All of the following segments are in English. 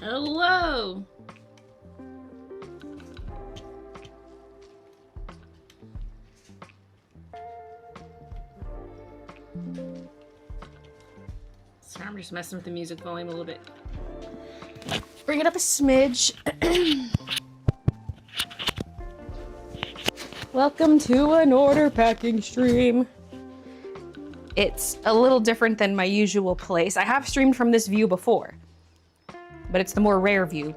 Hello. Sorry, I'm just messing with the music volume a little bit. Bring it up a smidge. Welcome to an order packing stream. It's a little different than my usual place. I have streamed from this view before, but it's the more rare view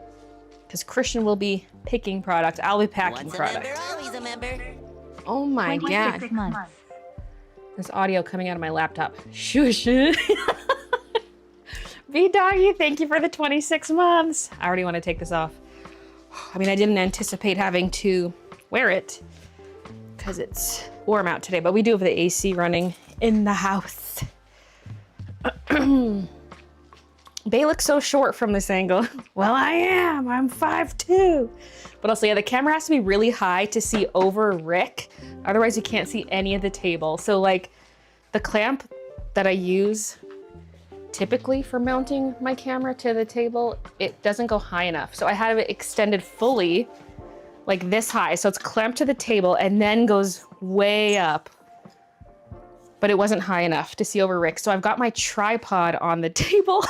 because Christian will be picking product. I'll be packing product. Member, always a member. Oh my god. There's audio coming out of my laptop. Shush. V-Doggy, thank you for the 26 months. I already want to take this off. I mean, I didn't anticipate having to wear it because it's warm out today, but we do have the AC running in the house. Bay looks so short from this angle. Well, I am. I'm 5'2". But also, yeah, the camera has to be really high to see over Rick. Otherwise, you can't see any of the table. So, like, the clamp that I use typically for mounting my camera to the table, it doesn't go high enough. So I have it extended fully, like this high. So it's clamped to the table and then goes way up. But it wasn't high enough to see over Rick. So I've got my tripod on the table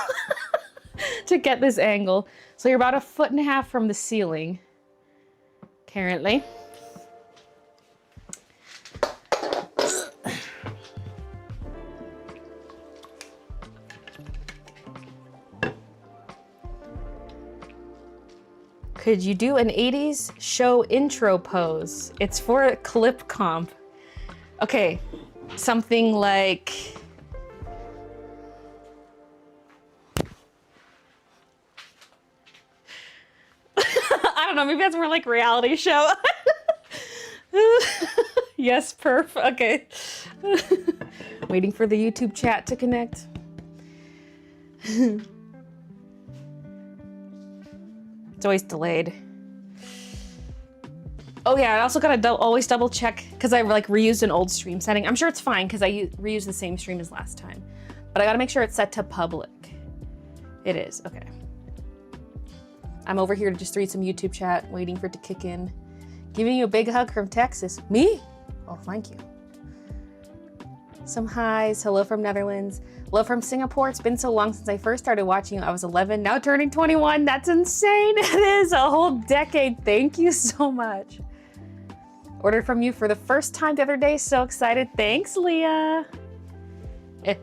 to get this angle. So you're about 1.5 feet from the ceiling, currently. Could you do an 80s show intro pose? It's for a clip comp. Okay, something like... I don't know, maybe that's more like reality show. Yes, perf, okay. Waiting for the YouTube chat to connect. It's always delayed. Oh yeah, I also gotta always double check because I like reused an old stream setting. I'm sure it's fine because I reused the same stream as last time, but I gotta make sure it's set to public. It is, okay. I'm over here to just read some YouTube chat, waiting for it to kick in. Giving you a big hug from Texas. Me? Oh, thank you. Some highs, hello from Netherlands. Love from Singapore. It's been so long since I first started watching you. I was 11, now turning 21. That's insane. It is a whole decade. Thank you so much. Ordered from you for the first time the other day. So excited. Thanks, Leah. All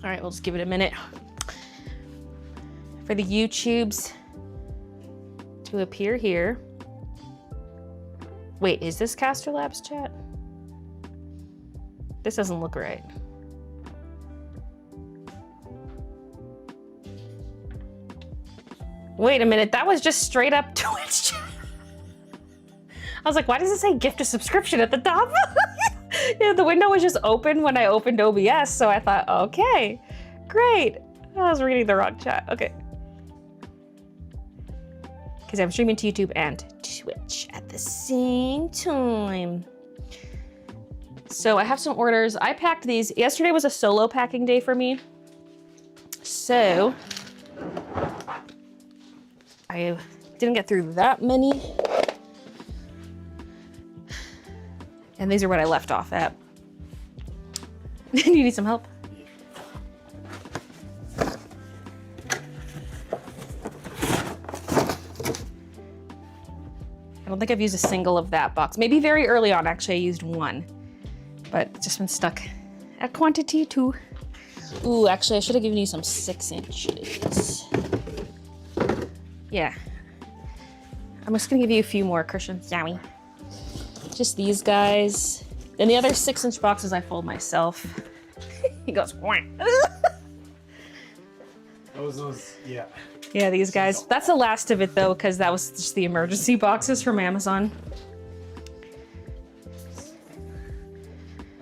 right, we'll just give it a minute for the YouTubes to appear here. Wait, is this Caster Labs chat? This doesn't look right. Wait a minute, that was just straight up Twitch chat. I was like, why does it say gift a subscription at the top? Yeah, the window was just open when I opened OBS, so I thought, okay, great. I was reading the wrong chat, okay. Because I'm streaming to YouTube and Twitch at the same time. So I have some orders. I packed these. Yesterday was a solo packing day for me. So I didn't get through that many. And these are what I left off at. You need some help? I don't think I've used a single of that box. Maybe very early on, actually, I used one. But it's just been stuck at quantity 2. Ooh, actually, I should have given you some 6 inches. Yeah. I'm just gonna give you a few more, Christian. Yummy. Just these guys. Then the other 6-inch boxes I fold myself. He goes, wah. Those, yeah. Yeah, these guys. That's the last of it though, because that was just the emergency boxes from Amazon.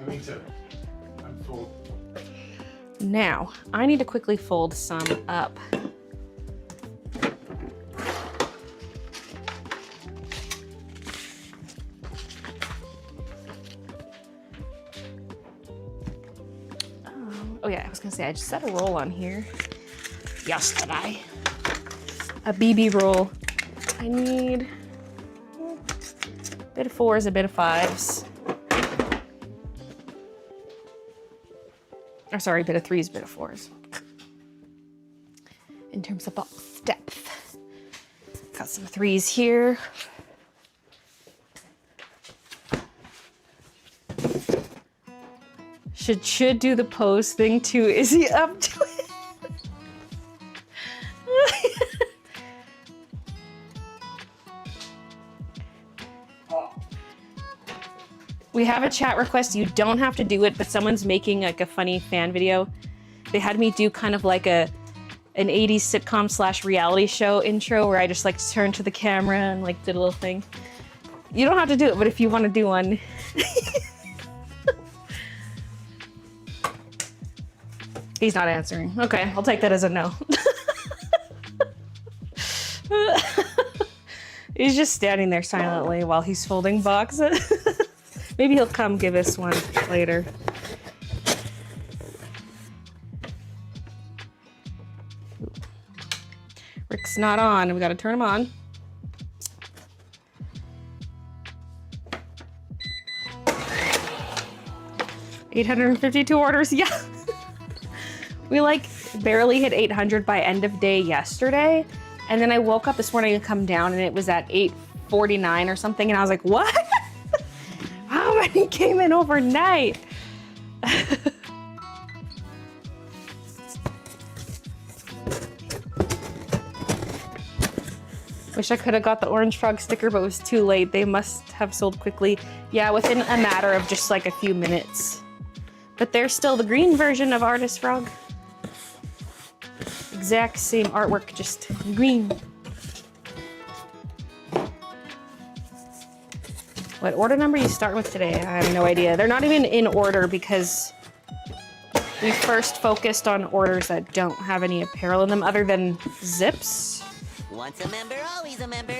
I need to unfold. Now, I need to quickly fold some up. Oh yeah, I was gonna say, I just set a roll on here yesterday. a BB roll. I need a bit of 4s, a bit of 5s. Or sorry, a bit of 3s, a bit of 4s. In terms of box depth. Got some 3s here. Should do the pose thing too. Is he up to it? We have a chat request. You don't have to do it, but someone's making like a funny fan video. They had me do kind of like an 80s sitcom / reality show intro where I just like turned to the camera and like did a little thing. You don't have to do it, but if you want to do one. He's not answering. Okay, I'll take that as a no. He's just standing there silently while he's folding boxes. Maybe he'll come give us one later. Rick's not on. We gotta turn him on. $852 orders, yeah. We like barely hit 800 by end of day yesterday. And then I woke up this morning and come down and it was at 849 or something. And I was like, what? How many came in overnight? Wish I could have got the Orange Frog sticker, but it was too late. They must have sold quickly. Yeah, within a matter of just like a few minutes. But there's still the green version of Artist Frog. Exact same artwork, just green. What order number you start with today? I have no idea. They're not even in order because we first focused on orders that don't have any apparel in them other than zips. Once a member, always a member.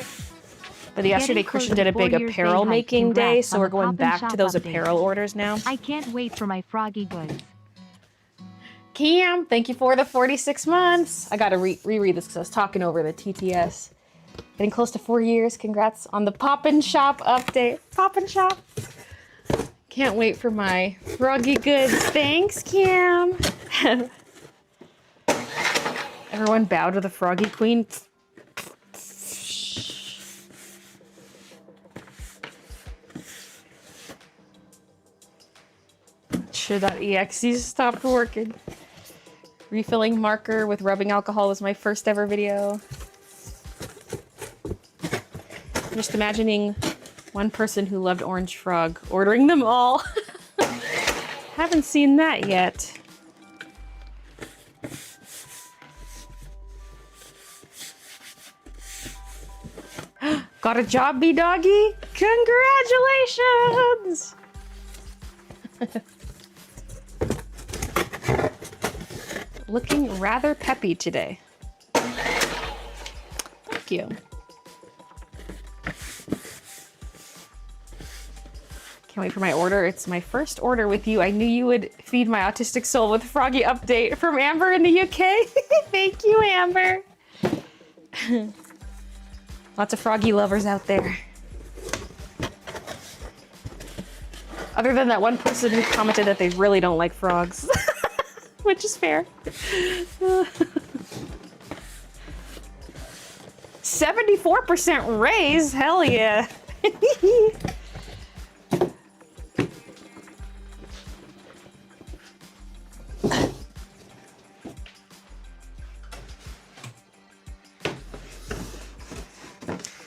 But yesterday Christian did a big apparel making day, so we're going back to those apparel orders now. I can't wait for my froggy goods. Cam, thank you for the 46 months. I gotta reread this because I was talking over the TTS. Getting close to 4 years. Congrats on the Poppin' Shop update. Poppin' Shop. Can't wait for my froggy goods. Thanks, Cam. Everyone bow to the Froggy Queen. Sure that EXE stopped working. Refilling marker with rubbing alcohol was my first ever video. I'm just imagining one person who loved Orange Frog ordering them all. Haven't seen that yet. Got a job, B-Doggy? Congratulations! Looking rather peppy today. Thank you. Can't wait for my order. It's my first order with you. I knew you would feed my autistic soul with Froggy update from Amber in the UK. Thank you, Amber. Lots of Froggy lovers out there. Other than that one person who commented that they really don't like frogs. Which is fair. 74% raise, hell yeah.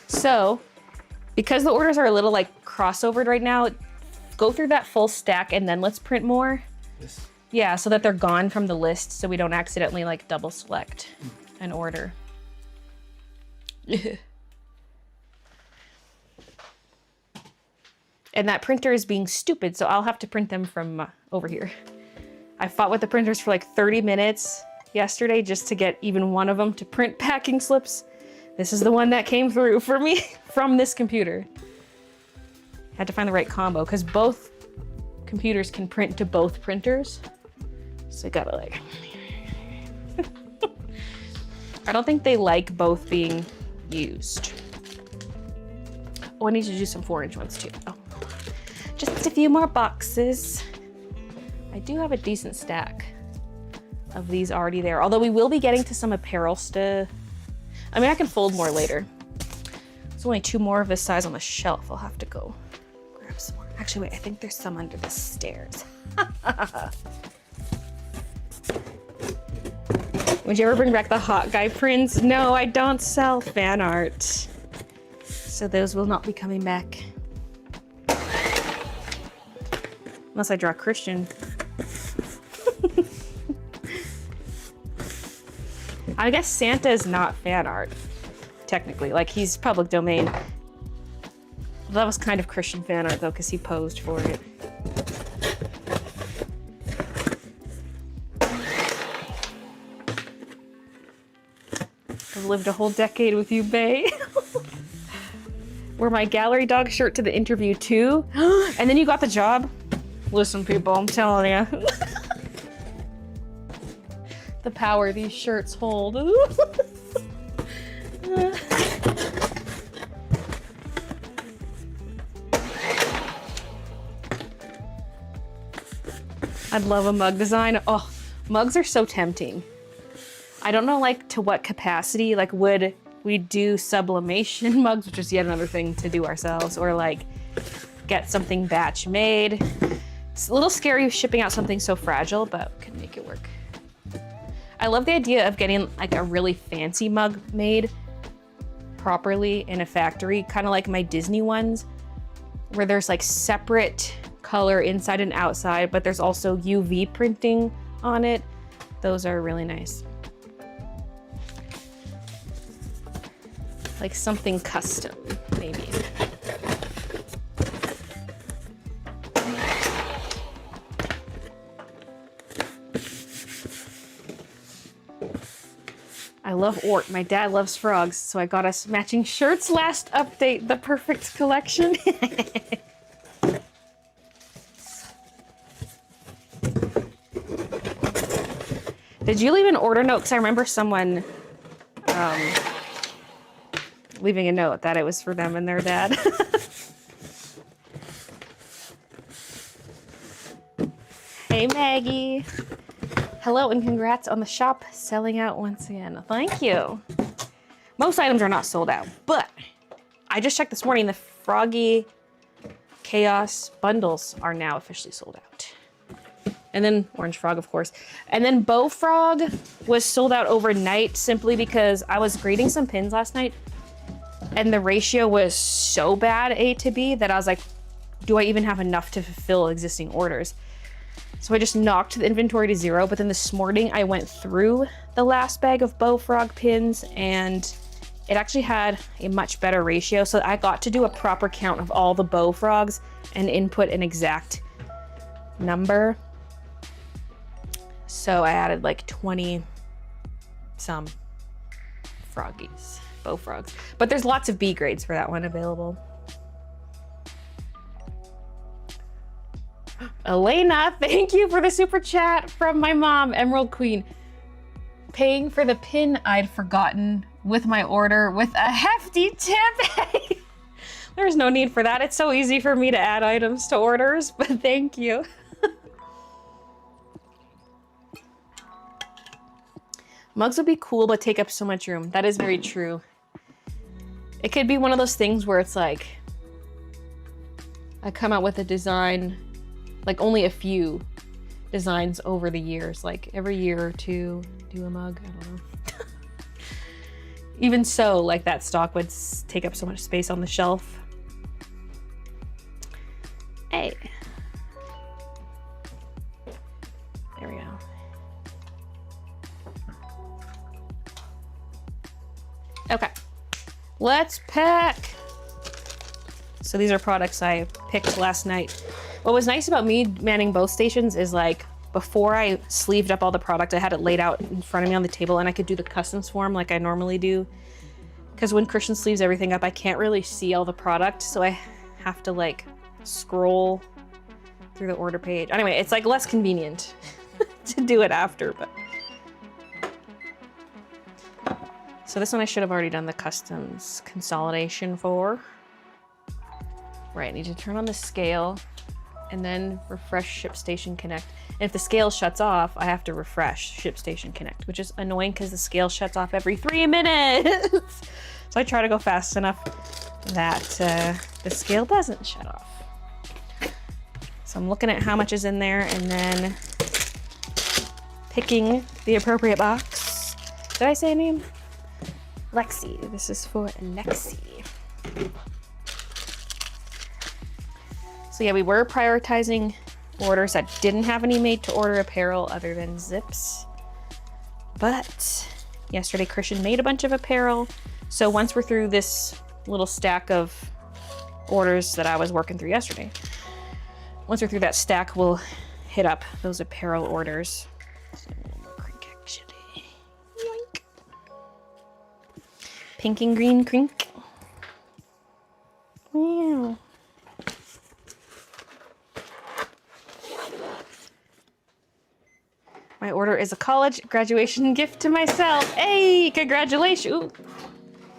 So, because the orders are a little like crossovered right now, go through that full stack and then let's print more. Yes. Yeah, so that they're gone from the list so we don't accidentally like double select an order. And that printer is being stupid, so I'll have to print them from over here. I fought with the printers for like 30 minutes yesterday just to get even one of them to print packing slips. This is the one that came through for me from this computer. Had to find the right combo because both computers can print to both printers. So I gotta like... I don't think they like both being used. Oh, I need to do some 4-inch ones too. Oh, just a few more boxes. I do have a decent stack of these already there. Although we will be getting to some apparel stuff. I mean, I can fold more later. There's only 2 more of this size on the shelf. I'll have to go grab some more. Actually, wait, I think there's some under the stairs. Would you ever bring back the hot guy prints? No, I don't sell fan art. So those will not be coming back. Unless I draw Christian. I guess Santa is not fan art, technically. Like, he's public domain. That was kind of Christian fan art, though, because he posed for it. I've lived a whole decade with you, Bay. Wear my gallery dog shirt to the interview, too. And then you got the job? Listen, people, I'm telling you. The power these shirts hold. I'd love a mug design. Oh, mugs are so tempting. I don't know, like, to what capacity. Like, would we do sublimation mugs, which is yet another thing to do ourselves, or like get something batch made? It's a little scary shipping out something so fragile, but we can make it work. I love the idea of getting like a really fancy mug made properly in a factory, kind of like my Disney ones, where there's like separate color inside and outside, but there's also UV printing on it. Those are really nice. Like something custom, maybe. I love Ort. My dad loves frogs, so I got us matching shirts last update. The perfect collection. Did you leave an order note? Because I remember someone leaving a note that it was for them and their dad. Hey, Maggie. Hello and congrats on the shop selling out once again. Thank you. Most items are not sold out, but I just checked this morning. The Froggy Chaos bundles are now officially sold out. And then Orange Frog, of course. And then Bow Frog was sold out overnight simply because I was grading some pins last night and the ratio was so bad A to B that I was like, do I even have enough to fulfill existing orders? So I just knocked the inventory to 0, but then this morning I went through the last bag of Bow Frog pins and it actually had a much better ratio. So I got to do a proper count of all the Bow Frogs and input an exact number. So I added like 20 some froggies, Bow Frogs. But there's lots of B grades for that one available. Elena, thank you for the super chat from my mom, Emerald Queen. Paying for the pin I'd forgotten with my order with a hefty tip. There's no need for that. It's so easy for me to add items to orders, but thank you. Mugs would be cool, but take up so much room. That is very true. It could be one of those things where it's like, I come out with a design, like only a few designs over the years, like every year or two, do a mug, I don't know. Even so, like that stock would take up so much space on the shelf. Hey. There we go. Okay, let's pack. So these are products I picked last night. What was nice about me manning both stations is like, before I sleeved up all the product, I had it laid out in front of me on the table and I could do the customs form like I normally do. Because when Christian sleeves everything up, I can't really see all the product. So I have to like scroll through the order page. Anyway, it's like less convenient to do it after, but. So this one I should have already done the customs consolidation for. Right, I need to turn on the scale and then refresh ShipStation Connect. And if the scale shuts off, I have to refresh ShipStation Connect, which is annoying because the scale shuts off every 3 minutes. So I try to go fast enough that the scale doesn't shut off. So I'm looking at how much is in there and then picking the appropriate box. Did I say a name? Lexi. This is for Lexi. So yeah, we were prioritizing orders that didn't have any made to order apparel other than zips. But yesterday Christian made a bunch of apparel. So once we're through this little stack of orders that I was working through yesterday, once we're through that stack, we'll hit up those apparel orders. So a little more crink actually. Yoink. Pink and green crink. Wow. My order is a college graduation gift to myself. Hey, congratulations. Ooh.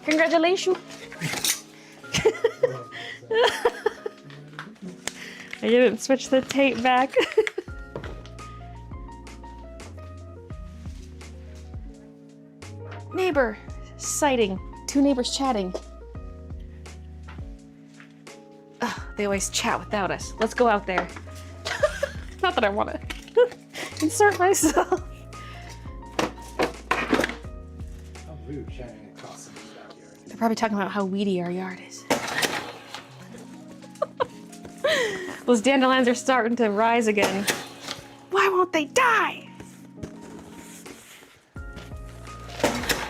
Congratulations. I didn't switch the tape back. Neighbor sighting. 2 neighbors chatting. Ugh, they always chat without us. Let's go out there. Not that I want to insert myself. How rude chatting across someone's backyard. They're probably talking about how weedy our yard is. Those dandelions are starting to rise again. Why won't they die?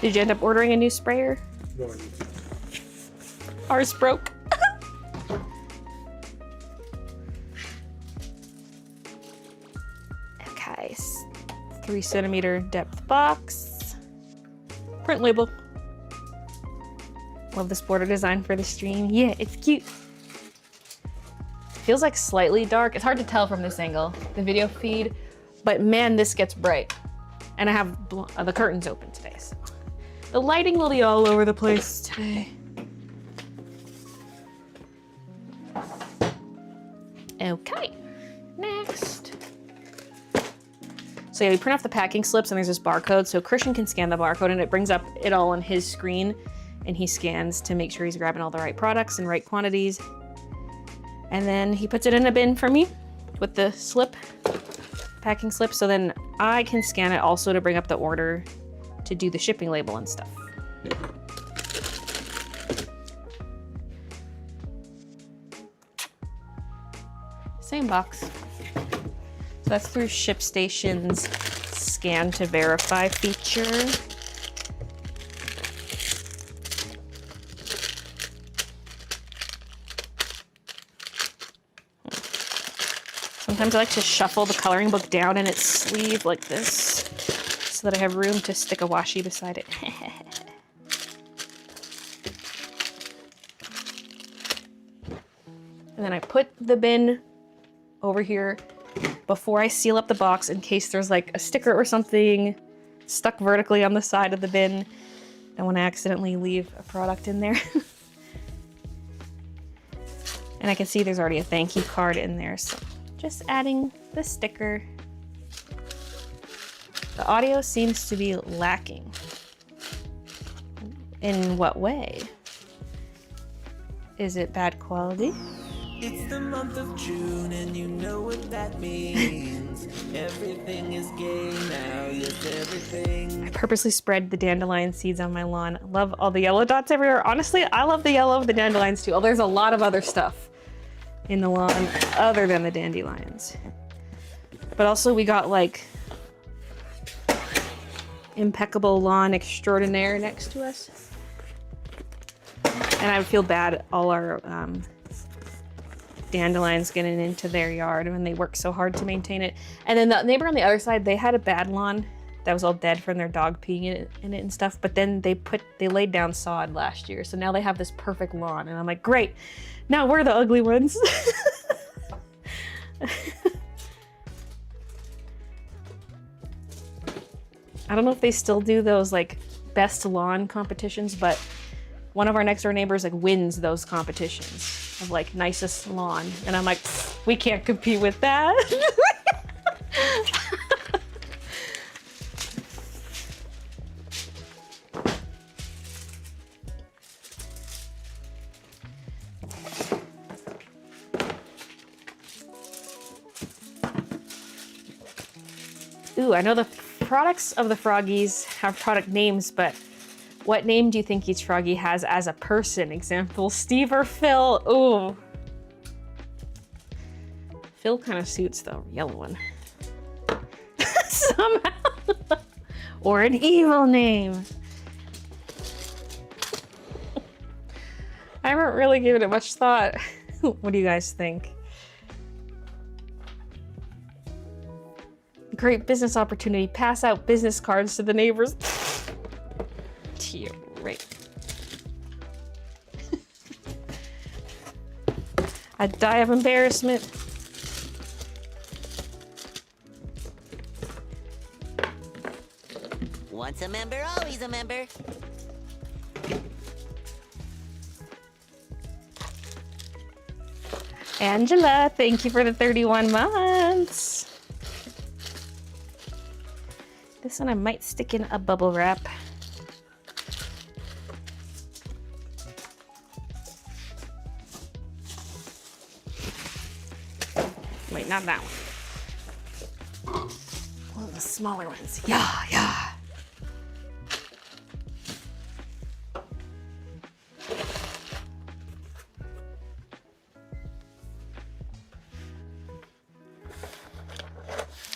Did you end up ordering a new sprayer? No, I need to. Ours broke. Okay, 3 centimeter depth box. Print label. Love this border design for the stream. Yeah, it's cute. Feels like slightly dark. It's hard to tell from this angle, the video feed, but man, this gets bright. And I have the curtains open today, so the lighting will be all over the place today. Okay, next. So yeah, we print off the packing slips and there's this barcode, so Christian can scan the barcode and it brings up it all on his screen, and he scans to make sure he's grabbing all the right products and right quantities. And then he puts it in a bin for me with the slip, packing slip, so then I can scan it also to bring up the order to do the shipping label and stuff. Same box. So that's through ShipStation's scan to verify feature. Sometimes I like to shuffle the coloring book down in its sleeve like this so that I have room to stick a washi beside it. And then I put the bin over here before I seal up the box in case there's like a sticker or something stuck vertically on the side of the bin. I don't want to accidentally leave a product in there. And I can see there's already a thank you card in there, so just adding the sticker. The audio seems to be lacking. In what way? Is it bad quality? It's the month of June and you know what that means. Everything is gay now, yes, everything. I purposely spread the dandelion seeds on my lawn. I love all the yellow dots everywhere. Honestly, I love the yellow of the dandelions too. Oh, there's a lot of other stuff in the lawn other than the dandelions. But also we got like impeccable lawn extraordinaire next to us. And I would feel bad all our dandelions getting into their yard when they work so hard to maintain it. And then the neighbor on the other side, they had a bad lawn that was all dead from their dog peeing in it and stuff. But then they laid down sod last year. So now they have this perfect lawn. And I'm like, great, now we're the ugly ones. I don't know if they still do those like best lawn competitions, but one of our next door neighbors like wins those competitions of like nicest lawn. And I'm like, we can't compete with that. Ooh, I know the products of the Froggies have product names, but what name do you think each Froggy has as a person? Example, Steve or Phil? Ooh. Phil kind of suits the yellow one. Somehow. Or an evil name. I haven't really given it much thought. What do you guys think? Great business opportunity. Pass out business cards to the neighbors. To you, right. I'd die of embarrassment. Once a member, always a member. Angela, thank you for the 31 months. This one I might stick in a bubble wrap. Wait, not that one. One of the smaller ones. Yeah, yeah.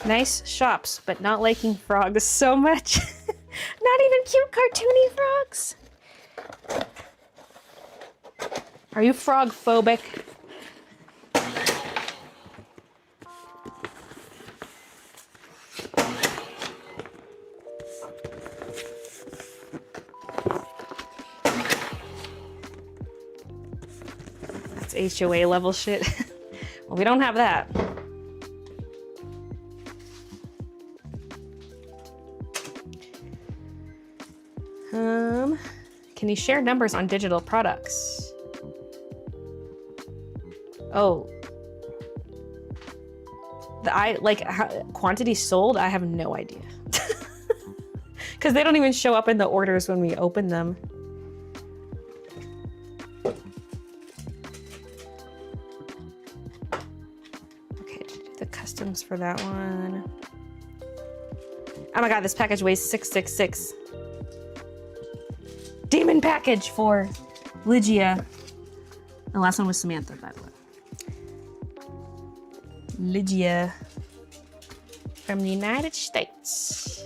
Nice shops, but not liking frogs so much. Not even cute cartoony frogs. Are you frog phobic? That's HOA level shit. Well, we don't have that. Can you share numbers on digital products? Oh. Quantity sold? I have no idea. Because they don't even show up in the orders when we open them. Okay, do the customs for that one. Oh my god, this package weighs 666. Demon package for Lygia. The last one was Samantha, by the way. Lygia from the United States.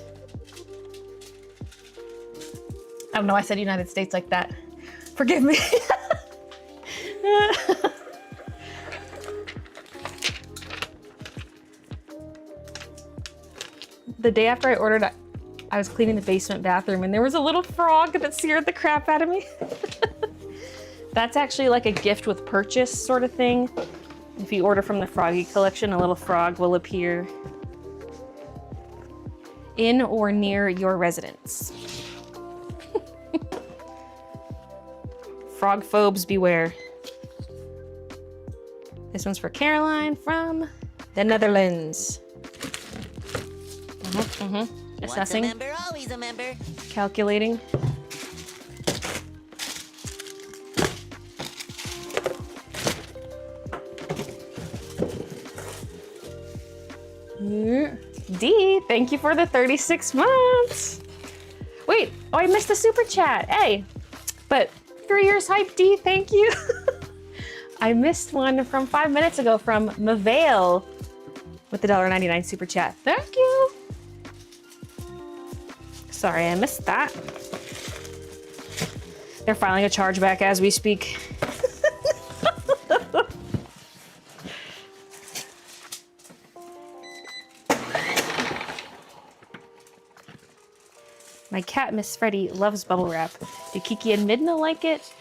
I don't know, I said United States like that. Forgive me. The day after I ordered, I was cleaning the basement bathroom and there was a little frog that scared the crap out of me. That's actually like a gift with purchase sort of thing. If you order from the Froggy collection, a little frog will appear in or near your residence. Frog phobes beware. This one's for Caroline from the Netherlands. Assessing. Once a member, always a member. Calculating. D, thank you for the 36 months. Wait, oh, I missed the super chat. Hey, but 3 years hype, D, thank you. I missed one from 5 minutes ago from Mavale with the $1.99 super chat. Thank you. Sorry, I missed that. They're filing a chargeback as we speak. My cat, Miss Freddy, loves bubble wrap. Do Kiki and Midna like it?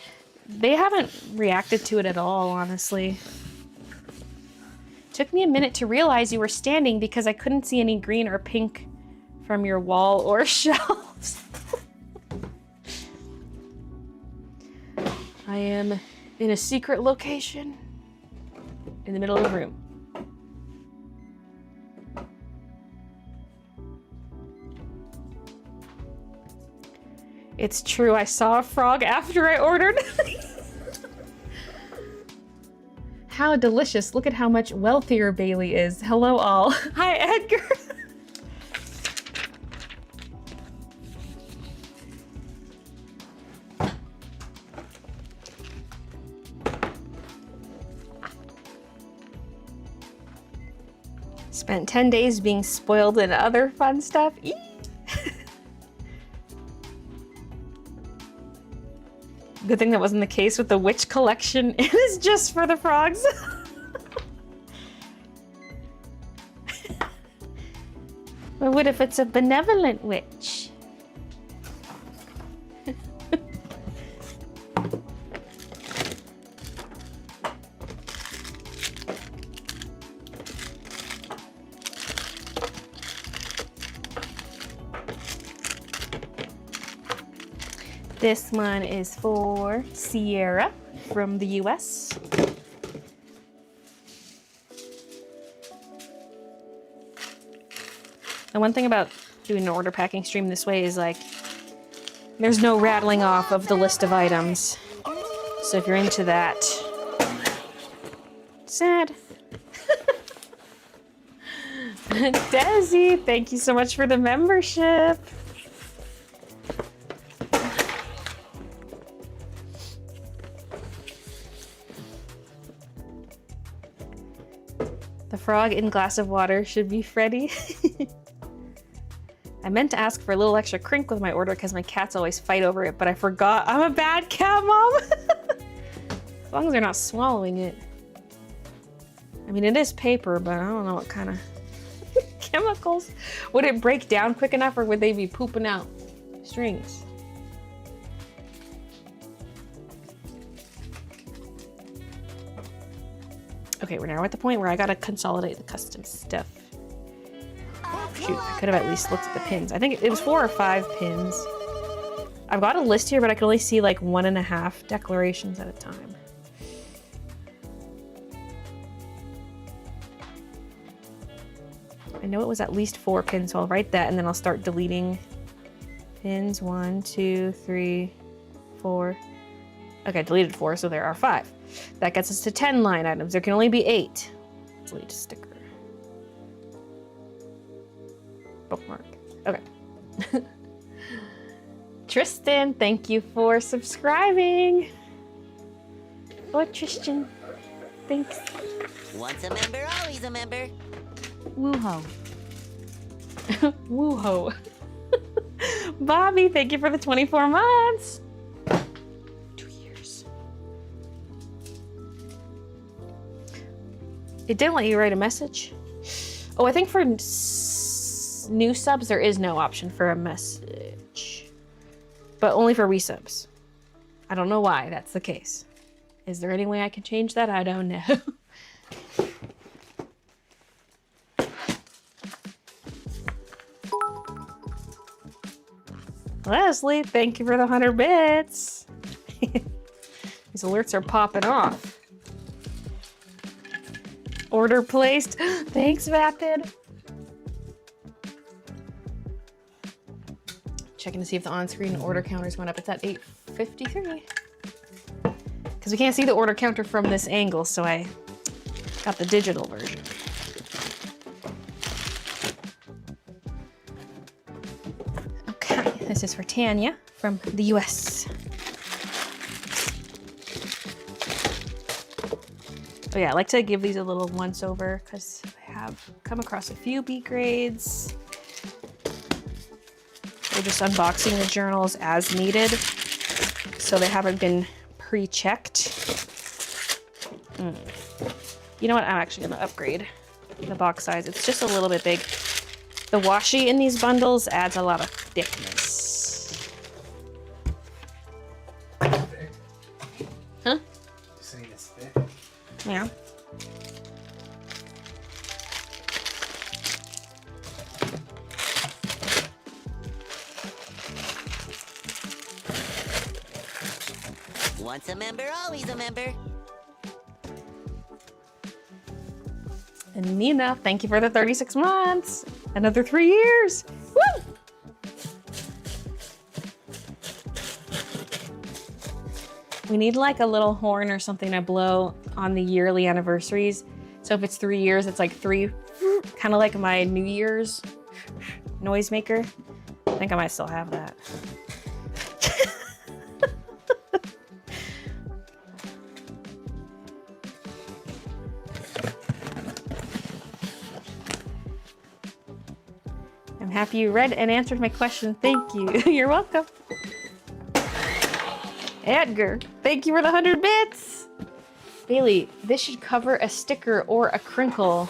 They haven't reacted to it at all, honestly. Took me a minute to realize you were standing because I couldn't see any green or pink from your wall or shelves. I am in a secret location in the middle of the room. It's true, I saw a frog after I ordered. How delicious. Look at how much wealthier Baylee is. Hello all. Hi, Edgar. Spent 10 days being spoiled and other fun stuff. Eee! Good thing that wasn't the case with the witch collection. It is just for the frogs. But what if it's a benevolent witch? This one is for Sierra from the US. The one thing about doing an order packing stream this way is like, there's no rattling off of the list of items. So if you're into that, sad. Desi, thank you so much for the membership. The frog in glass of water should be Freddy. I meant to ask for a little extra crink with my order because my cats always fight over it, but I forgot. I'm a bad cat mom. As long as they're not swallowing it. I mean, it is paper, but I don't know what kind of chemicals. Would it break down quick enough or would they be pooping out strings? Okay, we're now at the point where I gotta consolidate the custom stuff. Shoot, I could have at least looked at the pins. I think it was 4 or 5 pins. I've got a list here, but I can only see like 1.5 declarations at a time. I know it was at least 4 pins, so I'll write that and then I'll start deleting pins. 1, 2, 3, 4. Okay, I deleted 4, so there are 5. That gets us to 10 line items. There can only be 8. Delete sticker. Bookmark. Okay. Tristan, thank you for subscribing. Oh, Tristan. Thanks. Once a member, always a member. Woo-ho. Woo-ho. Bobby, thank you for the 24 months. 2 years. It didn't let you write a message. Oh, I think for new subs, there is no option for a message. But only for resubs. I don't know why that's the case. Is there any way I can change that? I don't know. Leslie, thank you for the 100 bits. These alerts are popping off. Order placed. Thanks, Vapid. Checking to see if the on-screen order counters went up. It's at 8:53. Because we can't see the order counter from this angle, so I got the digital version. Okay, this is for Tanya from the US. Oh yeah, I like to give these a little once over because I have come across a few B grades. We're just unboxing the journals as needed, so they haven't been pre-checked. You know what? I'm actually gonna upgrade the box size. It's just a little bit big. The washi in these bundles adds a lot of thickness. Thick. Huh? You're saying it's thick? Yeah. Once a member, always a member. And Nina, thank you for the 36 months. Another 3 years. Woo! We need like a little horn or something to blow on the yearly anniversaries. So if it's 3 years, it's like 3, kind of like my New Year's noisemaker. I think I might still have that. I'm happy you read and answered my question. Thank you. You're welcome. Edgar, thank you for the 100 bits. Baylee, this should cover a sticker or a crinkle.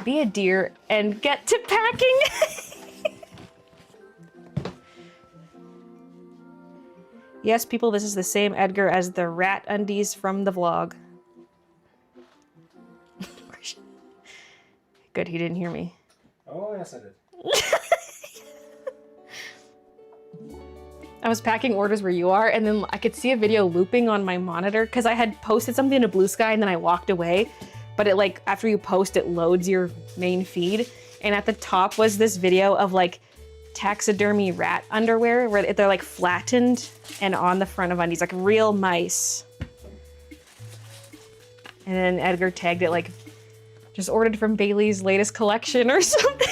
Be a dear and get to packing. Yes, people, this is the same Edgar as the rat undies from the vlog. Good, he didn't hear me. Oh, yes, I did. I was packing orders where you are, and then I could see a video looping on my monitor because I had posted something to Blue Sky and then I walked away. But it like, after you post, it loads your main feed. And at the top was this video of like taxidermy rat underwear where they're like flattened and on the front of undies, like real mice. And then Edgar tagged it like, just ordered from Baylee's latest collection or something.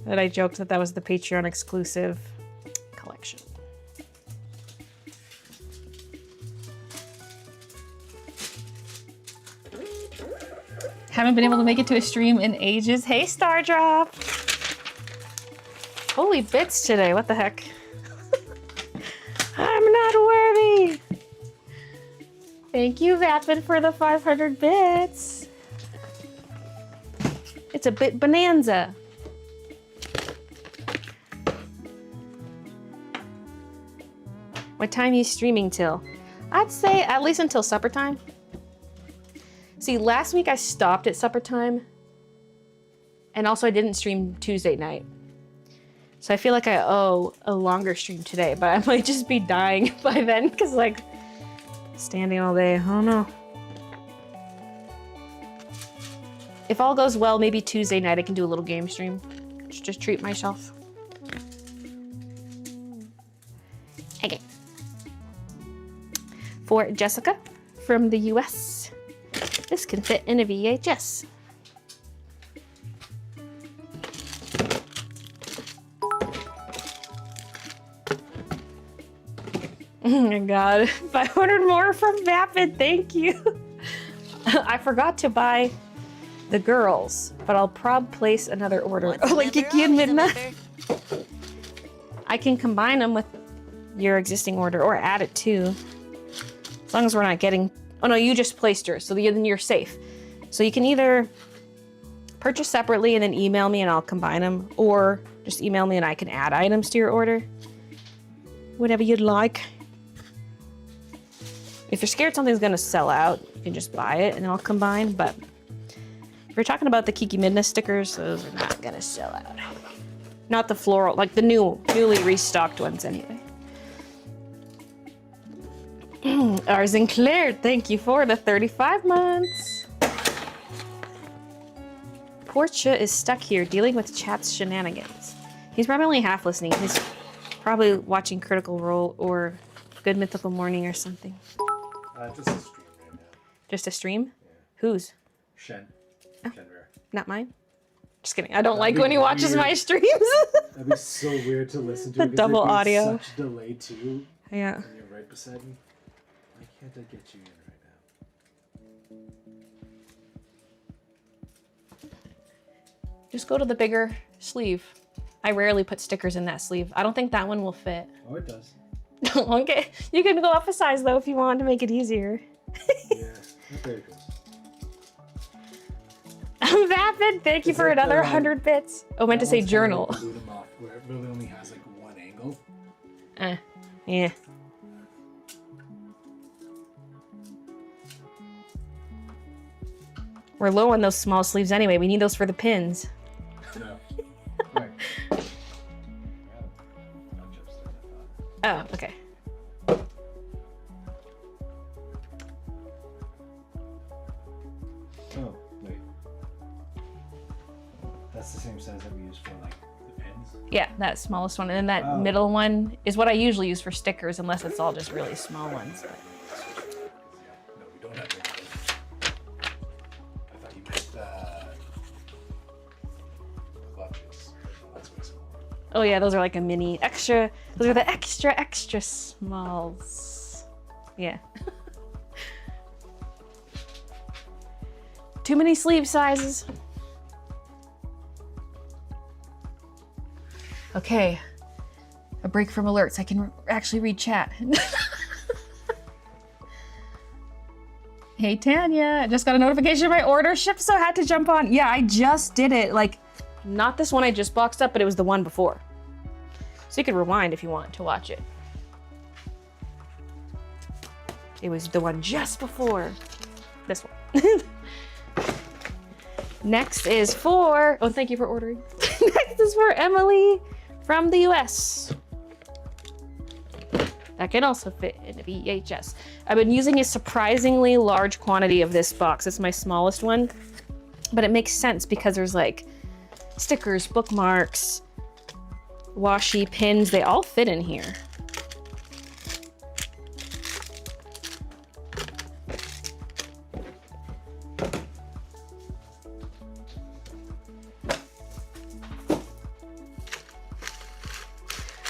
And I joked that that was the Patreon exclusive collection. Haven't been able to make it to a stream in ages. Hey, Stardrop! Holy bits today, what the heck? I'm not worthy! Thank you, Vapid, for the 500 bits. It's a bit bonanza. What time are you streaming till? I'd say at least until supper time. See, last week I stopped at supper time. And also I didn't stream Tuesday night. So I feel like I owe a longer stream today, but I might just be dying by then because like standing all day, I don't know. If all goes well, maybe Tuesday night I can do a little game stream. Just treat myself. Okay. For Jessica from the US. This can fit in a VHS. Oh my god, 500 more from Vapid, thank you. I forgot to buy the girls, but I'll place another order. Once a Oh, like member, Kiki and always a Midna. member. I can combine them with your existing order or add it too. As long as we're not getting, oh no, you just placed yours, so then you're safe. So you can either purchase separately and then email me and I'll combine them, or just email me and I can add items to your order. Whatever you'd like. If you're scared something's gonna sell out, you can just buy it and I'll combine, but if you're talking about the Kiki Midna stickers, those are not gonna sell out. Not the floral, like the newly restocked ones anyway. Ours and Claire, thank you for the 35 months. Portia is stuck here dealing with chat's shenanigans. He's probably only half listening. He's probably watching Critical Role or Good Mythical Morning or something. Just a stream right now. Just a stream? Yeah. Whose? Shen. Oh. Shenrare. Not mine? Just kidding. I don't That'd like be when he watches weird. my streams. That'd be so weird to listen to. The because double there'd be audio. Such delay too. Yeah. And you're right beside me. Why can't I get you in right now? Just go to the bigger sleeve. I rarely put stickers in that sleeve. I don't think that one will fit. Oh, it does. Okay. You can go up a size though if you want to make it easier. Yeah. There it goes. Vapid, thank you Is for it another the- 100 bits. Oh, meant to That say one's kinda journal. like the boot 'em off, where it really only has like one angle. Yeah. We're low on those small sleeves anyway. We need those for the pins. No. Right. Oh, okay. That's the same size that we use for like the pins. Yeah, that smallest one. And then that Oh. middle one is what I usually use for stickers, unless it's all just really small ones. But. No, we don't have big ones. I thought you meant clutches. That's way smaller. Oh yeah, those are like a mini extra. Those are the extra smalls. Yeah. Too many sleeve sizes. Okay. A break from alerts. I can actually read chat. Hey Tanya, I just got a notification my order shipped, so I had to jump on. Yeah, I just did it. Like, not this one I just boxed up, but it was the one before. So you could rewind if you want to watch it. It was the one just before this one. Next is for, oh, thank you for ordering. Next is for Emily from the US. That can also fit in a VHS. I've been using a surprisingly large quantity of this box. It's my smallest one, but it makes sense because there's like stickers, bookmarks, washi, pins, they all fit in here.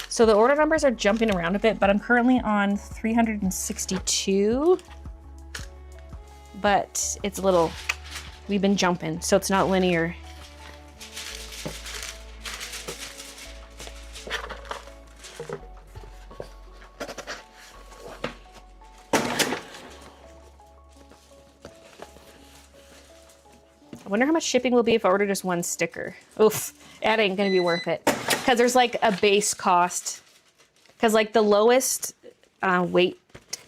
So the order numbers are jumping around a bit, but I'm currently on 362. But it's a little, we've been jumping, so it's not linear. I wonder how much shipping will be if I order just one sticker. Oof, that ain't gonna be worth it. Because there's like a base cost. Because like the lowest weight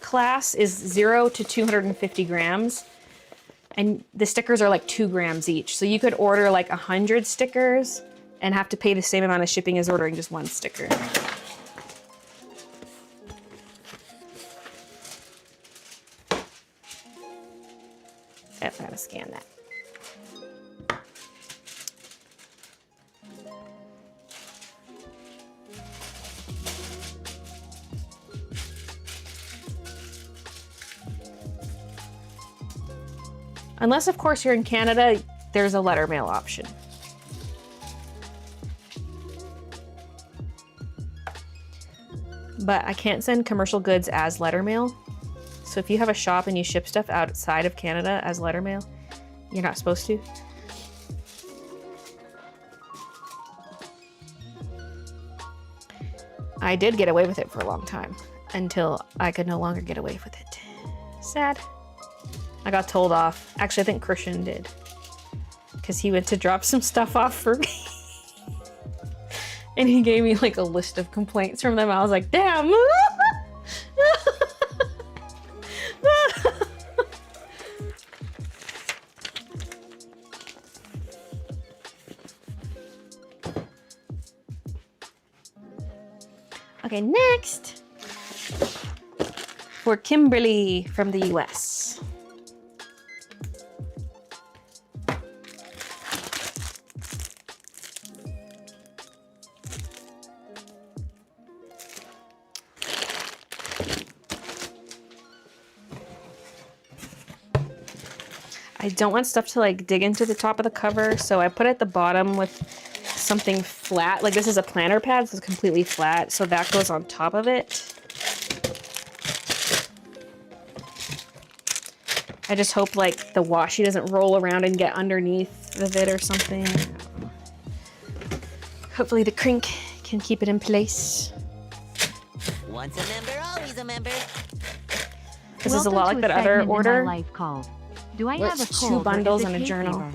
class is 0 to 250 grams. And the stickers are like 2 grams each. So you could order like 100 stickers and have to pay the same amount of shipping as ordering just one sticker. I'm gonna scan that. Unless, of course, you're in Canada, there's a letter mail option. But I can't send commercial goods as letter mail. So if you have a shop and you ship stuff outside of Canada as letter mail, you're not supposed to. I did get away with it for a long time until I could no longer get away with it. Sad. I got told off. Actually, I think Christian did. Because he went to drop some stuff off for me. And he gave me like a list of complaints from them. I was like, damn. Okay, next. For Kimberly from the US. I don't want stuff to like dig into the top of the cover, so I put it at the bottom with something flat. Like this is a planner pad, so it's completely flat, so that goes on top of it. I just hope like the washi doesn't roll around and get underneath of it or something. Hopefully the crink can keep it in place. Once a member, always a member. This is a lot like that other order. Life called, Do I Well, have a it's cold 2 or is bundles it and a hay journal. fever?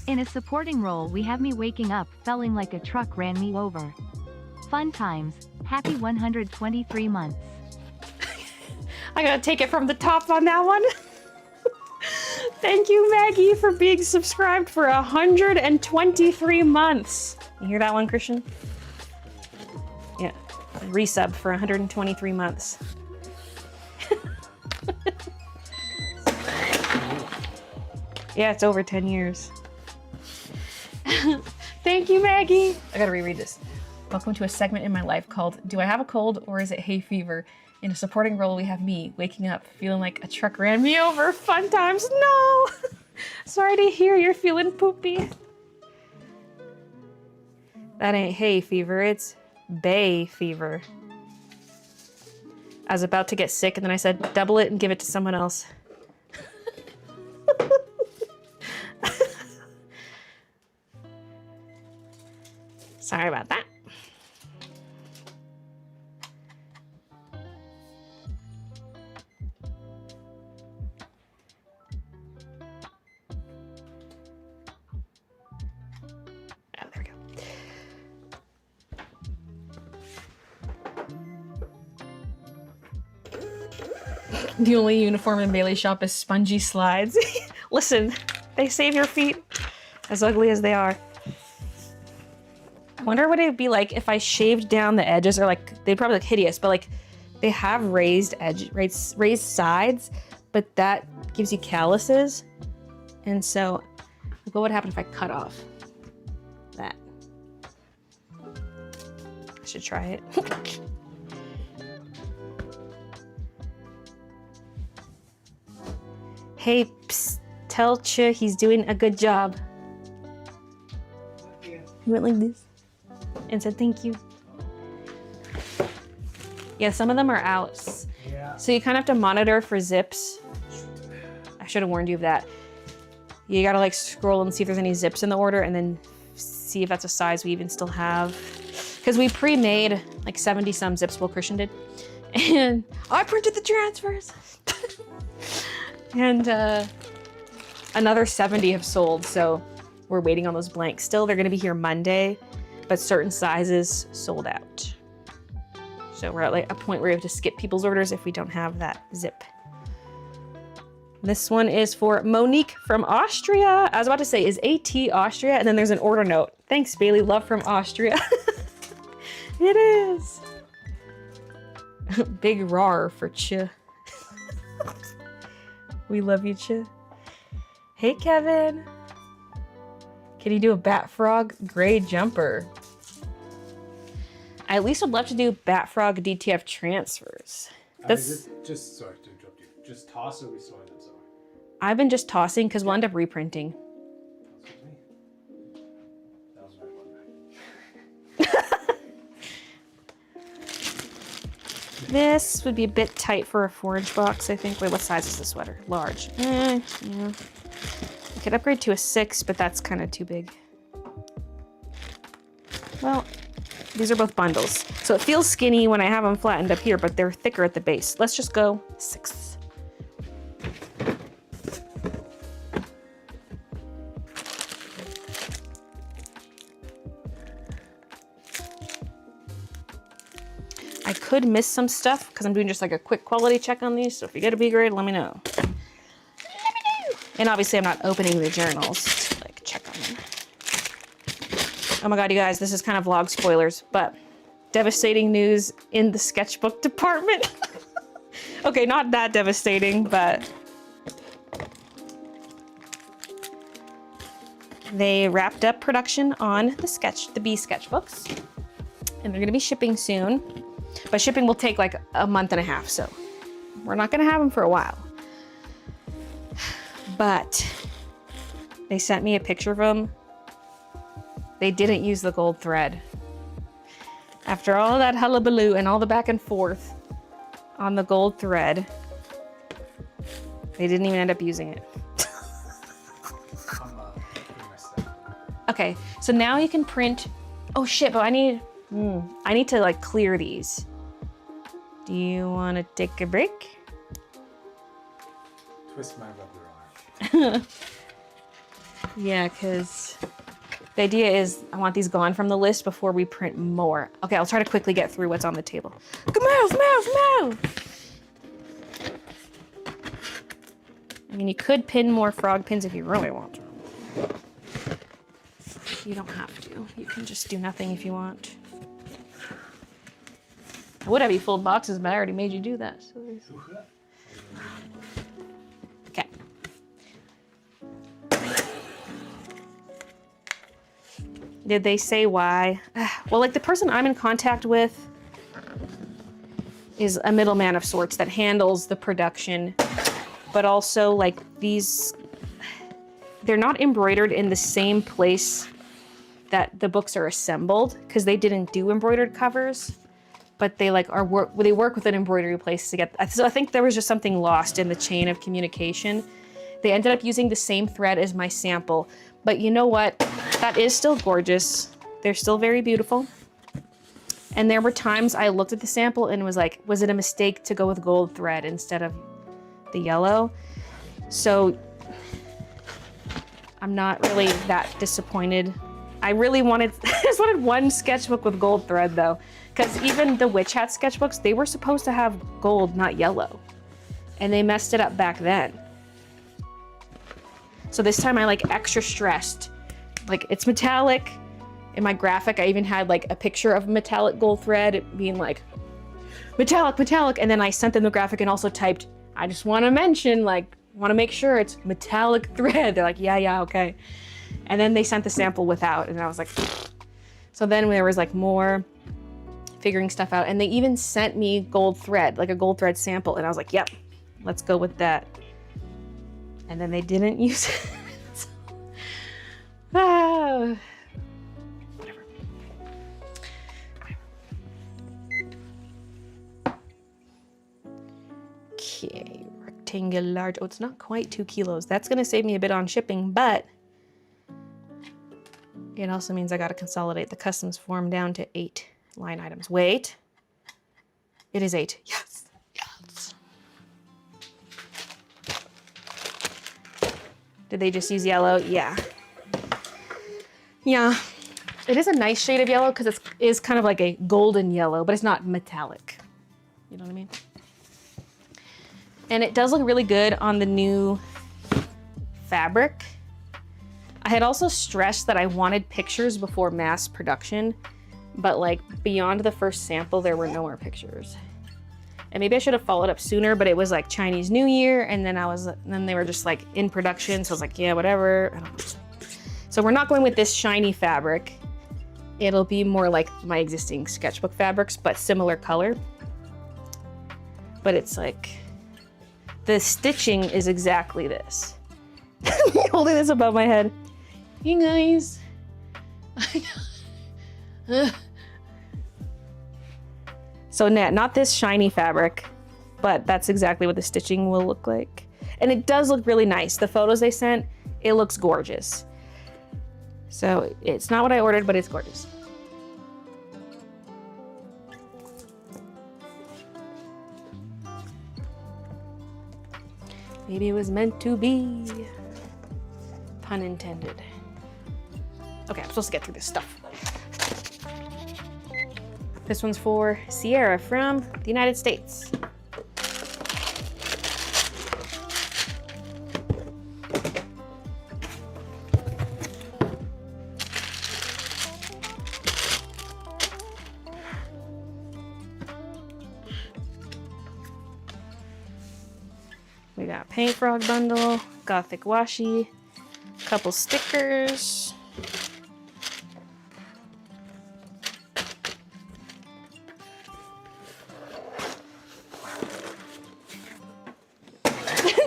In a supporting role, we have me waking up, feeling like a truck ran me over. Fun times. Happy 123 months. I gotta take it from the top on that one. Thank you, Maggie, for being subscribed for 123 months. You hear that one, Christian? Yeah, resub for 123 months. Yeah, it's over 10 years. Thank you, Maggie. I gotta reread this. Welcome to a segment in my life called Do I Have a Cold or Is It Hay Fever? In a supporting role, we have me waking up feeling like a truck ran me over. Fun times. No! Sorry to hear you're feeling poopy. That ain't hay fever, it's bay fever. I was about to get sick and then I said, double it and give it to someone else. Sorry about that. Oh, there we go. The only uniform in Baylee shop is spongy slides. Listen, they save your feet, as ugly as they are. I wonder what it'd be like if I shaved down the edges, or like, they'd probably look hideous, but like they have raised sides, but that gives you calluses. And so like, what would happen if I cut off that? I should try it. Hey, psst, tell Ch he's doing a good job. He went like this and said thank you. Yeah, some of them are out. Yeah. So you kind of have to monitor for zips. I should have warned you of that. You gotta like scroll and see if there's any zips in the order and then see if that's a size we even still have. Because we pre-made like 70 some zips, well Christian did. And I printed the transfers. And another 70 have sold, so we're waiting on those blanks. Still, they're gonna be here Monday, but certain sizes sold out. So we're at like a point where we have to skip people's orders if we don't have that zip. This one is for Monique from Austria. I was about to say, is AT Austria? And then there's an order note. Thanks, Baylee, love from Austria. It is. Big rar for Ch. We love you, Ch. Hey, Kevin. Can you do a Bat Frog gray jumper? I at least would love to do Bat Frog DTF transfers. That's Is it just, sorry to interrupt you, just toss or are we sewing them somewhere? I've been just tossing because we'll end up reprinting. That's with me. That was my one. This would be a bit tight for a 4-inch box, I think. Wait, what size is the sweater? Large. Yeah. I could upgrade to a 6, but that's kind of too big. Well, these are both bundles. So it feels skinny when I have them flattened up here, but they're thicker at the base. Let's just go 6. I could miss some stuff because I'm doing just like a quick quality check on these. So if you get a B grade, let me know. Let me know. And obviously I'm not opening the journals to like check on them. Oh my God, you guys, this is kind of vlog spoilers, but devastating news in the sketchbook department. Okay, not that devastating, but they wrapped up production on the B sketchbooks, and they're gonna be shipping soon. But shipping will take like a month and a half, so we're not gonna have them for a while. But they sent me a picture of them. They didn't use the gold thread. After all that hullabaloo and all the back and forth on the gold thread, they didn't even end up using it. I'm putting my stuff. Okay, so now you can print. Oh shit, but I need to like clear these. Do you want to take a break? Twist my rubber arm. Yeah, because the idea is I want these gone from the list before we print more. Okay, I'll try to quickly get through what's on the table. Move. I mean, you could pin more frog pins if you really want to. You don't have to. You can just do nothing if you want. I would have you fold boxes, but I already made you do that. So okay. Did they say why? Well, like the person I'm in contact with is a middleman of sorts that handles the production, but also like these, they're not embroidered in the same place that the books are assembled because they didn't do embroidered covers, but they like they work with an embroidery place to get. So I think there was just something lost in the chain of communication. They ended up using the same thread as my sample, but you know what? That is still gorgeous. They're still very beautiful. And there were times I looked at the sample and was like, was it a mistake to go with gold thread instead of the yellow? So I'm not really that disappointed. I really wanted, I just wanted one sketchbook with gold thread though, because even the Witch Hat sketchbooks, they were supposed to have gold, not yellow. And they messed it up back then. So this time I like extra stressed, like it's metallic. In my graphic, I even had like a picture of metallic gold thread being like, metallic, metallic. And then I sent them the graphic and also typed, I just want to mention, like, want to make sure it's metallic thread. They're like, yeah, okay. And then they sent the sample without, and I was like, so then there was like more figuring stuff out. And they even sent me gold thread, like a gold thread sample. And I was like, yep, let's go with that. And then they didn't use it. So, whatever. Okay, rectangular large. Oh, it's not quite 2 kilos. That's gonna save me a bit on shipping, but it also means I gotta consolidate the customs form down to 8 line items. Wait, it is 8. Yes, yes. Did they just use yellow? Yeah. Yeah. It is a nice shade of yellow because it is kind of like a golden yellow, but it's not metallic. You know what I mean? And it does look really good on the new fabric. I had also stressed that I wanted pictures before mass production, but like beyond the first sample, there were no more pictures. And maybe I should have followed up sooner, but it was like Chinese New Year, and then they were just like in production, so I was like, yeah, whatever. I don't know. So we're not going with this shiny fabric. It'll be more like my existing sketchbook fabrics, but similar color. But it's like, the stitching is exactly this. Holding this above my head. Hey guys. So not this shiny fabric, but that's exactly what the stitching will look like. And it does look really nice. The photos they sent, it looks gorgeous. So it's not what I ordered, but it's gorgeous. Maybe it was meant to be. Pun intended. Okay, I'm supposed to get through this stuff. This one's for Sierra from the United States. We got Paint Frog bundle, Gothic washi, couple stickers.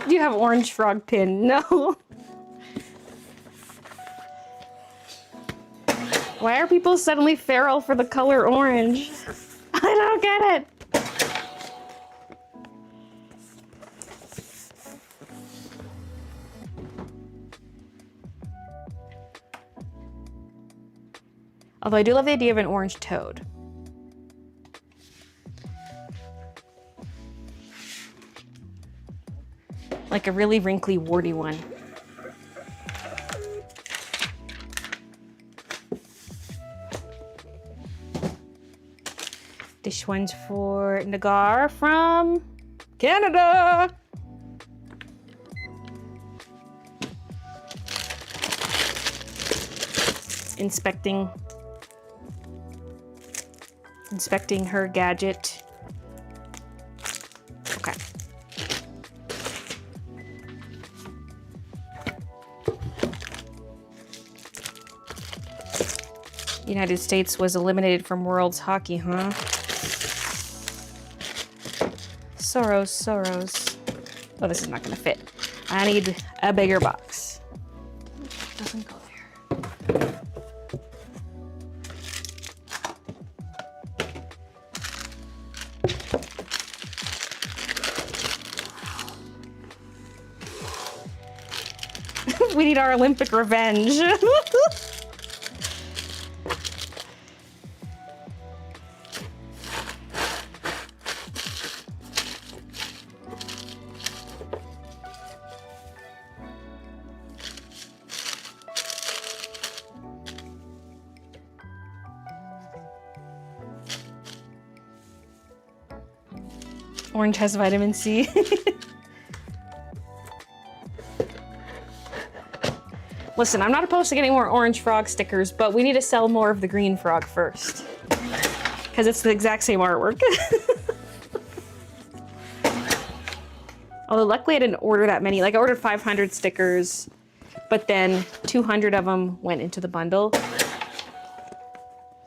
Do you have orange frog pin? No. Why are people suddenly feral for the color orange? I don't get it. Although I do love the idea of an orange toad. Like a really wrinkly, warty one. This one's for Nagar from Canada. Inspecting her gadget. Okay. United States was eliminated from World's Hockey, huh? Soros. Oh, this is not gonna fit. I need a bigger box. Doesn't go there. We need our Olympic revenge. Orange has vitamin C. Listen, I'm not opposed to getting more orange frog stickers, but we need to sell more of the green frog first. Because it's the exact same artwork. Although luckily I didn't order that many. Like I ordered 500 stickers, but then 200 of them went into the bundle.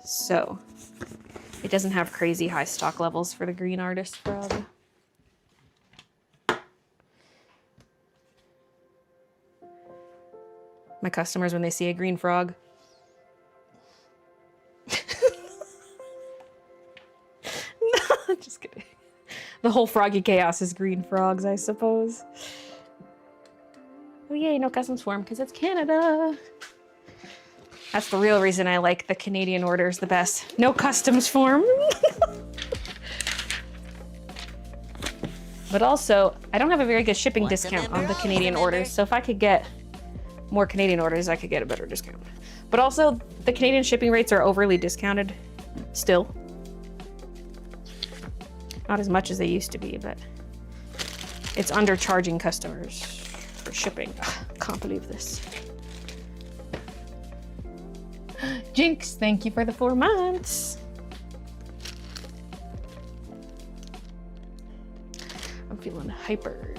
So it doesn't have crazy high stock levels for the green artist frog. My customers, when they see a green frog. No, just kidding. The whole froggy chaos is green frogs, I suppose. Oh yay, no customs form, because it's Canada. That's the real reason I like the Canadian orders the best. No customs form. But also, I don't have a very good shipping discount on the Canadian orders, so if I could get more Canadian orders, I could get a better discount. But also, the Canadian shipping rates are overly discounted still. Not as much as they used to be, but it's undercharging customers for shipping. Ugh, can't believe this. Jinx, thank you for the 4 months. I'm feeling hyper,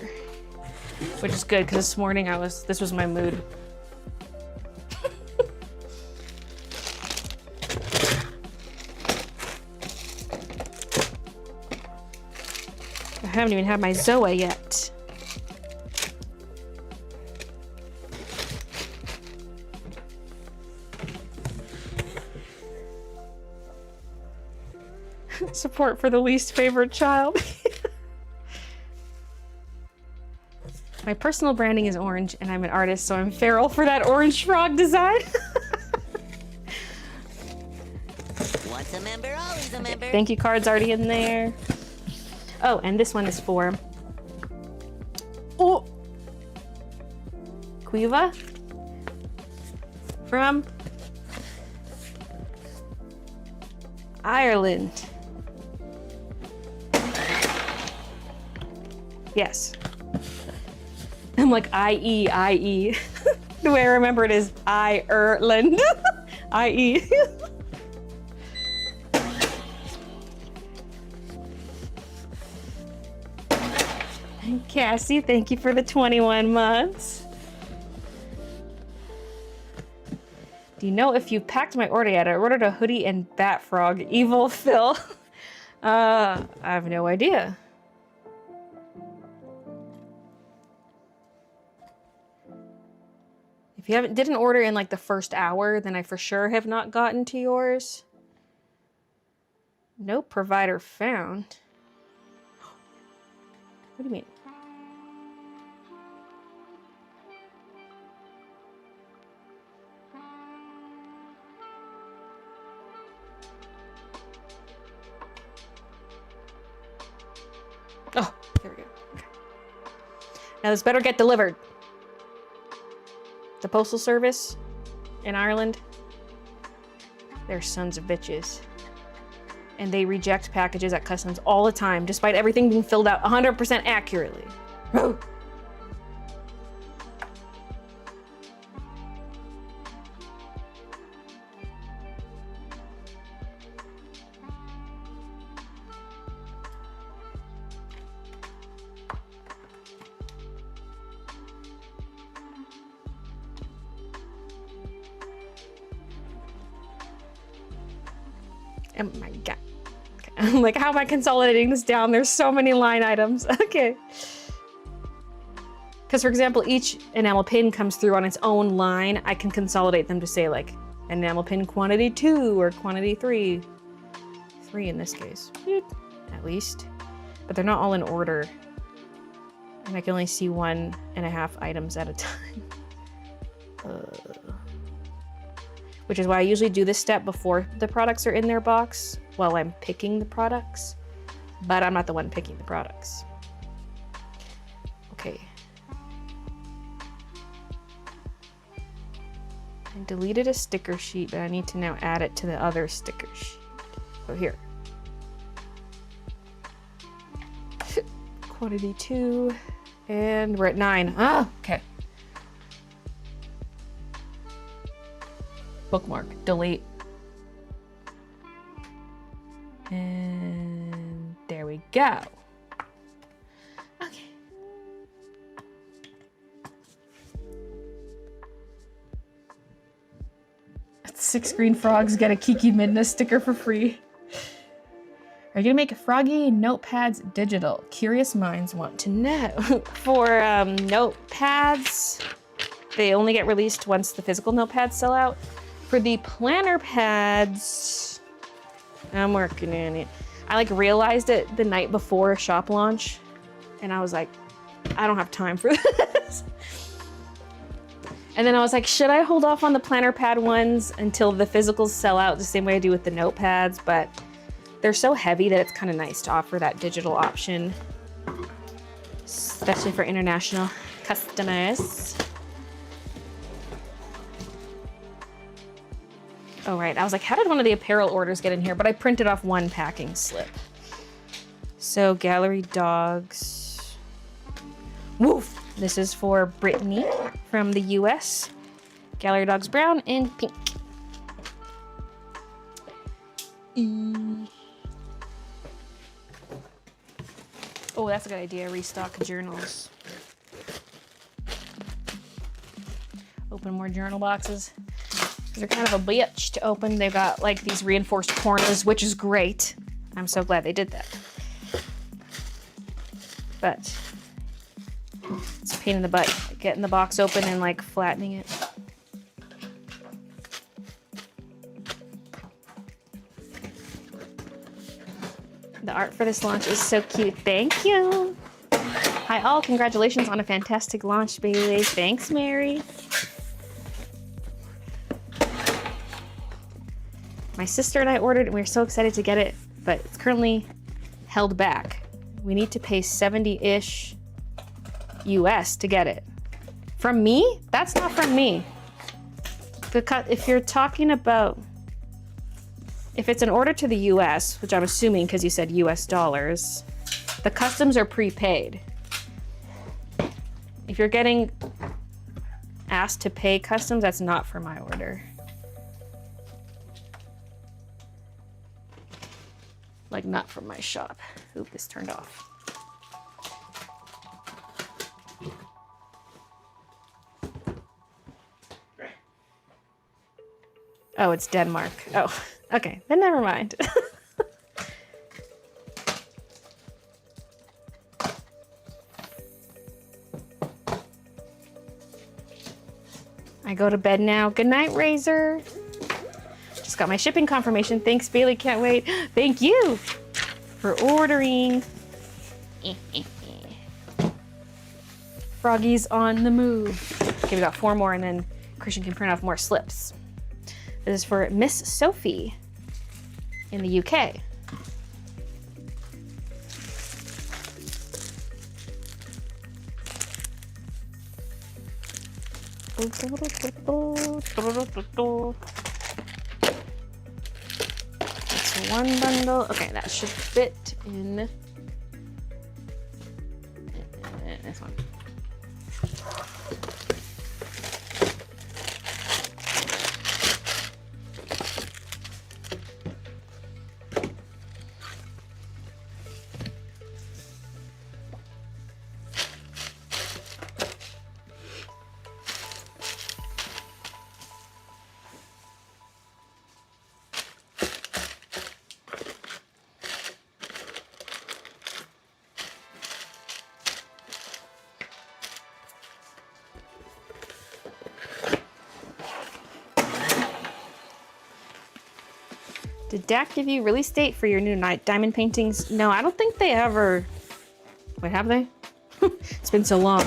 which is good because this morning this was my mood. I haven't even had my Zoa yet. Support for the least favorite child. My personal branding is orange and I'm an artist, so I'm feral for that orange frog design. Once a member, always a member. Thank you card's already in there. Oh, and this one is for Quiva from Ireland. Yes. I'm like IE. The way I remember it is Ireland. IE. Cassie, thank you for the 21 months. Do you know if you packed my order yet? I ordered a hoodie and bat frog. Evil Phil. I have no idea. If you didn't order in like the first hour, then I for sure have not gotten to yours. No provider found. What do you mean? Oh, there we go. Okay. Now this better get delivered. The postal service in Ireland, they're sons of bitches. And they reject packages at customs all the time, despite everything being filled out 100% accurately. Oh my God. Okay. I'm like, how am I consolidating this down? There's so many line items. Okay. Because, for example, each enamel pin comes through on its own line. I can consolidate them to say, like, enamel pin quantity 2 or quantity 3. 3 in this case, at least. But they're not all in order. And I can only see 1.5 items at a time. Which is why I usually do this step before the products are in their box while I'm picking the products. But I'm not the one picking the products. Okay. I deleted a sticker sheet, but I need to now add it to the other sticker sheet. So here. Quantity 2. And we're at 9. Ah, okay. Bookmark, delete. And there we go. Okay. Six green frogs get a Kiki Midna sticker for free. Are you gonna make Froggy notepads digital? Curious minds want to know. For notepads, they only get released once the physical notepads sell out. For the planner pads, I'm working on it. I like realized it the night before shop launch, and I was like, I don't have time for this. And then I was like, should I hold off on the planner pad ones until the physicals sell out the same way I do with the notepads? But they're so heavy that it's kind of nice to offer that digital option, especially for international customers. Oh, right. I was like, how did one of the apparel orders get in here? But I printed off one packing slip. So, Gallery Dogs. Woof! This is for Brittany from the US. Gallery Dogs brown and pink. Oh, that's a good idea. Restock journals. Open more journal boxes. They're kind of a bitch to open. They've got like these reinforced corners, which is great. I'm so glad they did that. But it's a pain in the butt getting the box open and like flattening it. The art for this launch is so cute. Thank you. Hi all, congratulations on a fantastic launch, Baylee. Thanks, Mary. My sister and I ordered and we were so excited to get it, but it's currently held back. We need to pay 70-ish US to get it. From me? That's not from me. If you're talking about, if it's an order to the US, which I'm assuming because you said US dollars, the customs are prepaid. If you're getting asked to pay customs, that's not for my order. Like not from my shop. Oop, this turned off. Oh, it's Denmark. Oh, okay, then never mind. I go to bed now. Good night, Razor. Just got my shipping confirmation. Thanks, Baylee. Can't wait. Thank you for ordering. Froggy's on the move. Okay, we got 4 more, and then Christian can print off more slips. This is for Miss Sophie in the UK. That's one bundle. Okay, that should fit in this one. Did DAC give you release date for your new diamond paintings? No, I don't think they ever. Wait, have they? It's been so long.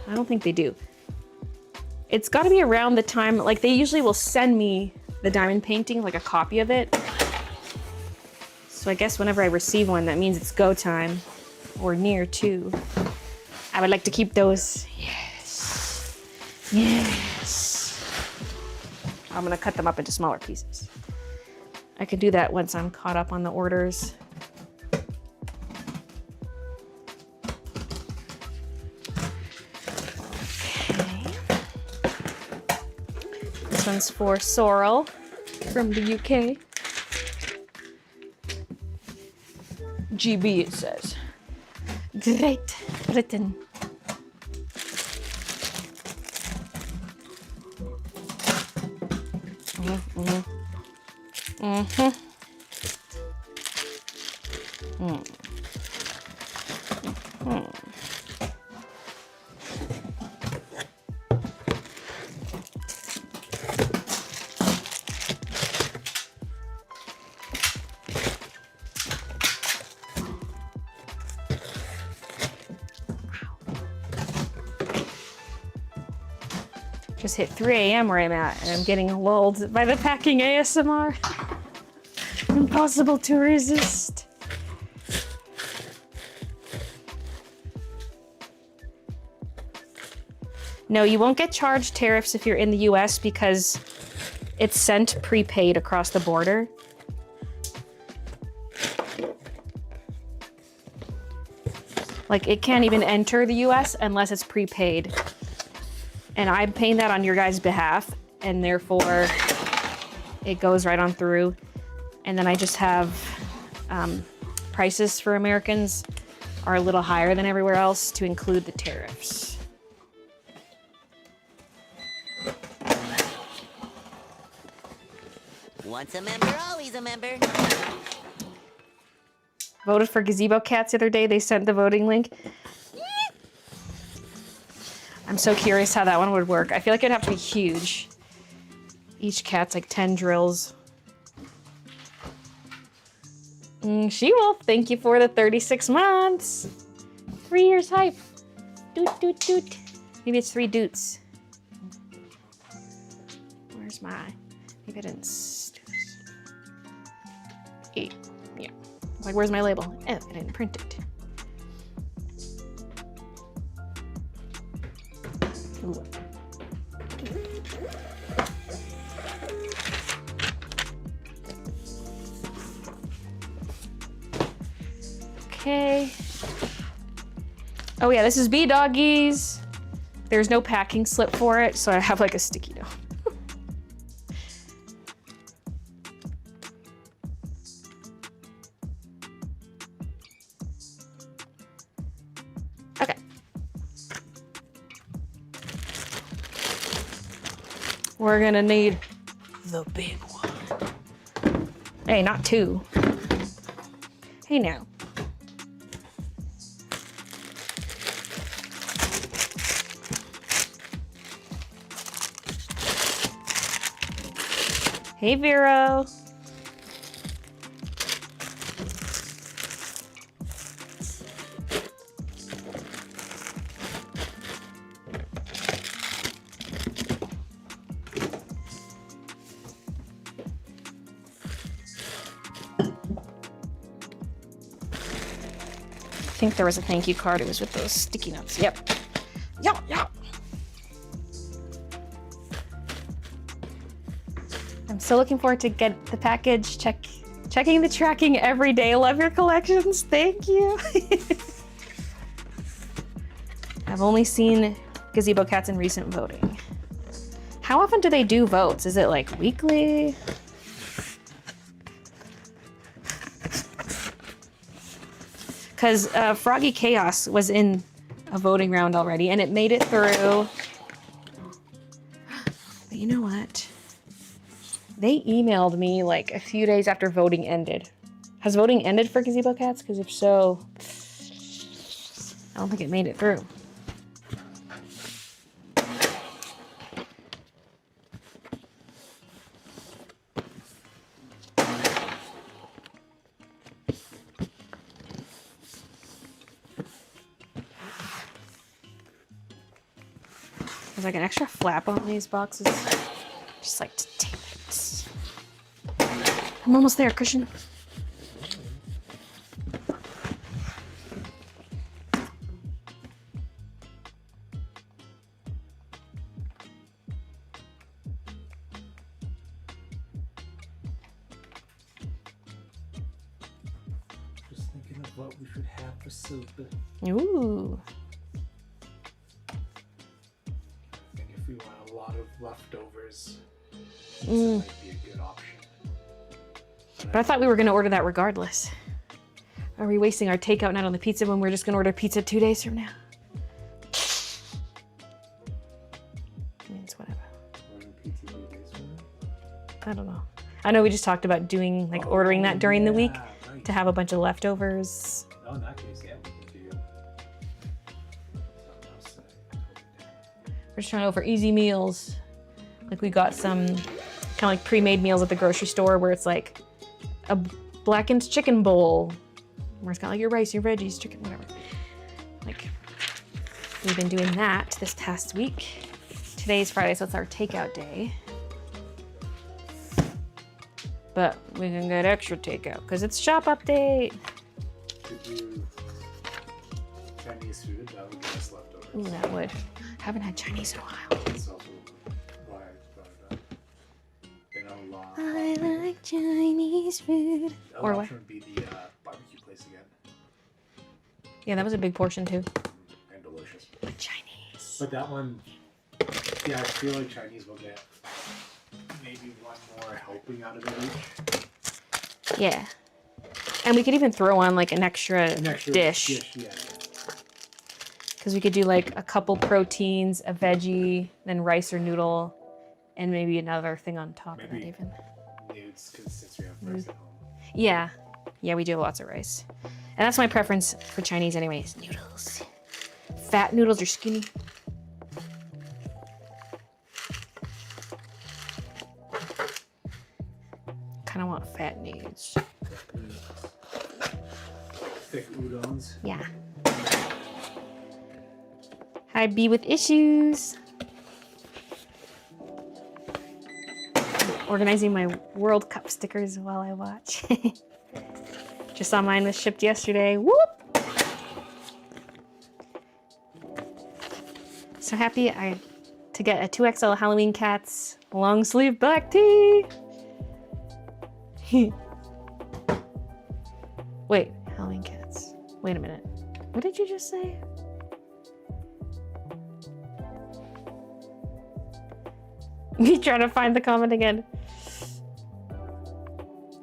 I don't think they do. It's got to be around the time, like they usually will send me the diamond painting, like a copy of it. So I guess whenever I receive one, that means it's go time or near to. I would like to keep those. Yes. Yes. I'm gonna cut them up into smaller pieces. I can do that once I'm caught up on the orders. Okay. This one's for Sorrel from the UK. GB it says. Great Britain. Just hit 3 a.m. where I'm at, and I'm getting lulled by the packing ASMR. Impossible to resist. No, you won't get charged tariffs if you're in the US because it's sent prepaid across the border. Like, it can't even enter the US unless it's prepaid. And I'm paying that on your guys' behalf, and therefore it goes right on through. And then I just have prices for Americans are a little higher than everywhere else to include the tariffs. Once a member, always a member. Voted for gazebo cats the other day. They sent the voting link. I'm so curious how that one would work. I feel like it'd have to be huge. Each cat's like 10 drills. She will. Thank you for the 36 months. 3 years hype. Doot, doot, doot. Maybe it's 3 doots. Where's my... Maybe I didn't do this. 8. Yeah. Like, where's my label? Oh, I didn't print it. Ooh. Okay. Oh yeah, this is Bee Doggies. There's no packing slip for it, so I have like a sticky note. Okay. We're gonna need the big one. Hey, not 2. Hey now. Hey, Vero. I think there was a thank you card. It was with those sticky notes. Yep. Yeah, yeah. I'm so looking forward to get the package. Checking the tracking every day. Love your collections. Thank you. I've only seen gazebo cats in recent voting. How often do they do votes? Is it like weekly? Because Froggy Chaos was in a voting round already, and it made it through. But you know what? They emailed me like a few days after voting ended. Has voting ended for gazebo cats? Because if so, I don't think it made it through. There's like an extra flap on these boxes. Just like to tape it. I'm almost there, Christian. Just thinking of what we should have for soup. Ooh. I think if we want a lot of leftovers, pizza might be a good option. But I thought we were going to order that regardless. Are we wasting our takeout night on the pizza when we're just going to order pizza 2 days from now? I mean, it's whatever. Ordering pizza 2 days from now? I don't know. I know we just taled about doing, like, ordering that during the week right. to have a bunch of leftovers. No, in that case, yeah, we can do something else today. We're just trying to go for easy meals. Like, we got some kind of like pre-made meals at the grocery store where it's like a blackened chicken bowl where it's got like your rice, your veggies, chicken, whatever. Like, we've been doing that this past week. Today's Friday, so it's our takeout day. But we can get extra takeout because it's shop update. Could you Chinese food? That would give us leftovers. Ooh, that would. Haven't had Chinese in a while. That's also why I brought it up. Been a lot. I like Chinese food. The Or other what? option would be the barbecue place again. Yeah, that was a big portion too. And delicious. Chinese. But that one, yeah, I feel like Chinese will get maybe one more helping out of it each. Yeah. And we could even throw on like an extra dish. Yeah. Because we could do like a couple proteins, a veggie, then rice or noodle, and maybe another thing on top of that Maybe even. nudes, because since we have rice at home. Yeah. Yeah, we do have lots of rice. And that's my preference for Chinese anyways. Noodles. Fat noodles or skinny. Kind of want fat noodles. Thick udons. Yeah. Hi, B with issues. Organizing my World Cup stickers while I watch. Just saw mine was shipped yesterday. Whoop! So happy to get a 2XL Halloween Cats long sleeve black tee. Wait, Halloween Cats. Wait a minute. What did you just say? Me trying to find the comment again.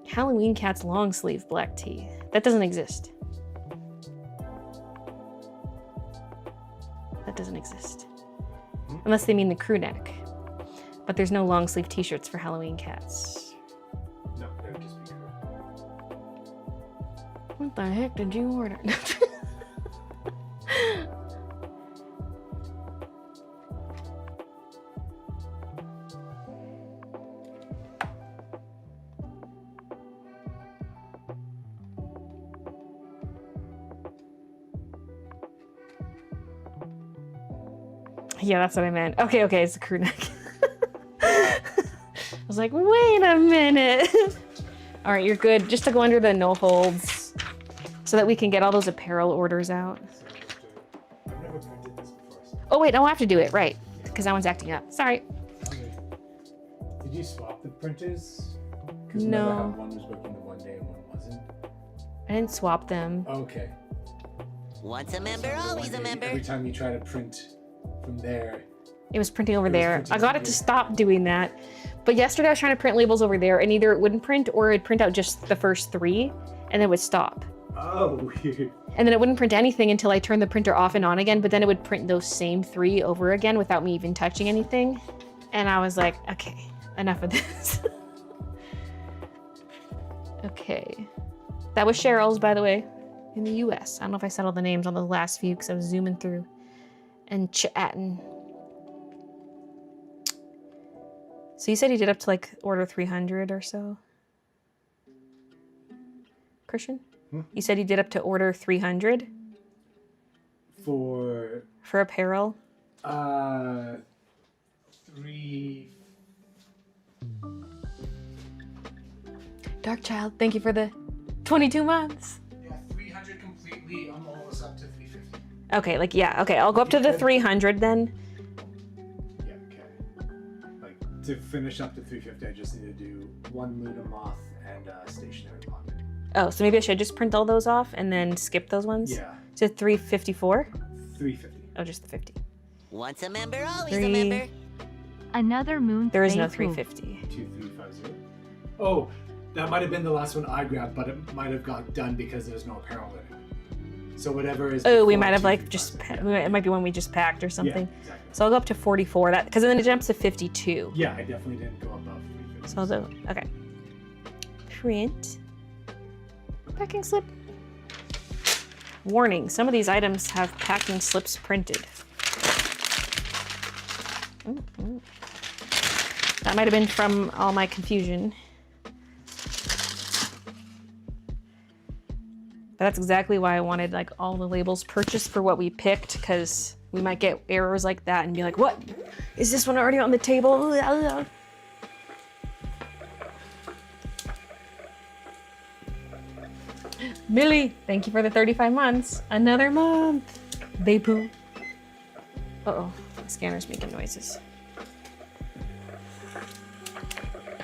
Halloween Cats long sleeve black tee. That doesn't exist. That doesn't exist. Unless they mean the crew neck. But there's no long sleeve t-shirts for Halloween Cats. No, that would just be good. What the heck did you order? Yeah, that's what I meant. Okay, it's a crew neck. I was like, wait a minute. All right, you're good. Just to go under the no holds so that we can get all those apparel orders out. I've never printed this before. So. Oh, wait, I'll have to do it. Right. Because that one's acting up. Sorry. Okay. Did you swap the printers? Because No. remember how one was working the one day and one wasn't? I didn't swap them. Okay. Once a member, So the always one a day, member. Every time you try to print from there, It was printing over It was there. printing I got over it to here. stop doing that. But yesterday I was trying to print labels over there and either it wouldn't print or it'd print out just the first 3 and then it would stop. oh, weird. And then it wouldn't print anything until I turned the printer off and on again, but then it would print those same 3 over again without me even touching anything. And I was like, okay, enough of this. Okay. That was Cheryl's, by the way, in the US. I don't know if I said all the names on the last few because I was zooming through and chatting. So you said you did up to like order 300 or so? Christian? You said you did up to order 300 For for apparel? 3. Dark Child, thank you for the 22 months. Yeah, 300 completely. I'm almost up to 350. Okay, like, yeah, okay, I'll go up to the 300 then. Yeah, okay. Like, to finish up to 350, I just need to do 1 Luna Moth and a stationary pocket. Oh, so maybe I should just print all those off and then skip those ones? Yeah, To 354? 350. Oh, just the 50. Once a member, always Three. a member. Another moon. There is no phase poop. 350. 2350. Oh, that might have been the last one I grabbed, but it might have got done because there's no apparel in it. So whatever is. Oh, we before might have like just, 2350. it might be one we just packed or something. Yeah, exactly. So I'll go up to 44, that because then it jumps to 52. Yeah, I definitely didn't go above 350. So I'll do, okay. Print. Packing slip. Warning, some of these items have packing slips printed. Mhm. That might have been from all my confusion. But that's exactly why I wanted like all the labels purchased for what we picked, because we might get errors like that and be like, what? Is this one already on the table? Millie, thank you for the 35 months. Another month. They poo. Uh-oh, the scanner's making noises.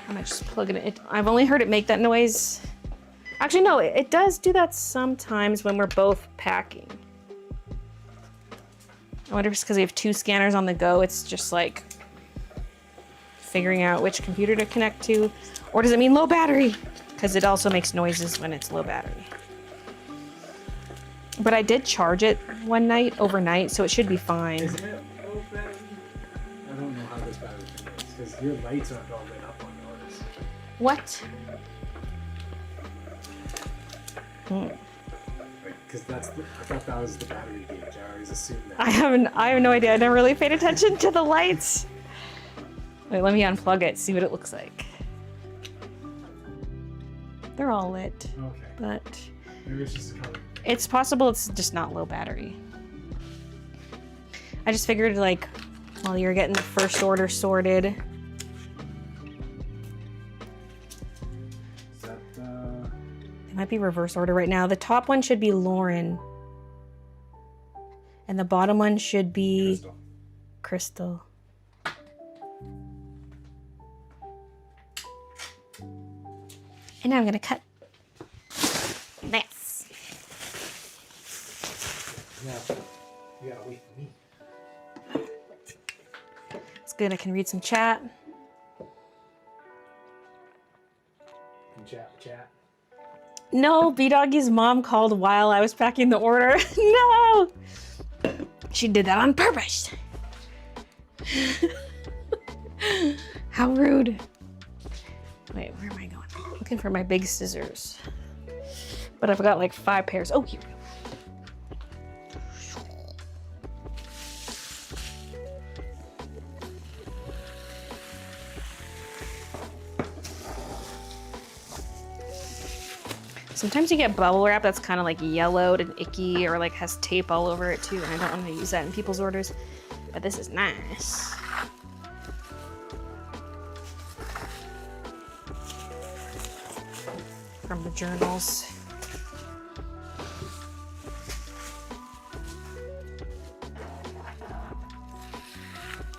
I might just plug it in. I've only heard it make that noise. Actually, no, it does do that sometimes when we're both packing. I wonder if it's because we have 2 scanners on the go. It's just like figuring out which computer to connect to. Or does it mean low battery? Because it also makes noises when it's low battery. But I did charge it one night, overnight, so it should be fine. Isn't it low battery? I don't know how this battery thing is, because your lights aren't all lit up on yours. What? Because that's I thought that was the battery gauge. I always assumed that. I have no idea. I never really paid attention to the lights. Wait, let me unplug it, see what it looks like. They're all lit, Okay. but Maybe it's just a color. it's possible it's just not low battery. I just figured like while you're getting the first order sorted. Is that It might be reverse order right now. The top one should be Lauren. And the bottom one should be crystal? Crystal. And now I'm gonna cut this. Yeah. You gotta wait for me. It's good, I can read some chat. Chat. No, B-Doggy's mom called while I was packing the order. No! She did that on purpose. How rude. Wait, where am I going? Looking for my big scissors. But I've got like 5 pairs. Oh, here we go. Sometimes you get bubble wrap that's kind of like yellowed and icky or like has tape all over it too, and I don't want to use that in people's orders, but this is nice. From the journals.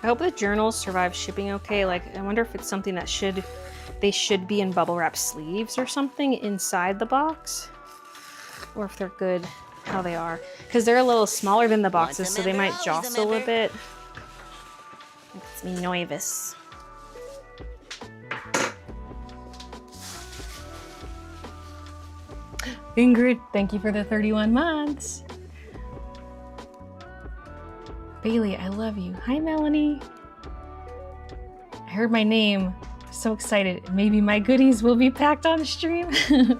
I hope the journals survive shipping okay. Like, I wonder if it's something that they should be in bubble wrap sleeves or something inside the box, or if they're good how they are, because they're a little smaller than the boxes, so they might jostle a bit. It's me nervous. Ingrid, thank you for the 31 months. Baylee, I love you. Hi, Melanie. I heard my name. So excited. Maybe my goodies will be packed on stream. Maybe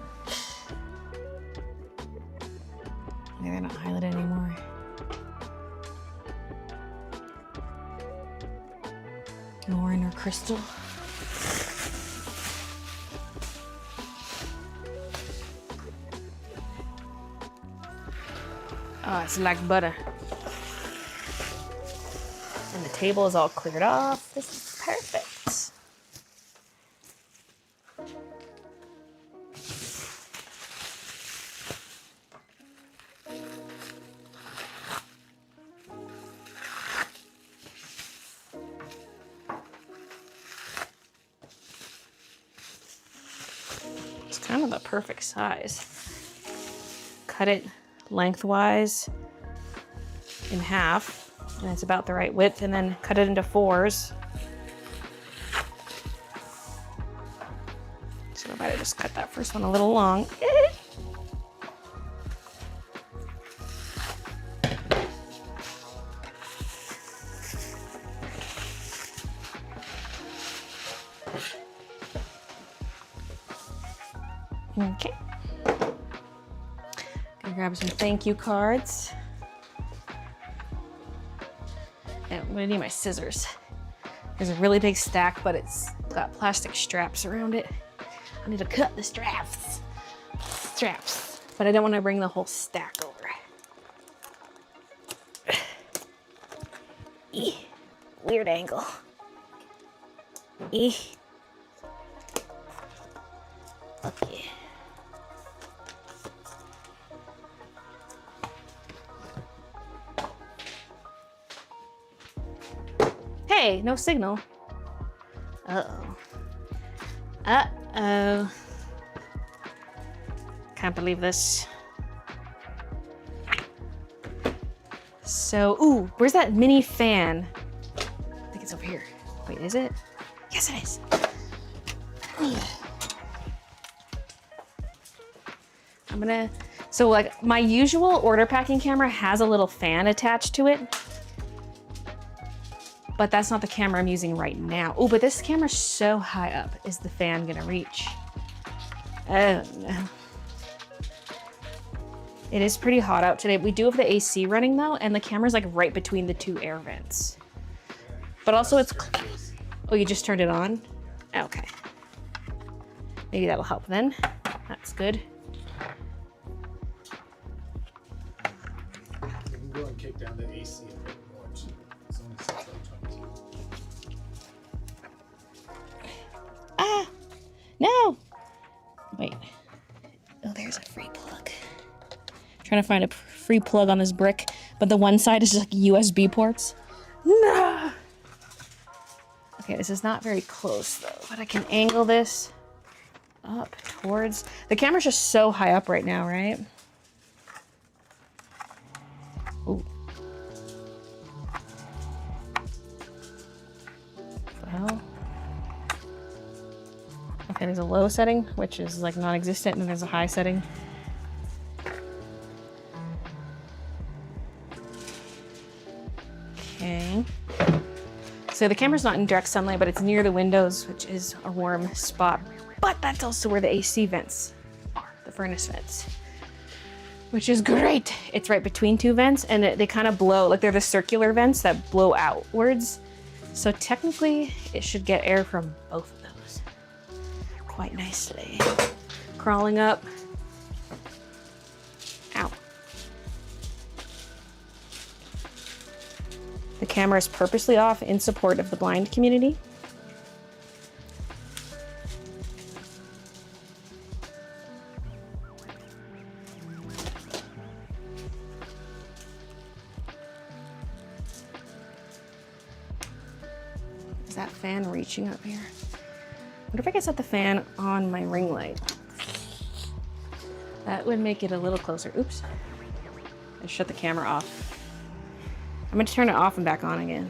they're not highlighted anymore. Lauren or Crystal. Oh, it's like butter. And the table is all cleared off. This is Perfect. It's kind of the perfect size. Cut it lengthwise in half, and it's about the right width, and then cut it into 4s. So I might have just cut that first one a little long. Okay. Gonna grab some thank you cards. And I'm gonna need my scissors. There's a really big stack, but it's got plastic straps around it. I need to cut the straps. But I don't want to bring the whole stack over. Weird angle. Okay. Hey, no signal. Uh-oh. Uh-oh. Can't believe this. So, ooh, where's that mini fan? I think it's over here. Wait, is it? Yes, it is. So like my usual order packing camera has a little fan attached to it, but that's not the camera I'm using right now. Oh, but this camera's so high up. Is the fan gonna reach? Oh no. It is pretty hot out today. We do have the AC running though, and the camera's like right between the 2 air vents. But also it's, oh, you just turned it on? Okay. Maybe that'll help then. That's good. You can go and kick down the AC a bit more too. It's only 6:22. Ah, no. Wait. Oh, there's a free plug. Trying to find a free plug on this brick, but the one side is just like USB ports. No. Okay, this is not very close though, but I can angle this up towards, the camera's just so high up right now, right? Ooh. Well, okay, there's a low setting, which is like non-existent, and then there's a high setting. Okay. So the camera's not in direct sunlight, but it's near the windows, which is a warm spot. But that's also where the AC vents are, the furnace vents, which is great. It's right between 2 vents, and they kind of blow, like they're the circular vents that blow outwards. So technically, it should get air from both of those quite nicely. Crawling up. Ow. The camera is purposely off in support of the blind community. Is that fan reaching up here? What if I could set the fan on my ring light? That would make it a little closer. Oops. I shut the camera off. I'm going to turn it off and back on again.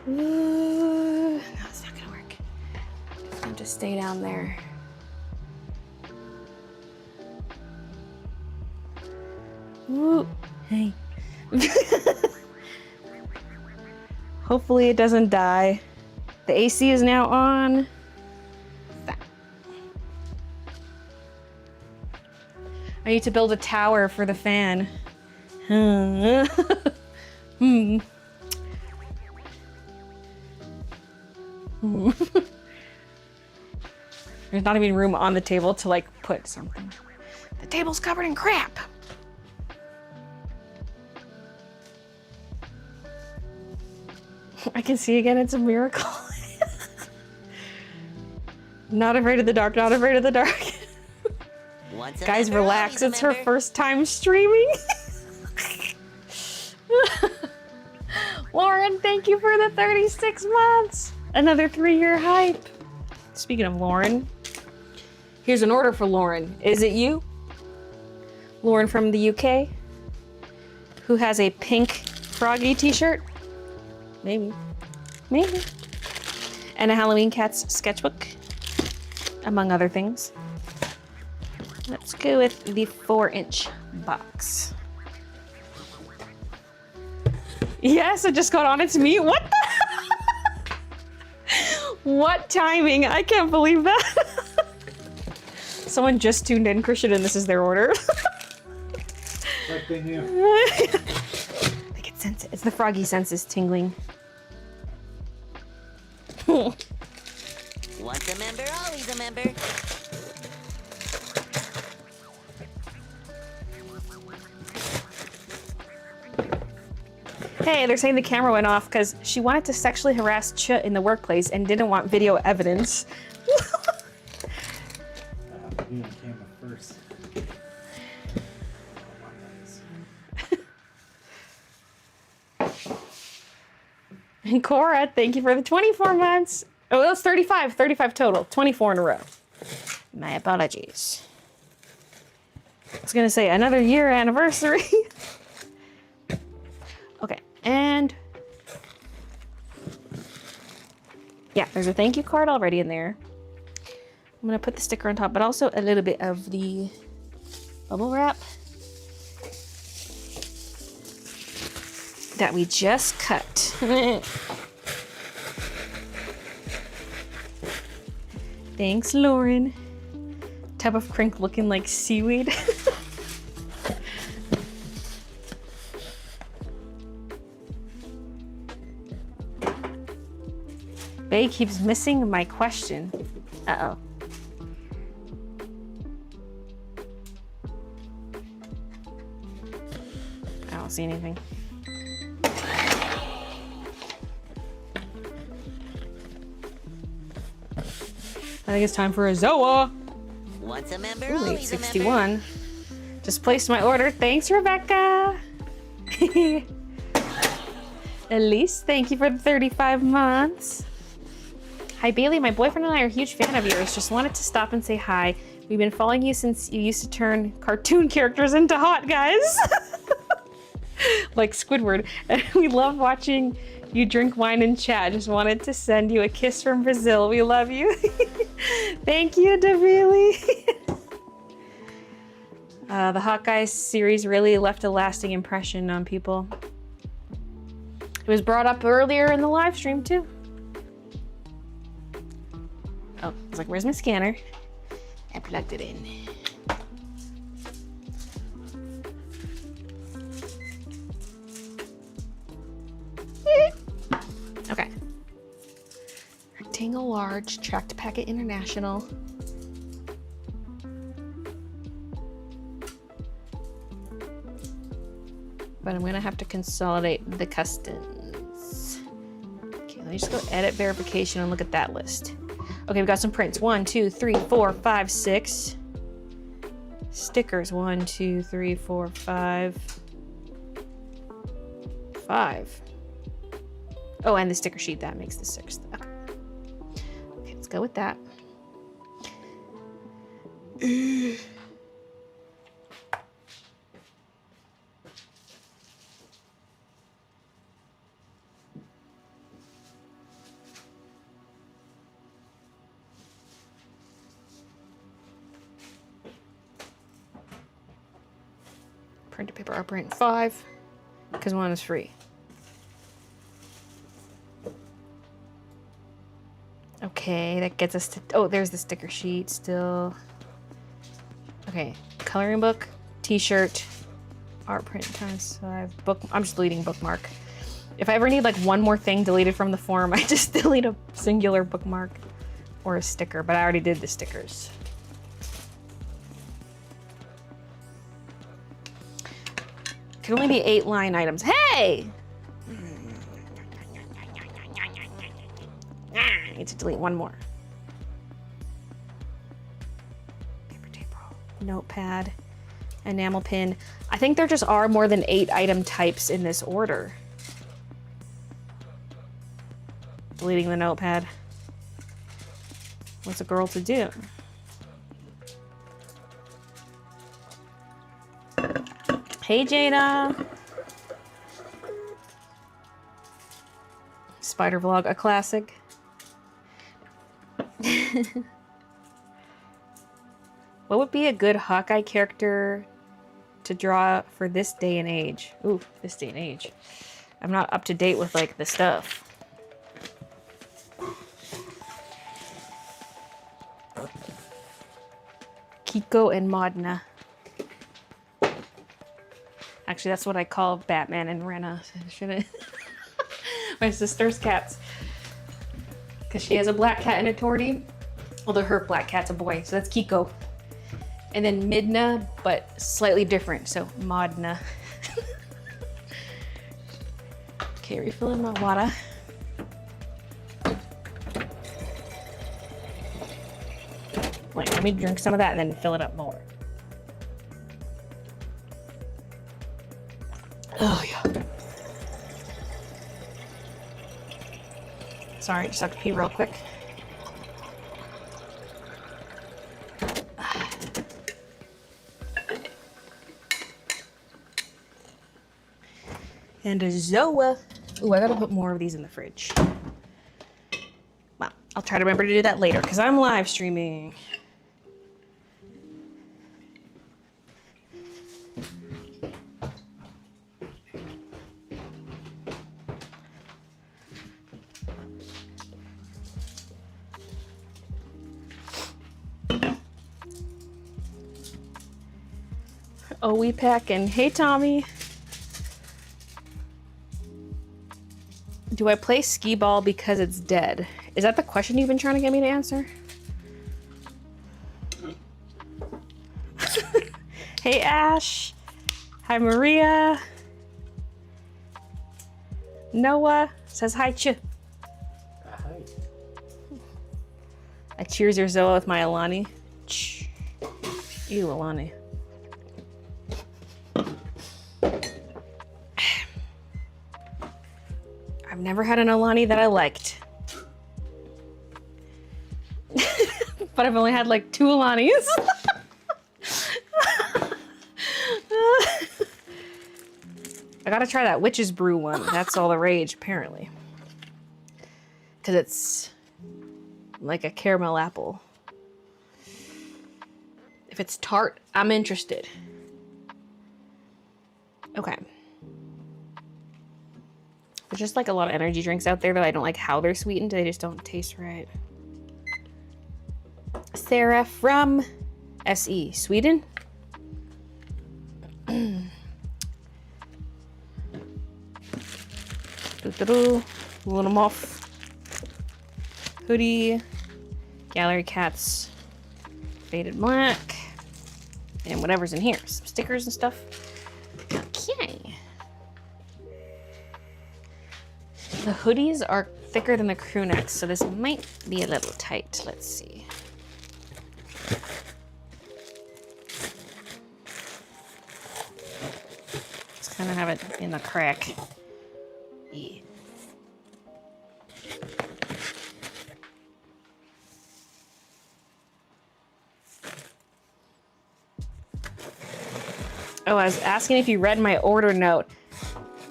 Ooh, no, it's not going to work. It's going to just stay down there. Ooh, hey. Hopefully it doesn't die. The AC is now on. I need to build a tower for the fan. There's not even room on the table to like put something. The table's covered in crap. I can see again, it's a miracle. Not afraid of the dark, not afraid of the dark. Once a Guys, member, relax, always a it's her member. first time streaming. Lauren, thank you for the 36 months. Another 3-year hype. Speaking of Lauren, here's an order for Lauren. Is it you? Lauren from the UK, who has a pink Froggy t-shirt? Maybe. Maybe. And a Halloween Cats sketchbook, among other things. Let's go with the 4-inch box. Yes, it just got on its mute. What the? What timing? I can't believe that. Someone just tuned in, Christian, and this is their order. Like they knew. I can sense it. It's the froggy senses tingling. Once a member, always a member. Hey, they're saying the camera went off because she wanted to sexually harass Ch in the workplace and didn't want video evidence. Video camera first. And Cora, thank you for the 24 months. Oh, that's 35. 35 total. 24 in a row. My apologies. I was going to say another year anniversary. Okay, and yeah, there's a thank you card already in there. I'm going to put the sticker on top, but also a little bit of the bubble wrap that we just cut. Thanks, Lauren. Tub of crink looking like seaweed. Bay keeps missing my question. Uh-oh. I don't see anything. I think it's time for a Zoa. Once a member, Ooh, always a member. 861. Just placed my order. Thanks, Rebecca. Elise, thank you for the 35 months. Hi, Baylee. My boyfriend and I are a huge fan of yours. Just wanted to stop and say hi. We've been following you since you used to turn cartoon characters into hot guys. Like Squidward. And we love watching you drink wine and chat. Just wanted to send you a kiss from Brazil. We love you. Thank you, Davili. The Hot Guys series really left a lasting impression on people. It was brought up earlier in the live stream too. Oh, I was like, where's my scanner? I plugged it in. Okay. Rectangle large, tracked packet international. But I'm gonna have to consolidate the customs. Okay, let me just go edit verification and look at that list. Okay, we've got some prints. 1, 2, 3, 4, 5, 6. Stickers. 1, 2, 3, 4, 5. 5. Oh, and the sticker sheet, that makes the 6th. Okay. Okay, let's go with that. Printer paper, I'll print 5, because 1 is free. Okay, that gets us to, oh, there's the sticker sheet still. Okay, coloring book, t-shirt, art print times 5, book, I'm just deleting bookmark. If I ever need like one more thing deleted from the form, I just delete a singular bookmark or a sticker, but I already did the stickers. Can only be 8 line items. Hey! need to delete one more. Paper tape roll, notepad, enamel pin. I think there just are more than 8 item types in this order. Deleting the notepad. What's a girl to do? Hey, Jada. Spider Vlog, a classic. What would be a good Hawkeye character to draw for this day and age? Ooh, this day and age. I'm not up to date with like the stuff. Kiko and Modna. Actually, that's what I call Batman and Rena. Shouldn't my sister's cats. Because she has a black cat and a tortie. Although her black cat's a boy, so that's Kiko. And then Midna, but slightly different, so Modna. Okay, refilling my water. Wait, let me drink some of that and then fill it up more. Oh, yeah. Sorry, just have to pee real quick. And a Zoa. Ooh, I gotta put more of these in the fridge. Well, I'll try to remember to do that later because I'm live streaming. Oh, we packing. Hey, Tommy. Do I play skee ball because it's dead? Is that the question you've been trying to get me to answer? Hey, Ash. Hi, Maria. Noah says hi, Ch. Hi. I cheers your Zoa with my Alani. Ch. Ew, Alani. I've never had an Alani that I liked. But I've only had like 2 Alanis. I gotta try that Witch's Brew one. That's all the rage, apparently. Because it's like a caramel apple. If it's tart, I'm interested. Okay. There's just like a lot of energy drinks out there that I don't like how they're sweetened. They just don't taste right. Sarah from SE, Sweden. Little Muff. Hoodie. Gallery Cats. Faded Black. And whatever's in here. Some stickers and stuff. Okay. The hoodies are thicker than the crew necks, so this might be a little tight. Let's see. Just kind of have it in the crack. Yeah. Oh, I was asking if you read my order note.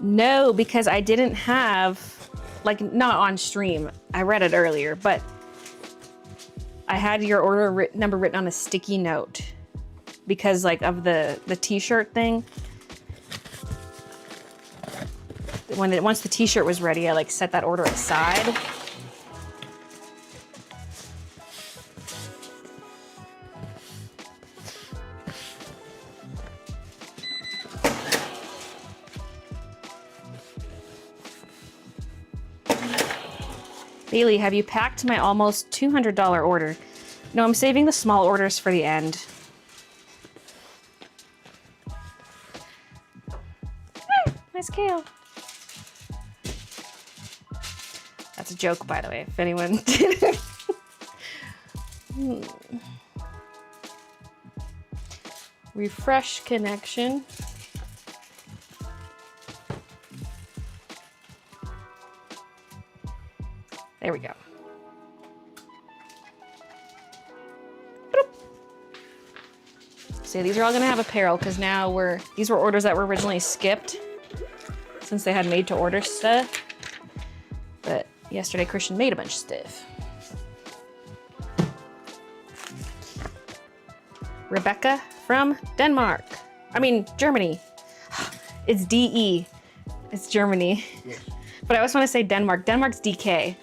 No, because I didn't have, like, not on stream. I read it earlier, but I had your order number written on a sticky note because, like, of the t-shirt thing. Once the t-shirt was ready, I, like, set that order aside. Baylee, have you packed my almost $200 order? No, I'm saving the small orders for the end. Nice kale. That's a joke, by the way, if anyone didn't. Refresh connection. There we go. Boop. So these are all gonna have apparel because now these were orders that were originally skipped since they had made to order stuff. But yesterday Christian made a bunch of stuff. Rebecca from Denmark. I mean, Germany. It's DE. It's Germany. Yes. But I always want to say Denmark. Denmark's DK.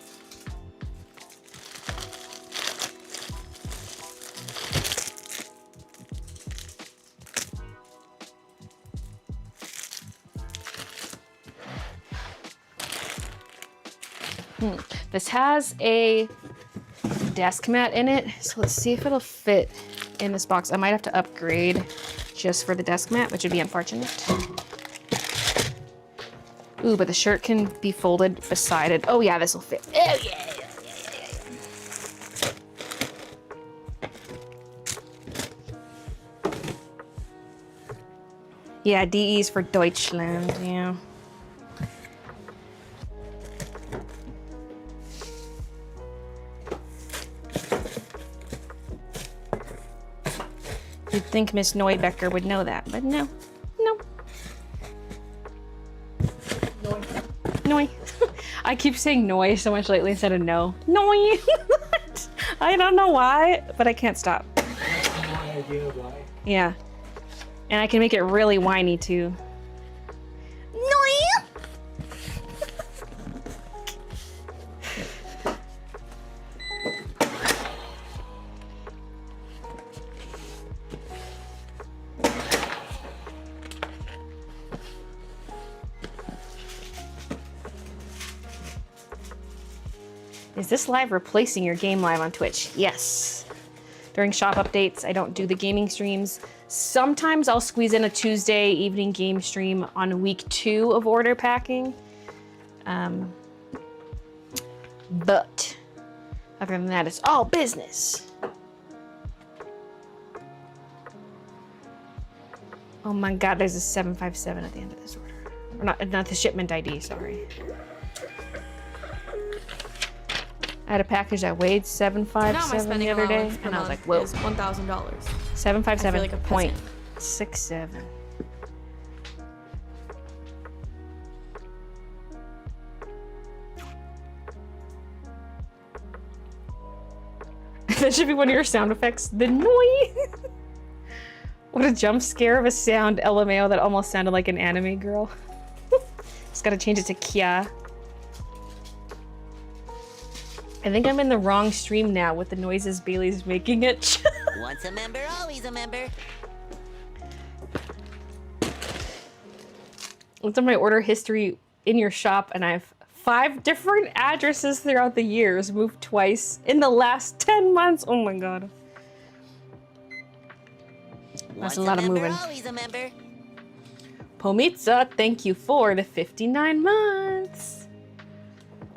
This has a desk mat in it, so let's see if it'll fit in this box. I might have to upgrade just for the desk mat, which would be unfortunate. Ooh, but the shirt can be folded beside it. Oh yeah, this will fit. Oh yeah. Yeah, DE's for Deutschland, yeah. You'd think Miss Neubecker would know that, but no. No. Noi. I keep saying noi so much lately instead of no. Noi. I don't know why, but I can't stop. No idea why. Yeah. And I can make it really whiny too. Noi. Is this live replacing your game live on Twitch? Yes. During shop updates, I don't do the gaming streams. Sometimes I'll squeeze in a Tuesday evening game stream on week 2 of order packing. But other than that, it's all business. Oh my God, there's a 757 at the end of this order. Or not the shipment ID, sorry. I had a package that weighed 757 the other day, and I was like, whoa. Is $1,000. 757.67. That should be one of your sound effects. The noise. What a jump scare of a sound, LMAO, that almost sounded like an anime girl. Just gotta change it to Kia. I think I'm in the wrong stream now with the noises Bailey's making it. Once a member, always a member. Looked at my order history in your shop, and I have 5 different addresses throughout the years, moved twice in the last 10 months. Oh my God. That's a lot of moving. Always a member. Pomitza, thank you for the 59 months.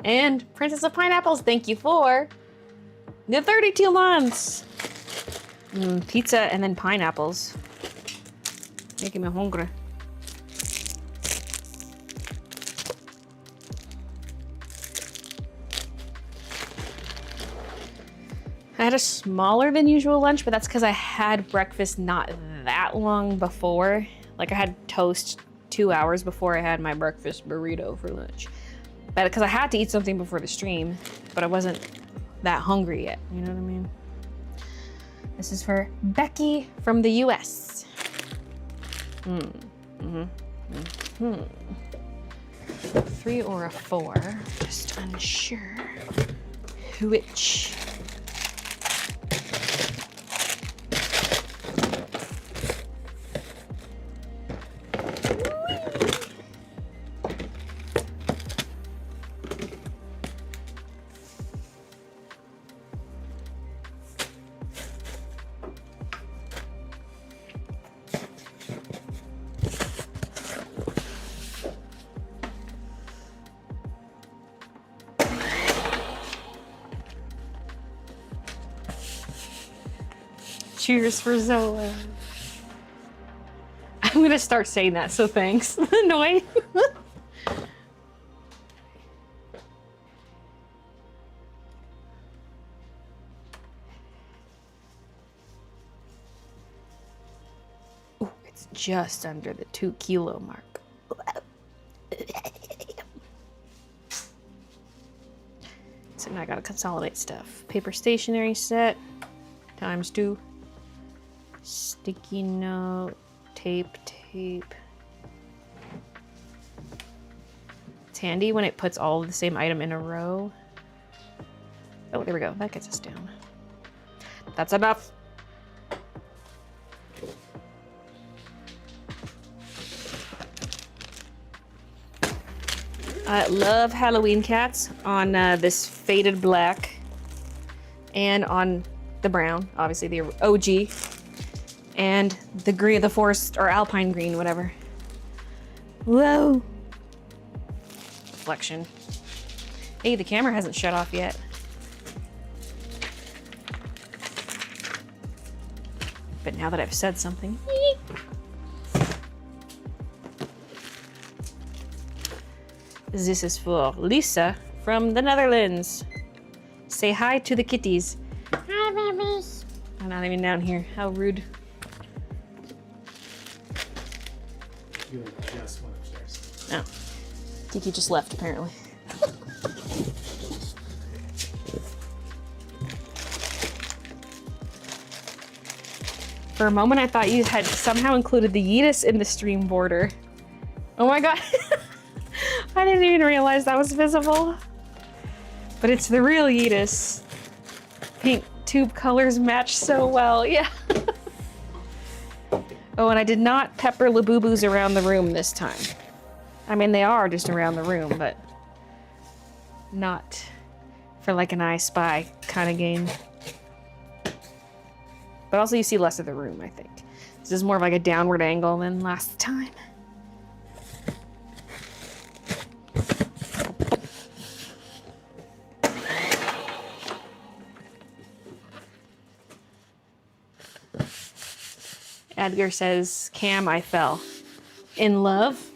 And Princess of Pineapples, thank you for the 32 months. Pizza and then pineapples. Making me hungry. I had a smaller than usual lunch, but that's because I had breakfast not that long before. Like I had toast 2 hours before I had my breakfast burrito for lunch. But because I had to eat something before the stream, but I wasn't that hungry yet, you know what I mean? This is for Becky from the US. 3 or a 4, just unsure which. Cheers for Zola. I'm gonna start saying that, so thanks. Annoy. Ooh, it's just under the 2 kilo mark. So now I gotta consolidate stuff. Paper stationery set ×2. Sticky note, tape. It's handy when it puts all of the same item in a row. Oh, there we go. That gets us down. That's enough. I love Halloween cats on this faded black and on the brown, obviously the OG, and the green, the forest or alpine green, whatever. Whoa. Reflection. Hey, the camera hasn't shut off yet. But now that I've said something. This is for Lisa from the Netherlands. Say hi to the kitties. Hi, babies. I'm not even down here. How rude. You just went upstairs. Oh. Kiki just left, apparently. For a moment, I thought you had somehow included the Yeetus in the stream border. Oh my god. I didn't even realize that was visible. But it's the real Yeetus. Pink tube colors match so well, yeah. Oh, and I did not pepper Labubu's around the room this time. I mean, they are just around the room, but not for like an I Spy kind of game. But also you see less of the room, I think. This is more of like a downward angle than last time. Edgar says, Cam, I fell. In love?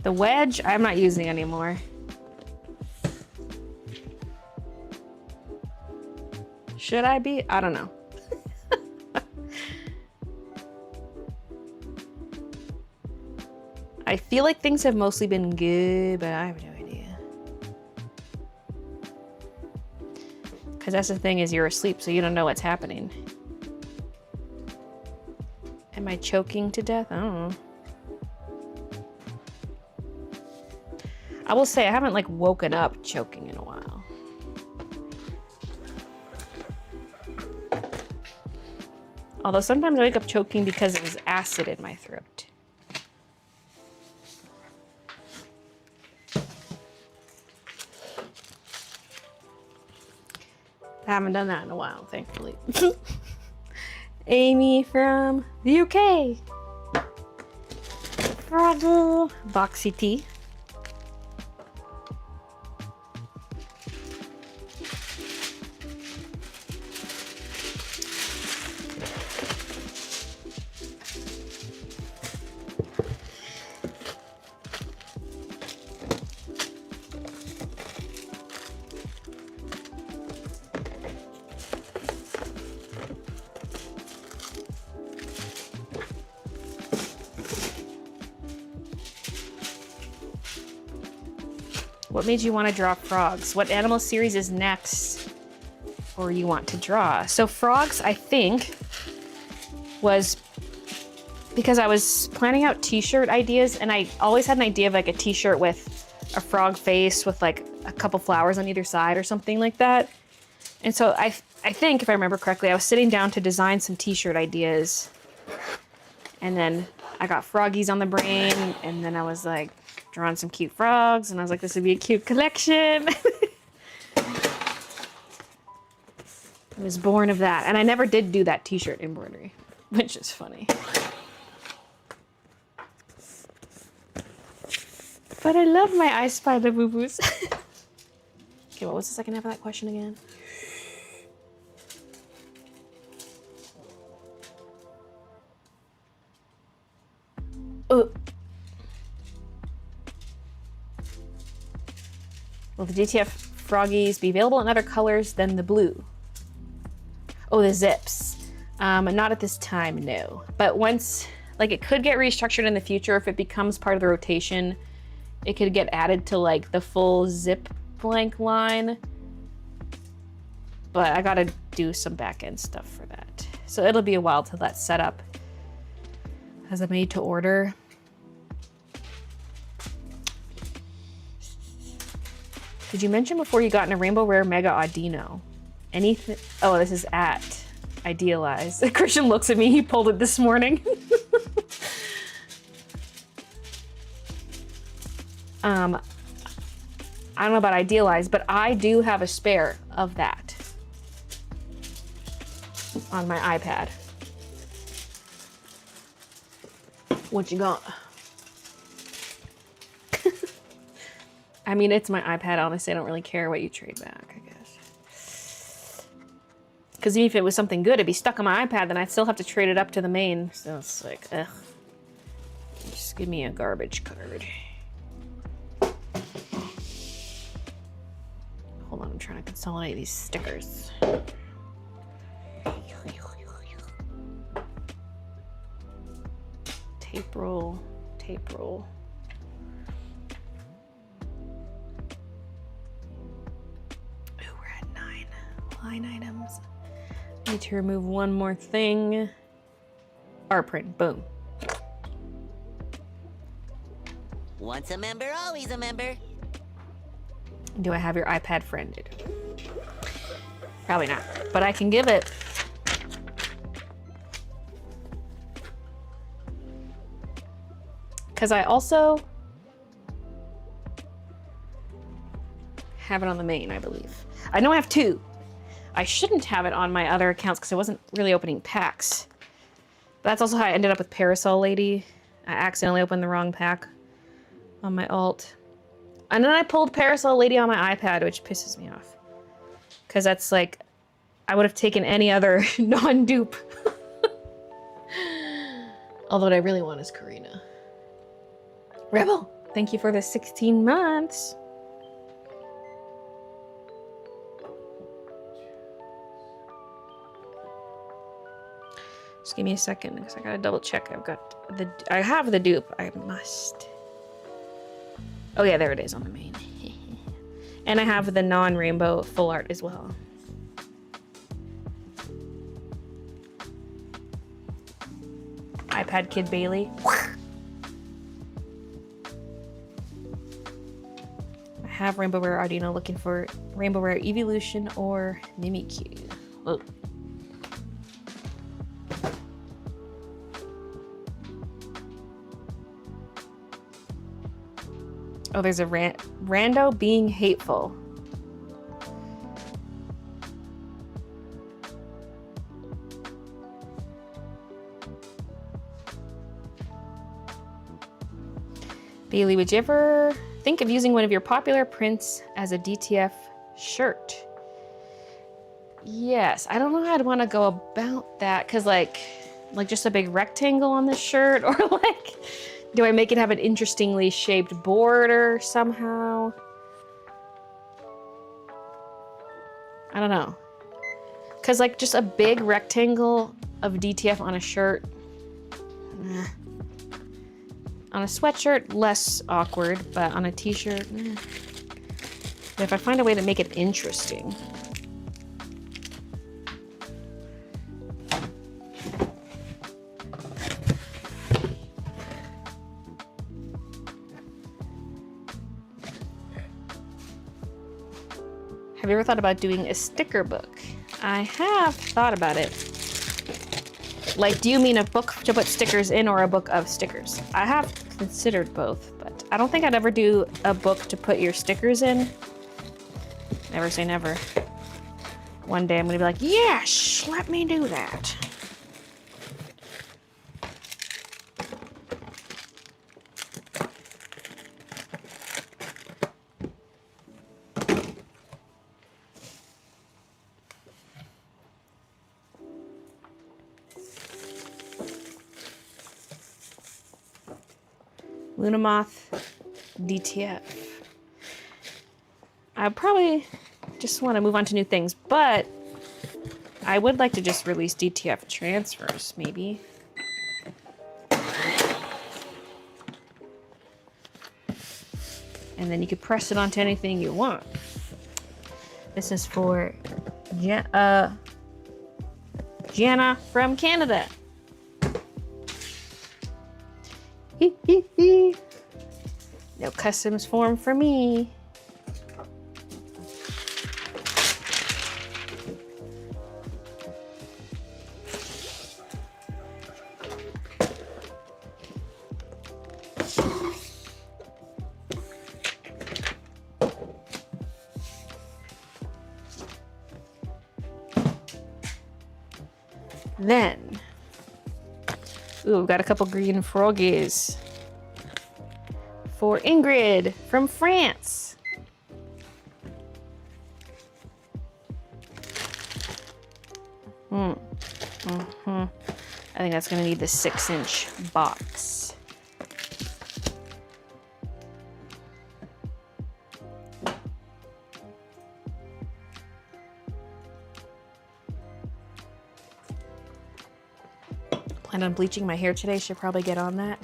The wedge, I'm not using anymore. Should I be? I don't know. I feel like things have mostly been good, but I have no idea. Because that's the thing, is you're asleep, so you don't know what's happening. Am I choking to death? I don't know. I will say I haven't like woken up choking in a while. Although sometimes I wake up choking because there's acid in my throat. I haven't done that in a while, thankfully. Amy from the UK. Bravo. Boxy tea. What made you want to draw frogs? What animal series is next or you want to draw? So frogs, I think, was because I was planning out t-shirt ideas, and I always had an idea of like a t-shirt with a frog face with like a couple flowers on either side or something like that. And so I think, if I remember correctly, I was sitting down to design some t-shirt ideas, and then I got froggies on the brain, and then I was like, drawing some cute frogs, and I was like, this would be a cute collection. I was born of that. And I never did do that t-shirt embroidery, which is funny. But I love my I Spy the Boo Boos. Okay, what was the second half of that question again? Oh. Will the DTF Froggies be available in other colors than the blue? Oh, the zips. Not at this time, no. But once, like, it could get restructured in the future if it becomes part of the rotation. It could get added to like the full zip blank line. But I gotta do some back end stuff for that. So it'll be a while till that's set up as a made to order. Did you mention before you got in a Rainbow Rare Mega Audino? Anything? Oh, this is at Idealize. Christian looks at me, he pulled it this morning. I don't know about Idealize, but I do have a spare of that on my iPad. What you got? I mean, it's my iPad. Honestly, I don't really care what you trade back, I guess. Because even if it was something good, it'd be stuck on my iPad, then I'd still have to trade it up to the main. So it's like, ugh. Just give me a garbage card. Hold on, I'm trying to consolidate these stickers. Tape roll, tape roll. Ooh, we're at 9 line items. Need to remove one more thing. Art print, boom. Once a member, always a member. Do I have your iPad friended? Probably not, but I can give it. Because I also have it on the main, I believe. I know I have 2. I shouldn't have it on my other accounts because I wasn't really opening packs. But that's also how I ended up with Parasol Lady. I accidentally opened the wrong pack on my alt. And then I pulled Parasol Lady on my iPad, which pisses me off. Because that's like, I would have taken any other non-dupe. Although what I really want is Karina. Rebel, thank you for the 16 months. Just give me a second, because I gotta double check. I have the dupe. I must. Oh yeah, there it is on the main. And I have the non-rainbow full art as well. iPad Kid Baylee. I have Rainbow Rare Audino looking for Rainbow Rare Evolution or Mimikyu. Whoa. Oh, there's a rando being hateful. Baylee, would you ever think of using one of your popular prints as a DTF shirt? Yes, I don't know how I'd want to go about that, because like just a big rectangle on this shirt, or like, do I make it have an interestingly shaped border somehow? I don't know. Because like just a big rectangle of DTF on a shirt. On a sweatshirt, less awkward, but on a t-shirt, But if I find a way to make it interesting. Have you ever thought about doing a sticker book? I have thought about it. Like, do you mean a book to put stickers in or a book of stickers? I have considered both, but I don't think I'd ever do a book to put your stickers in. Never say never. One day I'm gonna be like, yes, let me do that. Lunamoth DTF. I probably just want to move on to new things, but I would like to just release DTF transfers, maybe. And then you could press it onto anything you want. This is for Gianna from Canada. No customs form for me. Then, ooh, we've got a couple green froggies for Ingrid from France. I think that's gonna need the 6-inch box. Plan on bleaching my hair today, should probably get on that.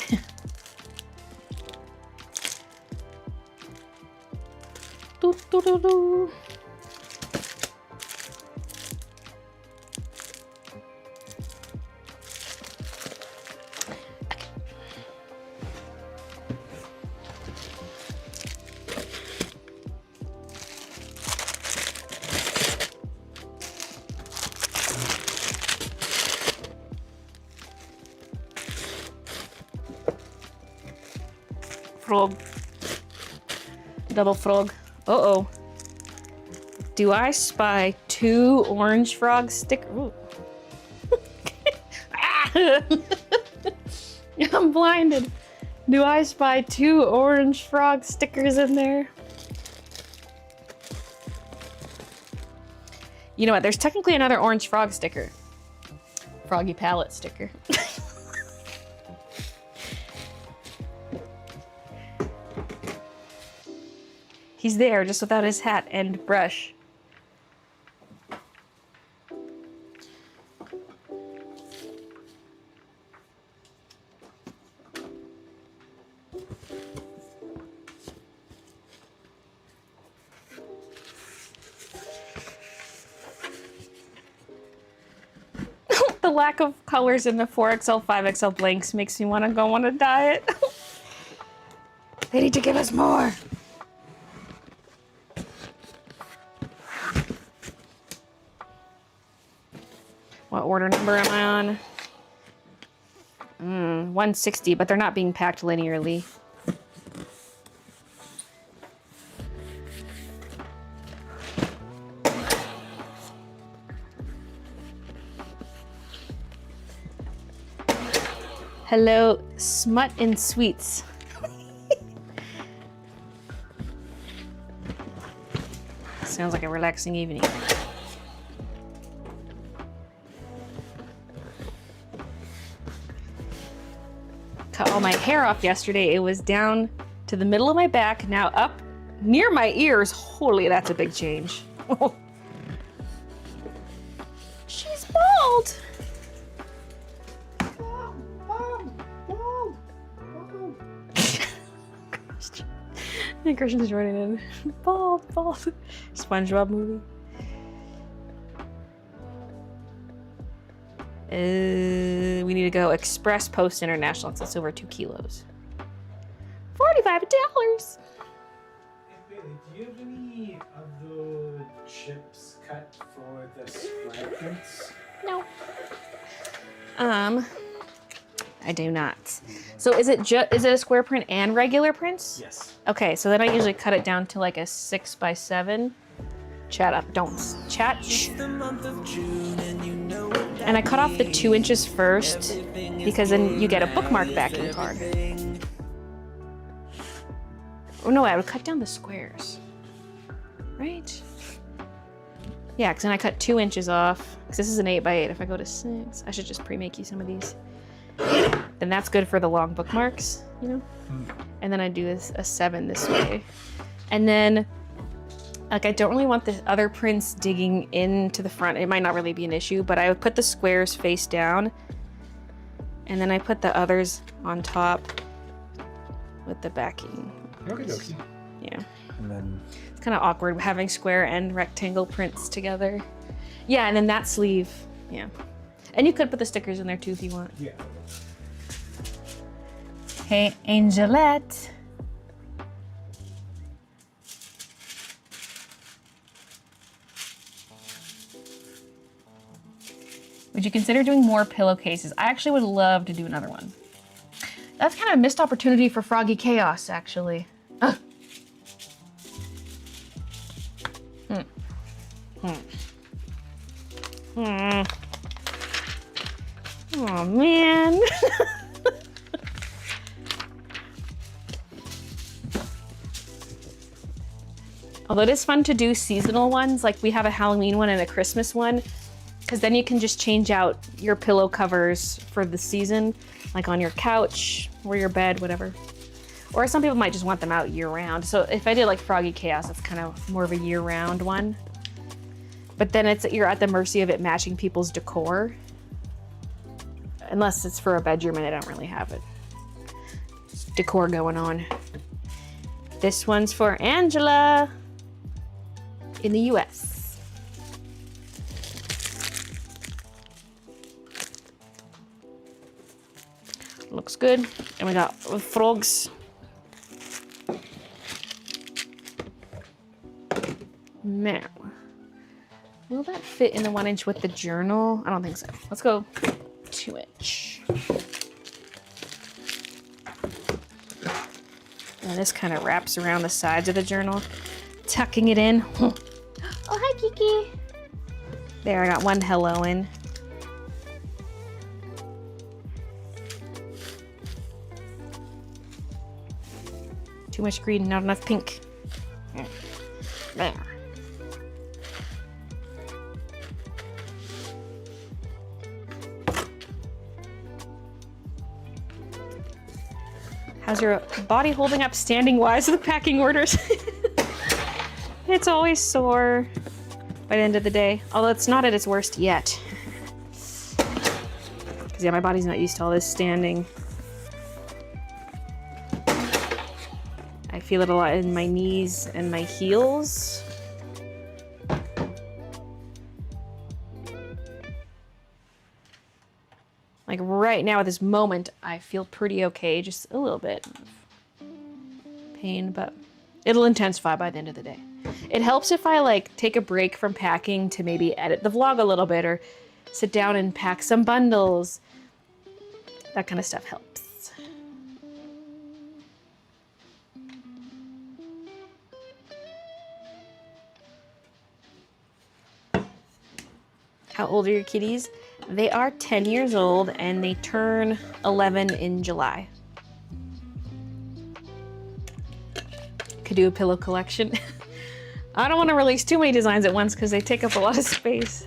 Doo, doo, doo, doo. Frog. Double frog. Uh-oh. Do I spy 2 orange frog stick? Ooh. Ah! I'm blinded. Do I spy 2 orange frog stickers in there? You know what? There's technically another orange frog sticker. Froggy palette sticker. He's there, just without his hat and brush. The lack of colors in the 4XL, 5XL blanks makes me want to go on a diet. They need to give us more. What order number am I on? 160, but they're not being packed linearly. Hello, Smut and Sweets. Sounds like a relaxing evening. Cut all my hair off yesterday. It was down to the middle of my back, now up near my ears. Holy, that's a big change. She's bald. And Christian's joining in. Bald. SpongeBob movie. We need to go express post international because it's over 2 kilos. $45. Hey, Bailey, do you have any of the chips cut for the square prints? No. I do not. So is it a square print and regular prints? Yes. Okay, so then I usually cut it down to like a 6x7. Chat up, don't chat. Shh. And I cut off the 2 inches first because then you get a bookmark backing card. Oh no, I would cut down the squares. Right? Yeah, because then I cut 2 inches off. Because this is an 8x8. If I go to 6, I should just pre-make you some of these. Then that's good for the long bookmarks, you know? And then I do a 7 this way. And then, like, I don't really want the other prints digging into the front. It might not really be an issue, but I would put the squares face down. And then I put the others on top with the backing. Okay. Yeah. And then It's kind of awkward having square and rectangle prints together. Yeah, and then that sleeve, yeah. And you could put the stickers in there too if you want. yeah. Hey, Angelette. Would you consider doing more pillowcases? I actually would love to do another one. That's kind of a missed opportunity for Froggy Chaos, actually. Ugh. Oh man. Although it is fun to do seasonal ones, like we have a Halloween one and a Christmas one, because then you can just change out your pillow covers for the season, like on your couch or your bed, whatever. Or some people might just want them out year round. So if I did like Froggy Chaos, it's kind of more of a year round one. But then you're at the mercy of it matching people's decor. Unless it's for a bedroom and I don't really have it. Decor going on. This one's for Angela in the US. Looks good. And we got frogs. Now, will that fit in the 1-inch with the journal? I don't think so. Let's go 2-inch. And this kind of wraps around the sides of the journal, tucking it in. Oh, hi, Kiki. There, I got one hello in. Too much green, not enough pink. There. How's your body holding up standing wise with the packing orders? It's always sore by the end of the day, although it's not at its worst yet. Because yeah, my body's not used to all this standing. I feel it a lot in my knees and my heels. Like right now at this moment, I feel pretty okay, just a little bit of pain, but it'll intensify by the end of the day. It helps if I like take a break from packing to maybe edit the vlog a little bit or sit down and pack some bundles. That kind of stuff helps. How old are your kitties? They are 10 years old and they turn 11 in July. Could do a pillow collection. I don't want to release too many designs at once because they take up a lot of space.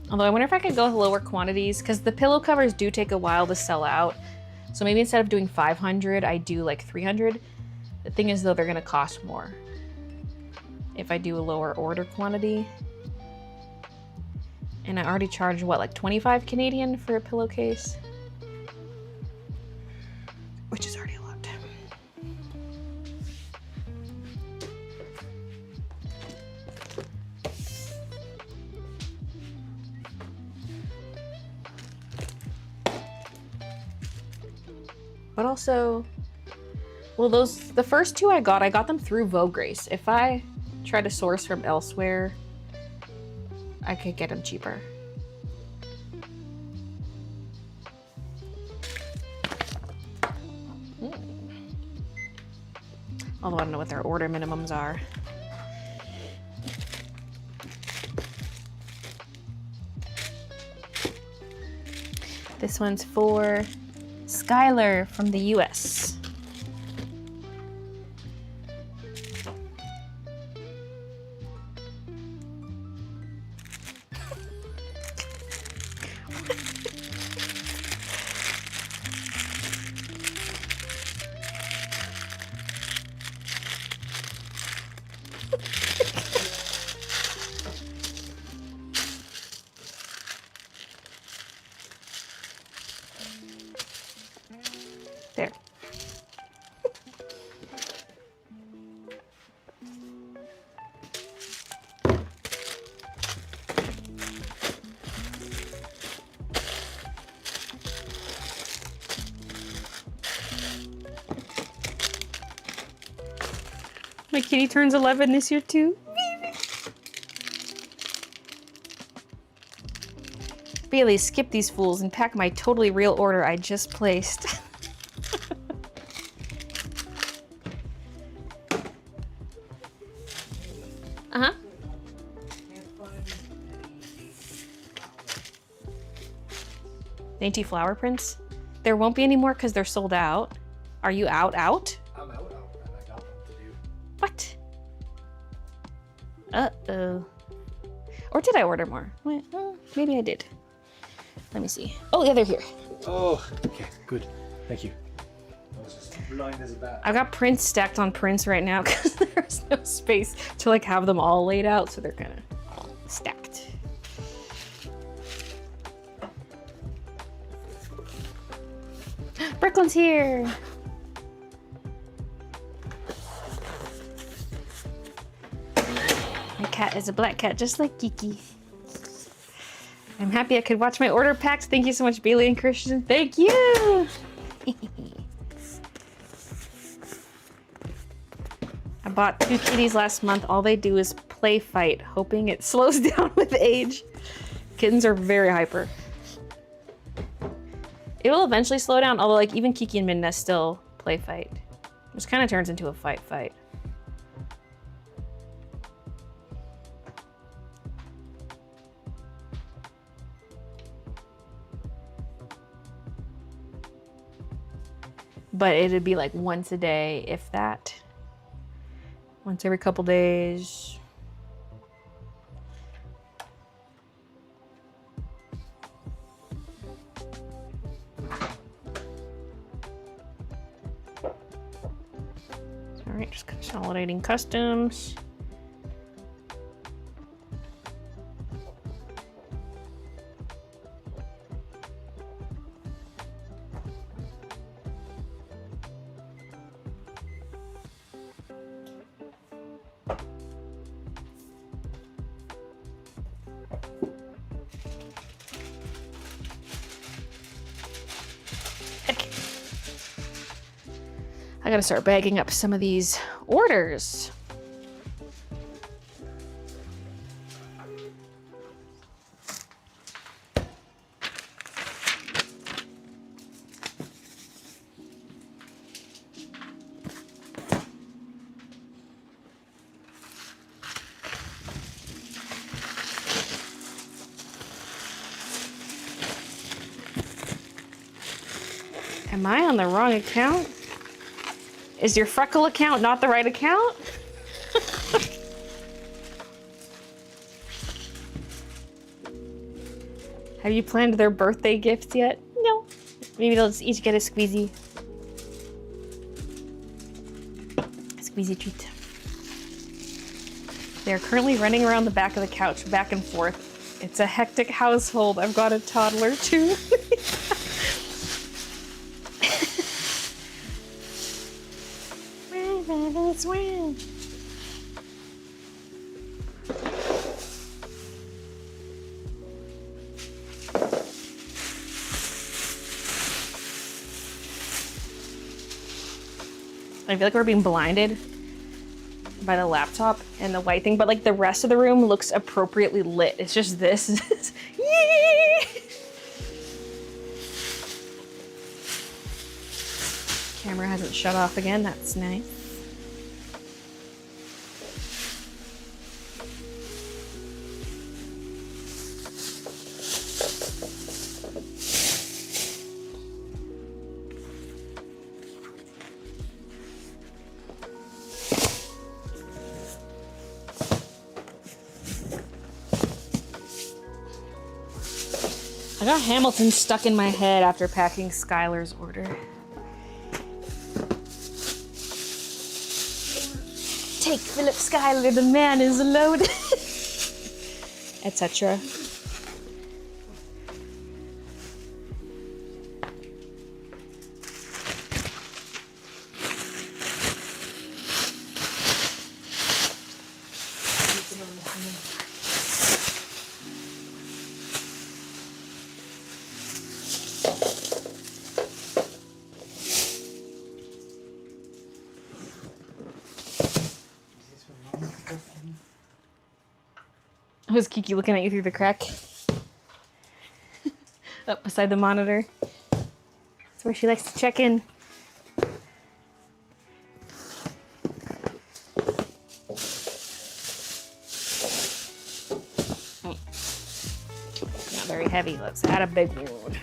Although I wonder if I could go with lower quantities because the pillow covers do take a while to sell out. So maybe instead of doing 500, I do like 300. The thing is though, they're gonna cost more if I do a lower order quantity. And I already charged what, like 25 Canadian for a pillowcase? Which is already a lot. But also, well, the first two I got them through Vogue Grace. If I try to source from elsewhere, I could get them cheaper. Although I don't know what their order minimums are. This one's for Skylar from the US. There. My kitty turns 11 this year too. Baylee, skip these fools and pack my totally real order I just placed. Uh-huh. Dainty flower prints? There won't be any more because they're sold out. Are you out? I'm out, and I got one to do. What? Uh-oh. Or did I order more? Well, maybe I did. Let me see. Oh, yeah, they're here. Oh, okay, good. Thank you. I was just blind as a bat. I got prints stacked on prints right now because there's no space to like have them all laid out, so they're kind of stacked. Brooklyn's here. My cat is a black cat, just like Kiki. I'm happy I could watch my order packed. Thank you so much, Baylee and Christian. Thank you. I bought 2 kitties last month. All they do is play fight, hoping it slows down with age. Kittens are very hyper. It will eventually slow down, although like even Kiki and Midna still play fight. Which kind of turns into a fight. But it'd be like once a day, if that. Once every couple days. All right, just consolidating customs. I gotta start bagging up some of these orders. Am I on the wrong account? Is your freckle account not the right account? Have you planned their birthday gifts yet? No. Maybe they'll just each get a squeezy. A squeezy treat. They're currently running around the back of the couch, back and forth. It's a hectic household. I've got a toddler too. Swim. I feel like we're being blinded by the laptop and the white thing, but like the rest of the room looks appropriately lit. It's just this. Camera hasn't shut off again. That's nice. I got Hamilton stuck in my head after packing Skylar's order. Take Philip Schuyler, the man is loaded. Etc. Was Kiki looking at you through the crack? Up beside the monitor. That's where she likes to check in. Not very heavy. Let's add a big one.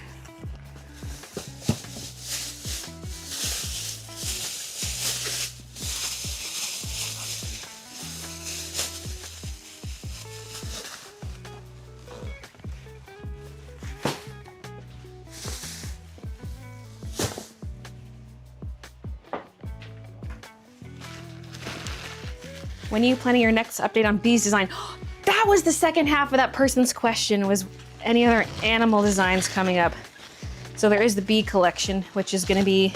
When are you planning your next update on bees design? That was the second half of that person's question, was any other animal designs coming up. So there is the bee collection, which is gonna be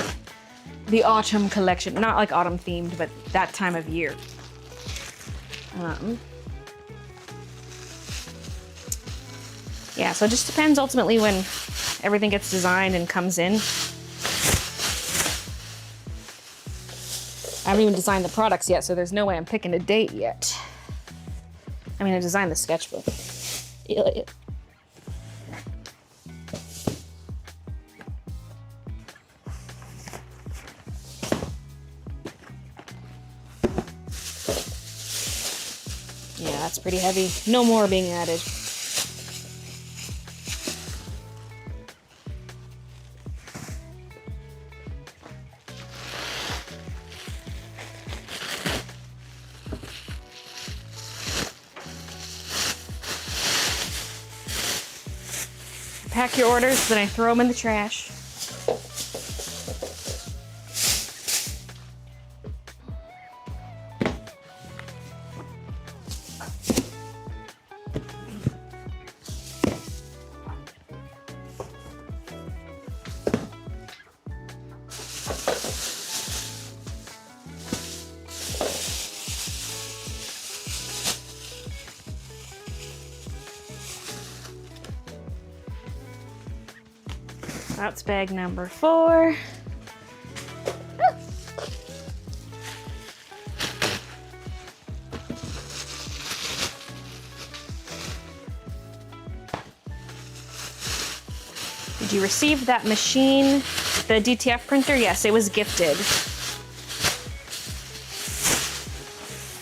the autumn collection. Not like autumn themed, but that time of year. Yeah, so it just depends ultimately when everything gets designed and comes in. I haven't even designed the products yet, so there's no way I'm picking a date yet. I mean, I designed the sketchbook. Yeah, that's pretty heavy. No more being added. Pack your orders, then I throw them in the trash. That's bag number 4. Did you receive that machine, the DTF printer? Yes, it was gifted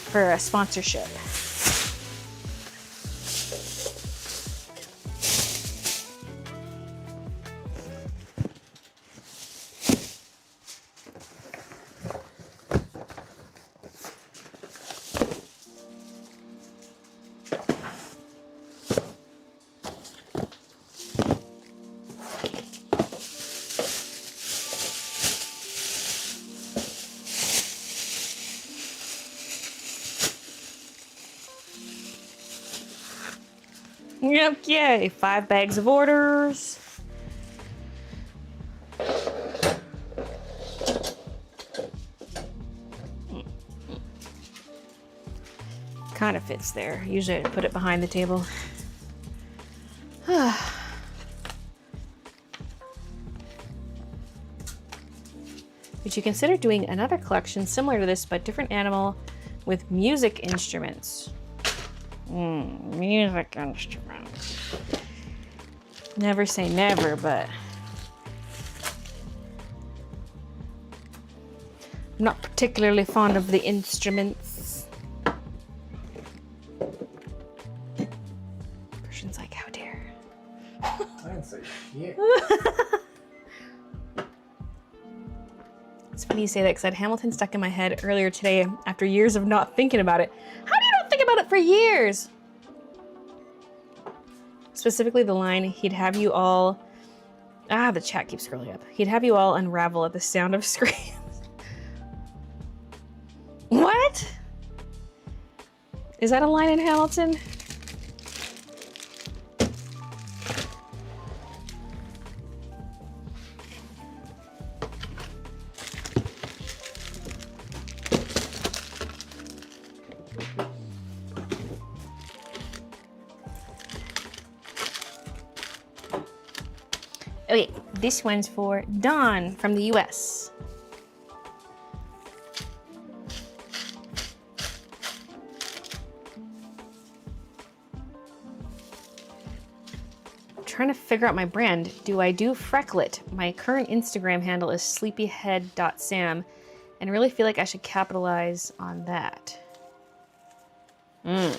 for a sponsorship. Yep, yay, 5 bags of orders. Kind of fits there. Usually I put it behind the table. Would you consider doing another collection similar to this but different animal with music instruments? Music instruments. Never say never, but I'm not particularly fond of the instruments. Person's like, how dare. I didn't say shit. It's funny you say that because I had Hamilton stuck in my head earlier today after years of not thinking about it. How do you not think about it for years? Specifically the line, he'd have you all... the chat keeps scrolling up. He'd have you all unravel at the sound of screams. What? Is that a line in Hamilton? Okay, this one's for Dawn from the US. trying to figure out my brand. Do I do Frecklet? My current Instagram handle is sleepyhead.sam, and I really feel like I should capitalize on that. I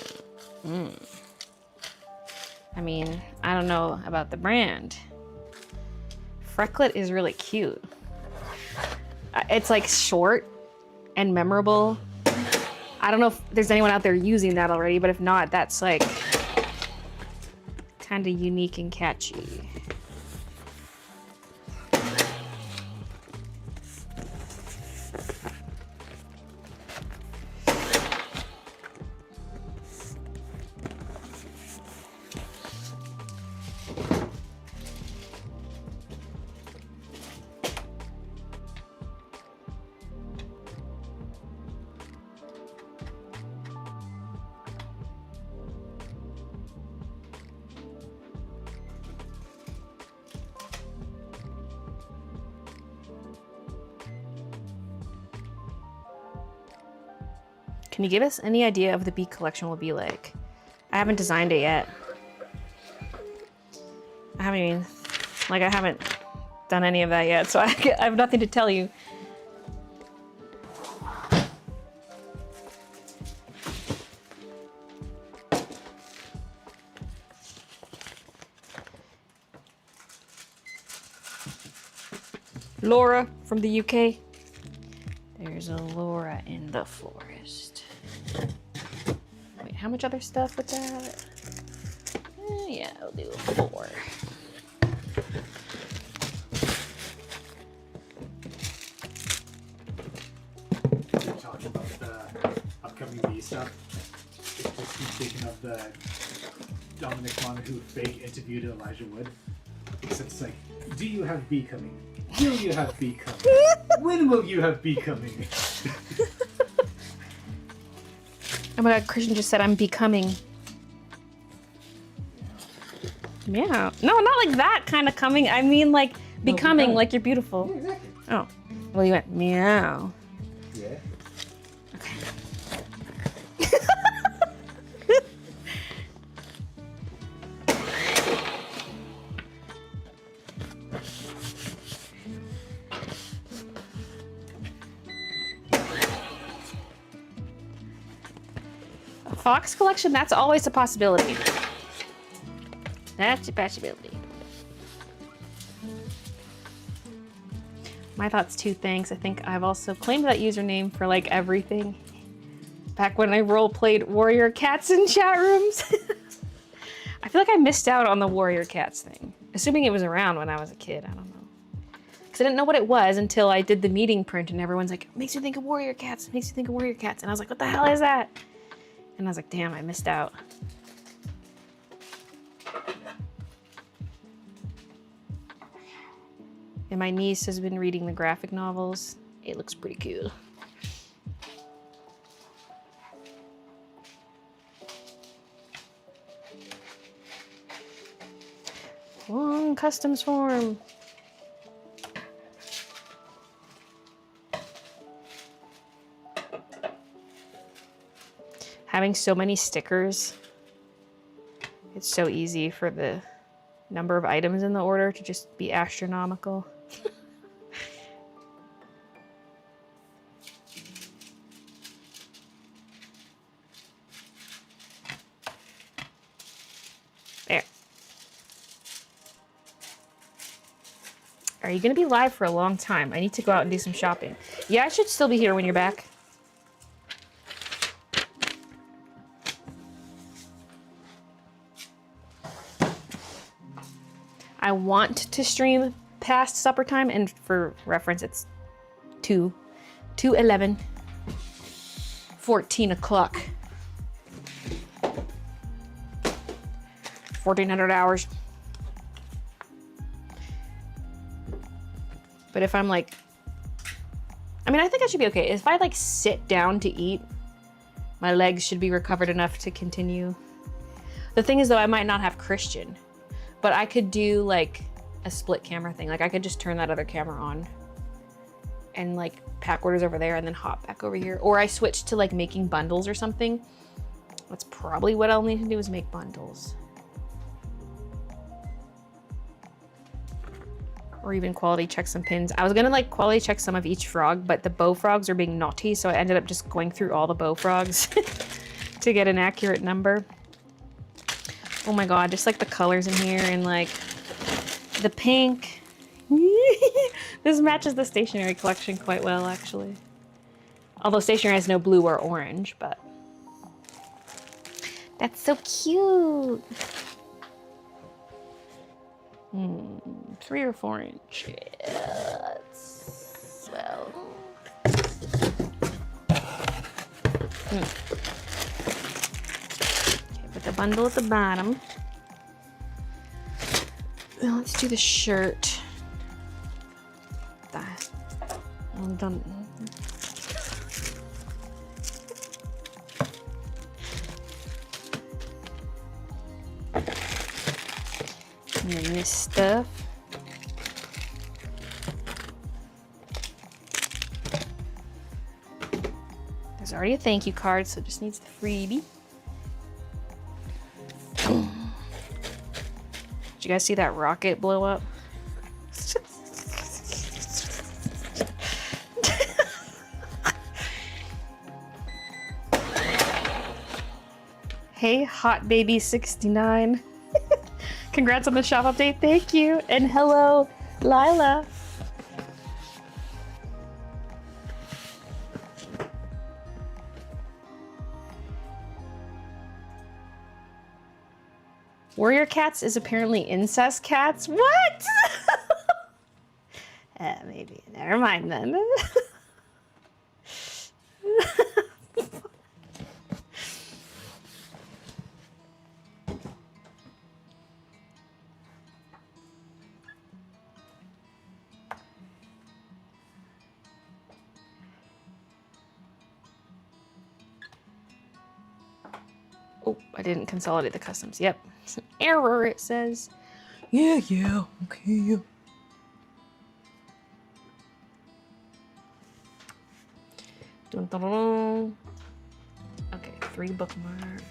mean, I don't know about the brand. Frecklet is really cute. It's like short and memorable. I don't know if there's anyone out there using that already, but if not, that's like kind of unique and catchy. Can you give us any idea of the bee collection will be like? I haven't designed it yet. I haven't done any of that yet, so I have nothing to tell you. Laura from the UK. There's a Laura in the forest. Wait, how much other stuff with that? Yeah, I'll do 4. You're talking about the upcoming bee stuff. It just keeps thinking of the Dominic Monaghan who fake interviewed Elijah Wood. Except it's like, do you have bee coming? Will you have bee coming? When will you have bee coming? Oh my god, Christian just said I'm becoming. Yeah. No, not like that kind of coming. I mean like becoming, like you're beautiful. Yeah, exactly. Oh. Well, you went meow. Yeah. Okay. A fox collection? That's always a possibility. That's a possibility. My thoughts too, thanks. I think I've also claimed that username for like everything. Back when I role played warrior cats in chat rooms. I feel like I missed out on the warrior cats thing. Assuming it was around when I was a kid, I don't know. Because I didn't know what it was until I did the meeting print and everyone's like, makes you think of warrior cats, makes you think of warrior cats. And I was like, what the hell is that? And I was like, damn, I missed out. And my niece has been reading the graphic novels. It looks pretty cool. Long customs form. Having so many stickers, it's so easy for the number of items in the order to just be astronomical. There. Are you gonna be live for a long time? I need to go out and do some shopping. Yeah, I should still be here when you're back. I want to stream past supper time, and for reference, it's 2:11, 14 o'clock. 1,400 hours. But if I'm like, I mean, I think I should be okay. If I like sit down to eat, my legs should be recovered enough to continue. The thing is though, I might not have Christian, but I could do like a split camera thing. Like I could just turn that other camera on and like pack orders over there and then hop back over here. Or I switch to like making bundles or something. That's probably what I'll need to do, is make bundles. or even quality check some pins. I was gonna like quality check some of each frog, but the bow frogs are being naughty, so I ended up just going through all the bow frogs to get an accurate number. Oh my god, just like the colors in here and like the pink. This matches the stationery collection quite well, actually. Although stationery has no blue or orange, but that's so cute. 3 or 4 inches. Well. Okay, put the bundle at the bottom. Now let's do the shirt. I'm done. And then this stuff. There's already a thank you card, so it just needs the freebie. Did you guys see that rocket blow up? Hey, Hot Baby 69. Congrats on the shop update. Thank you. And hello, Lila. Warrior Cats is apparently incest cats. What? Maybe. Never mind then. Oh, I didn't consolidate the customs. Yep. It's an error, it says. Yeah, okay. Dun, dun, dun, dun. Okay, 3 bookmark.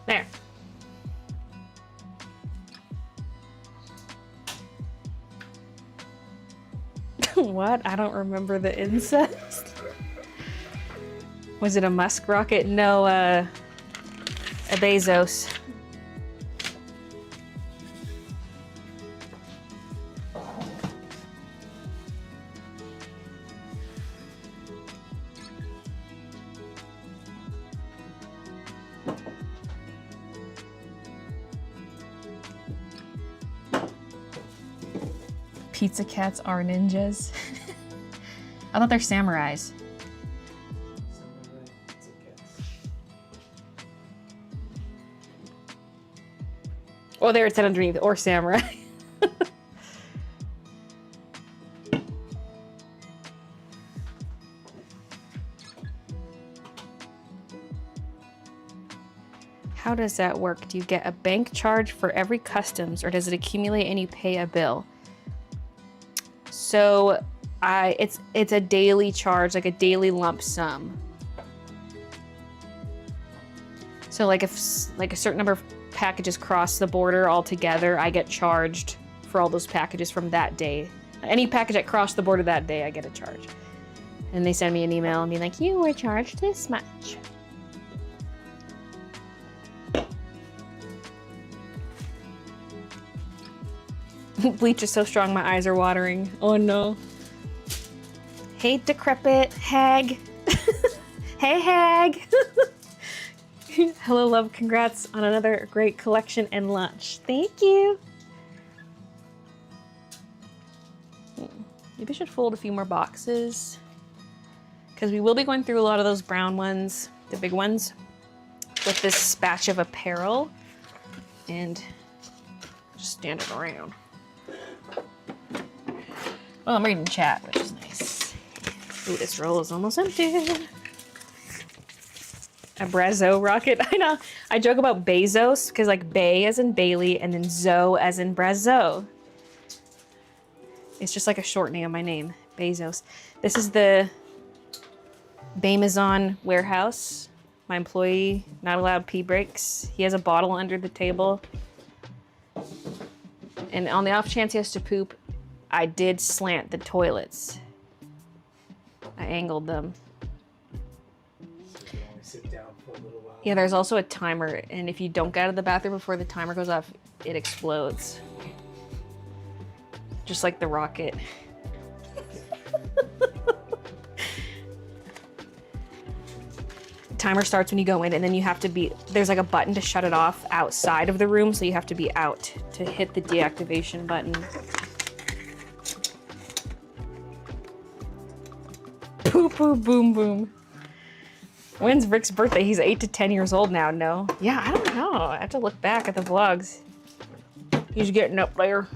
There. What? I don't remember the incest. Was it a Musk rocket? No, a Bezos. Pizza cats are ninjas. I thought they're samurais. Oh, there it said underneath, or samurai. How does that work? Do you get a bank charge for every customs, or does it accumulate and you pay a bill? So it's a daily charge, like a daily lump sum. So like if like a certain number of packages cross the border altogether, I get charged for all those packages from that day. Any package that crossed the border that day, I get a charge. And they send me an email and be like, you were charged this much. Bleach is so strong, my eyes are watering. Oh no. Hey, decrepit hag. Hey, hag. Hello, love. Congrats on another great collection and launch. Thank you. Maybe I should fold a few more boxes, because we will be going through a lot of those brown ones, the big ones, with this batch of apparel, and just stand it around. Well, I'm reading chat, which is nice. Ooh, this roll is almost empty. A Brazo rocket. I know. I joke about Bezos because like Bay as in Baylee and then Zo as in Brazo. It's just like a short name of my name, Bezos. This is the Amazon warehouse. My employee, not allowed pee breaks. He has a bottle under the table. And on the off chance he has to poop, I did slant the toilets. I angled them. So you can only sit down for a little while. Yeah, there's also a timer, and if you don't get out of the bathroom before the timer goes off, it explodes. Just like the rocket. Timer starts when you go in, and then you have to be, there's like a button to shut it off outside of the room, so you have to be out to hit the deactivation button. Poo poo boom boom. When's Rick's birthday? He's 8 to 10 years old now, no? Yeah, I don't know. I have to look back at the vlogs. He's getting up there.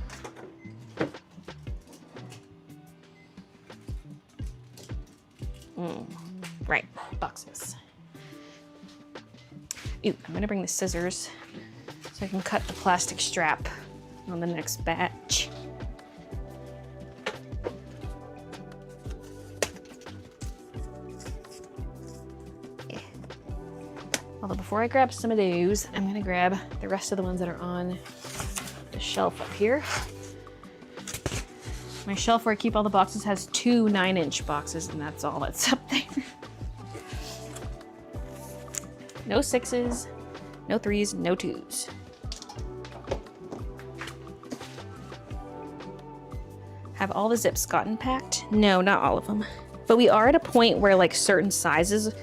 Right, boxes. Ooh, I'm gonna bring the scissors so I can cut the plastic strap on the next batch. Yeah. Although before I grab some of those, I'm gonna grab the rest of the ones that are on the shelf up here. My shelf where I keep all the boxes has 2 9-inch boxes, and that's all that's up there. No 6s, no 3s, no 2s. Have all the zips gotten packed? No, not all of them. But we are at a point where like certain sizes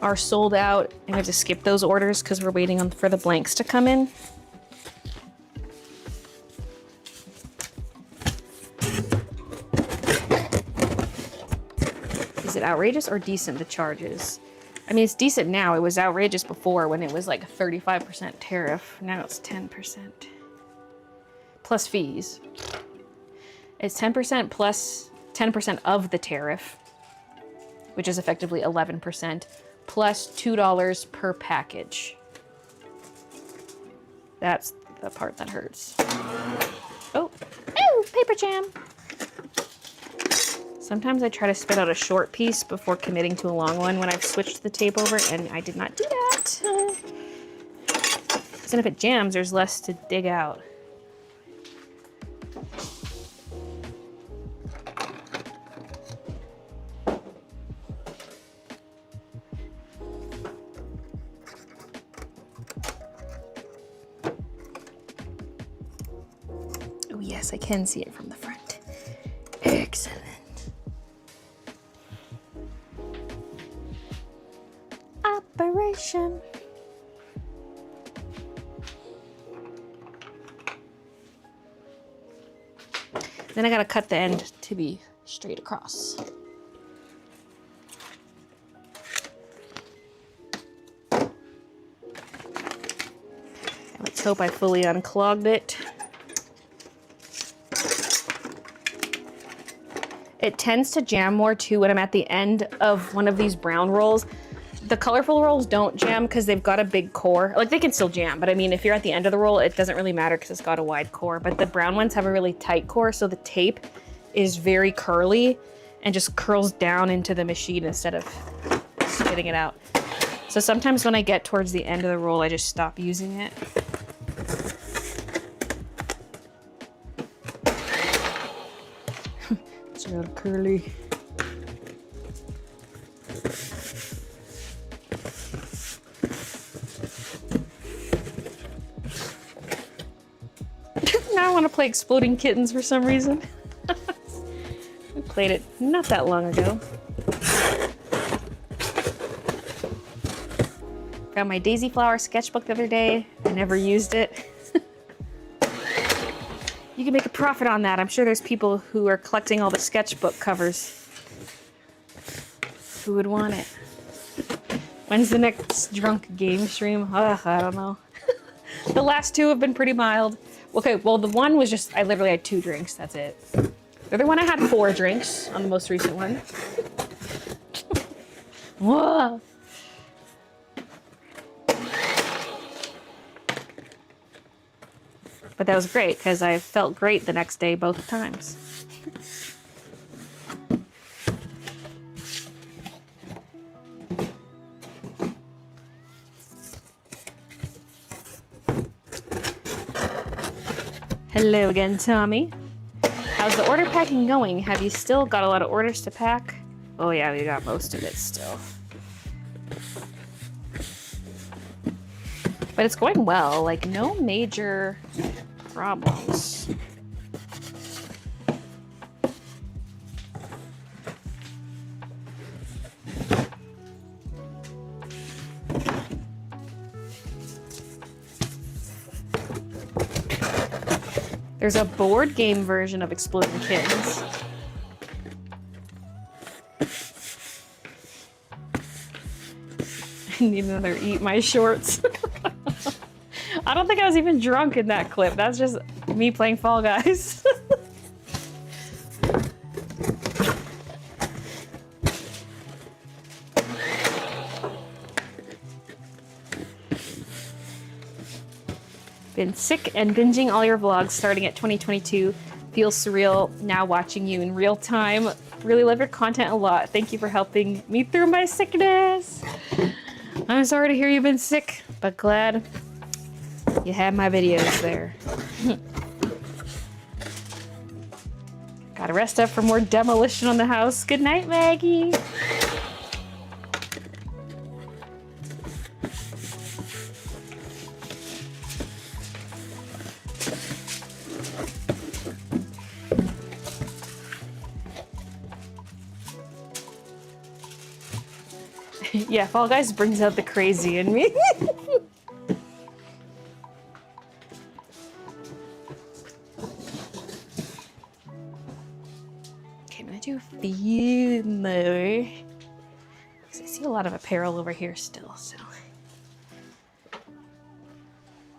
are sold out, and we have to skip those orders because we're waiting for the blanks to come in. Is it outrageous or decent, the charges? I mean, it's decent now. It was outrageous before when it was like a 35% tariff. Now it's 10%. Plus fees. It's 10% plus 10% of the tariff, which is effectively 11%, plus $2 per package. That's the part that hurts. Oh, paper jam. Sometimes I try to spit out a short piece before committing to a long one when I've switched the tape over, and I did not do that. Because then if it jams, there's less to dig out. Oh yes, I can see it from the front. Excellent. Operation. Then I gotta cut the end to be straight across. Let's hope I fully unclogged it. It tends to jam more too when I'm at the end of one of these brown rolls. The colorful rolls don't jam because they've got a big core. Like, they can still jam, but I mean, if you're at the end of the roll, it doesn't really matter because it's got a wide core. But the brown ones have a really tight core, so the tape is very curly and just curls down into the machine instead of spitting it out. So sometimes when I get towards the end of the roll, I just stop using it. It's real curly. Now I want to play Exploding Kittens for some reason. We played it not that long ago. Found my Daisy Flower sketchbook the other day. I never used it. You can make a profit on that. I'm sure there's people who are collecting all the sketchbook covers who would want it. When's the next drunk game stream? Ugh, I don't know. The last 2 have been pretty mild. Okay, well, the one was just, I literally had 2 drinks, that's it. The other one I had 4 drinks on the most recent one. Whoa. But that was great because I felt great the next day both times. Hello again, Tommy. How's the order packing going? Have you still got a lot of orders to pack? Oh yeah, we got most of it still. But it's going well, like no major problems. There's a board game version of Exploding Kittens. I need another eat my shorts. I don't think I was even drunk in that clip. That's just me playing Fall Guys. Been sick and binging all your vlogs starting at 2022. Feels surreal now watching you in real time. Really love your content a lot. Thank you for helping me through my sickness. I'm sorry to hear you've been sick, but glad you had my videos there. Gotta rest up for more demolition on the house. Good night, Maggie. Yeah, Fall Guys brings out the crazy in me. Okay, I'm gonna do a few more. 'Cause I see a lot of apparel over here still, so.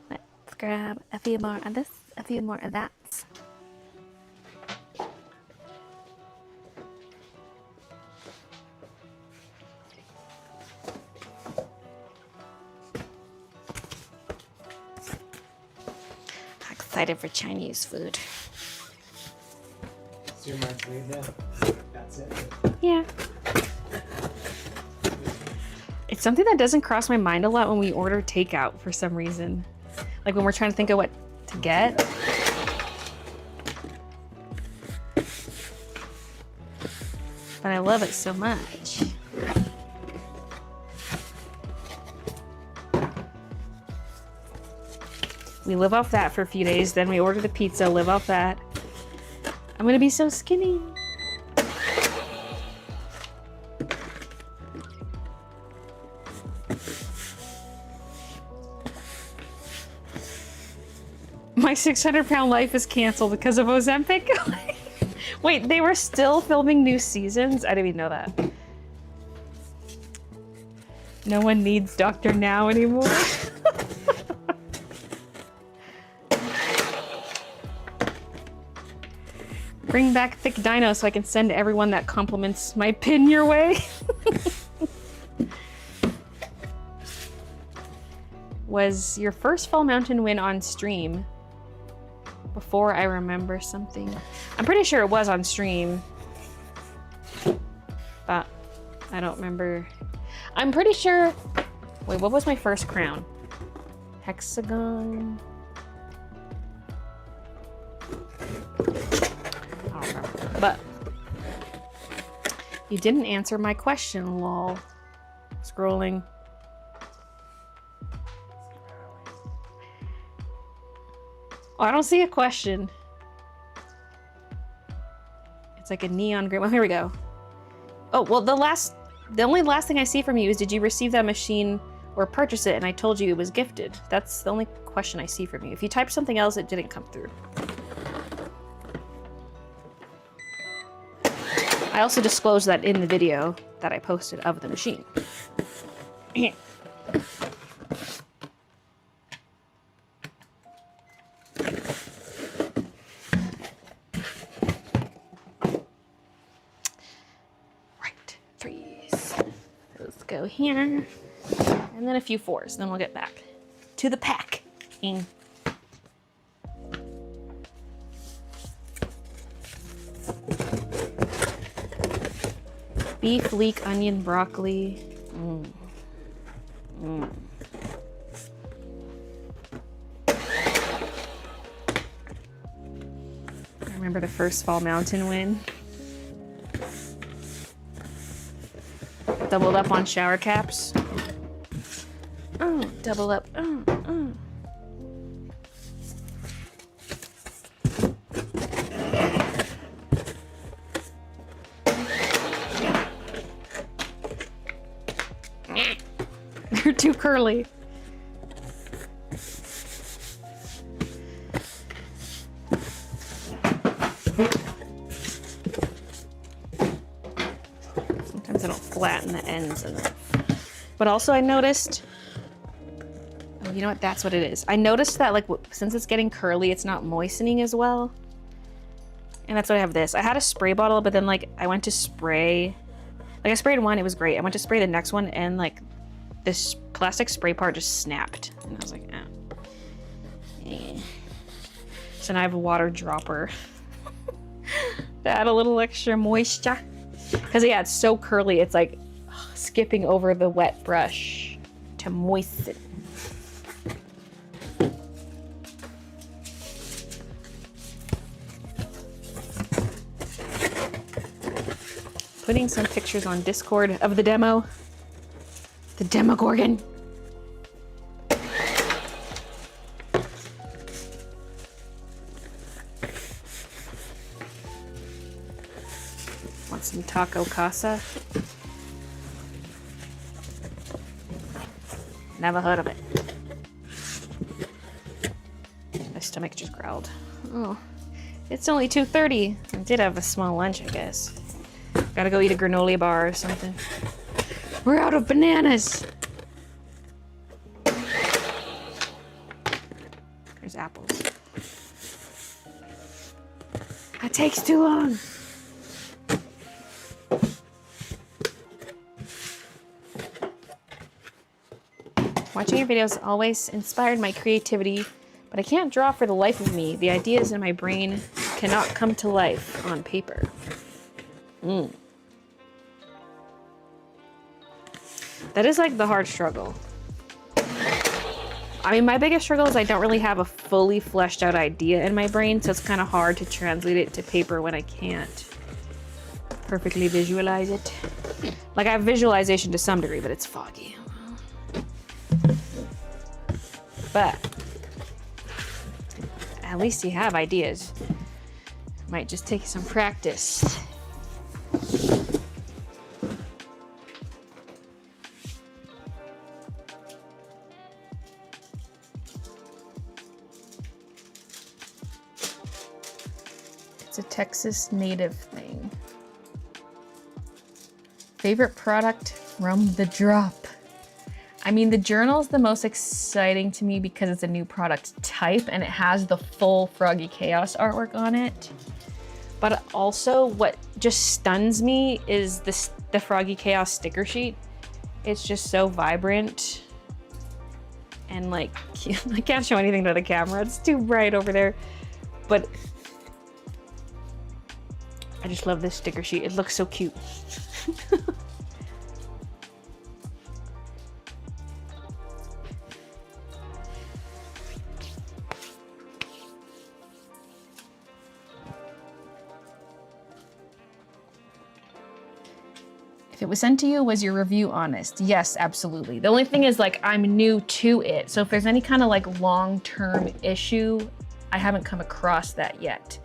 Let's grab a few more of this, a few more of that. Excited for Chinese food. So your mind's made now. That's it. Yeah. It's something that doesn't cross my mind a lot when we order takeout for some reason. Like when we're trying to think of what to get. But I love it so much. We live off that for a few days, then we order the pizza, live off that. I'm gonna be so skinny. My 600-pound life is canceled because of Ozempic. Wait, they were still filming new seasons? I didn't even know that. No one needs Dr. Now anymore. Bring back thick dino so I can send everyone that compliments my pin your way. Was your first Fall Mountain win on stream? Before I remember something. I'm pretty sure it was on stream. But I don't remember. I'm pretty sure. Wait, what was my first crown? Hexagon. But you didn't answer my question, lol. Scrolling. Oh, I don't see a question. It's like a neon green. Well, here we go. Oh, well, the only last thing I see from you is, did you receive that machine or purchase it? And I told you it was gifted. That's the only question I see from you. If you typed something else, it didn't come through. I also disclosed that in the video that I posted of the machine. Right, 3s. Let's go here. And then a few 4s, then we'll get back to the pack. Beef, leek, onion, broccoli. I remember the first Fall Mountain win. Doubled up on shower caps. Oh, double up. They're too curly. Sometimes I don't flatten the ends enough. But also I noticed, oh, you know what? That's what it is. I noticed that like since it's getting curly, it's not moistening as well. And that's why I have this. I had a spray bottle, but then like I went to spray, like I sprayed one, it was great. I went to spray the next one and like this plastic spray part just snapped. And I was like, eh. So now I have a water dropper to add a little extra moisture. Because yeah, it's so curly, it's like skipping over the wet brush to moisten. Putting some pictures on Discord of the demo. The Demogorgon. Want some taco casa? Never heard of it. My stomach just growled. Oh, it's only 2:30. I did have a small lunch, I guess. Gotta go eat a granola bar or something. We're out of bananas. There's apples. That takes too long. Watching your videos always inspired my creativity, but I can't draw for the life of me. The ideas in my brain cannot come to life on paper. That is like the hard struggle. I mean, my biggest struggle is I don't really have a fully fleshed out idea in my brain, so it's kind of hard to translate it to paper when I can't perfectly visualize it. Like I have visualization to some degree, but it's foggy. But at least you have ideas. Might just take some practice. It's a Texas native thing. Favorite product from the drop. I mean, the journal is the most exciting to me because it's a new product type and it has the full Froggy Chaos artwork on it. But also what just stuns me is the Froggy Chaos sticker sheet. It's just so vibrant. And like, I can't show anything to the camera. It's too bright over there. But I just love this sticker sheet. It looks so cute. If it was sent to you, was your review honest? Yes, absolutely. The only thing is like, I'm new to it. So if there's any kind of like long-term issue, I haven't come across that yet.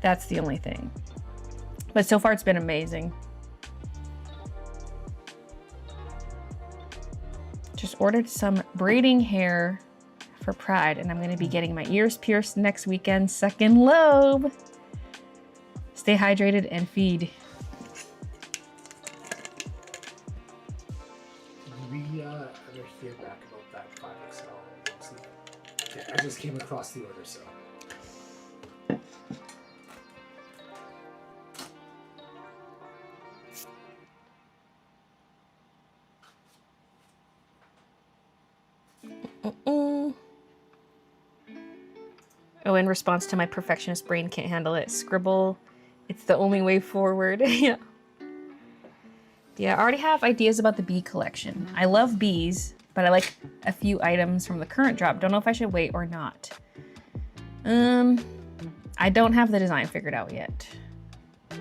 That's the only thing. But so far it's been amazing. Just ordered some braiding hair for Pride and I'm gonna be getting my ears pierced next weekend, second lobe. Stay hydrated and feed. We ever hear back about that 5XL? Yeah, I just came across the order, so. Oh, in response to my perfectionist brain can't handle it, scribble It's the only way forward. Yeah. Yeah, I already have ideas about the bee collection. I love bees, but I like a few items from the current drop. Don't know if I should wait or not. I don't have the design figured out yet. I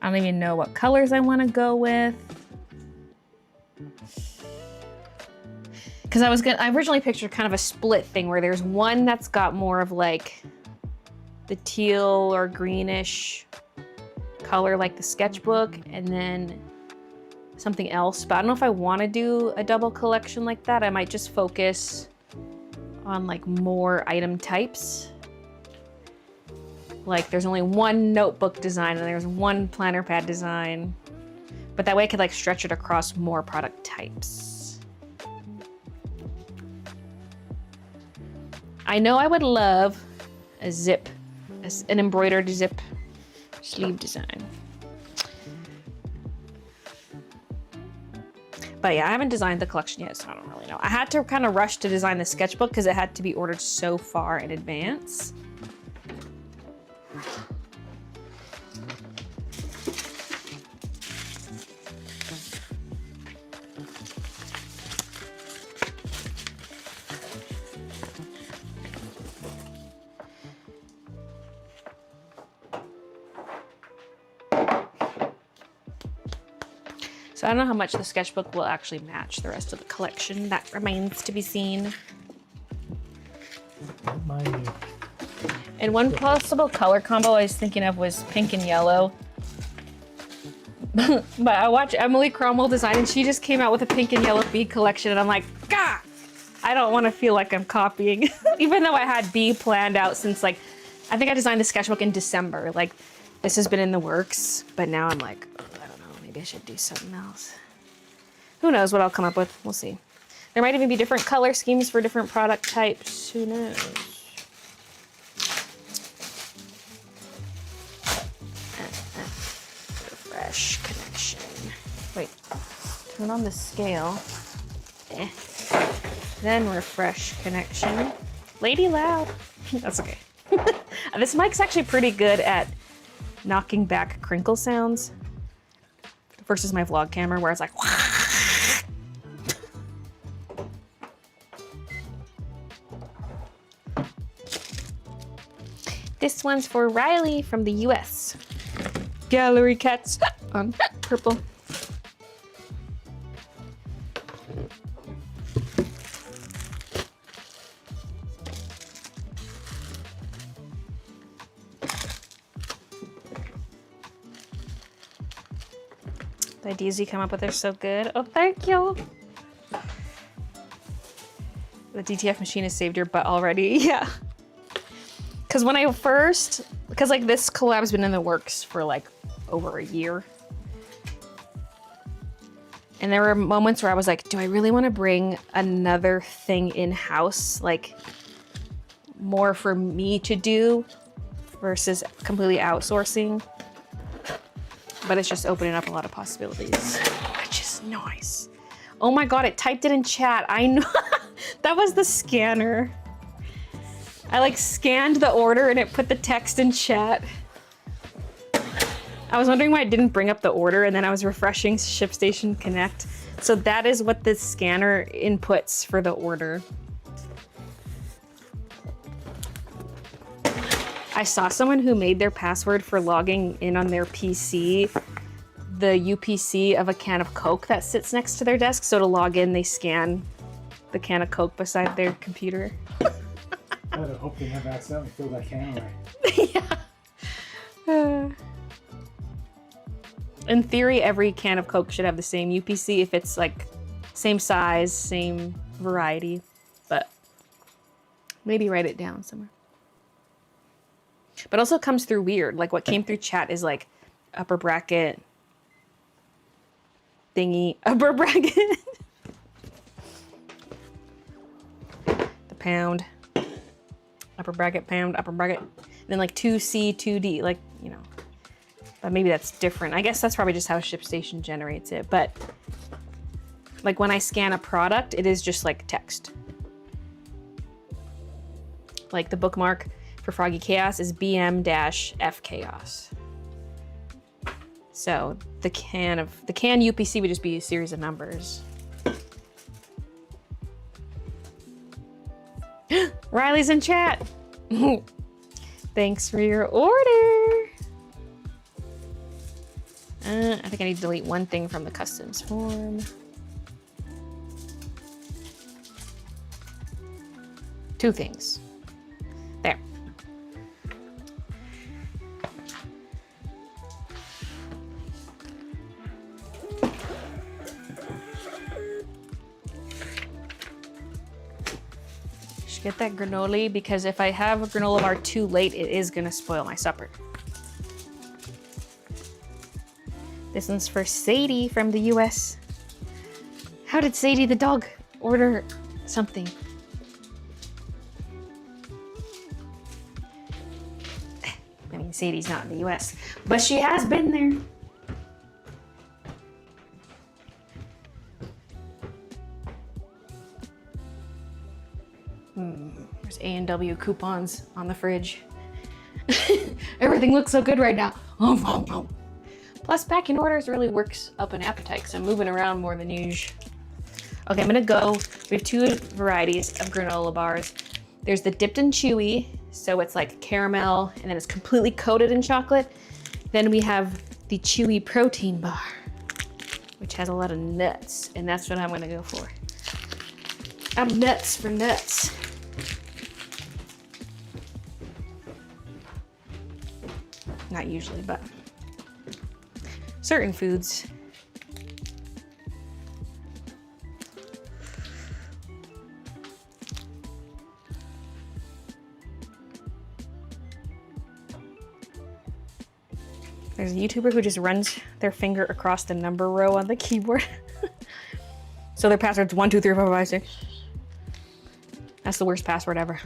don't even know what colors I want to go with. Because I originally pictured kind of a split thing where there's one that's got more of like the teal or greenish color like the sketchbook, and then something else. But I don't know if I want to do a double collection like that. I might just focus on like more item types. Like there's only one notebook design and there's one planner pad design. But that way I could like stretch it across more product types. I know I would love a zip, an embroidered zip sleeve design. But yeah, I haven't designed the collection yet, so I don't really know. I had to kind of rush to design the sketchbook because it had to be ordered so far in advance. So I don't know how much the sketchbook will actually match the rest of the collection. That remains to be seen. And one possible color combo I was thinking of was pink and yellow. But I watched Emily Cromwell design and she just came out with a pink and yellow bee collection and I'm like, God, I don't want to feel like I'm copying. Even though I had bee planned out since like, I think I designed the sketchbook in December. Like this has been in the works, but now I'm like, maybe I should do something else. Who knows what I'll come up with? We'll see. There might even be different color schemes for different product types. Who knows? Refresh connection. Wait, turn on the scale. Then refresh connection. Lady loud. That's okay. This mic's actually pretty good at knocking back crinkle sounds versus my vlog camera where it's like This one's for Riley from the US. Gallery cats on purple. The ideas you come up with are so good. Oh, thank you. The DTF machine has saved your butt already. Yeah. Because when I first, because like this collab's been in the works for like over a year. And there were moments where I was like, do I really want to bring another thing in-house? Like more for me to do versus completely outsourcing. But it's just opening up a lot of possibilities, which is nice. Oh my God, it typed it in chat. I know, that was the scanner. I like scanned the order and it put the text in chat. I was wondering why it didn't bring up the order and then I was refreshing ShipStation Connect. So that is what the scanner inputs for the order. I saw someone who made their password for logging in on their PC, the UPC of a can of Coke that sits next to their desk. So to log in, they scan the can of Coke beside their computer. I hope they never accidentally fill that can away. Yeah. In theory, every can of Coke should have the same UPC if it's like same size, same variety, but maybe write it down somewhere. But also comes through weird. Like what came through chat is like upper bracket thingy, upper bracket. The pound, upper bracket, pound, upper bracket. And then like 2C, 2D, like, you know. But maybe that's different. I guess that's probably just how ShipStation generates it. But like when I scan a product, it is just like text. Like the bookmark for Froggy Chaos is BM-F Chaos. So the can UPC would just be a series of numbers. Riley's in chat. Thanks for your order. I think I need to delete one thing from the customs form. 2 things. There. Should get that granola because if I have a granola bar too late, it is gonna spoil my supper. This one's for Sadie from the US. How did Sadie the dog order something? I mean, Sadie's not in the US, but she has been there. There's A&W coupons on the fridge. Everything looks so good right now. Plus, packing orders really works up an appetite because I'm moving around more than usual. Okay, I'm gonna go. We have 2 varieties of granola bars. There's the dipped and chewy, so it's like caramel and then it's completely coated in chocolate. Then we have the chewy protein bar, which has a lot of nuts, and that's what I'm gonna go for. I'm nuts for nuts. Not usually, but certain foods. There's a YouTuber who just runs their finger across the number row on the keyboard. So their password's 1, 2, 3, 4, 5, 6. That's the worst password ever.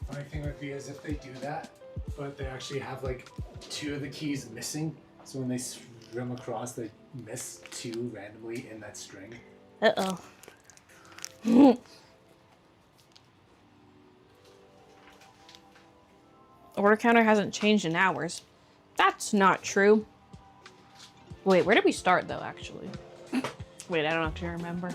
Funny thing would be is if they do that, but they actually have like 2 of the keys missing. So when they swim across, they miss 2 randomly in that string. Uh-oh. Order counter hasn't changed in hours. That's not true. Wait, where did we start though, actually? Wait, I don't actually remember.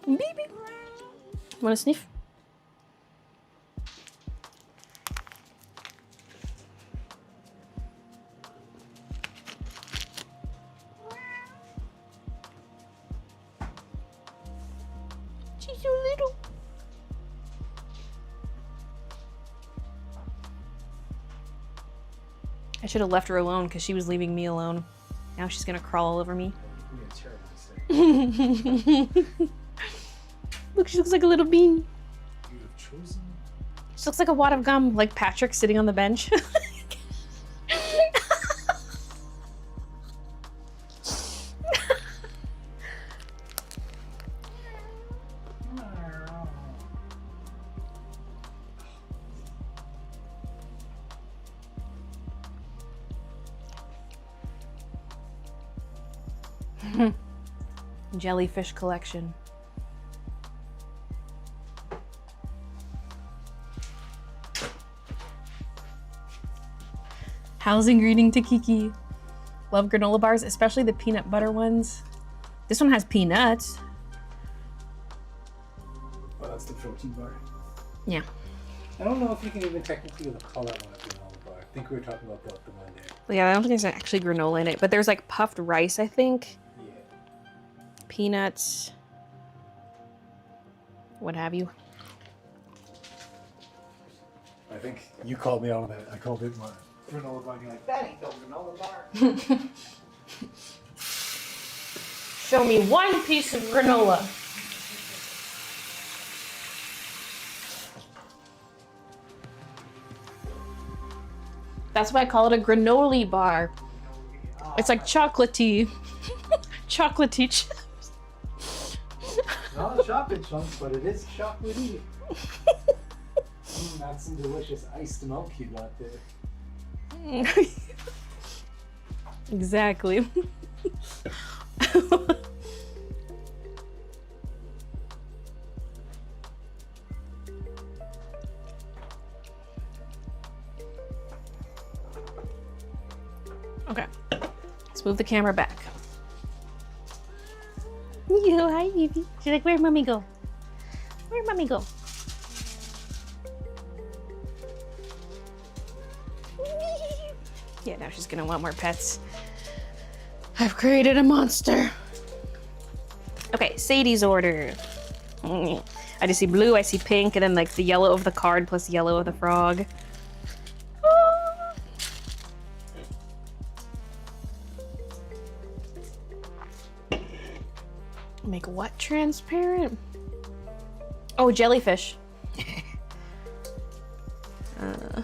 Beep, beep. Wanna sniff? She's so little. I should have left her alone because she was leaving me alone. Now she's gonna crawl all over me. Look, she looks like a little bean. You have chosen. She looks like a wad of gum, like Patrick sitting on the bench. Jellyfish collection. Housing greeting to Kiki. Love granola bars, especially the peanut butter ones. This one has peanuts. Oh, that's the protein bar. Yeah. I don't know if you can even technically call that one a granola bar. I think we were talking about the one there. Well, yeah, I don't think there's actually granola in it, but there's like puffed rice, I think. Yeah. Peanuts. What have you. I think you called me out on that. I called it my granola bar, and you're like, that ain't no granola bar. Show me one piece of granola. That's why I call it a granola bar. It's like chocolatey. Chocolatey chips. Not chocolate chunks, but it is chocolatey. That's some delicious iced milk you got there. Exactly. Okay, let's move the camera back. Yo, hi, baby. She's like, where'd mommy go? Where'd mommy go? Yeah, now she's gonna want more pets. I've created a monster. Okay, Sadie's order. I just see blue, I see pink, and then like the yellow of the card plus yellow of the frog. Make what transparent? Oh, jellyfish. I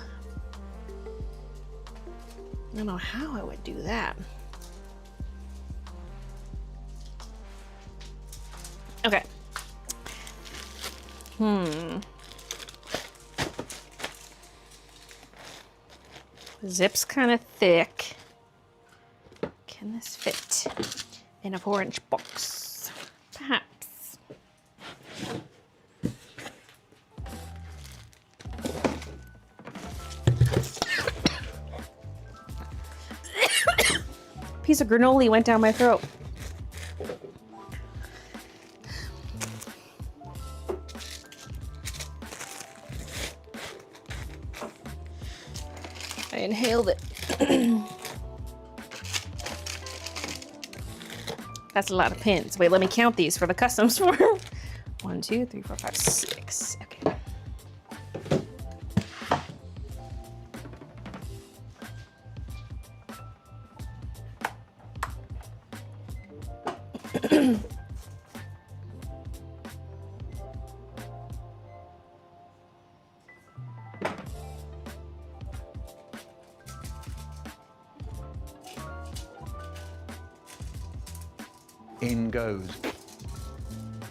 don't know how I would do that. Okay. Zip's kind of thick. Can this fit in a 4-inch box? Perhaps. Piece of granola went down my throat. I inhaled it. That's a lot of pins. Wait, let me count these for the customs form. 1, 2, 3, 4, 5, 6. Okay. In goes.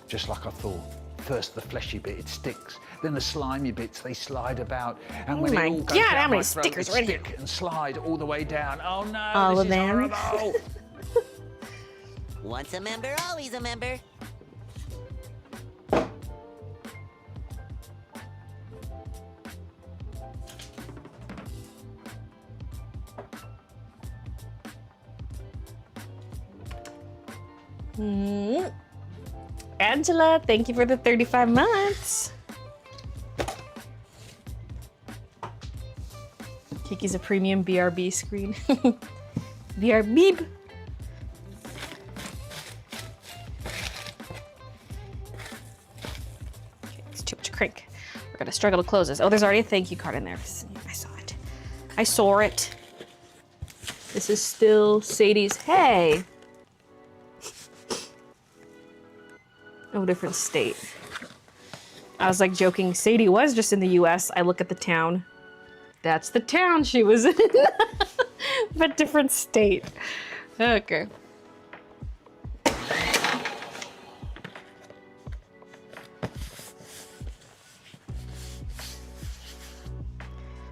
Just like I thought. First the fleshy bit, it sticks. Then the slimy bits, they slide about. And when Oh my it all goes God, how down many my throat, stickers it are in here? stick and slide all the way down. Oh no, All this of is them. horrible. Once a member, always a member. Angela, thank you for the 35 months. Kiki's a premium BRB screen. BRB. Okay, it's too much crank. We're gonna struggle to close this. Oh, there's already a thank you card in there. I saw it. I saw it. This is still Sadie's. Hey. Oh, different state. I was like joking. Sadie was just in the US. I look at the town. That's the town she was in. But different state. Okay.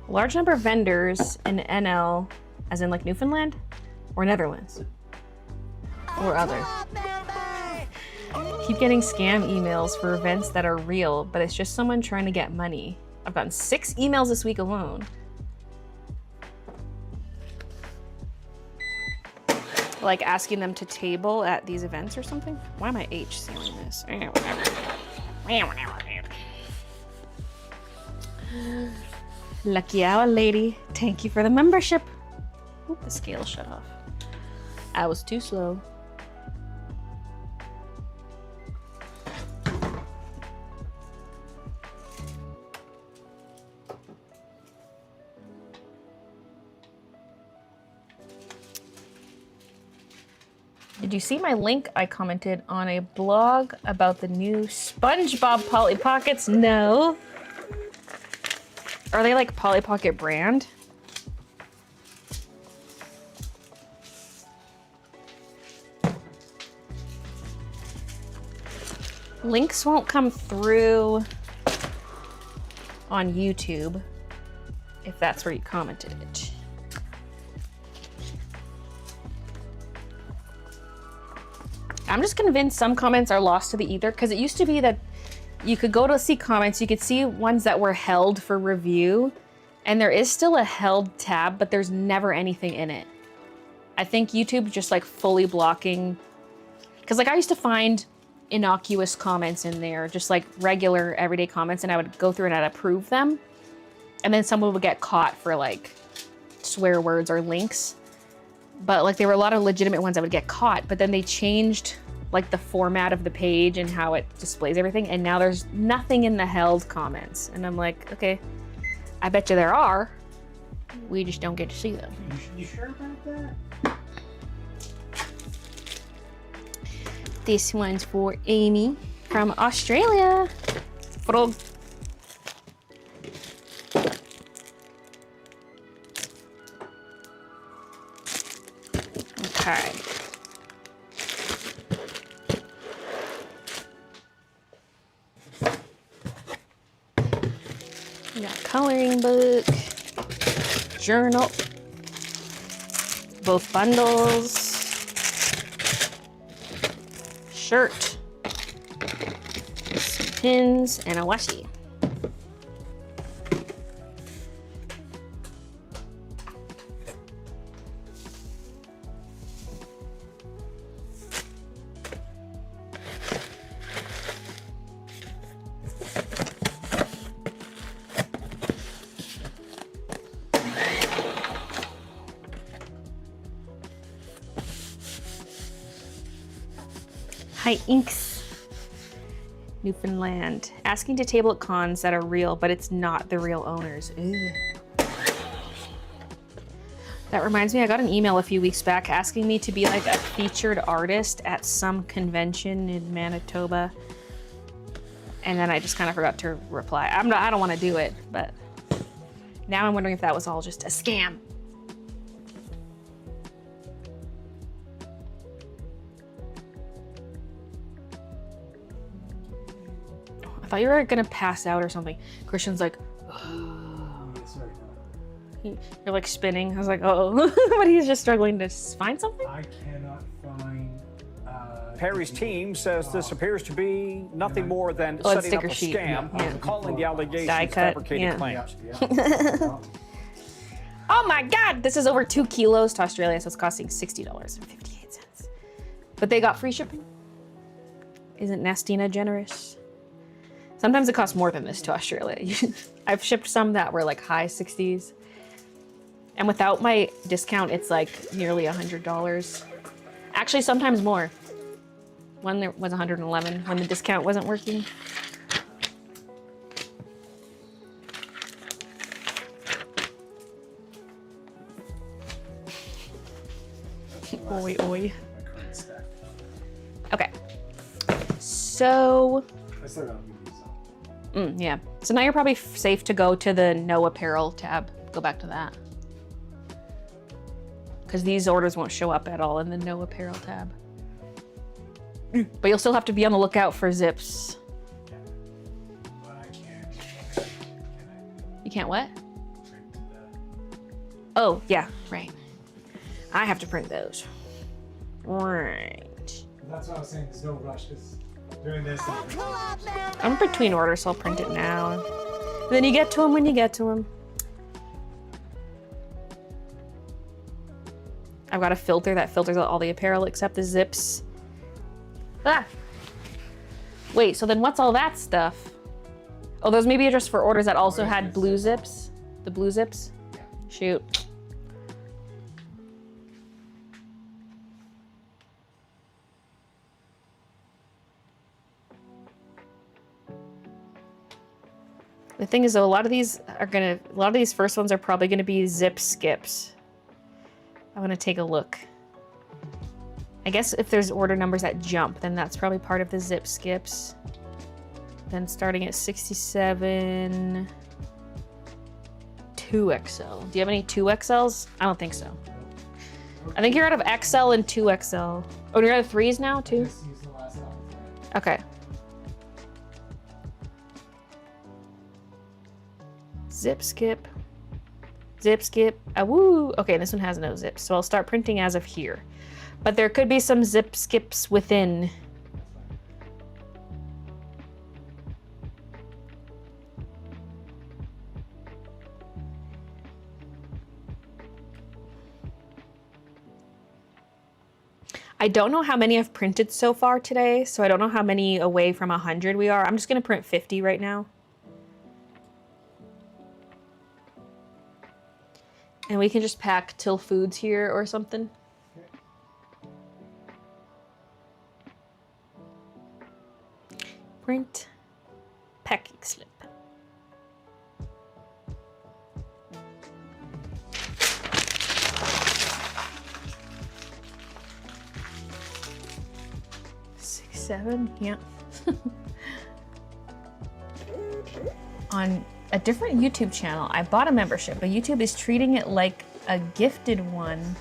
A large number of vendors in NL, as in like Newfoundland or Netherlands or other. Keep getting scam emails for events that are real, but it's just someone trying to get money. I've gotten 6 emails this week alone. Like asking them to table at these events or something? Why am I H sealing this? Lucky hour, lady. Thank you for the membership. Oop, the scale shut off. I was too slow. Did you see my link I commented on a blog about the new SpongeBob Polly Pockets? No. Are they like Polly Pocket brand? Links won't come through on YouTube if that's where you commented it. I'm just convinced some comments are lost to the ether, because it used to be that you could go to see comments, you could see ones that were held for review, and there is still a held tab, but there's never anything in it. I think YouTube just like fully blocking, because like I used to find innocuous comments in there, just like regular everyday comments, and I would go through and I'd approve them. And then someone would get caught for like swear words or links. But like there were a lot of legitimate ones that would get caught, but then they changed like the format of the page and how it displays everything. And now there's nothing in the held comments. And I'm like, okay, I bet you there are. We just don't get to see them. You sure about that? This one's for Amy from Australia. Frog. Okay. We got coloring book, journal, both bundles, shirt, some pins, and a washi. Hi, Inks. Newfoundland. Asking to table at cons that are real, but it's not the real owners. Ew. That reminds me, I got an email a few weeks back asking me to be like a featured artist at some convention in Manitoba. And then I just kind of forgot to reply. I don't want to do it, but now I'm wondering if that was all just a scam. I thought you were gonna pass out or something. Christian's like, you're like spinning. I was like, oh, but he's just struggling to find something. I cannot find. Perry's team says this appears to be nothing more than Oh, it's setting up a sticker sheet. scam, Yeah. calling the allegations Die cut, fabricated yeah. claims. Yeah. Oh my God, this is over 2 kilos to Australia, so it's costing $60.58. But they got free shipping. Isn't Nastina generous? Sometimes it costs more than this to Australia. I've shipped some that were like high 60s. And without my discount, it's like nearly $100. Actually, sometimes more. One there was 111 when the discount wasn't working. Oi, oi. Okay. So, I still gotta move these up. yeah. So now you're probably safe to go to the no apparel tab. Go back to that. Because these orders won't show up at all in the no apparel tab. But you'll still have to be on the lookout for zips. But I can't. You can't what? Print the. Oh, yeah, right. I have to print those. Right. That's what I was saying. There's no rush because doing this. I'm between orders, so I'll print it now. And then you get to them when you get to them. I've got a filter that filters out all the apparel except the zips. Ah! Wait, so then what's all that stuff? Oh, those maybe are just for orders that also had blue zips? The blue zips? Shoot. The thing is though, a lot of these first ones are probably gonna be zip skips. I'm gonna take a look. I guess if there's order numbers that jump, then that's probably part of the zip skips. Then starting at 67, 2XL. Do you have any 2XLs? I don't think so. I think you're out of XL and 2XL. Oh, you're out of 3s now too? Just use the last one. Okay. Zip skip. Zip skip. Woo! Okay, this one has no zips, so I'll start printing as of here. But there could be some zip skips within. I don't know how many I've printed so far today, so I don't know how many away from 100 we are. I'm just gonna print 50 right now. And we can just pack Till Foods here or something. Print packing slip. Seven, yeah. On a different YouTube channel, I bought a membership, but YouTube is treating it like a gifted one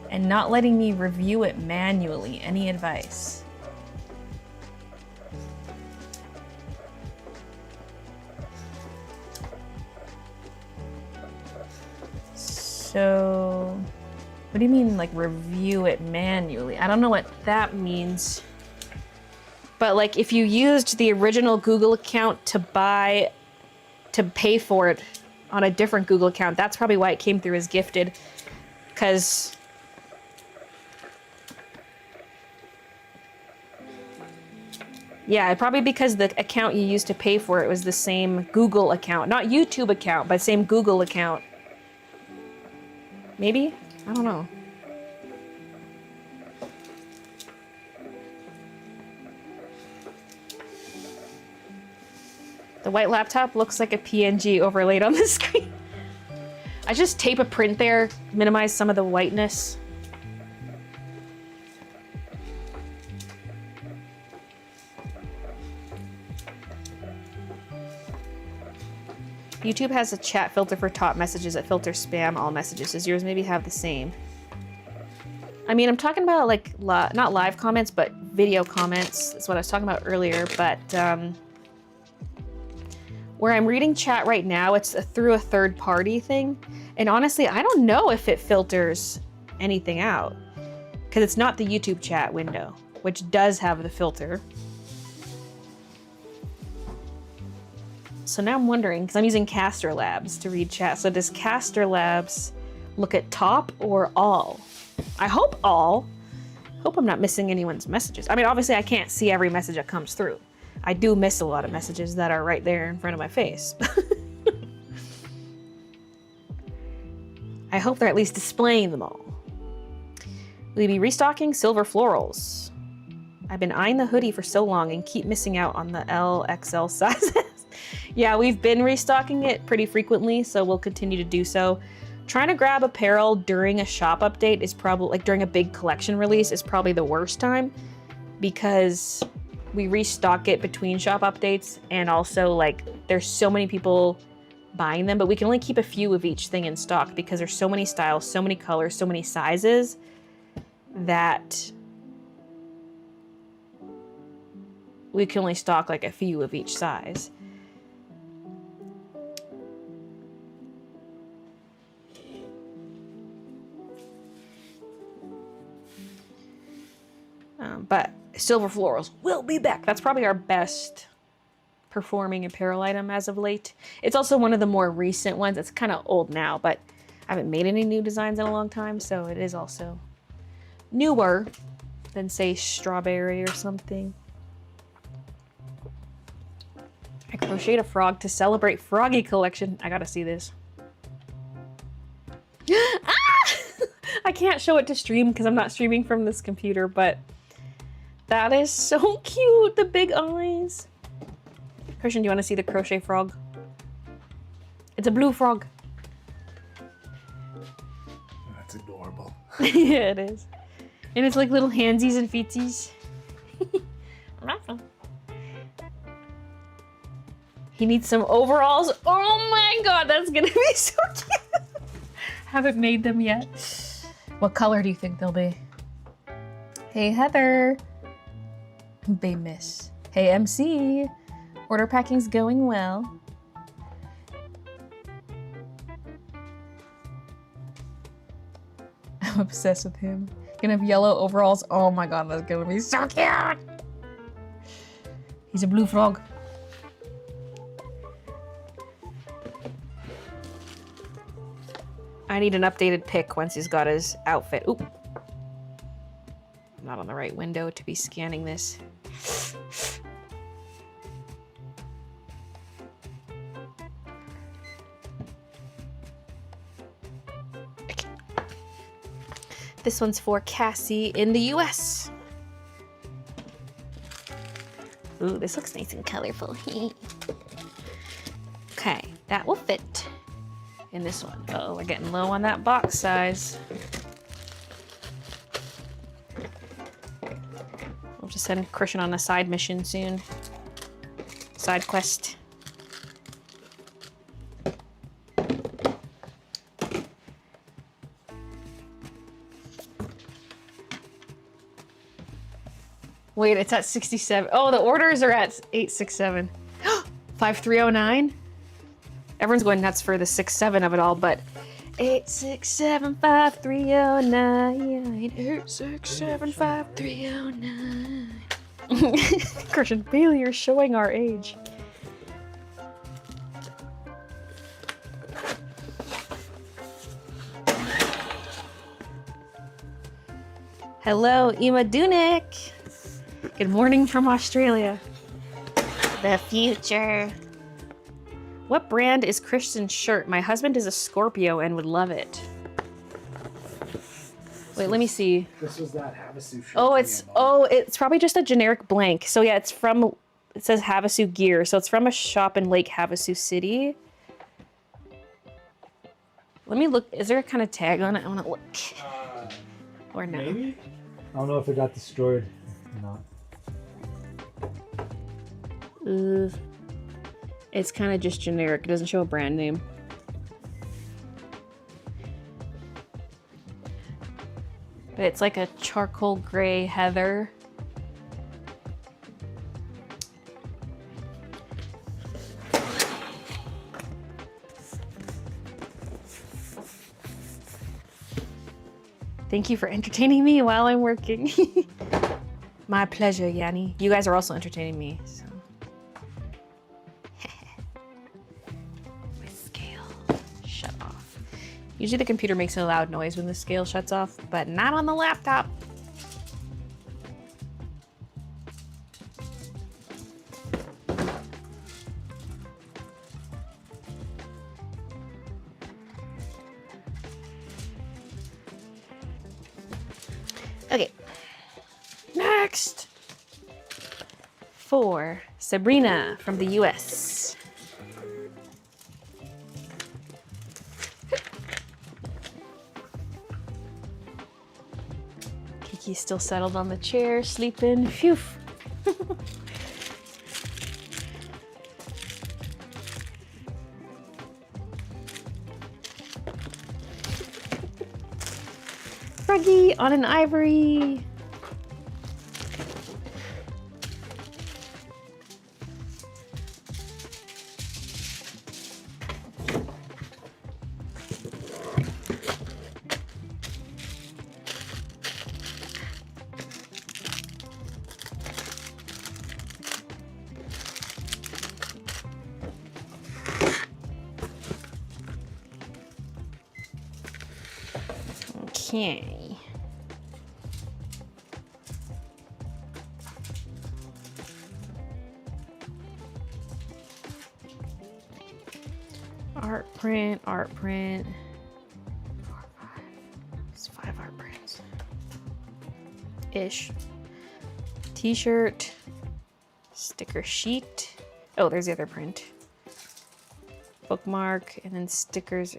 and not letting me review it manually. Any advice? So, what do you mean, like, review it manually? I don't know what that means. But like if you used the original Google account to pay for it on a different Google account, that's probably why it came through as gifted. Because yeah, probably because the account you used to pay for it was the same Google account. Not YouTube account, but same Google account. Maybe? I don't know. The white laptop looks like a PNG overlaid on the screen. I just tape a print there, minimize some of the whiteness. YouTube has a chat filter for top messages that filters spam all messages. Does yours maybe have the same? I mean, I'm talking about like, not live comments, but video comments. That's what I was talking about earlier, but where I'm reading chat right now, it's through a third party thing. And honestly, I don't know if it filters anything out because it's not the YouTube chat window, which does have the filter. So now I'm wondering, because I'm using Caster Labs to read chat. So does Caster Labs look at top or all? I hope all. Hope I'm not missing anyone's messages. I mean, obviously I can't see every message that comes through. I do miss a lot of messages that are right there in front of my face. I hope they're at least displaying them all. Will you be restocking silver florals? I've been eyeing the hoodie for so long and keep missing out on the LXL sizes. Yeah, we've been restocking it pretty frequently, so we'll continue to do so. Trying to grab apparel during a shop update is probably, like during a big collection release, is probably the worst time because we restock it between shop updates, and also like there's so many people buying them, but we can only keep a few of each thing in stock because there's so many styles, so many colors, so many sizes that we can only stock like a few of each size. But silver florals will be back. That's probably our best performing apparel item as of late. It's also one of the more recent ones. It's kind of old now, but I haven't made any new designs in a long time, so it is also newer than, say, strawberry or something. I crocheted a frog to celebrate Froggy collection. I gotta see this. Ah! I can't show it to stream because I'm not streaming from this computer, but that is so cute, the big eyes. Christian, do you want to see the crochet frog? It's a blue frog. That's adorable. Yeah, it is. And it's like little handsies and feetsies. He needs some overalls. Oh my god, that's gonna be so cute. Haven't made them yet. What color do you think they'll be? Hey, Heather. Bay Miss. Hey, MC. Order packing's going well. I'm obsessed with him. Gonna have yellow overalls. Oh my god, that's gonna be so cute. He's a blue frog. I need an updated pic once he's got his outfit. Oop. I'm not on the right window to be scanning this. Okay. This one's for Cassie in the US. Ooh, this looks nice and colorful. Okay, that will fit in this one. Oh, we're getting low on that box size. We'll just send Christian on a side mission soon. Side quest. Wait, it's at 67. Oh, the orders are at 867. 5309? Everyone's going nuts for the 67 of it all, but 8675309. 8675309. Christian Baylee, you're showing our age. Hello, Ima Dunik. Good morning from Australia. The future. What brand is Christian's shirt? My husband is a Scorpio and would love it. Wait, let me see. This was that Havasu shirt. It's probably just a generic blank. So yeah, it says Havasu Gear. So it's from a shop in Lake Havasu City. Let me look. Is there a kind of tag on it? I want to look. Or no? Maybe? I don't know if it got destroyed or not. It's kind of just generic. It doesn't show a brand name. But it's like a charcoal gray heather. Thank you for entertaining me while I'm working. My pleasure, Yanni. You guys are also entertaining me. So. My scale shut off. Usually the computer makes a loud noise when the scale shuts off, but not on the laptop. Okay. Next. For Sabrina from the US. Kiki's still settled on the chair, sleeping. Phew. Froggy on an ivory. Okay. Art print. 4, 5. It's 5 art prints. Ish. T-shirt. Sticker sheet. Oh, there's the other print. Bookmark, and then stickers.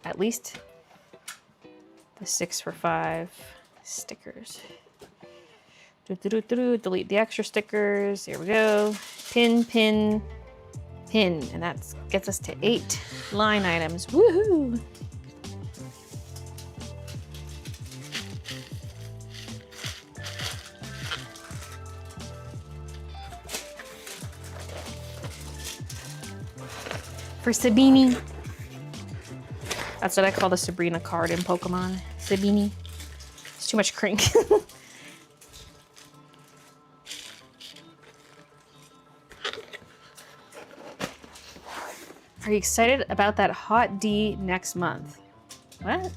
At least the 6 for 5 stickers. Delete the extra stickers. Here we go. Pin, pin, pin. And that gets us to 8 line items. Woohoo! For Sabini. That's what I call the Sabrina card in Pokemon. Sabini. too much crink. Are you excited about that hot D next month? What?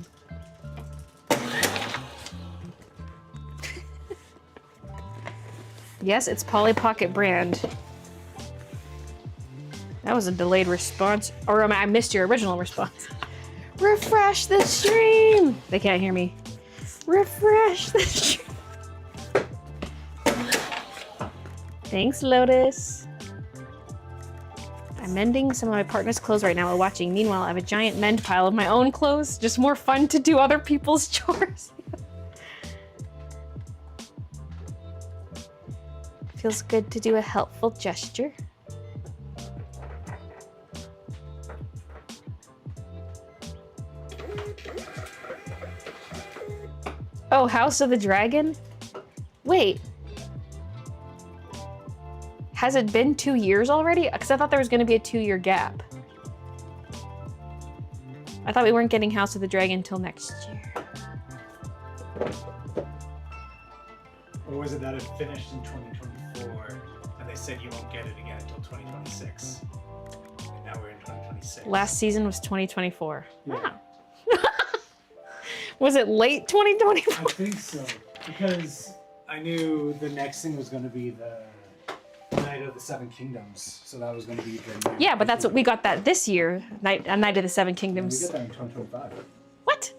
Yes, it's Polly Pocket brand. That was a delayed response. Or I missed your original response. Refresh the stream! They can't hear me. Refresh the stream. Thanks, Lotus. I'm mending some of my partner's clothes right now while watching. Meanwhile, I have a giant mend pile of my own clothes. Just more fun to do other people's chores. Feels good to do a helpful gesture. Oh, House of the Dragon? Wait. Has it been 2 years already? Because I thought there was going to be a 2-year gap. I thought we weren't getting House of the Dragon until next year. Or was it that it finished in 2024 and they said you won't get it again until 2026? And now we're in 2026. Last season was 2024. Yeah. Wow. Was it late 2024? I think so. Because I knew the next thing was going to be the Night of the Seven Kingdoms. So that was going to be the... Yeah, but that's what we got that this year. Night of the Seven We Kingdoms. get that in 2025. What?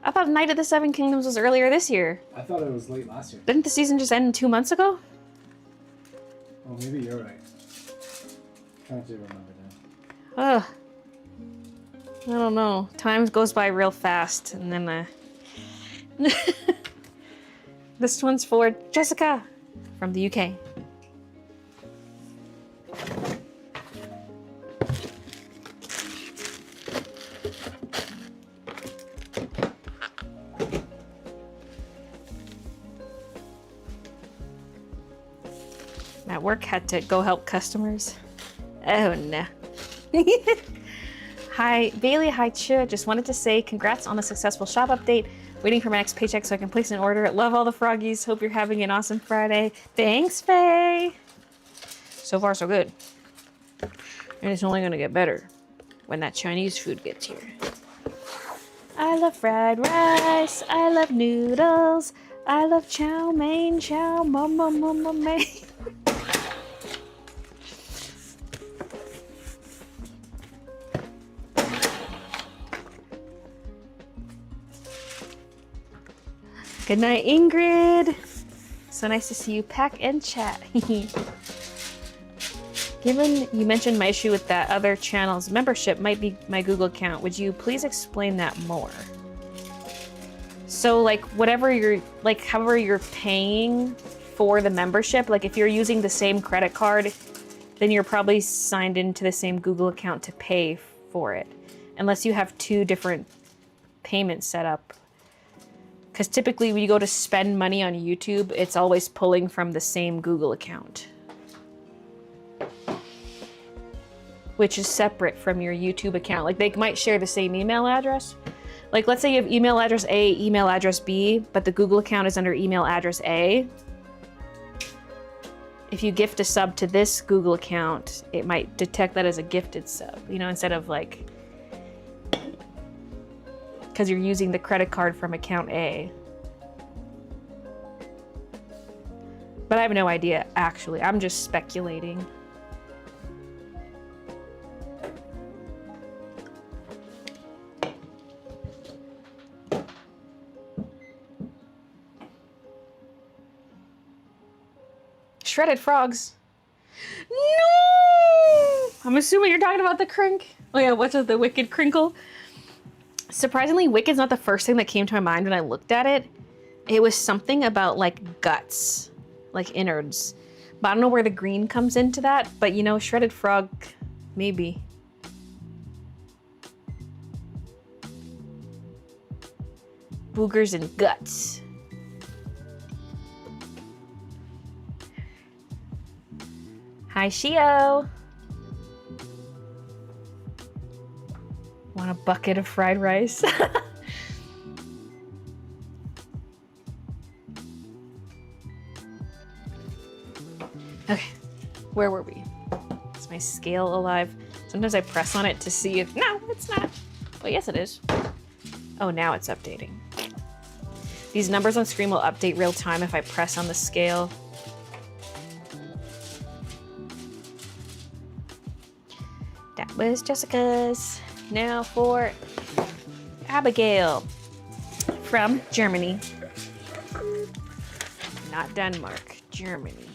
I thought Night of the Seven Kingdoms was earlier this year. I thought it was late last year. Didn't the season just end 2 months ago? Oh, maybe you're right. Trying to remember now. Ugh. I don't know. Time goes by real fast, and then this one's for Jessica from the UK. At work, had to go help customers. Oh no. Hi, Baylee. Hi, Chu. Just wanted to say congrats on the successful shop update. Waiting for my next paycheck so I can place an order. Love all the froggies. Hope you're having an awesome Friday. Thanks, Faye. So far, so good. And it's only going to get better when that Chinese food gets here. I love fried rice. I love noodles. I love chow mein, chow mama mama mein. Good night, Ingrid. So nice to see you pack and chat. Given you mentioned my issue with that other channel's membership might be my Google account, would you please explain that more? So like whatever you're, like however you're paying for the membership, like if you're using the same credit card, then you're probably signed into the same Google account to pay for it. Unless you have 2 different payments set up. Because typically when you go to spend money on YouTube, it's always pulling from the same Google account. Which is separate from your YouTube account. Like they might share the same email address. Like let's say you have email address A, email address B, but the Google account is under email address A. If you gift a sub to this Google account, it might detect that as a gifted sub, you know, instead of like, because you're using the credit card from account A. But I have no idea, actually. I'm just speculating. Shredded frogs. No! I'm assuming you're talking about the crink. Oh yeah, what's with the wicked crinkle? Surprisingly, wicked's not the first thing that came to my mind when I looked at it. It was something about like guts, like innards. But I don't know where the green comes into that, but you know, shredded frog, maybe. Boogers and guts. Hi, Shio. Want a bucket of fried rice? Okay, where were we? Is my scale alive? Sometimes I press on it to see if, no, it's not. Well, yes it is. Oh, now it's updating. These numbers on screen will update real time if I press on the scale. That was Jessica's. Now for Abigail from Germany. Not Denmark, Germany.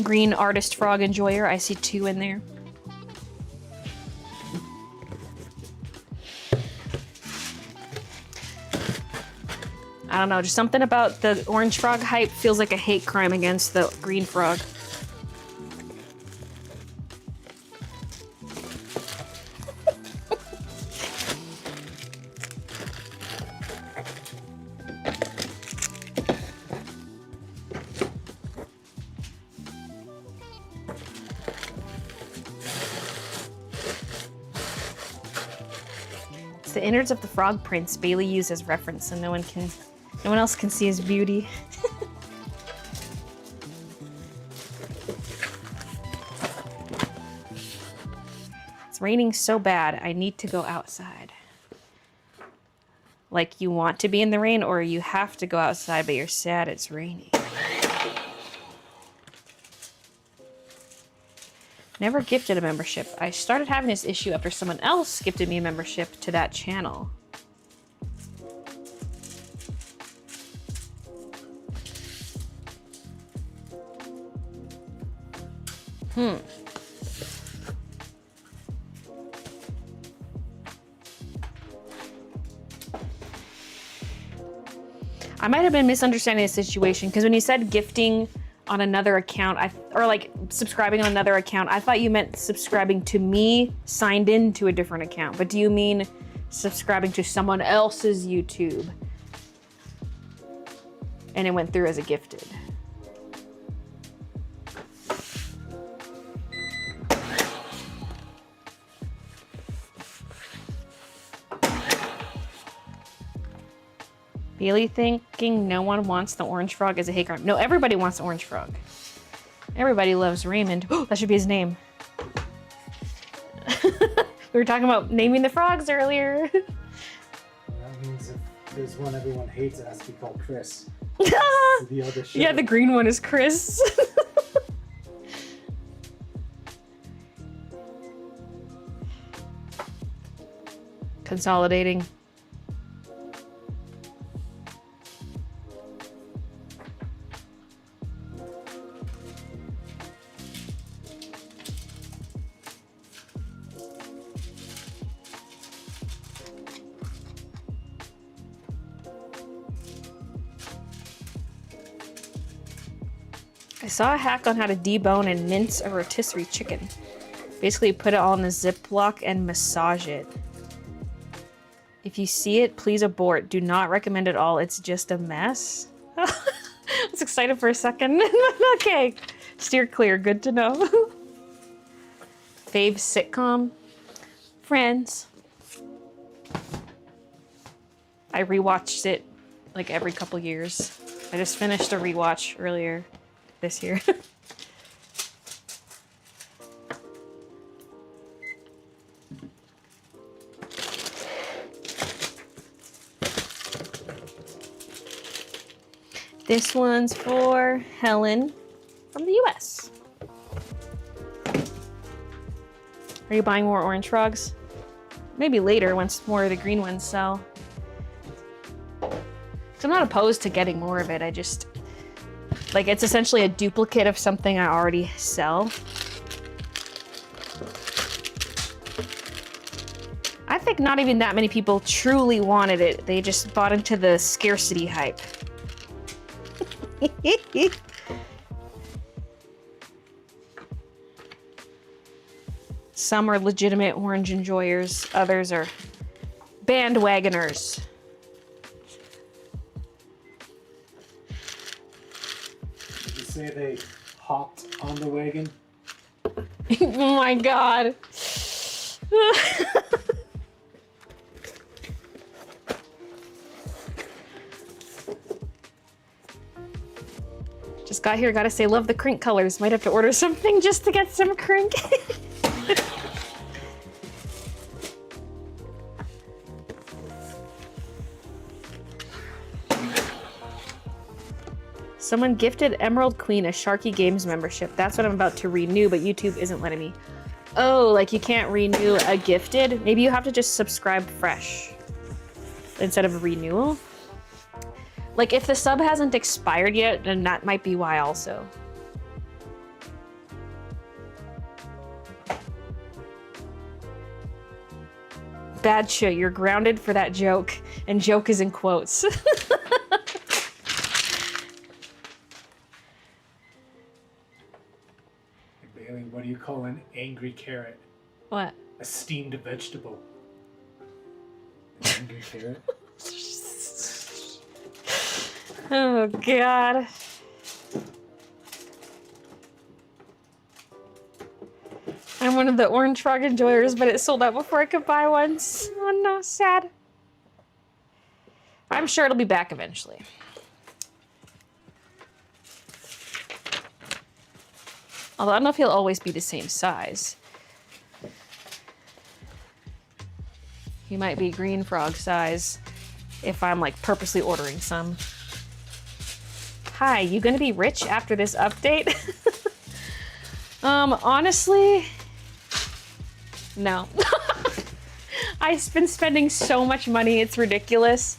Green artist frog enjoyer. I see 2 in there. I don't know, just something about the orange frog hype feels like a hate crime against the green frog. It's the innards of the frog prints Baylee used as reference, so no one else can see his beauty. It's raining so bad, I need to go outside. Like you want to be in the rain, or you have to go outside, but you're sad it's raining. Never gifted a membership. I started having this issue after someone else gifted me a membership to that channel. I might have been misunderstanding the situation because when you said gifting on another account, or like subscribing on another account, I thought you meant subscribing to me signed in to a different account. But do you mean subscribing to someone else's YouTube? And it went through as a gifted. Baylee thinking no one wants the orange frog as a hate crime. No, everybody wants the orange frog. Everybody loves Raymond. Oh, that should be his name. We were talking about naming the frogs earlier. That means if there's one everyone hates, it has to be called Chris. The other shit. Yeah, the green one is Chris. Consolidating. I saw a hack on how to debone and mince a rotisserie chicken. Basically, put it all in a Ziploc and massage it. If you see it, please abort. Do not recommend it all. It's just a mess. I was excited for a second. Okay, steer clear. Good to know. Fave sitcom? Friends. I rewatched it like every couple years. I just finished a rewatch earlier this year. This one's for Helen from the US. Are you buying more orange frogs? Maybe later once more of the green ones sell. 'Cause I'm not opposed to getting more of it. I just, like, it's essentially a duplicate of something I already sell. I think not even that many people truly wanted it. They just bought into the scarcity hype. Some are legitimate orange enjoyers, others are bandwagoners. You say they hopped on the wagon. Oh my god. Just got here, gotta say, love the crink colors. Might have to order something just to get some crink. Someone gifted Emerald Queen a Sharky Games membership. That's what I'm about to renew, but YouTube isn't letting me. Oh, like you can't renew a gifted? Maybe you have to just subscribe fresh instead of a renewal. Like if the sub hasn't expired yet, then that might be why also. Bad shit, you're grounded for that joke. And joke is in quotes. Baylee, what do you call an angry carrot? What? A steamed vegetable. An angry carrot? Oh god. I'm one of the orange frog enjoyers, but it sold out before I could buy one. Oh no, sad. I'm sure it'll be back eventually. Although I don't know if he'll always be the same size. He might be green frog size if I'm like purposely ordering some. Hi, you gonna be rich after this update? Honestly, no. I've been spending so much money, it's ridiculous.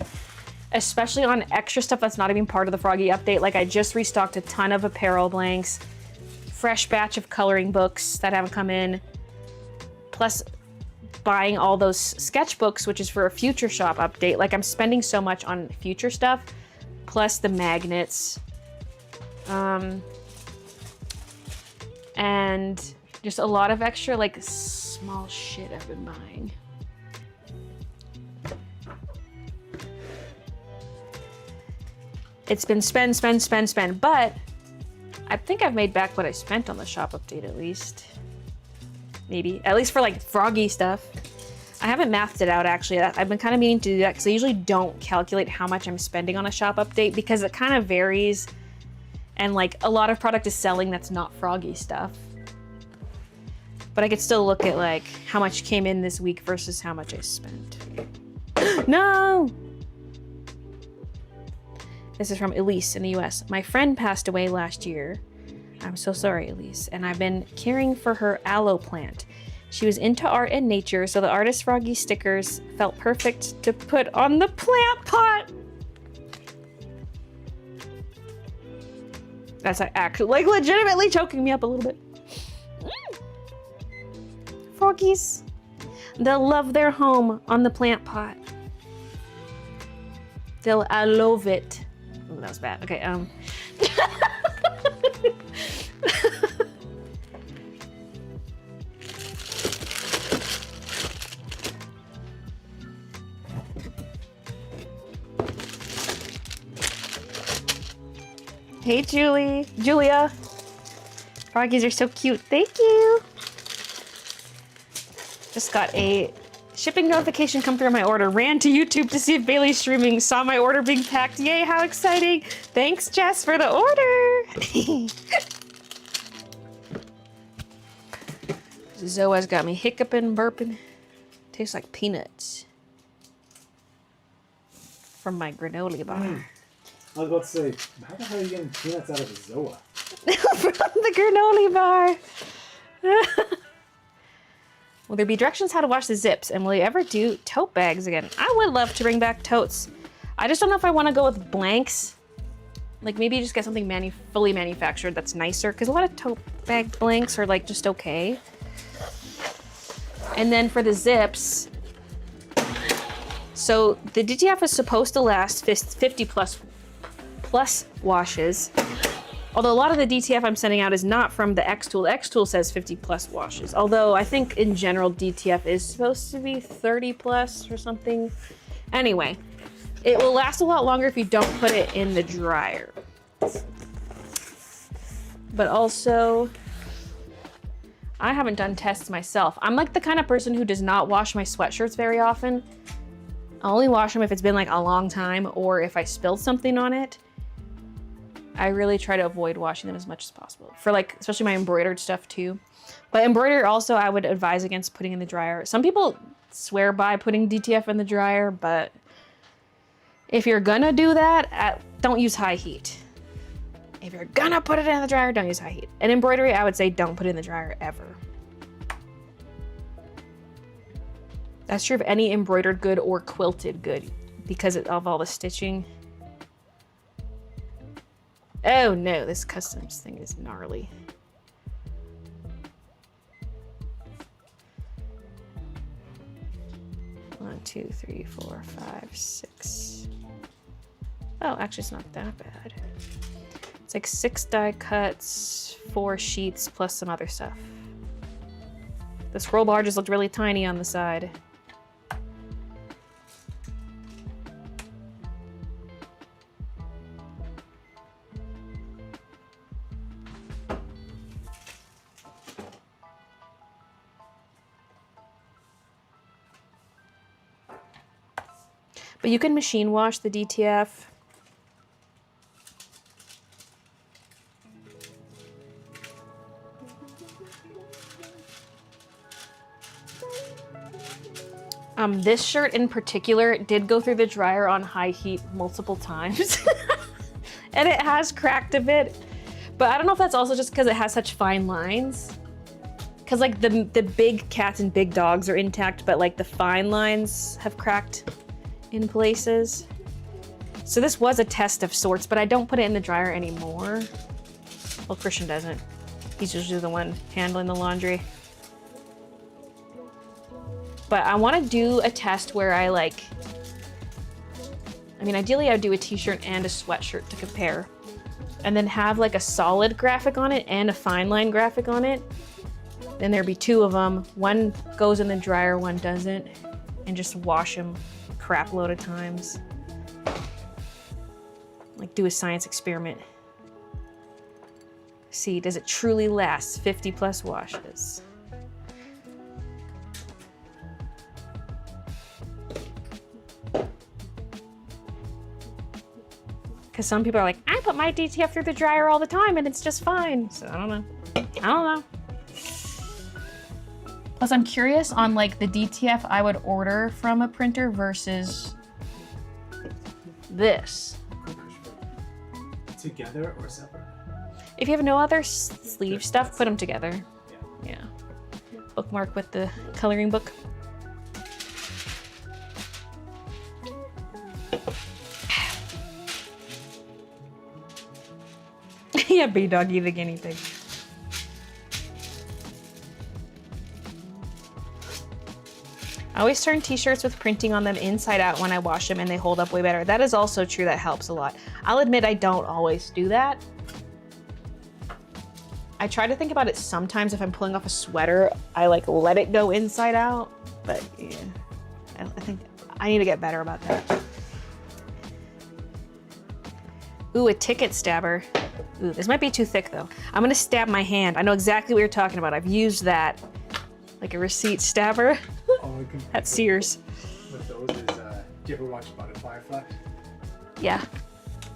Especially on extra stuff that's not even part of the Froggy update. Like I just restocked a ton of apparel blanks, fresh batch of coloring books that haven't come in, plus buying all those sketchbooks, which is for a future shop update. Like I'm spending so much on future stuff, plus the magnets. And just a lot of extra like small shit I've been buying. It's been spend, but I think I've made back what I spent on the shop update at least. Maybe, at least for like Froggy stuff. I haven't mathed it out actually. I've been kind of meaning to do that because I usually don't calculate how much I'm spending on a shop update because it kind of varies. And like a lot of product is selling that's not Froggy stuff. But I could still look at like how much came in this week versus how much I spent. No! This is from Elise in the US. My friend passed away last year. I'm so sorry, Elise. And I've been caring for her aloe plant. She was into art and nature, so the Artist Froggy stickers felt perfect to put on the plant pot. That's actually, like, legitimately choking me up a little bit. Froggies. They'll love their home on the plant pot. They'll love it. Oh, that was bad. Okay, Hey, Julia. Froggies are so cute. Thank you. Just got a shipping notification come through on my order. Ran to YouTube to see if Baylee's streaming. Saw my order being packed. Yay, how exciting. Thanks, Jess, for the order. Zoa's got me hiccuping, burping. Tastes like peanuts. From my granola bar. I was about to say, how the hell are you getting peanuts out of a Zoa? From the granola bar. Will there be directions how to wash the zips? And will you ever do tote bags again? I would love to bring back totes. I just don't know if I want to go with blanks. Like maybe just get something fully manufactured that's nicer. Because a lot of tote bag blanks are like just okay. And then for the zips, so the DTF is supposed to last 50 plus washes. Although a lot of the DTF I'm sending out is not from the X-Tool. The X-Tool says 50 plus washes. Although I think in general DTF is supposed to be 30 plus or something. Anyway, it will last a lot longer if you don't put it in the dryer. but also I haven't done tests myself. I'm like the kind of person who does not wash my sweatshirts very often. I only wash them if it's been like a long time or if I spilled something on it. I really try to avoid washing them as much as possible for like, especially my embroidered stuff too. But embroidery also, I would advise against putting in the dryer. Some people swear by putting DTF in the dryer, but if you're gonna do that, don't use high heat. If you're gonna put it in the dryer, don't use high heat. And embroidery, I would say don't put it in the dryer ever. That's true of any embroidered good or quilted good because of all the stitching. Oh no, this customs thing is gnarly. One, 2, 3, 4, 5, 6. Oh, actually it's not that bad. It's like 6 die cuts, 4 sheets, plus some other stuff. The scroll bar just looked really tiny on the side. But you can machine wash the DTF. This shirt in particular did go through the dryer on high heat multiple times. And it has cracked a bit. But I don't know if that's also just because it has such fine lines. Because like the big cats and big dogs are intact, but like the fine lines have cracked in places. So this was a test of sorts, but I don't put it in the dryer anymore. Well, Christian doesn't. He's usually the one handling the laundry. But I want to do a test where I like, I mean, ideally I'd do a t-shirt and a sweatshirt to compare. And then have like a solid graphic on it and a fine line graphic on it. Then there'd be 2 of them. One goes in the dryer, one doesn't. And just wash them a crap load of times. Like do a science experiment. See, does it truly last 50 plus washes? Because some people are like, I put my DTF through the dryer all the time and it's just fine. So I don't know. I don't know. Plus I'm curious on like the DTF I would order from a printer versus this. Together or separate? If you have no other sleeve stuff, put them together. Yeah. Bookmark with the coloring book. Yeah, B-Doggy the guinea pig. I always turn t-shirts with printing on them inside out when I wash them and they hold up way better. That is also true, that helps a lot. I'll admit I don't always do that. I try to think about it sometimes if I'm pulling off a sweater, I like let it go inside out, but yeah, I think I need to get better about that. Ooh, a ticket stabber. Ooh, this might be too thick though. I'm gonna stab my hand. I know exactly what you're talking about. I've used that, like a receipt stabber at Sears. With those is, do you ever watch Butterfly Effect? Yeah.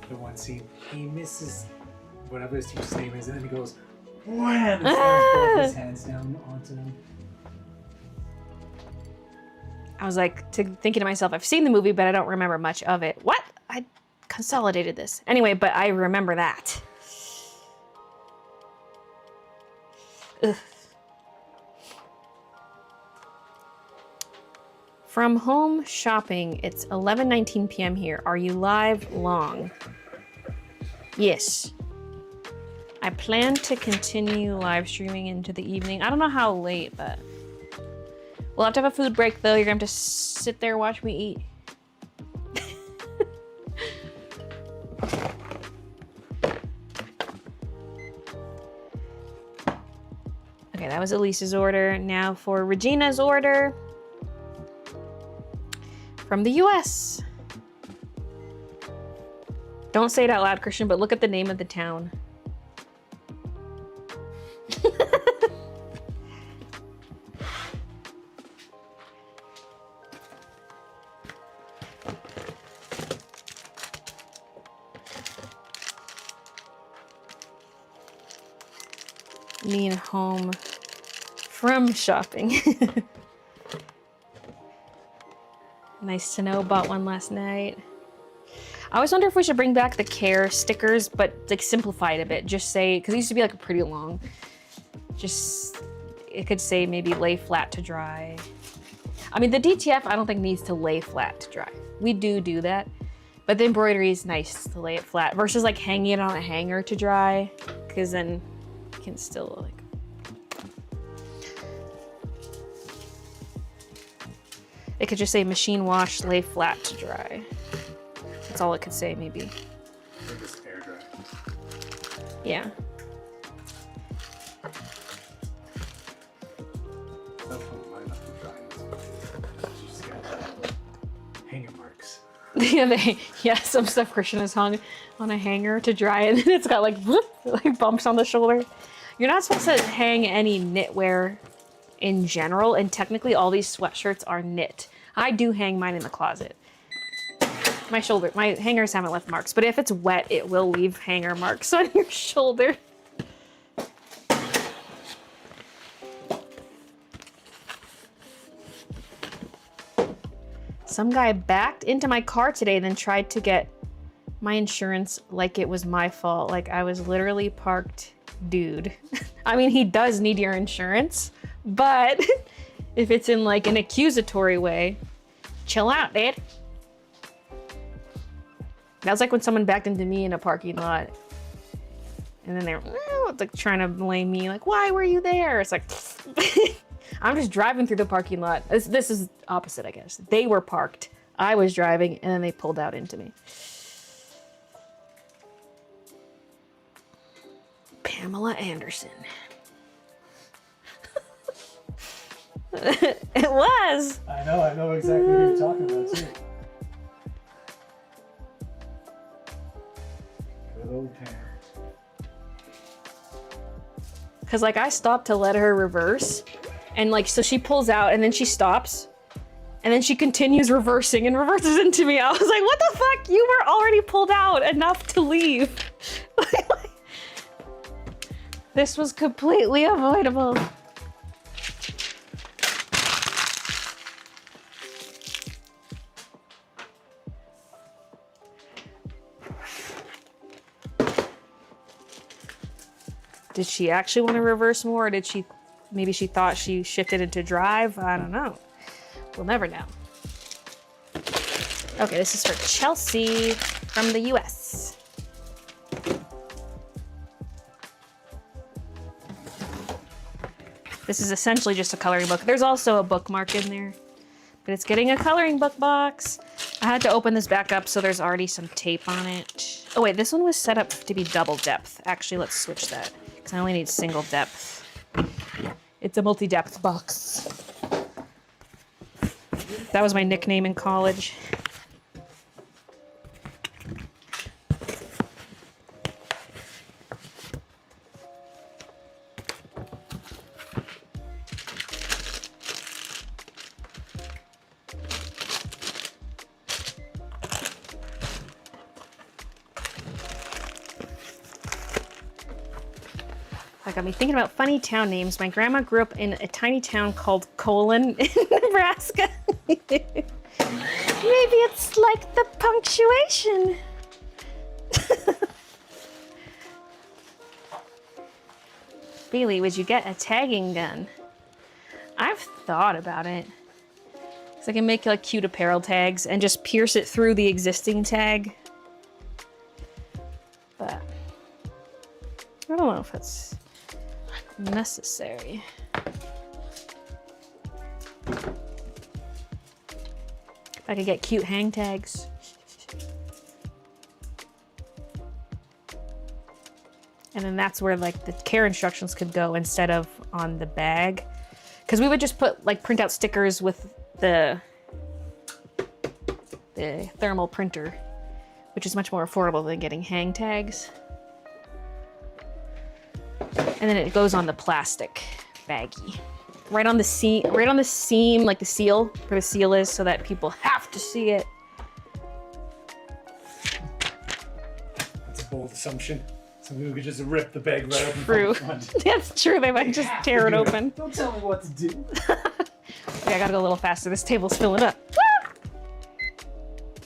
The one scene, he misses whatever his teacher's name is, and then he goes, wham! And slams both his hands down onto him. I was like thinking to myself, I've seen the movie, but I don't remember much of it. What? I consolidated this. Anyway, but I remember that. Ugh. From home shopping, it's 11:19 p.m. here. Are you live long? Yes. I plan to continue live streaming into the evening. I don't know how late, but we'll have to have a food break though. You're gonna have to sit there and watch me eat. Okay, that was Elise's order. Now for Regina's order. From the US. Don't say it out loud, Christian, but look at the name of the town. being home from shopping. Nice to know. Bought one last night. I always wonder if we should bring back the care stickers, but like simplify it a bit. Just say, because it used to be like pretty long. Just, it could say maybe lay flat to dry. I mean, the DTF I don't think needs to lay flat to dry. We do that. But the embroidery is nice to lay it flat versus like hanging it on a hanger to dry, because then you can still like. It could just say machine wash, lay flat to dry. That's all it could say, maybe. Or just air dry. Yeah. That's not mine up to dry. You just got hanger marks. Yeah, some stuff Christian has hung on a hanger to dry, and then it's got like, whoop, like bumps on the shoulder. You're not supposed to hang any knitwear in general, and technically all these sweatshirts are knit. I do hang mine in the closet. My hangers haven't left marks, but if it's wet, it will leave hanger marks on your shoulder. Some guy backed into my car today and then tried to get my insurance like it was my fault. Like I was literally parked, dude. I mean, he does need your insurance, but if it's in like an accusatory way, chill out, dude. That was like when someone backed into me in a parking lot. And then they're like trying to blame me, like, why were you there? It's like, I'm just driving through the parking lot. This is opposite, I guess. They were parked. I was driving, and then they pulled out into me. Pamela Anderson. It was. I know exactly who you're talking about too. Good old Pam. Cause like I stopped to let her reverse, and like so she pulls out and then she stops, and then she continues reversing and reverses into me. I was like, what the fuck? You were already pulled out enough to leave. This was completely avoidable. Did she actually want to reverse more, or did she, maybe she thought she shifted into drive? I don't know. We'll never know. Okay, this is for Chelsea from the US. This is essentially just a coloring book. There's also a bookmark in there, but it's getting a coloring book box. I had to open this back up, so there's already some tape on it. Oh wait, this one was set up to be double depth. Actually, let's switch that, because I only need single depth. It's a multi-depth box. That was my nickname in college. That got me thinking about funny town names. My grandma grew up in a tiny town called Colon in Nebraska. Maybe it's like the punctuation. Baylee, would you get a tagging gun? I've thought about it. So I can make like cute apparel tags and just pierce it through the existing tag. But I don't know if it's necessary. If I could get cute hang tags. And then that's where like the care instructions could go instead of on the bag. Because we would just put like print out stickers with the thermal printer, which is much more affordable than getting hang tags. And then it goes on the plastic baggie. Right on the seam, like the seal, where the seal is, so that people have to see it. That's a bold assumption. We could just rip the bag right open True. from the front. That's true. They might just tear it open. Don't tell me what to do. Okay, I gotta go a little faster. This table's filling up.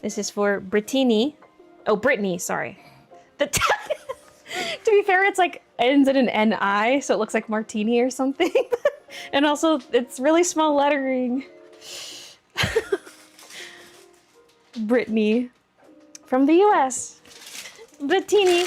This is for Brittany. Oh, Brittany, sorry. To be fair, it's like ends in an N-I, so it looks like martini or something. And also, it's really small lettering. Brittany from the US. Brittany.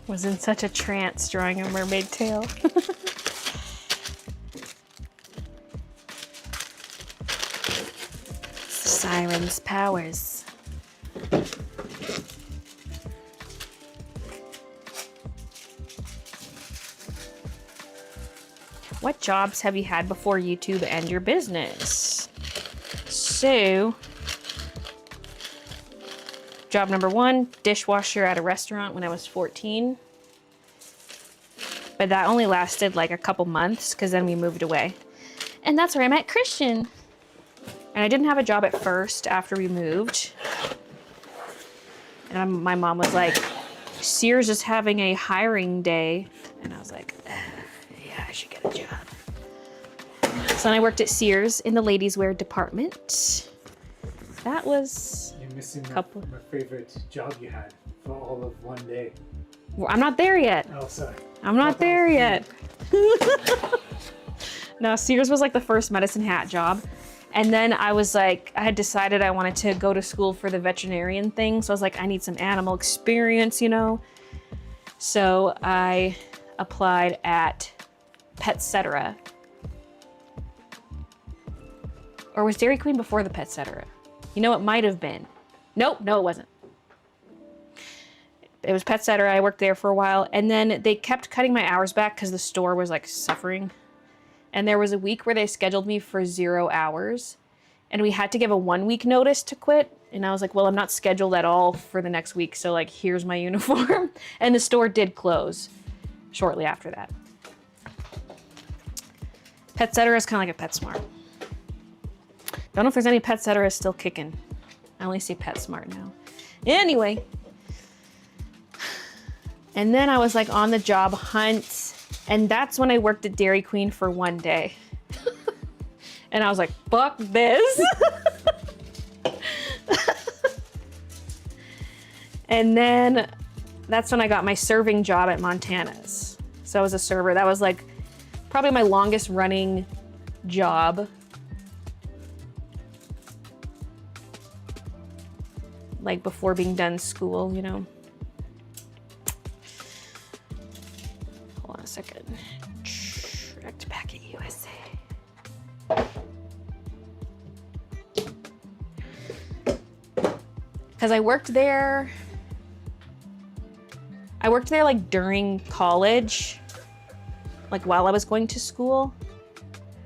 Was in such a trance drawing a mermaid tail. Siren's powers. What jobs have you had before YouTube and your business? So, job number 1, dishwasher at a restaurant when I was 14. But that only lasted like a couple months because then we moved away. And that's where I met Christian. And I didn't have a job at first after we moved. And my mom was like, Sears is having a hiring day. And I was like, yeah, I should get a job. So then I worked at Sears in the ladies' wear department. That was You're missing Couple. my favorite job you had for all of one day. Well, I'm not there yet. Oh, sorry. I'm not there yet. No, Sears was like the first medicine hat job. And then I was like, I had decided I wanted to go to school for the veterinarian thing. So I was like, I need some animal experience, you know? So I applied at Petcetera. Or was Dairy Queen before the Petcetera? You know, it might have been. Nope, no, it wasn't. It was Petcetera. I worked there for a while. And then they kept cutting my hours back because the store was like suffering. And there was a week where they scheduled me for 0 hours. And we had to give a 1-week notice to quit. And I was like, well, I'm not scheduled at all for the next week. So like, here's my uniform. And the store did close shortly after that. Petcetera is kind of like a PetSmart. Don't know if there's any Petcetera still kicking. I only see PetSmart now. Anyway. And then I was like on the job hunt. And that's when I worked at Dairy Queen for 1 day. And I was like, fuck this. And then that's when I got my serving job at Montana's. So I was a server. That was like probably my longest running job. Like before being done school, you know. Hold on a second. Tracked back at USA. Because I worked there like during college, like while I was going to school.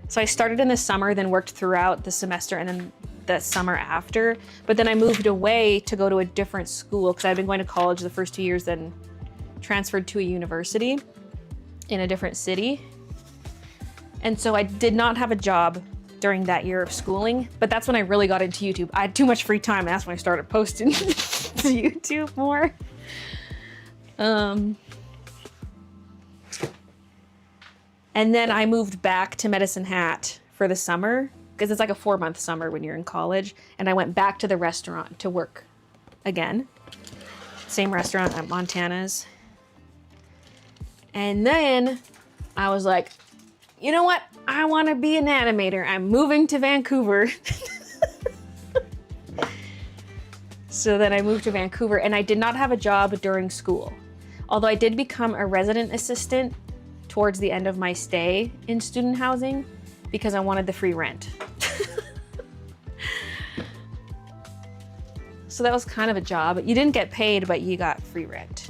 So I started in the summer, then worked throughout the semester and then the summer after. But then I moved away to go to a different school because I'd been going to college the first 2 years, then transferred to a university in a different city. And so I did not have a job during that year of schooling, but that's when I really got into YouTube. I had too much free time, and that's when I started posting to YouTube more. And then I moved back to Medicine Hat for the summer, because it's like a 4-month summer when you're in college, and I went back to the restaurant to work again. Same restaurant at Montana's. And then I was like, you know what? I want to be an animator. I'm moving to Vancouver. So then I moved to Vancouver, and I did not have a job during school. Although I did become a resident assistant towards the end of my stay in student housing because I wanted the free rent. So that was kind of a job. You didn't get paid, but you got free rent.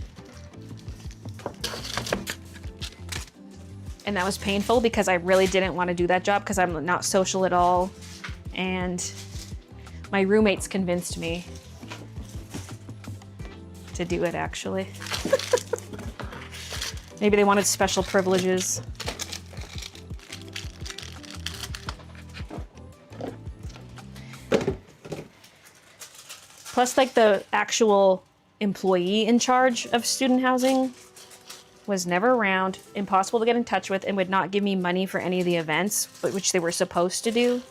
And that was painful because I really didn't want to do that job because I'm not social at all. And my roommates convinced me to do it, actually. Maybe they wanted special privileges. Plus, like, the actual employee in charge of student housing was never around, impossible to get in touch with, and would not give me money for any of the events, which they were supposed to do.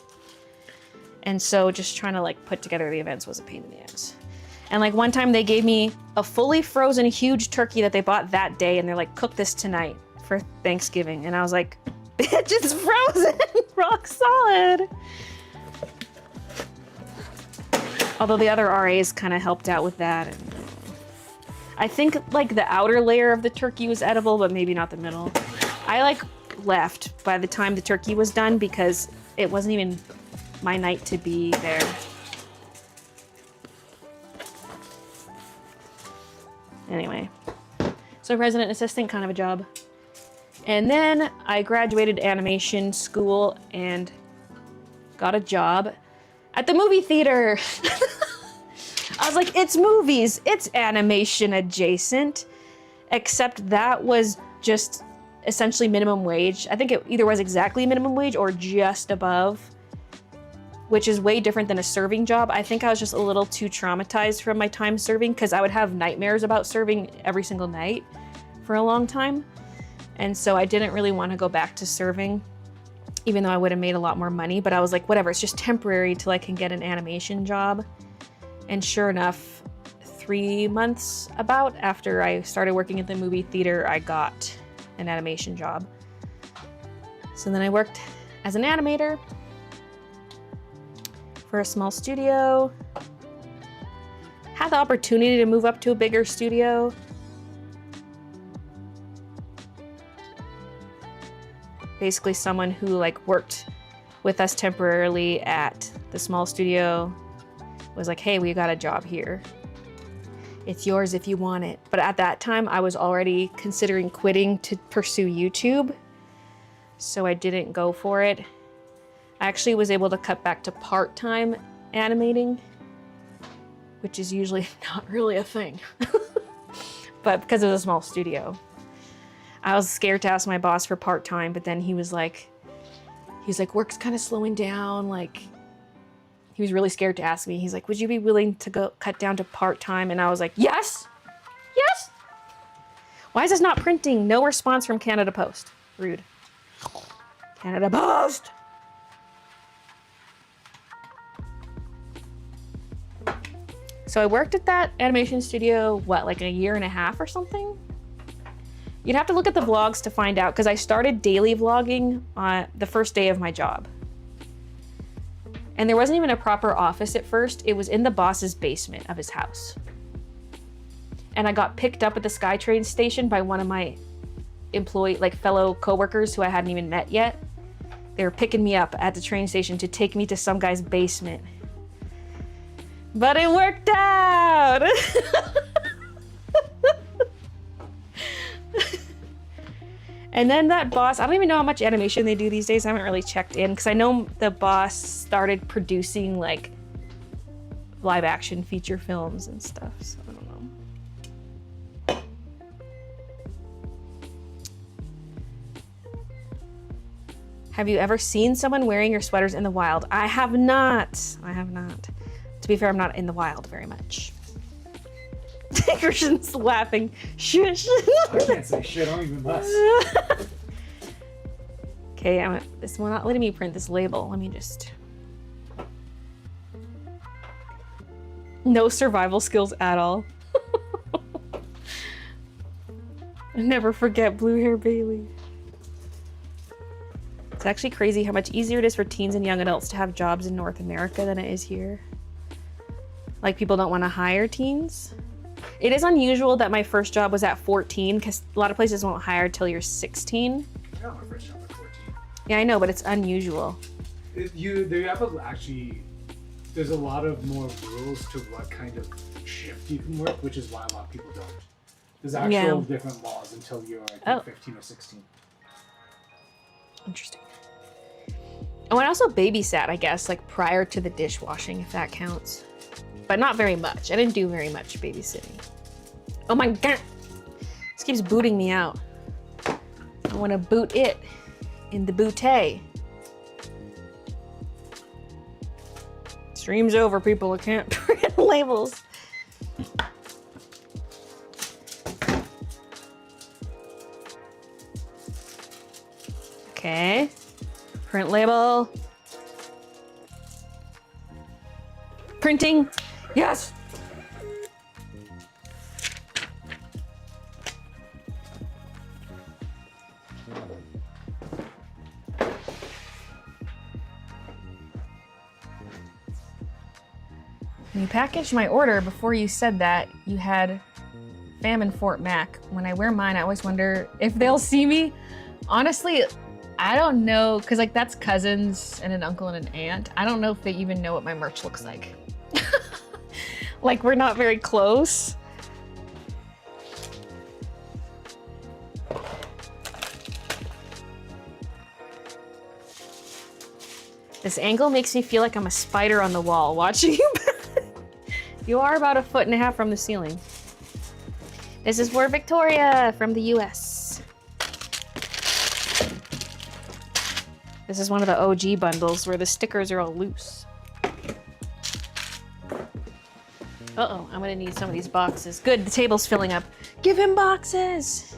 And so just trying to like put together the events was a pain in the ass. And like one time they gave me a fully frozen huge turkey that they bought that day, and they're like, cook this tonight for Thanksgiving. And I was like, bitch, it's frozen, rock solid. Although the other RAs kind of helped out with that. And I think like the outer layer of the turkey was edible, but maybe not the middle. I like left by the time the turkey was done because it wasn't even my night to be there. Anyway, so resident assistant, kind of a job. And then I graduated animation school and got a job at the movie theater. I was like, it's movies, it's animation adjacent, except that was just essentially minimum wage. I think it either was exactly minimum wage or just above, which is way different than a serving job. I think I was just a little too traumatized from my time serving because I would have nightmares about serving every single night for a long time. And so I didn't really want to go back to serving, even though I would have made a lot more money. But I was like, whatever, it's just temporary till I can get an animation job. And sure enough, 3 months about after I started working at the movie theater, I got an animation job. So then I worked as an animator for a small studio. Had the opportunity to move up to a bigger studio. Basically someone who like worked with us temporarily at the small studio was like, hey, we got a job here. It's yours if you want it. But at that time, I was already considering quitting to pursue YouTube. So I didn't go for it. I actually was able to cut back to part-time animating, which is usually not really a thing. But because it was a small studio. I was scared to ask my boss for part-time, but then he was like, work's kind of slowing down, like, he was really scared to ask me. He's like, would you be willing to go cut down to part-time? And I was like, yes, yes. Why is this not printing? No response from Canada Post. Rude. Canada Post. So I worked at that animation studio, what, like a year and a half or something? You'd have to look at the vlogs to find out, because I started daily vlogging on the first day of my job. And there wasn't even a proper office at first. It was in the boss's basement of his house. And I got picked up at the SkyTrain station by one of my fellow coworkers who I hadn't even met yet. They were picking me up at the train station to take me to some guy's basement. But it worked out! And then that boss, I don't even know how much animation they do these days. I haven't really checked in because I know the boss started producing like live action feature films and stuff, so I don't know. Have you ever seen someone wearing your sweaters in the wild? I have not. I have not. To be fair, I'm not in the wild very much. Christian's laughing. Shush. I can't say shit, I don't even mess. Okay, this one not letting me print this label. Let me just. No survival skills at all. I never forget blue hair Baylee. It's actually crazy how much easier it is for teens and young adults to have jobs in North America than it is here. Like, people don't want to hire teens. It is unusual that my first job was at 14 because a lot of places won't hire till you're 16. I got my first job at 14. Yeah, I know, but it's unusual. There's a lot of more rules to what kind of shift you can work, which is why a lot of people don't. There's actual different laws until you're, I think, 15 or 16. Interesting. Oh, and I also babysat, I guess, like prior to the dishwashing, if that counts. But not very much. I didn't do very much babysitting. Oh my god! This keeps booting me out. I want to boot it in the bootay. Stream's over, people. I can't print labels. Okay. Print label. Printing. Yes. When you packaged my order, before you said that, you had fam in Fort Mac. When I wear mine, I always wonder if they'll see me. Honestly, I don't know, because like that's cousins and an uncle and an aunt. I don't know if they even know what my merch looks like. Like we're not very close. This angle makes me feel like I'm a spider on the wall watching you. You are about 1.5 feet from the ceiling. This is for Victoria from the US. This is one of the OG bundles where the stickers are all loose. Uh-oh, I'm gonna need some of these boxes. Good, the table's filling up. Give him boxes!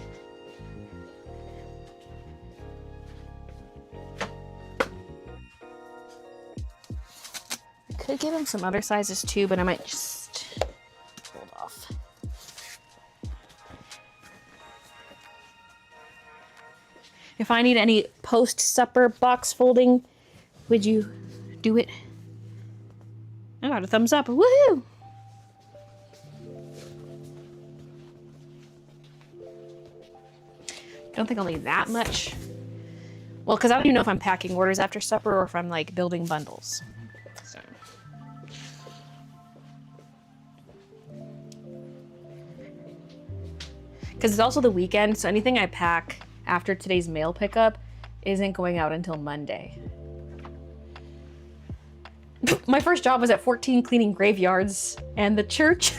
I could give him some other sizes too, but I might just hold off. If I need any post-supper box folding, would you do it? I got a thumbs up. Woohoo! I don't think I'll need that much. Well, because I don't even know if I'm packing orders after supper or if I'm like building bundles. So. Because it's also the weekend, so anything I pack after today's mail pickup isn't going out until Monday. My first job was at 14 cleaning graveyards and the church.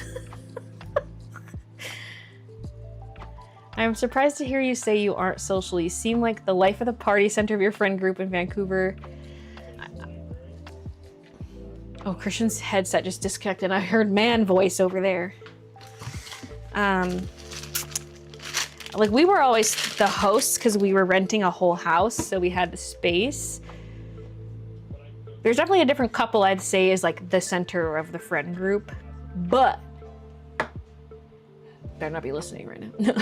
I'm surprised to hear you say you aren't social. You seem like the life of the party, center of your friend group in Vancouver. Oh, Christian's headset just disconnected. I heard man voice over there. Like we were always the hosts because we were renting a whole house, so we had the space. There's definitely a different couple I'd say is like the center of the friend group, but better not be listening right now.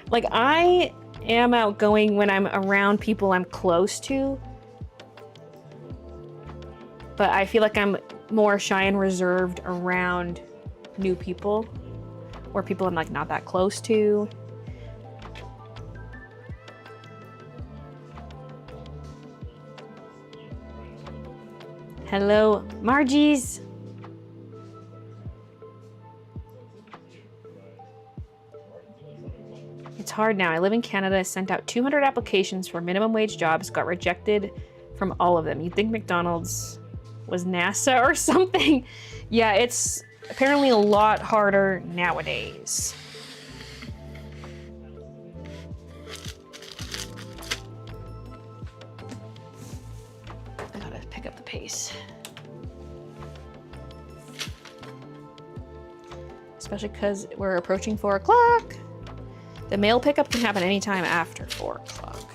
Like I am outgoing when I'm around people I'm close to, but I feel like I'm more shy and reserved around new people or people I'm like not that close to. Hello, Margie's. It's hard now. I live in Canada, sent out 200 applications for minimum wage jobs, got rejected from all of them. You'd think McDonald's was NASA or something. Yeah, it's apparently a lot harder nowadays. I gotta pick up the pace. Especially because we're approaching 4 o'clock. The mail pickup can happen anytime after 4 o'clock.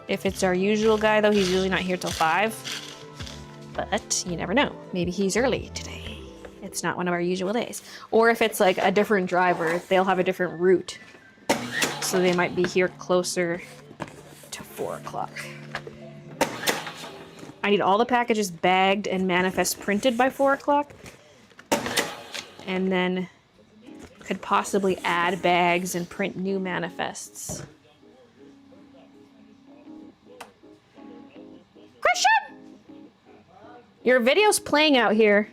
If it's our usual guy, though, he's usually not here till 5. But you never know. Maybe he's early today. It's not one of our usual days. Or if it's like a different driver, they'll have a different route. So they might be here closer to 4 o'clock. I need all the packages bagged and manifest printed by 4 o'clock. And then could possibly add bags and print new manifests. Christian! Your video's playing out here.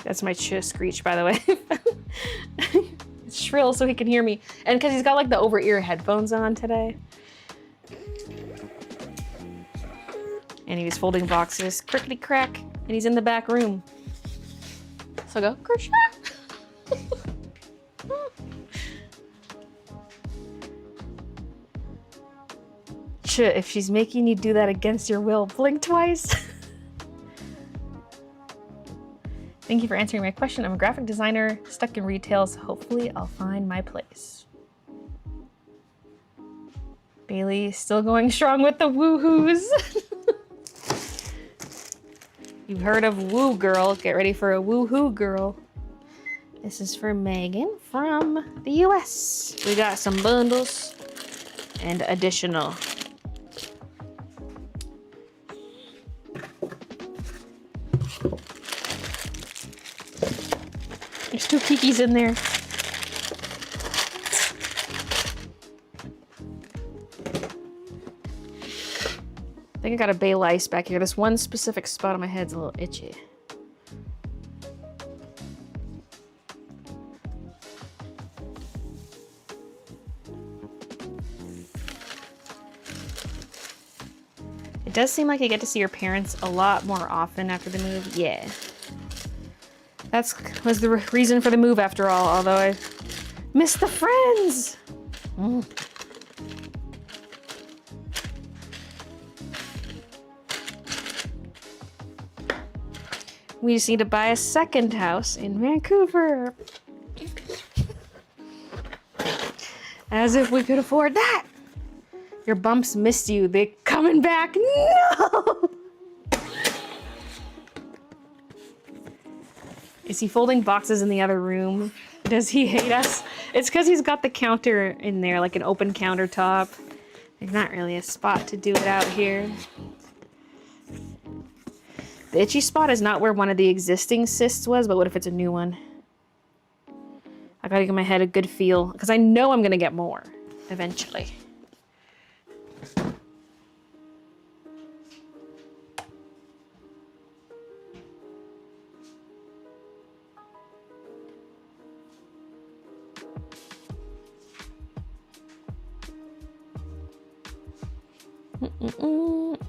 That's my screech, by the way. It's shrill so he can hear me. And because he's got like the over-ear headphones on today. And he was folding boxes, crickety crack, and he's in the back room. So I go, Krishna. If she's making you do that against your will, blink twice. Thank you for answering my question. I'm a graphic designer stuck in retail, so hopefully I'll find my place. Baylee still going strong with the woohoos. You've heard of woo girl. Get ready for a woohoo girl. This is for Megan from the US. We got some bundles and additional. There's 2 Kikis in there. I think I got a Baylee ice back here. This one specific spot on my head's a little itchy. It does seem like you get to see your parents a lot more often after the move. Yeah. That was the reason for the move after all, although I miss the friends. We just need to buy a second house in Vancouver. As if we could afford that. Your bumps missed you. They coming back. No! Is he folding boxes in the other room? Does he hate us? It's because he's got the counter in there, like an open countertop. There's not really a spot to do it out here. The itchy spot is not where one of the existing cysts was, but what if it's a new one? I gotta give my head a good feel, because I know I'm gonna get more eventually.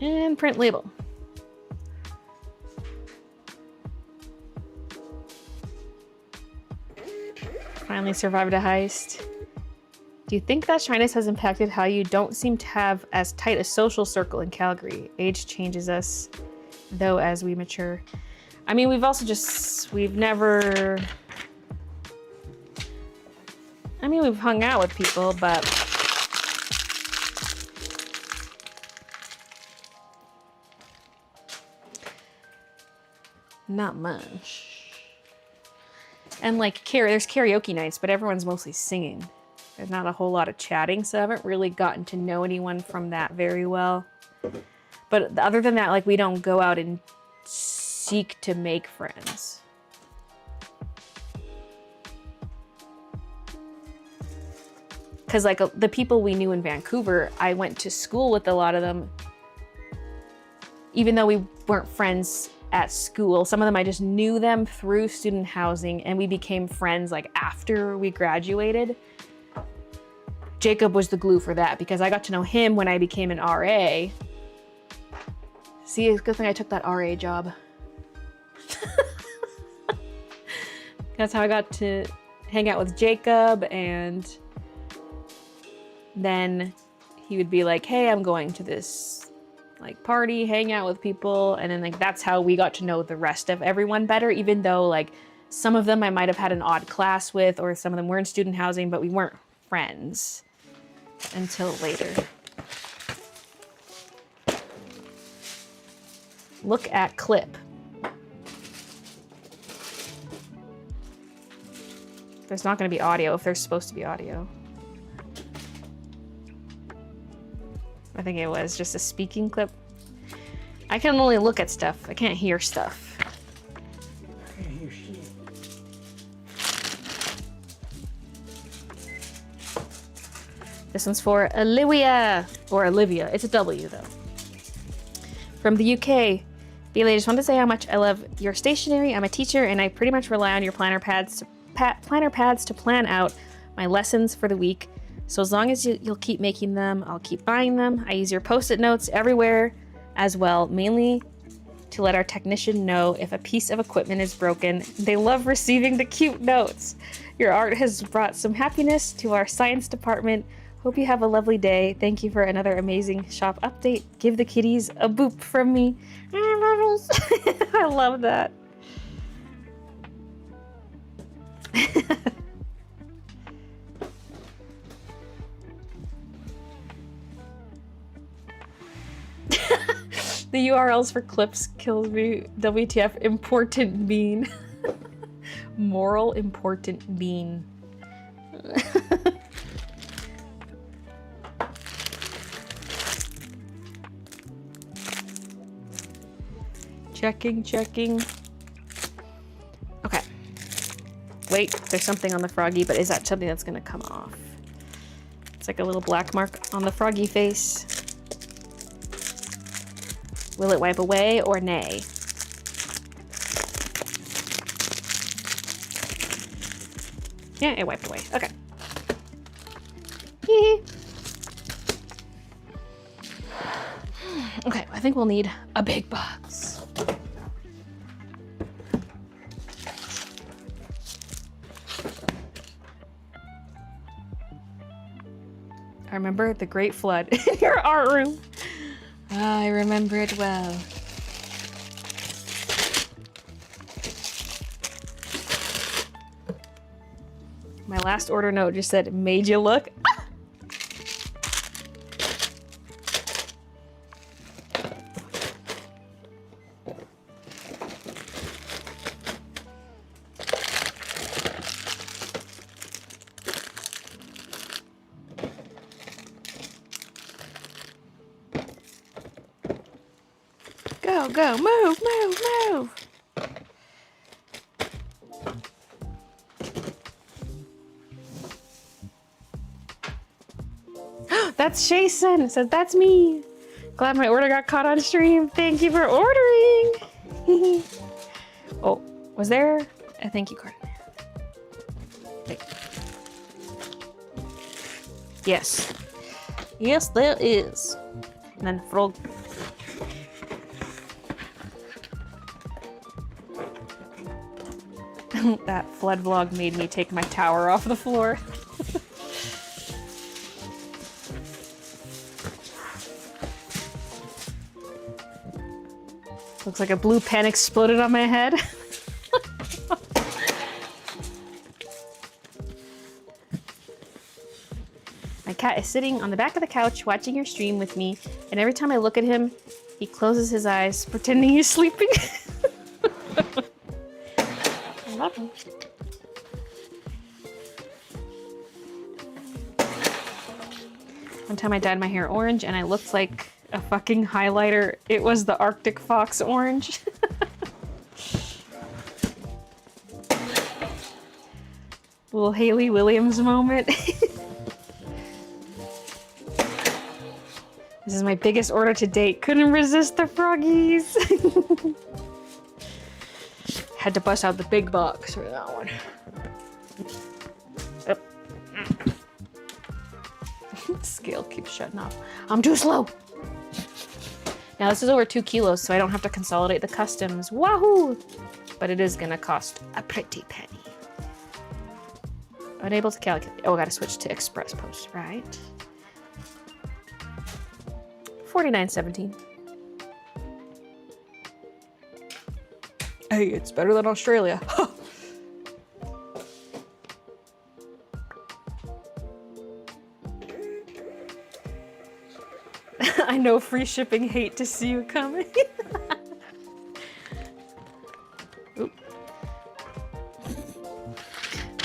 And print label. Finally survived a heist. Do you think that shyness has impacted how you don't seem to have as tight a social circle in Calgary? Age changes us, though, as we mature. I mean, we've never... I mean, we've hung out with people, but... not much. And like there's karaoke nights, but everyone's mostly singing. There's not a whole lot of chatting, so I haven't really gotten to know anyone from that very well. But other than that, like we don't go out and seek to make friends. Because like the people we knew in Vancouver, I went to school with a lot of them. Even though we weren't friends at school, some of them I just knew them through student housing, and we became friends like after we graduated. Jacob was the glue for that because I got to know him when I became an RA. See, it's a good thing I took that RA job. That's how I got to hang out with Jacob, and then he would be like, hey, I'm going to this like party, hang out with people, and then like that's how we got to know the rest of everyone better, even though like some of them I might have had an odd class with, or some of them were in student housing, but we weren't friends until later. Look at clip. There's not going to be audio if there's supposed to be audio. I think it was just a speaking clip. I can only look at stuff. I can't hear stuff. I can't hear shit. This one's for Olivia, or Olivia. It's a W though. From the UK, Baylee, I just wanted to say how much I love your stationery. I'm a teacher and I pretty much rely on your planner pads to plan out my lessons for the week. So as long as you'll keep making them, I'll keep buying them. I use your post-it notes everywhere as well, mainly to let our technician know if a piece of equipment is broken. They love receiving the cute notes. Your art has brought some happiness to our science department. Hope you have a lovely day. Thank you for another amazing shop update. Give the kitties a boop from me. I love that. The URLs for clips kills me. WTF, important bean. Moral important bean. Checking. Okay. Wait, there's something on the froggy, but is that something that's gonna come off? It's like a little black mark on the froggy face. Will it wipe away or nay? Yeah, it wiped away. Okay. Okay, I think we'll need a big box. I remember the Great Flood in your art room. I remember it well. My last order note just said, made you look. Ah! Go, move. That's Jason. It says, that's me. Glad my order got caught on stream. Thank you for ordering. Oh, was there a thank you card? Wait. Yes. Yes, there is. And then frog. That flood vlog made me take my tower off the floor. Looks like a blue pen exploded on my head. My cat is sitting on the back of the couch watching your stream with me, and every time I look at him, he closes his eyes, pretending he's sleeping. I love him. One time I dyed my hair orange and I looked like a fucking highlighter. It was the Arctic Fox orange. Little Haley Williams moment. This is my biggest order to date. Couldn't resist the froggies. Had to bust out the big box for that one. Scale keeps shutting off. I'm too slow. Now this is over 2 kilos, so I don't have to consolidate the customs. Wahoo! But it is gonna cost a pretty penny. Unable to calculate. Oh, I gotta switch to Express Post, right? $49.17. Hey, it's better than Australia. I know, free shipping, hate to see you coming. Oop.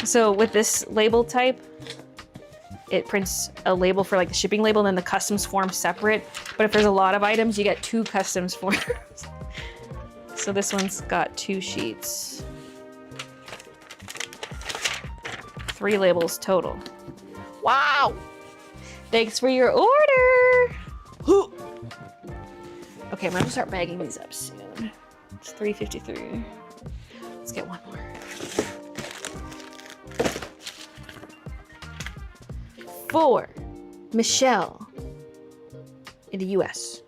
So with this label type, it prints a label for like the shipping label and then the customs form separate. But if there's a lot of items, you get 2 customs forms. So this one's got 2 sheets. 3 labels total. Wow! Thanks for your order! Okay, I'm gonna start bagging these up soon. It's 3:53. Let's get one more. 4. Michelle in the US.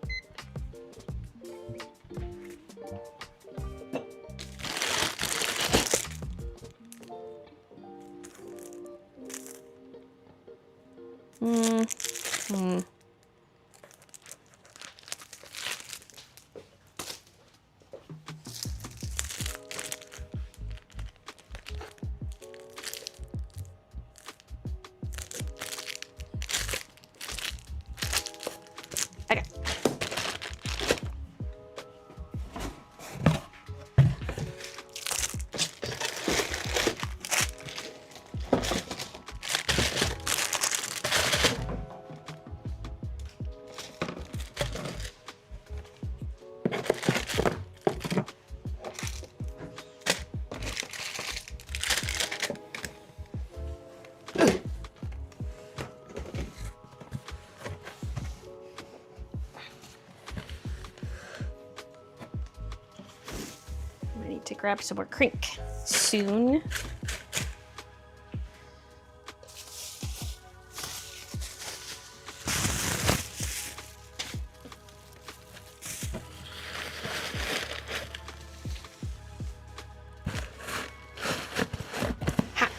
Okay. I need to grab some more crink soon. Ha.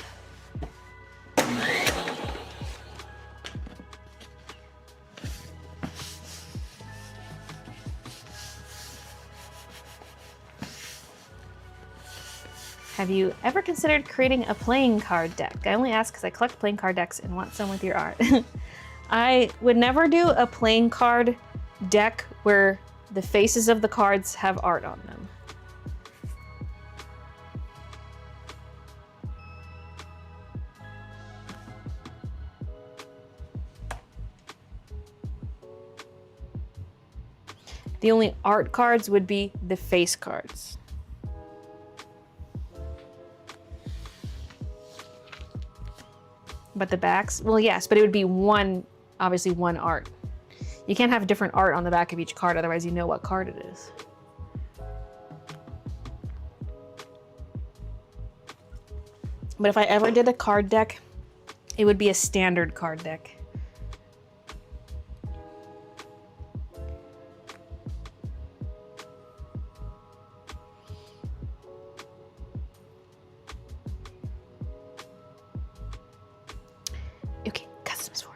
Have you ever considered creating a playing card deck? I only ask because I collect playing card decks and want some with your art. I would never do a playing card deck where the faces of the cards have art on them. The only art cards would be the face cards. But the backs, well, yes, but it would be one, obviously one art. You can't have different art on the back of each card, otherwise you know what card it is. But if I ever did a card deck, it would be a standard card deck. Okay, customs for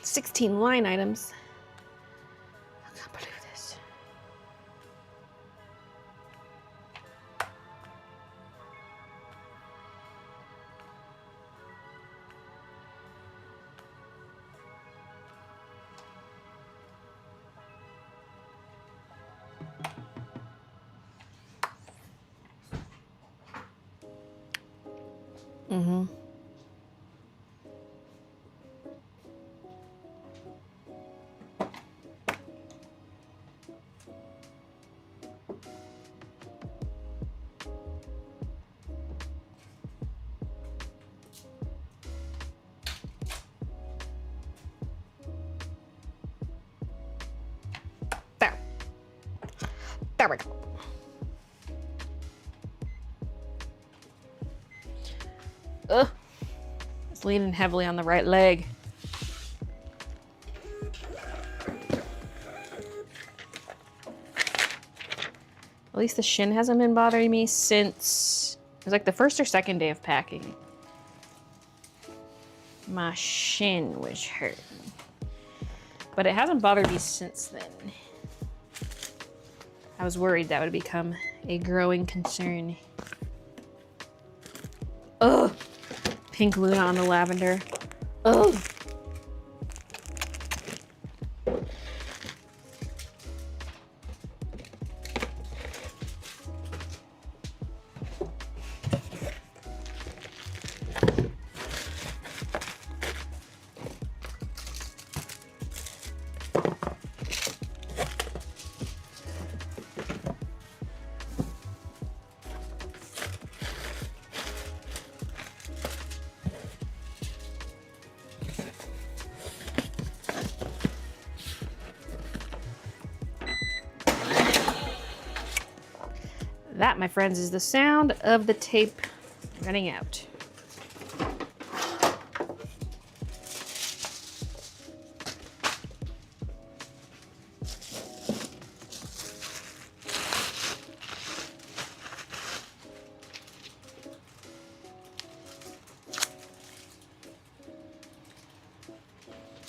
16 line items. I can't believe this. Mm-hmm. There. There we go. Ugh. It's leaning heavily on the right leg. At least the shin hasn't been bothering me since it was like the first or second day of packing. My shin was hurting. But it hasn't bothered me since then. I was worried that would become a growing concern. Ugh. Pink Luna on the lavender. Ugh. That, my friends, is the sound of the tape running out.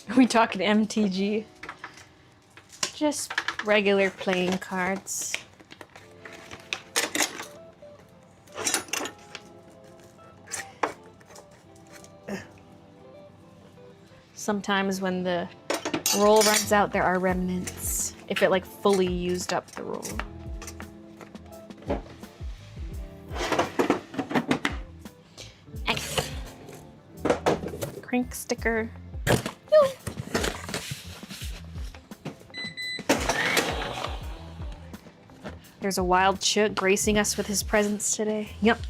Are we talking MTG? Just regular playing cards. Sometimes when the roll runs out, there are remnants. If it like fully used up the roll. Nice. Crank sticker. There's a wild chook gracing us with his presence today. Yep.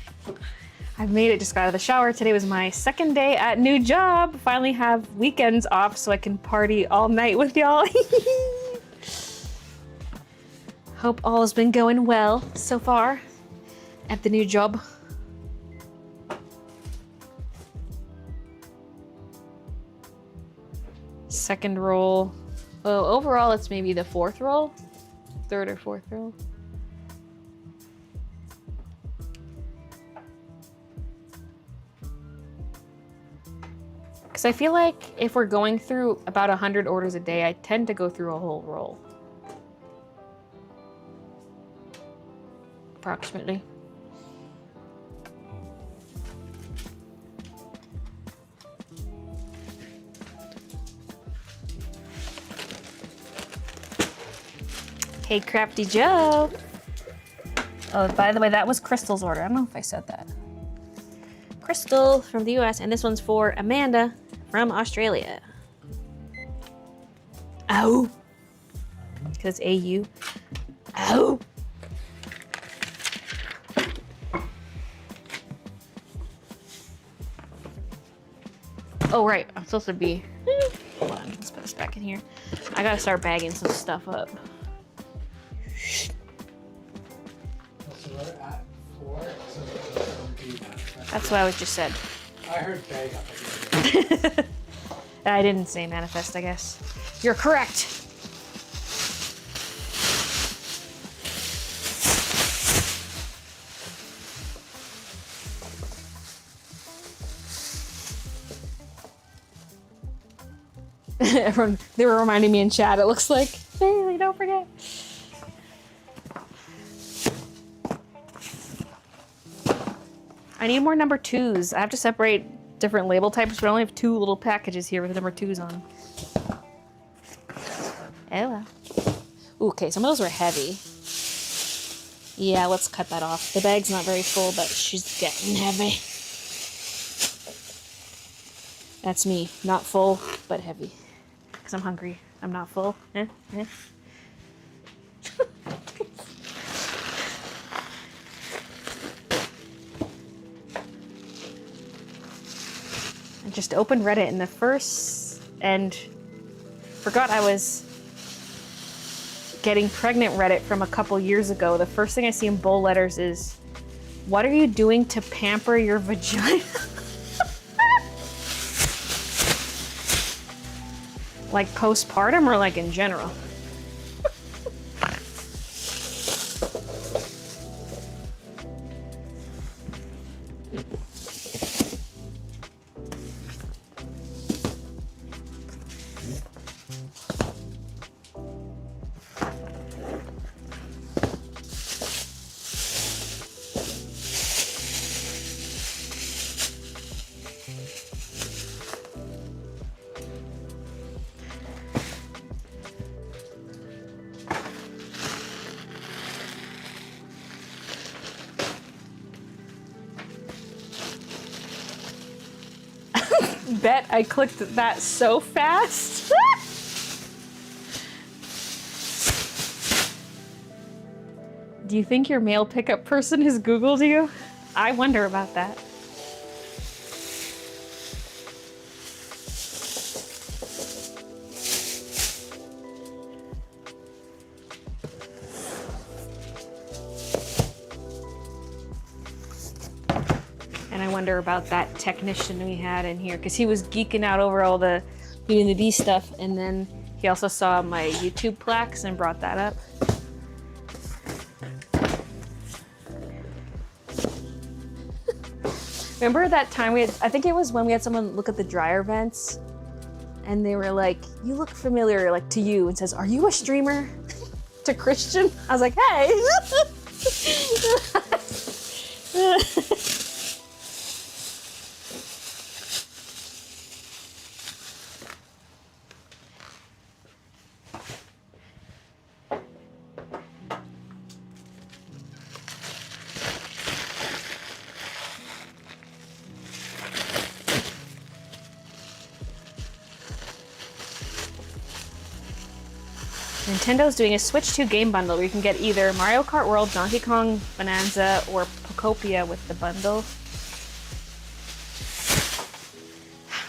I've made it, just got out of the shower. Today was my second day at new job. Finally have weekends off so I can party all night with y'all. Hope all has been going well so far at the new job. Second roll. Oh, overall it's maybe the fourth roll? Third or fourth roll? Because I feel like if we're going through about 100 orders a day, I tend to go through a whole roll. Approximately. Hey, Crafty Joe. Oh, by the way, that was Crystal's order. I don't know if I said that. Crystal from the US, and this one's for Amanda from Australia. Ow. Because AU. Ow. Oh, right. I'm supposed to be. Hold on. Let's put this back in here. I gotta start bagging some stuff up. So we're at 4, so don't do that. That's what I was just said. I heard bag up. I didn't say manifest, I guess. You're correct. Everyone, they were reminding me in chat, it looks like. Baylee, don't forget. I need more number 2s. I have to separate different label types, but I only have 2 little packages here with number 2s on them. Oh well. Ooh, okay, some of those were heavy. Yeah, let's cut that off. The bag's not very full, but she's getting heavy. That's me, not full, but heavy. Because I'm hungry. I'm not full. Eh? I just opened Reddit in the first and forgot I was getting pregnant Reddit from a couple years ago. The first thing I see in bold letters is, what are you doing to pamper your vagina? Like postpartum or like in general? Bet I clicked that so fast. Do you think your mail pickup person has Googled you? I wonder about that. wonder about that technician we had in here because he was geeking out over all the Beauty and the Beast stuff, and then he also saw my YouTube plaques and brought that up. Remember that time I think it was when we had someone look at the dryer vents and they were like, you look familiar, like to you, and says, are you a streamer? To Christian? I was like, hey. Nintendo's doing a Switch 2 game bundle where you can get either Mario Kart World, Donkey Kong Bonanza, or Pokopia with the bundle.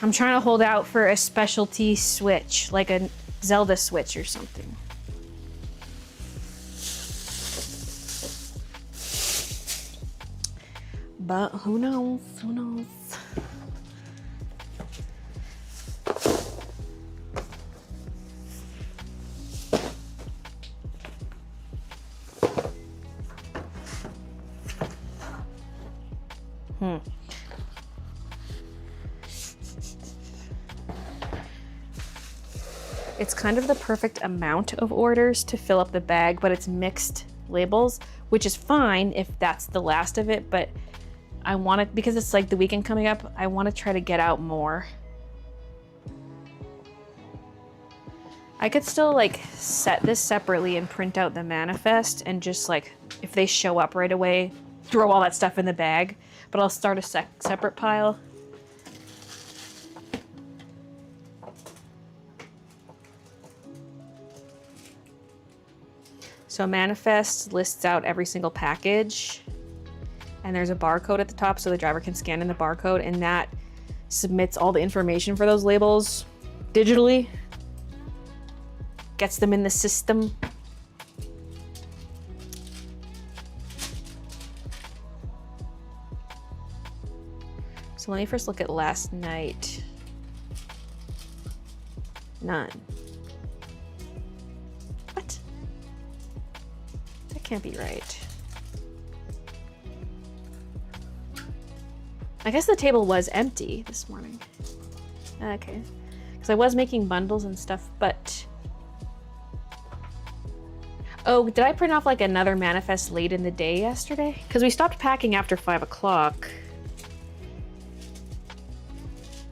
I'm trying to hold out for a specialty Switch, like a Zelda Switch or something. But who knows? Who knows? It's kind of the perfect amount of orders to fill up the bag, but it's mixed labels, which is fine if that's the last of it, but I want to, because it's like the weekend coming up, I want to try to get out more. I could still like set this separately and print out the manifest and just like, if they show up right away, throw all that stuff in the bag, but I'll start a separate pile. So manifest lists out every single package, and there's a barcode at the top so the driver can scan in the barcode, and that submits all the information for those labels digitally, gets them in the system. So let me first look at last night. None. What? That can't be right. I guess the table was empty this morning. Okay. Because I was making bundles and stuff, but... Oh, did I print off like another manifest late in the day yesterday? Because we stopped packing after 5 o'clock.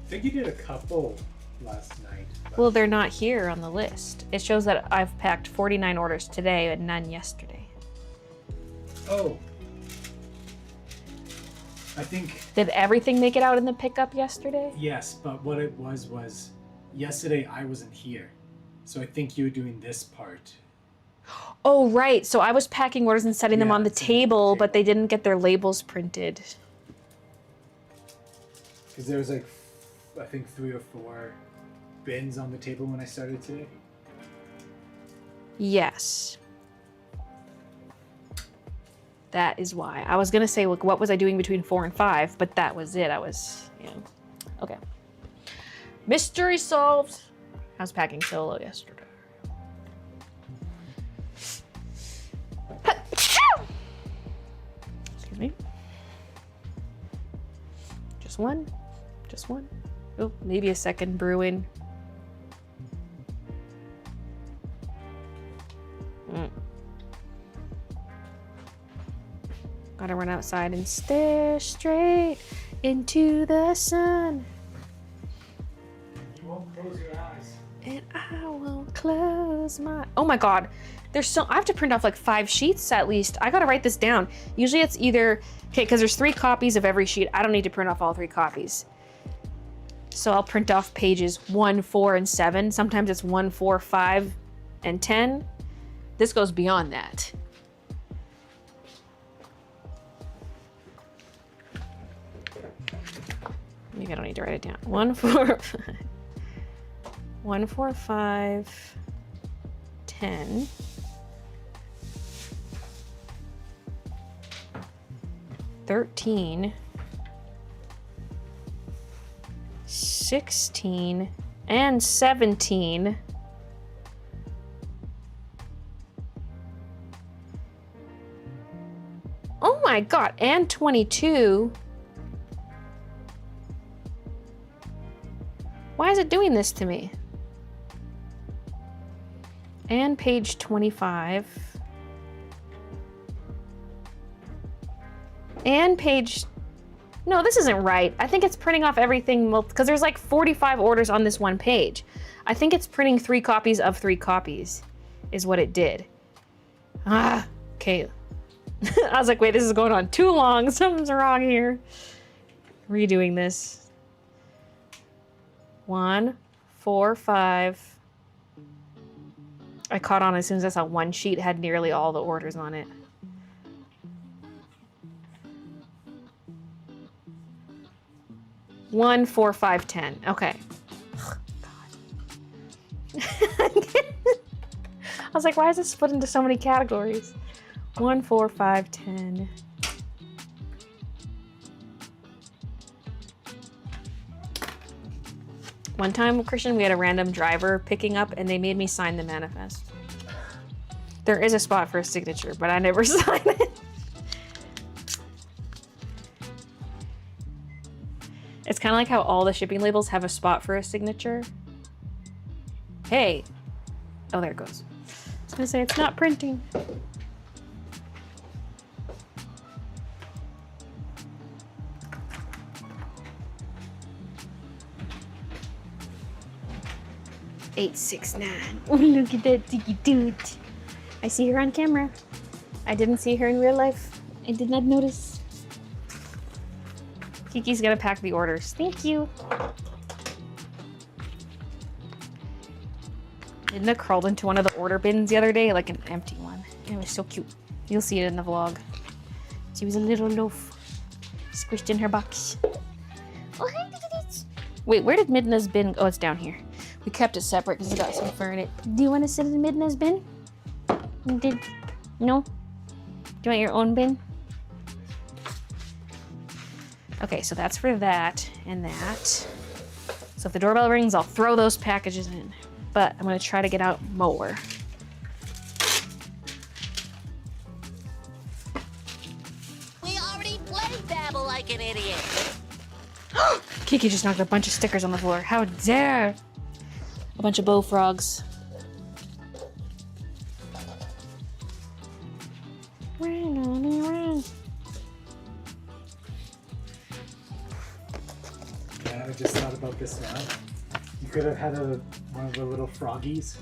I think you did a couple last night. Well, they're not here on the list. It shows that I've packed 49 orders today and none yesterday. Oh. I think... Did everything make it out in the pickup yesterday? Yes, but what it was yesterday I wasn't here. So I think you were doing this part. Oh, right. So I was packing orders and setting them on the table, but they didn't get their labels printed. Because there was like, I think 3 or 4 bins on the table when I started today. Yes. That is why. I was going to say, look, what was I doing between 4 and 5? But that was it. I was, Okay. Mystery solved. I was packing solo yesterday. Excuse me. Just one. Just one. Oh, maybe a second brewing. Gotta run outside and stare straight into the sun. You won't close your eyes. And I won't close my... Oh my God. I have to print off like 5 sheets at least. I gotta write this down. Usually it's either... Okay, because there's 3 copies of every sheet. I don't need to print off all 3 copies. So I'll print off pages 1, 4, and 7. Sometimes it's 1, 4, 5, and 10. This goes beyond that. Maybe I don't need to write it down. 1, 4, 1, 4, 5, 10. 13, 16 and 17. Oh my god, and 22. Why is it doing this to me? And page 25. And page... No, this isn't right. I think it's printing off everything, because there's like 45 orders on this one page. I think it's printing 3 copies of 3 copies, is what it did. Ah, okay. I was like, wait, this is going on too long. Something's wrong here. Redoing this. 1, 4, 5. I caught on as soon as I saw one sheet had nearly all the orders on it. One, 4, 5, 10. Okay. Oh, God. I was like, why is this split into so many categories? 1, 4, 5, 10. One time, Christian, we had a random driver picking up and they made me sign the manifest. There is a spot for a signature, but I never signed it. It's kind of like how all the shipping labels have a spot for a signature. Hey. Oh, there it goes. I was gonna say, it's not printing. $869. Oh, look at that diggy dude. I see her on camera. I didn't see her in real life. I did not notice. Kiki's gonna pack the orders. Thank you. Edna crawled into one of the order bins the other day, like an empty one. It was so cute. You'll see it in the vlog. She was a little loaf squished in her box. Oh, hi, look at it. Wait, where did Midna's bin? Oh, it's down here. We kept it separate because it got some fur in it. Do you want to sit in Midna's bin? No? Do you want your own bin? Okay, so that's for that and that. So if the doorbell rings, I'll throw those packages in. But I'm gonna try to get out more. We already played Babble like an idiot. Kiki just knocked a bunch of stickers on the floor. How dare! A bunch of bow frogs. Yeah, I just thought about this now. You could have had one of the little froggies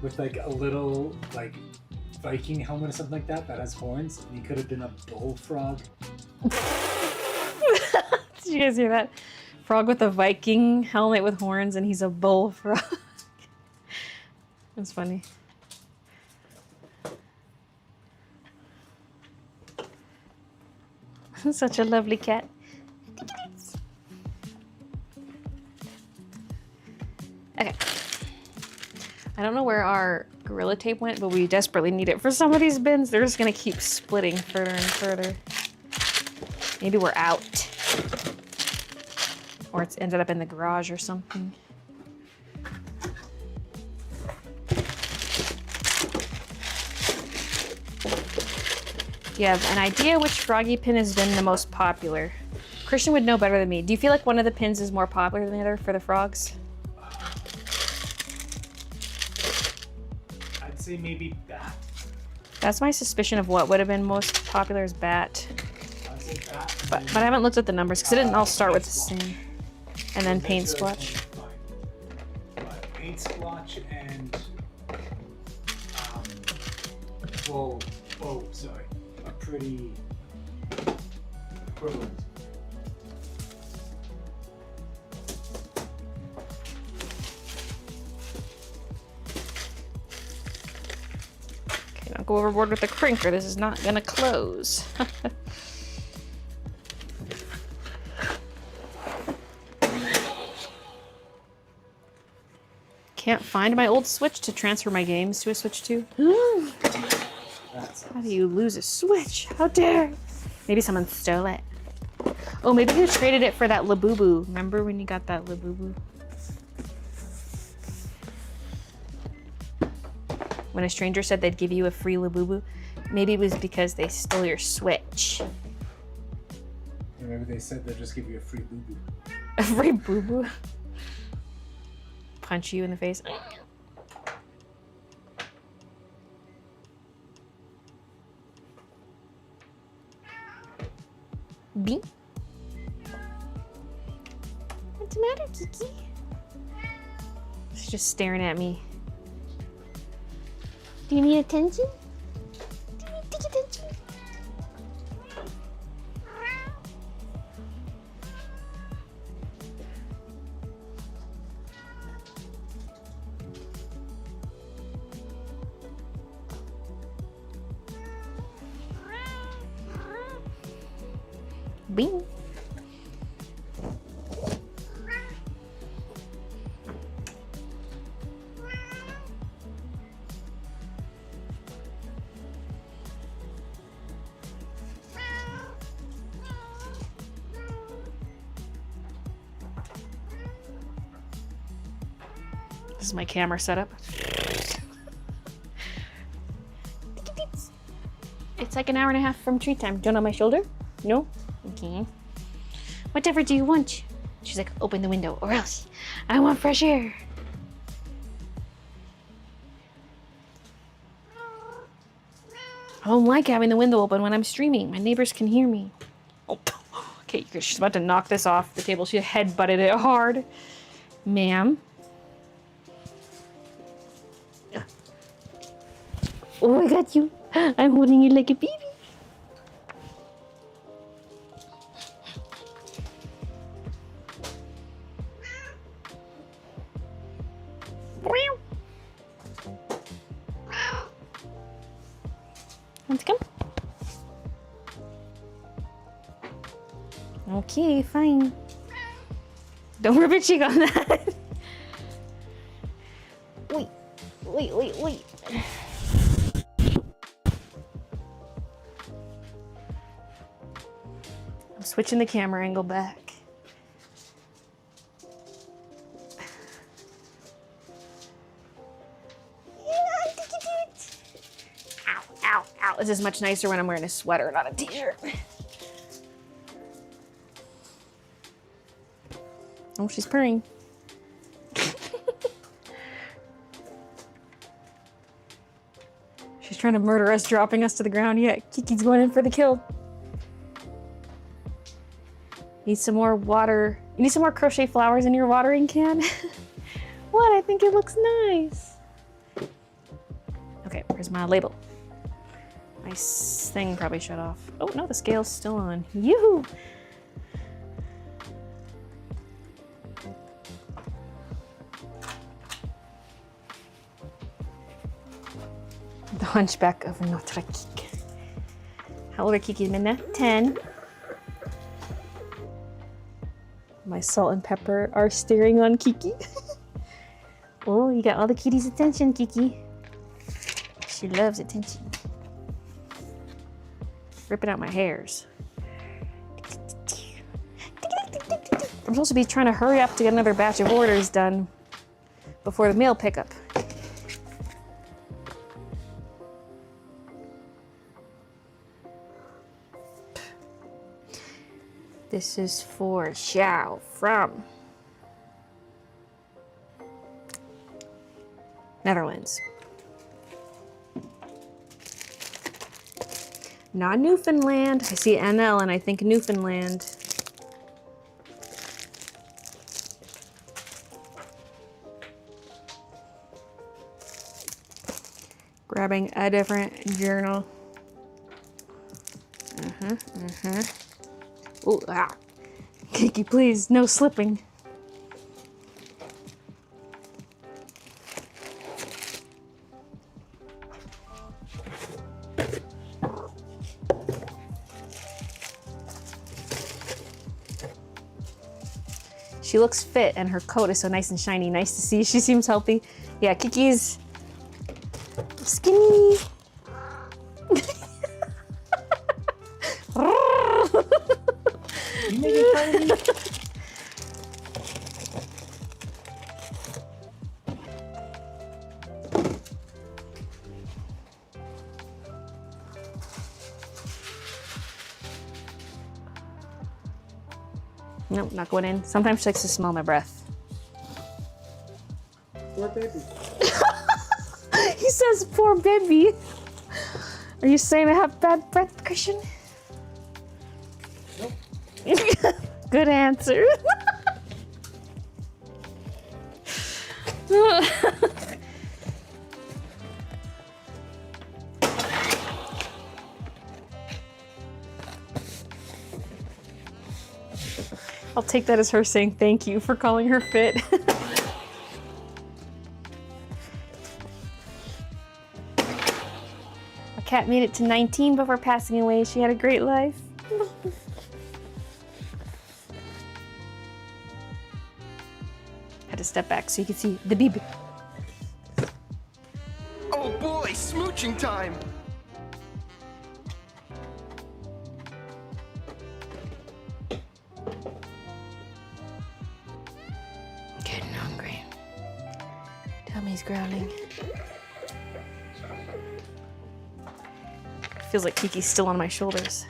with like a little like Viking helmet or something like that that has horns, and he could have been a bullfrog. Did you guys hear that? Frog with a Viking helmet with horns, and he's a bullfrog. That's funny. Such a lovely cat. Okay. I don't know where our Gorilla Tape went, but we desperately need it for some of these bins. They're just gonna keep splitting further and further. Maybe we're out. Or it's ended up in the garage or something. Do you have an idea which froggy pin has been the most popular? Christian would know better than me. Do you feel like one of the pins is more popular than the other for the frogs? I'd say maybe bat. That's my suspicion of what would have been most popular is bat. I'd say bat. But I haven't looked at the numbers because it didn't all start with the same. And then paint splotch. Paint splotch and sorry, a pretty equivalent. Okay, don't go overboard with the crinker. This is not gonna close. Can't find my old Switch to transfer my games to a Switch 2. How do you lose a Switch? How dare! Maybe someone stole it. Oh, maybe you traded it for that Labubu. Remember when you got that Labubu? when a stranger said they'd give you a free Labubu, maybe it was because they stole your Switch. Or maybe they said they'll just give you a free boo boo. A free boo-boo. Punch you in the face. B. What's the matter, Kiki? She's just staring at me. Do you need attention? Do you need attention? Bing. This is my camera setup. It's like an hour and a half from treat time. Do you want on my shoulder? No? Okay. Whatever do you want? She's like, open the window or else I want fresh air. I don't like having the window open when I'm streaming. My neighbors can hear me. Oh, okay, she's about to knock this off the table. She head-butted it hard. Ma'am. Oh, I got you. I'm holding you like a baby. Want to come? Okay, fine. Don't rub your cheek on that. Wait. I'm switching the camera angle back. Ow. This is much nicer when I'm wearing a sweater, not a t-shirt. Oh, she's purring. She's trying to murder us, dropping us to the ground. Yeah, Kiki's going in for the kill. Need some more water. You need some more crochet flowers in your watering can? What? I think it looks nice. Okay, where's my label? My thing probably shut off. Oh no, the scale's still on. Yoo-hoo! The Hunchback of Notre Kiki. How old are Kiki and Minna? 10. My salt and pepper are staring on Kiki. Oh, you got all the kitty's attention, Kiki. She loves attention. Ripping out my hairs. I'm supposed to be trying to hurry up to get another batch of orders done before the mail pickup. This is for Xiao from Netherlands. Not Newfoundland. I see NL and I think Newfoundland. Grabbing a different journal. Oh, ah. Kiki, please, no slipping. She looks fit and her coat is so nice and shiny. Nice to see. She seems healthy. Yeah, Kiki's skinny. You making fun of me? Nope, not going in. Sometimes she likes to smell my breath. Poor baby. He says, poor baby. Are you saying I have bad breath, Christian? Nope. Good answer. I'll take that as her saying thank you for calling her fit. A cat made it to 19 before passing away. She had a great life. Had to step back so you could see the baby. Oh boy, smooching time! Getting hungry. Tummy's growling. Feels like Kiki's still on my shoulders.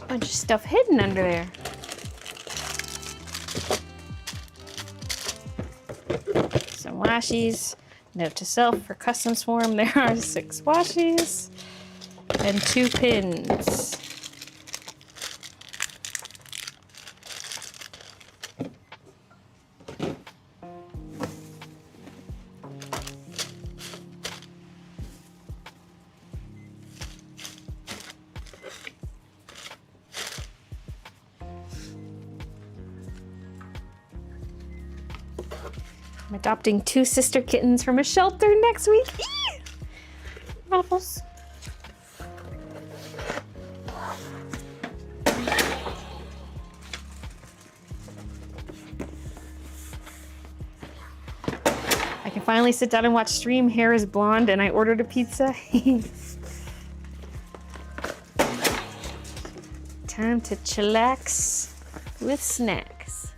Bunch of stuff hidden under there. Some washies. Note to self for customs form, there are 6 washies and 2 pins. I'm adopting 2 sister kittens from a shelter next week. Eee! Ruffles. I can finally sit down and watch stream. Hair is blonde and I ordered a pizza. Time to chillax with snacks.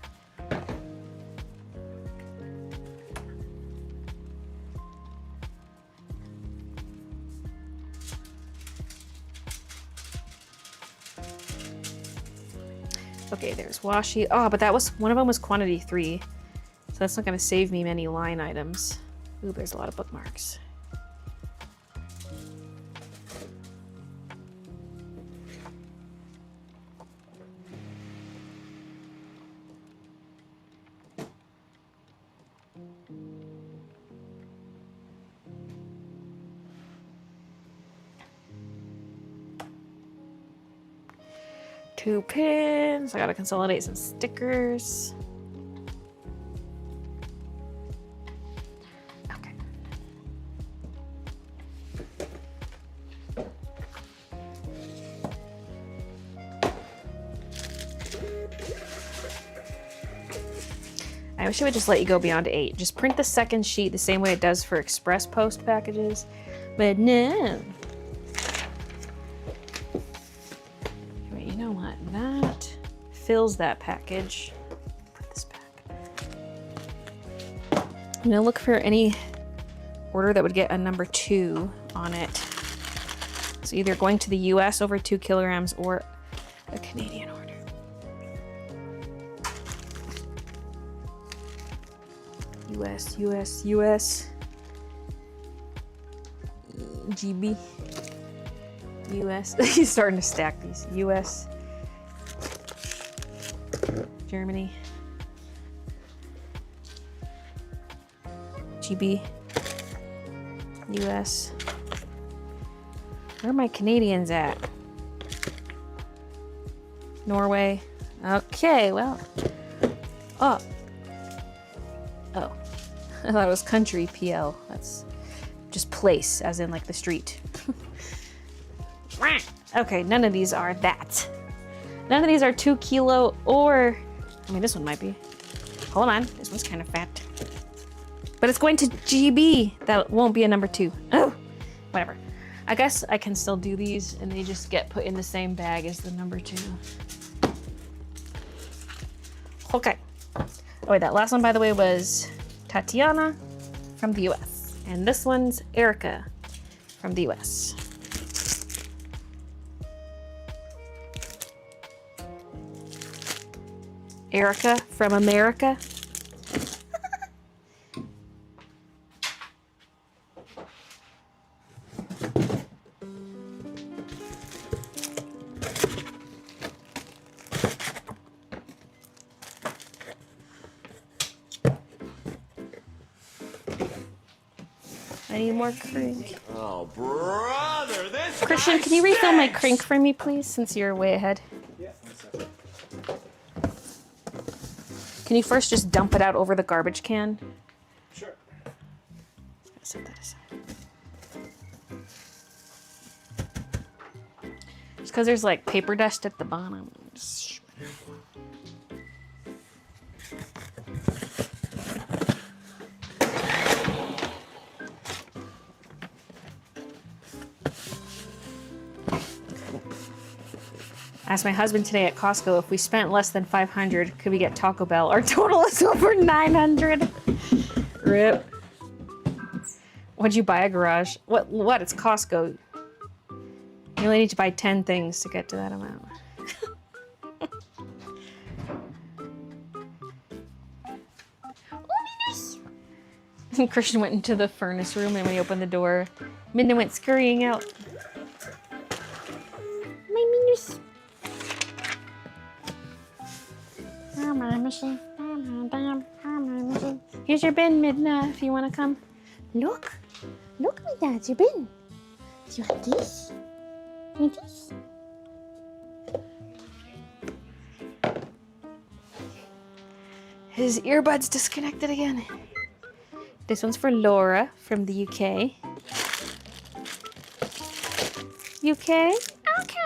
Okay, there's washi. Oh, but that was one of them was quantity 3, so that's not going to save me many line items. Ooh, there's a lot of bookmarks. Two pins. I gotta consolidate some stickers. Okay. I wish it would just let you go beyond 8. Just print the second sheet the same way it does for express post packages. But no. You know what? That fills that package. Put this back. I'm gonna look for any order that would get a number 2 on it. So either going to the US over 2 kilograms or a Canadian order. US. GB. US. He's starting to stack these. US. Germany. GB. US. Where are my Canadians at? Norway. Okay, well. Oh. Oh. I thought it was country PL. That's just place, as in like the street. Okay, none of these are that. None of these are 2 kilo or, I mean, this one might be. Hold on, this one's kind of fat. But it's going to GB. That won't be a number 2. Oh, whatever. I guess I can still do these and they just get put in the same bag as the number 2. Okay. Oh wait, that last one, by the way, was Tatiana from the US. And this one's Erica from the US. Erica from America. I need more crink. Oh, brother, this Christian, can you refill my crink for me, please, since you're way ahead? Yeah, 1 second. Can you first just dump it out over the garbage can? Sure. Set that aside. Just because there's like paper dust at the bottom. I asked my husband today at Costco if we spent less than $500, could we get Taco Bell? Our total is over $900. Rip. What'd you buy? A garage? What? It's Costco. You only need to buy 10 things to get to that amount. Christian went into the furnace room, and when he opened the door, Midna went scurrying out. My minus. Here's your bin, Midna, if you want to come. Look, Midna, it's your bin. Do you want this? You want this? His earbuds disconnected again. This one's for Laura from the UK. UK? Okay.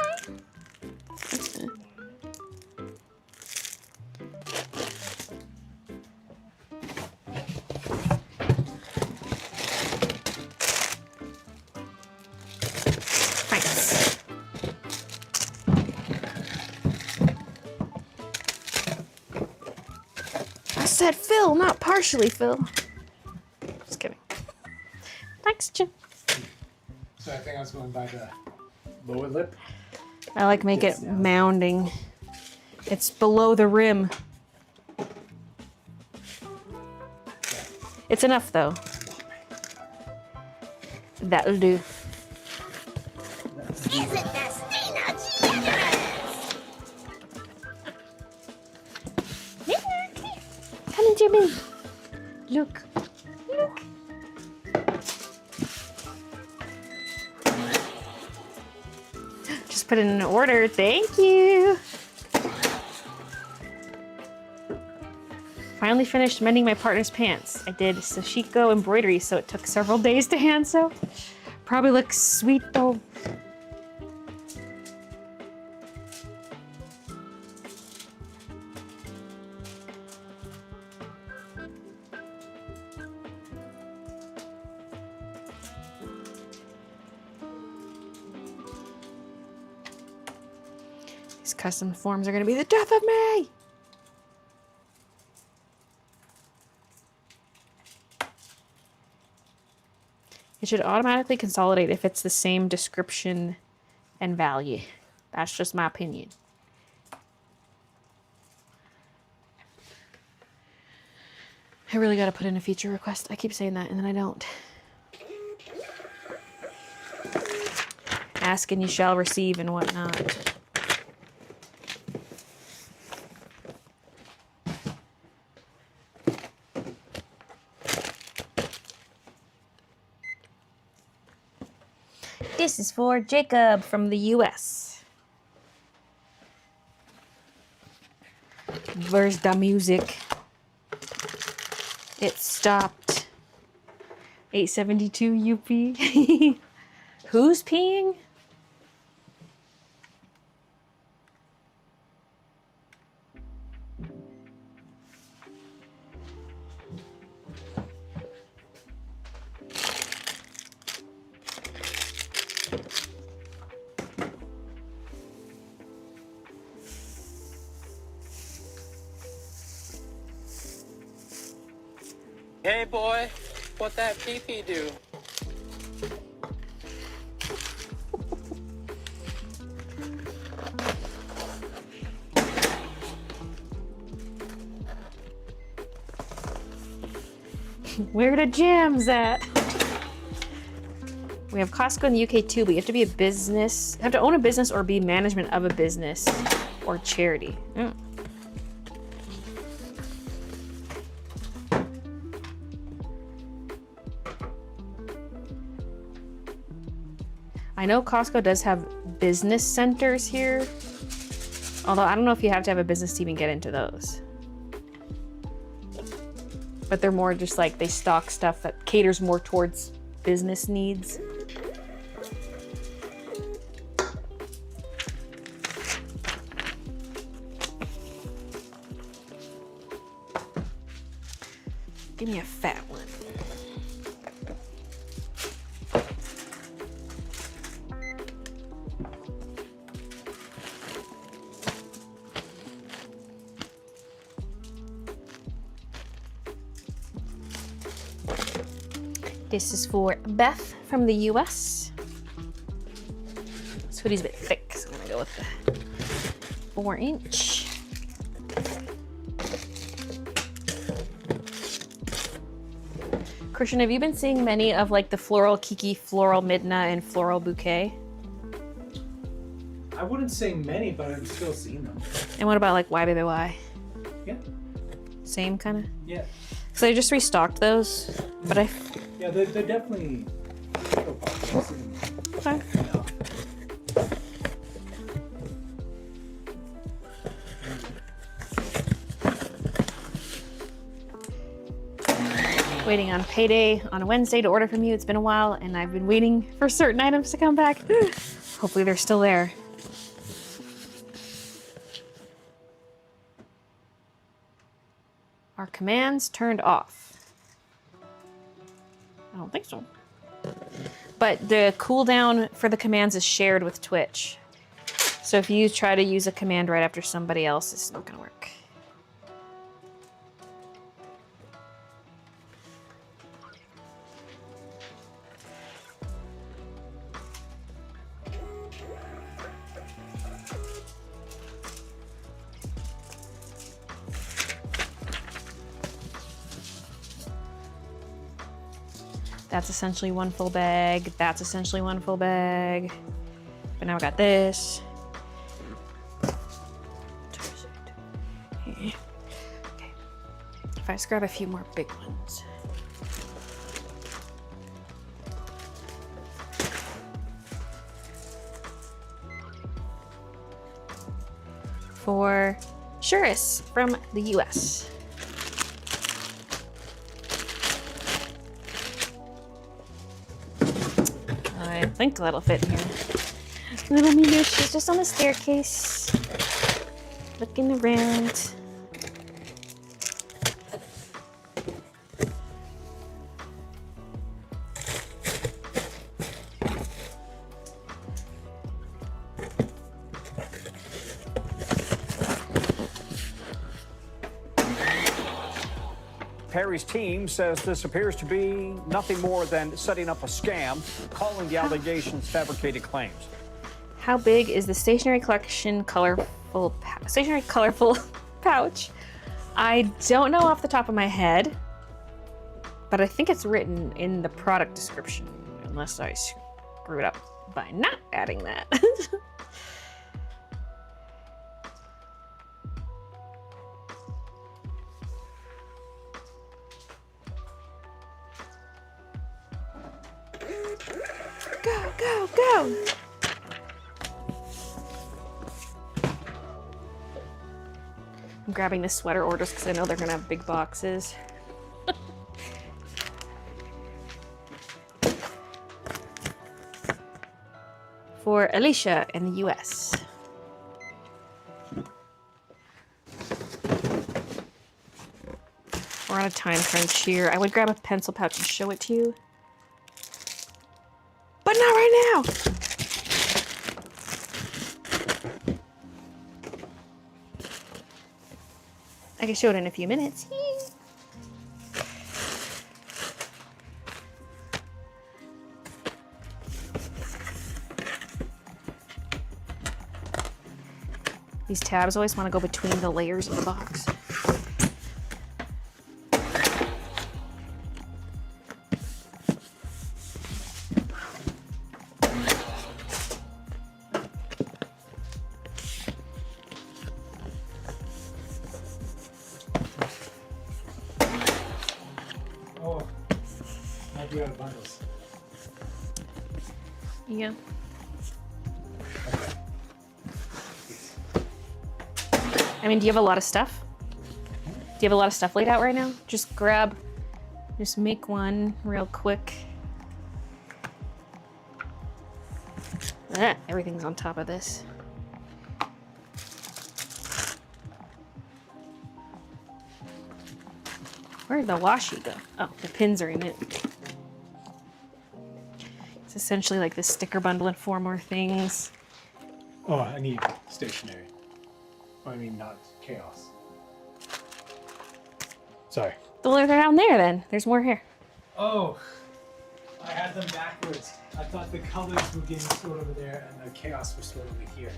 Thanks. I said Phil, not partially Phil. Just kidding. Thanks, Jim. So I think I was going by the lower lip. I like make it mounding. It's below the rim. It's enough though. That'll do. Come in, Jimmy. Look. Look. Just put it in an order. Thank you. Finally finished mending my partner's pants. I did Sashiko embroidery, so it took several days to hand sew. Probably looks sweet though. These custom forms are gonna be the death of me. It should automatically consolidate if it's the same description and value. That's just my opinion. I really gotta put in a feature request. I keep saying that and then I don't. Ask and you shall receive and whatnot. This is for Jacob from the US. Where's the music? It stopped. 872 UP. Who's peeing? Hey boy, what that pee-pee do? Where the jams at? We have Costco in the UK too, but you have to be a business, have to own a business or be management of a business or charity. Mm. I know Costco does have business centers here, although I don't know if you have to have a business to even get into those. But they're more just like they stock stuff that caters more towards business needs. Give me a fat one. This is for Beth from the US. This hoodie's a bit thick, so I'm gonna go with the 4-inch. Christian, have you been seeing many of like the floral Kiki, floral Midna, and floral bouquet? I wouldn't say many, but I'm still seeing them. And what about like Why Baby Why? Yeah. Same kind of? Yeah. So I just restocked those, but Yeah, they're definitely still popular. Okay. Yeah. Waiting on payday on a Wednesday to order from you. It's been a while, and I've been waiting for certain items to come back. Hopefully they're still there. Are commands turned off? I don't think so. But the cooldown for the commands is shared with Twitch. So if you try to use a command right after somebody else, it's not gonna work. That's essentially one full bag. That's essentially one full bag. But now I got this. Okay. If I just grab a few more big ones. For Shuris from the US. I think that'll fit in here. Little Milu, she's just on the staircase, looking around. Perry's team says this appears to be nothing more than setting up a scam, calling the allegations fabricated claims. How big is the stationery collection colorful pouch? I don't know off the top of my head, but I think it's written in the product description, unless I screwed up by not adding that. Go, go, go! I'm grabbing the sweater orders because I know they're gonna have big boxes. For Alicia in the US. We're on a time crunch here. I would grab a pencil pouch and show it to you. But not right now! I can show it in a few minutes. These tabs always want to go between the layers of the box. Oh, might be out of bundles. Yeah. I mean, do you have a lot of stuff? Do you have a lot of stuff laid out right now? Just make one real quick. Ah, everything's on top of this. Where'd the washi go? Oh, the pins are in it. It's essentially like this sticker bundle and 4 more things. Oh, I need stationery. I mean, not chaos. Sorry. Well, they're down there then. There's more here. Oh, I had them backwards. I thought the colors were getting stored over there and the chaos was stored over here.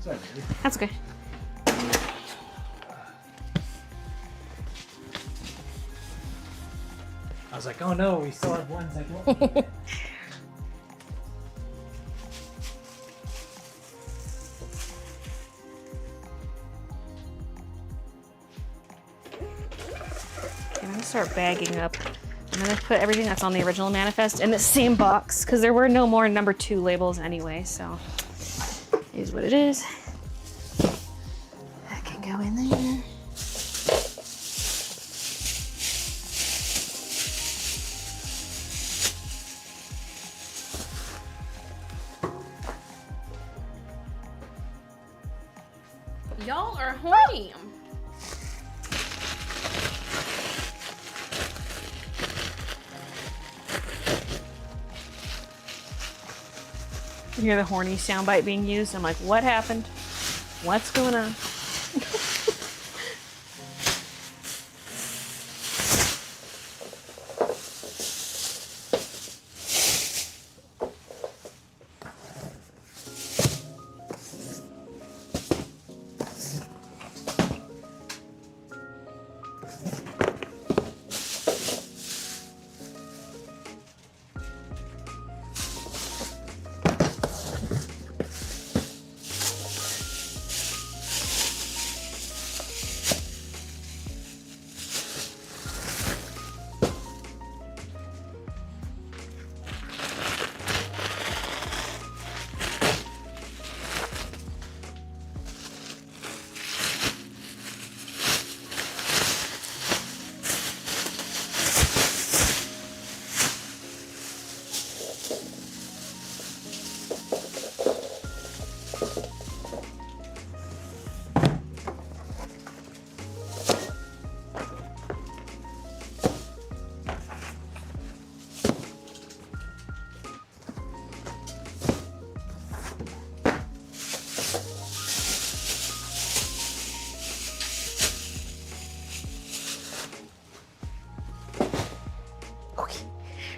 Sorry, baby. That's okay. I was like, oh no, we still have ones I don't need. I'm gonna start bagging up. I'm gonna put everything that's on the original manifest in the same box because there were no more number 2 labels anyway, so it is what it is. That can go in there. Y'all are horny. You hear the horny soundbite being used. I'm like, what happened? What's going on?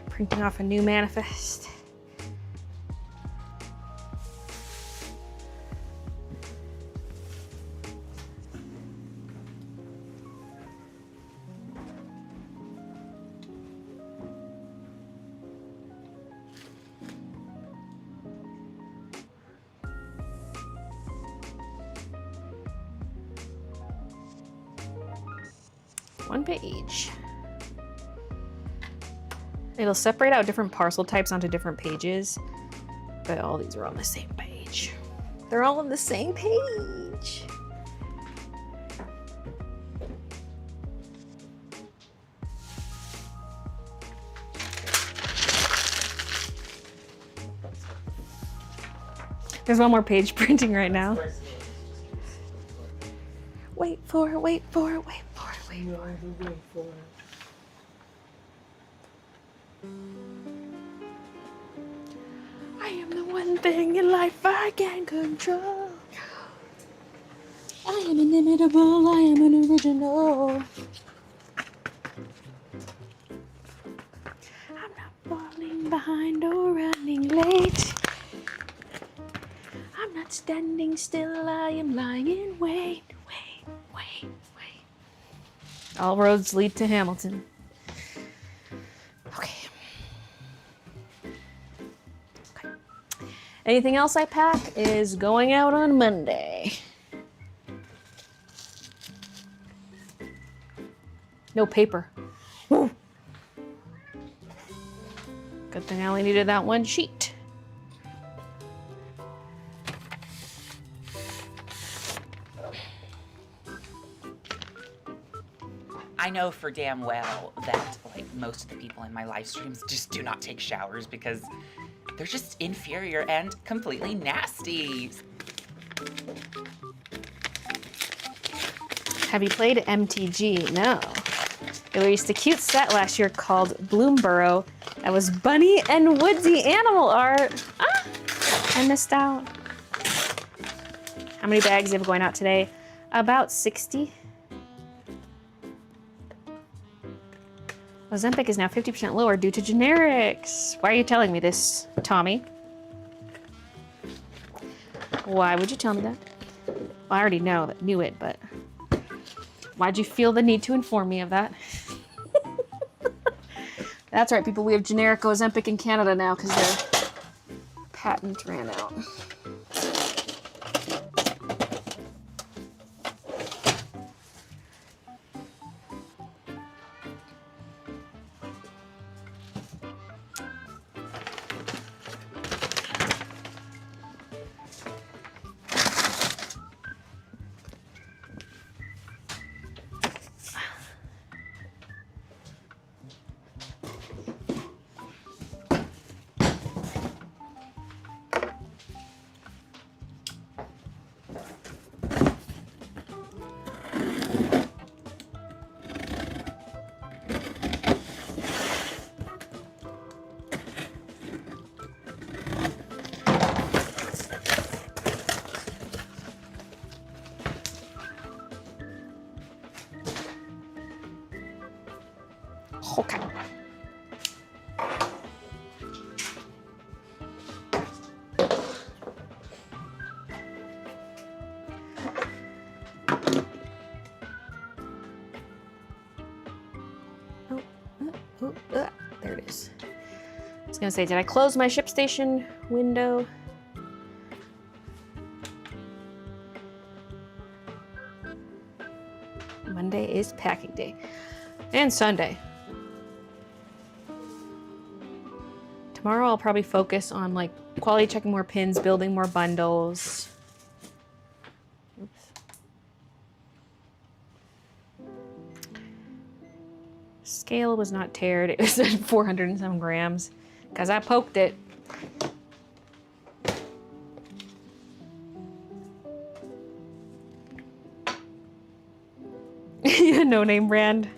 Printing off a new manifest. One page. It'll separate out different parcel types onto different pages, but all these are on the same page. They're all on the same page. There's one more page printing right now. Wait for it, wait for it, wait for it, wait for it. Wait for it. I am the one thing in life I can control. I am inimitable, I am an original. I'm not falling behind or running late. I'm not not standing still, I am lying in wait. All roads lead to Hamilton. Okay. Anything else I pack is going out on Monday. No paper. Woo. Good thing I only needed that one sheet. I know for damn well that like most of the people in my live streams just do not take showers because they're just inferior and completely nasty. Have you played MTG? No. They released a cute set last year called Bloomborough that was bunny and woodsy animal art. Ah, I missed out. How many bags do you have going out today? About 60. Ozempic is now 50% lower due to generics. Why are you telling me this, Tommy? Why would you tell me that? Well, I already knew it, but why'd you feel the need to inform me of that? That's right, people. We have generic Ozempic in Canada now because their patent ran out. Okay. There it is. I was gonna say, did I close my ShipStation window? Monday is packing day. And Sunday. Tomorrow I'll probably focus on like quality checking more pins, building more bundles. Oops. Scale was not teared. It was at 400 and some grams because I poked it. No name brand.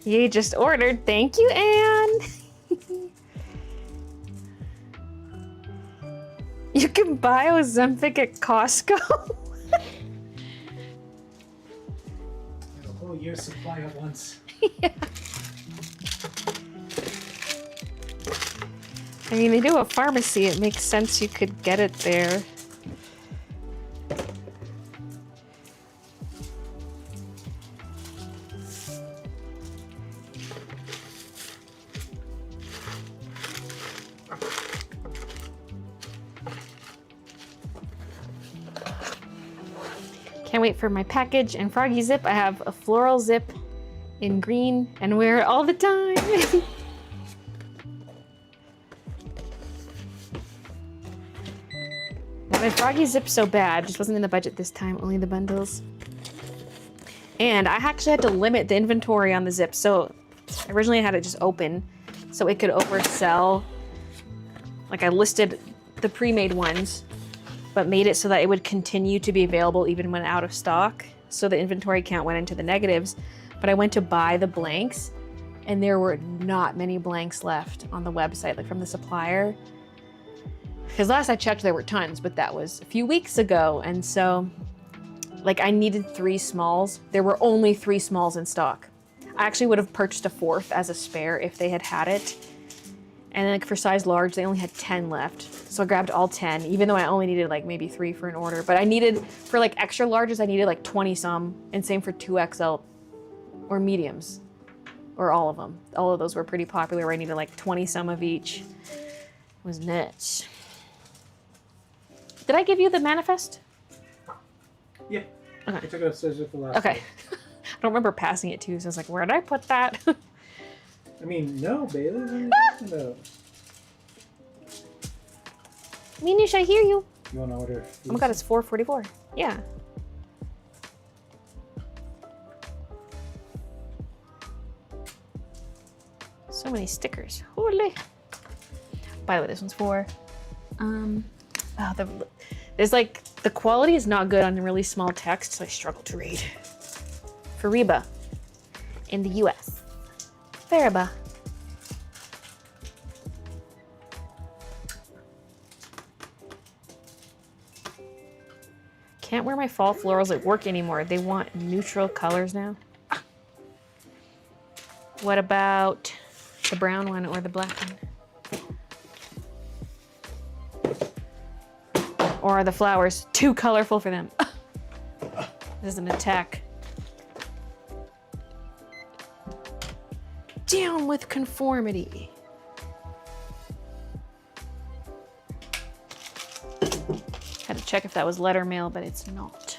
You just ordered. Thank you, Anne. You can buy Ozempic at Costco. A whole year's supply at once. Yeah. I mean, they do a pharmacy. It makes sense you could get it there. Can't wait for my package and Froggy Zip. I have a floral zip in green and wear it all the time. My Froggy Zip's so bad, just wasn't in the budget this time, only the bundles. And I actually had to limit the inventory on the zip. So originally I had it just open so it could oversell. Like I listed the pre-made ones, but made it so that it would continue to be available even when out of stock. So the inventory count went into the negatives. But I went to buy the blanks and there were not many blanks left on the website, like from the supplier. Because last I checked there were tons, but that was a few weeks ago. And so Like I needed 3 smalls. There were only 3 smalls in stock. I actually would have purchased a 4th as a spare if they had had it. And then like for size large, they only had 10 left. So I grabbed all 10, even though I only needed like maybe 3 for an order. But I needed, for like extra larges, I needed like 20 some, and same for 2XL or mediums, or all of them. All of those were pretty popular where I needed like 20 some of each. It was nuts. Did I give you the manifest? Yeah. Okay. I took it upstairs with the last Okay. one. I don't remember passing it to you, so I was like, where did I put that? I mean, no, Baylee. What are you talking about? Minish, I hear you. You want to order? Oh my god, it's 4:44. Yeah. So many stickers. Holy. By the way, this one's for, there's like, the quality is not good on the really small text, so I struggle to read. For Reba in the US. Fariba. Can't wear my fall florals at work anymore. They want neutral colors now. What about the brown one or the black one? Or are the flowers too colorful for them? This is an attack. Down with conformity. Had to check if that was letter mail, but it's not.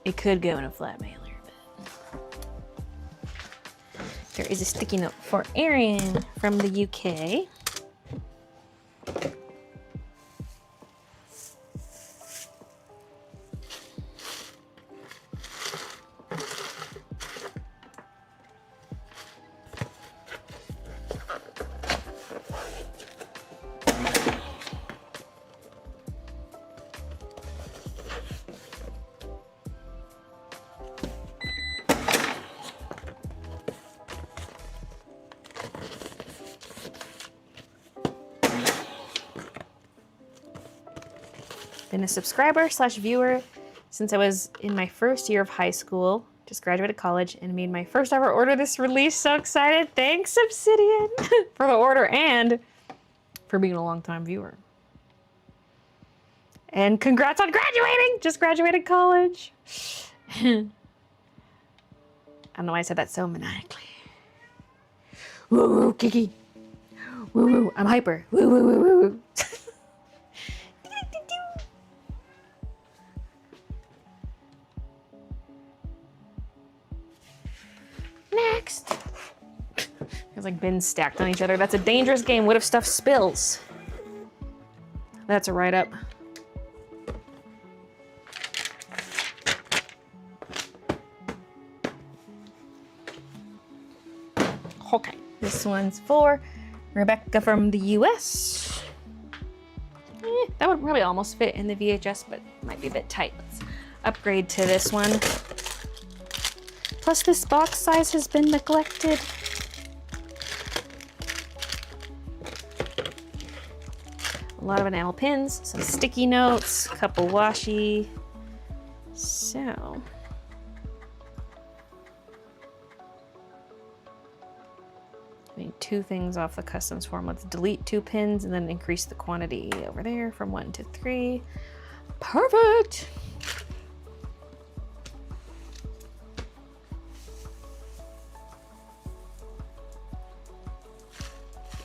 It could go in a flat mailer, but there is a sticky note for Erin from the UK. Been a subscriber / viewer since I was in my first year of high school. Just graduated college and made my first ever order this release. So excited. Thanks, Obsidian, for the order and for being a long-time viewer. And congrats on graduating. Just graduated college. I don't know why I said that so maniacally. Woo woo, Kiki. Woo woo, I'm hyper. Woo woo woo woo woo. Next. There's like bins stacked on each other. That's a dangerous game. What if stuff spills? That's a write-up. Okay, this one's for Rebecca from the US. That would probably almost fit in the VHS, but it might be a bit tight. Let's upgrade to this one. Plus this box size has been neglected. A lot of enamel pins, some sticky notes, a couple washi. So. I need 2 things off the customs form. Let's delete 2 pins and then increase the quantity over there from 1 to 3. Perfect.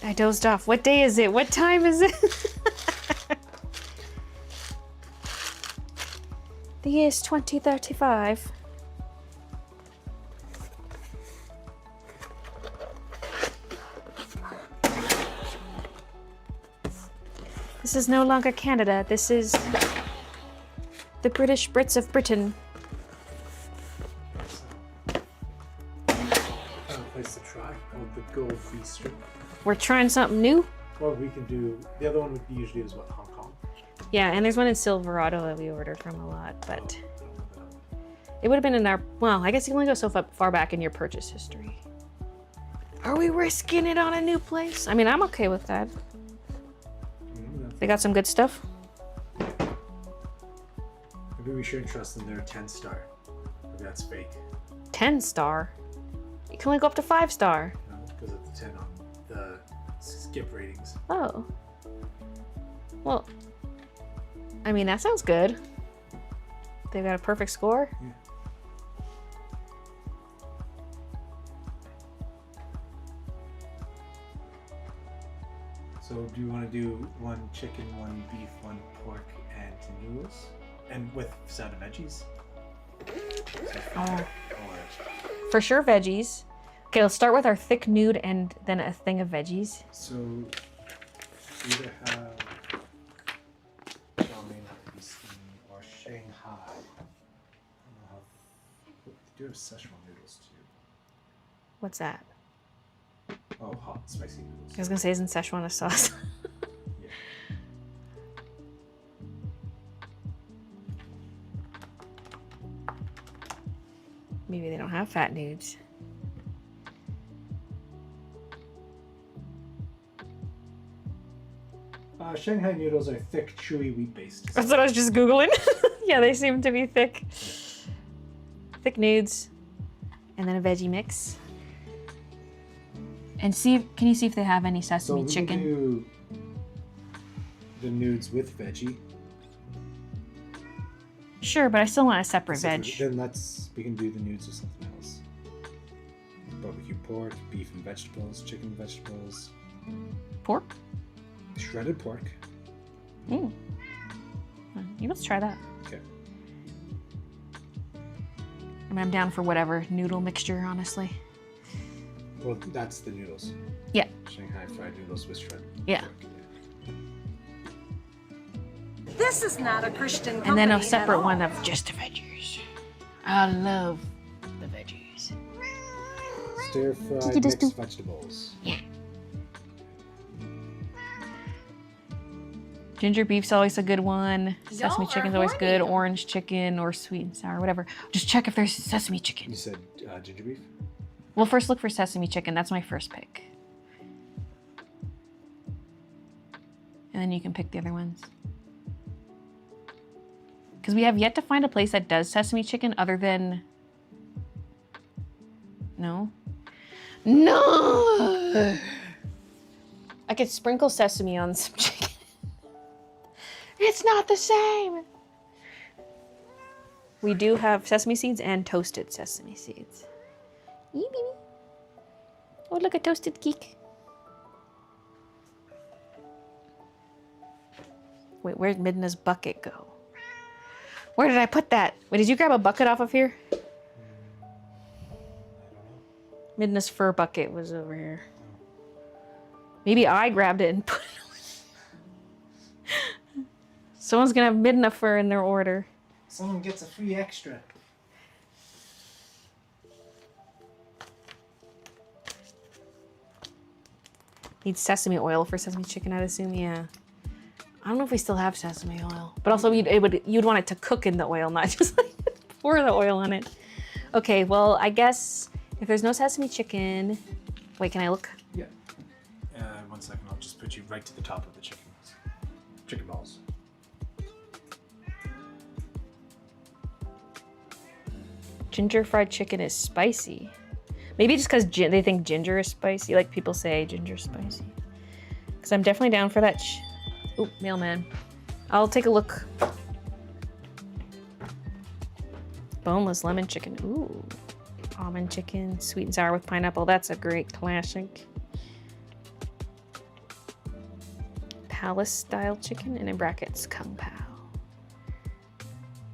I dozed off. What day is it? What time is it? The year is 2035. This is no longer Canada. This is the British Brits of Britain. Place to try called the Gold Bistro. We're trying something new. Or we can do the other one would be usually is what, Hong Kong. Yeah, and there's one in Silverado that we order from a lot, but it would have been in our, well, I guess you can only go so far back in your purchase history. Are we risking it on a new place? I mean, I'm okay with that. They got some good stuff. Maybe Maybe we shouldn't trust them. They're 10-star. Maybe that's fake. 10-star? You can only go up to 5-star. No, it goes up to 10 on the skip ratings. Oh. Well, I mean, that sounds good. They've got a perfect score? Yeah. So do you want to do 1 chicken, 1 beef, 1 pork, and 2 noodles? And with side of veggies? Oh. Or, For sure, veggies. Okay, let's start with our thick nude and then a thing of veggies. so either have chow mein or Shanghai. I don't know how. They do have Szechuan noodles too. What's that? Oh, hot spicy noodles. I was gonna say, isn't Szechuan a sauce? Yeah. Maybe they don't have fat nudes. Shanghai noodles are thick, chewy, wheat-based. That's what I was just Googling. Yeah, they seem to be thick. Thick nudes. And then a veggie mix. And can you see if they have any sesame we chicken? Can do the nudes with veggie. Sure, but I still want a separate So veg. Then we can do the nudes with something else. Barbecue pork, beef and vegetables, chicken and vegetables, Pork? shredded pork. Mm. You must try that. Okay. I mean, I'm down for whatever noodle mixture, honestly. Well, that's the noodles. Yeah. Shanghai fried noodles with shredded Yeah. pork. This is not a Christian company. And then a at separate all. one of just the veggies. I love the veggies. Stir-fried you just mixed do- vegetables. Ginger beef's always a good one. Sesame Y'all are chicken's always horny. good. Orange chicken or sweet and sour, whatever. Just check if there's sesame chicken. You said ginger beef? Well, first look for sesame chicken. That's my first pick. And then you can pick the other ones. Because we have yet to find a place that does sesame chicken other than... No? No! I could sprinkle sesame on some chicken. It's not the same! We do have sesame seeds and toasted sesame seeds. Yee, baby. Oh, look, a toasted cake. Wait, where'd Midna's bucket go? Where did I put that? Wait, did you grab a bucket off of here? Midna's fur bucket was over here. Maybe I grabbed it and put it away. Someone's gonna have Midna fur in their order. Someone gets a free extra. Need sesame oil for sesame chicken, I'd assume, yeah. I don't know if we still have sesame oil. But also you'd want it to cook in the oil, not just like pour the oil on it. Okay, well, I guess if there's no sesame chicken... Wait, can I look? Yeah. 1 second, I'll just put you right to the top of the chicken balls. Ginger fried chicken is spicy. Maybe just because they think ginger is spicy. Like people say ginger's spicy. Because I'm definitely down for that. Ooh, mailman. I'll take a look. Boneless lemon chicken. Ooh. Almond chicken, sweet and sour with pineapple. That's a great classic. Palace style chicken, and in brackets, Kung Pao.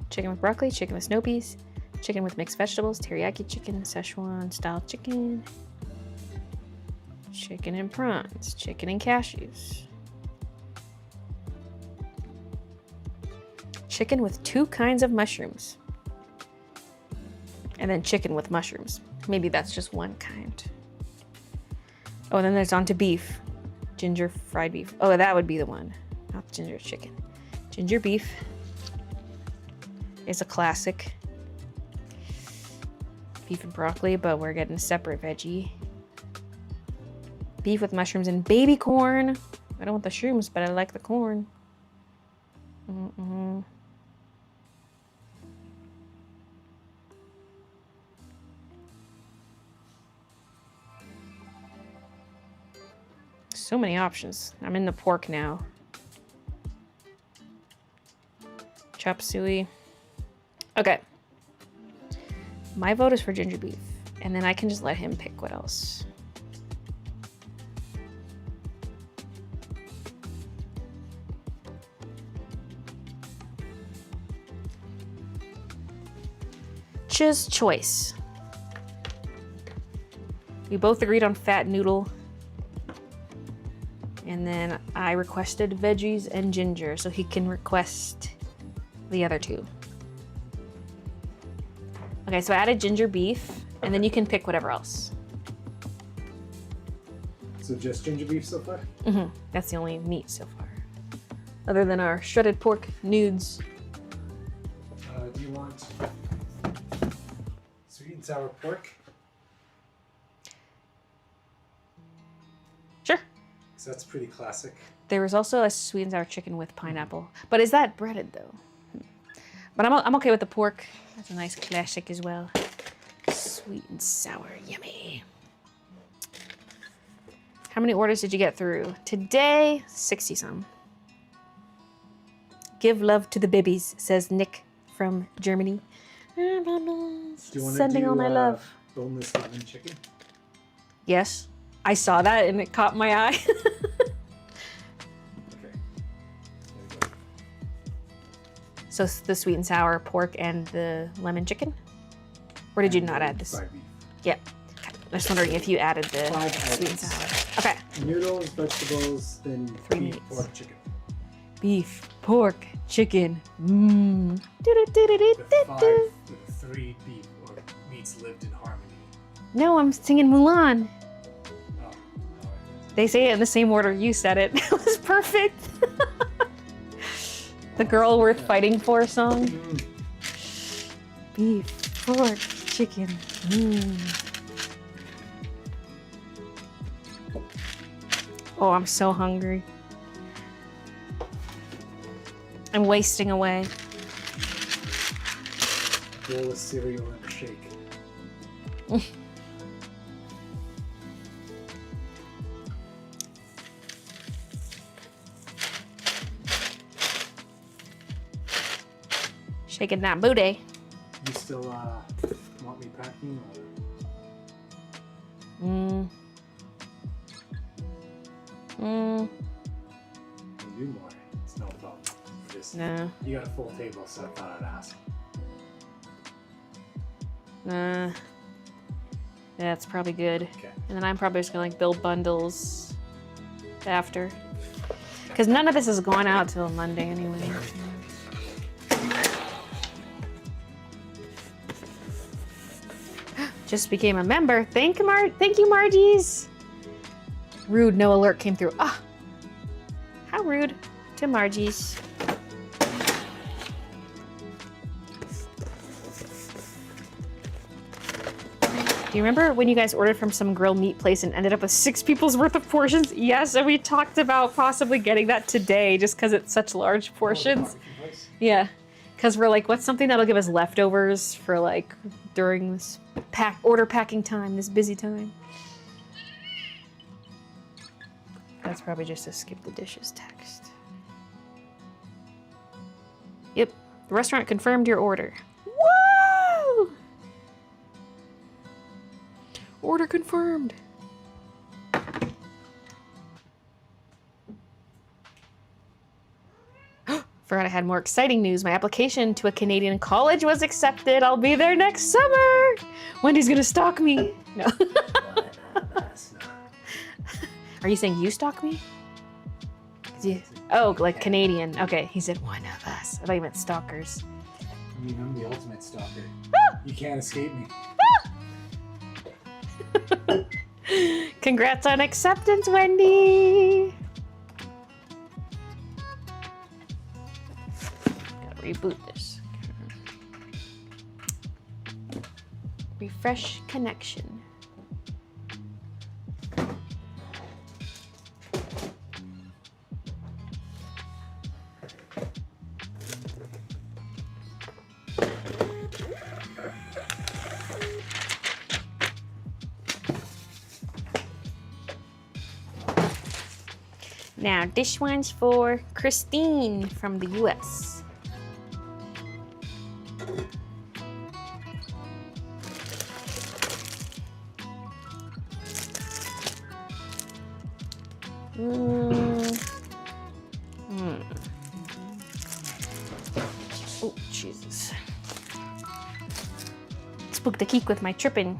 Chicken with broccoli, chicken with snow peas, chicken with mixed vegetables, teriyaki chicken, Szechuan style chicken, chicken and prawns, chicken and cashews. Chicken with 2 kinds of mushrooms. And then chicken with mushrooms. Maybe that's just one kind. Oh, and then there's on to beef. Ginger fried beef. Oh, that would be the one. Not ginger chicken. Ginger beef is a classic. Beef and broccoli, but we're getting a separate veggie. Beef with mushrooms and baby corn. I don't want the shrooms, but I like the corn. So many options. I'm in the pork now. Chop suey. Okay. My vote is for ginger beef. And then I can just let him pick what else. Choose choice. We both agreed on fat noodle. And then I requested veggies and ginger, so he can request the other two. Okay, so I added ginger beef, and then you can pick whatever else. So just ginger beef so far? Mm-hmm. That's the only meat so far. Other than our shredded pork nudes. Do you want sweet and sour pork? Sure. So that's pretty classic. There was also a sweet and sour chicken with pineapple. But is that breaded though? But I'm okay with the pork. That's a nice classic as well. Sweet and sour, yummy. How many orders did you get through? Today, 60 some. Give love to the bibbies, says Nick from Germany. Do you want Sending to do all my love. boneless lemon chicken? Yes, I saw that and it caught my eye. Okay. There we go. So the sweet and sour pork and the lemon chicken? Or did you not add this? Fried beef. Yep. Okay. I was wondering if you added the 5 sweet and items. sour. Okay. Noodles, vegetables, then 3 beef, meats. pork, chicken. Beef, pork, chicken. Mmm. With 3 beef or meats lived in harmony. No, I'm singing Mulan. Oh, They say it in the same order you said it. It was perfect. The girl worth fighting for song. Beef, pork, chicken. Mmm. Oh, I'm so hungry. I'm wasting away. bowl of cereal and a shake. Shaking that booty. You still want me packing or? Do more. It's no problem. Just, No. You got a full table, so I thought I'd ask. Nah. That's probably good. Okay. And then I'm probably just gonna like build bundles after. Because none of this is going out till Monday anyway. Just became a member. Thank you, Margies. Rude, no alert came through. Ah, how rude to Margies. Do you remember when you guys ordered from some grilled meat place and ended up with 6 people's worth of portions? Yes, and we talked about possibly getting that today just because it's such large portions. Yeah, because we're like, what's something that'll give us leftovers for like during this order packing time, this busy time? That's probably just a skip the dishes text. Yep, the restaurant confirmed your order. Woo! Order confirmed. Forgot I had more exciting news. My application to a Canadian college was accepted. I'll be there next summer. Wendy's gonna stalk me. No. Are you saying you stalk me? Oh, like Canadian. Okay, he said one of us. I thought you meant stalkers. I mean, I'm the ultimate stalker. You can't escape me. Congrats on acceptance, Wendy. Gotta reboot this. Refresh connection. Now, this one's for Christine from the US. Oh, Jesus. Spooked the geek with my tripping.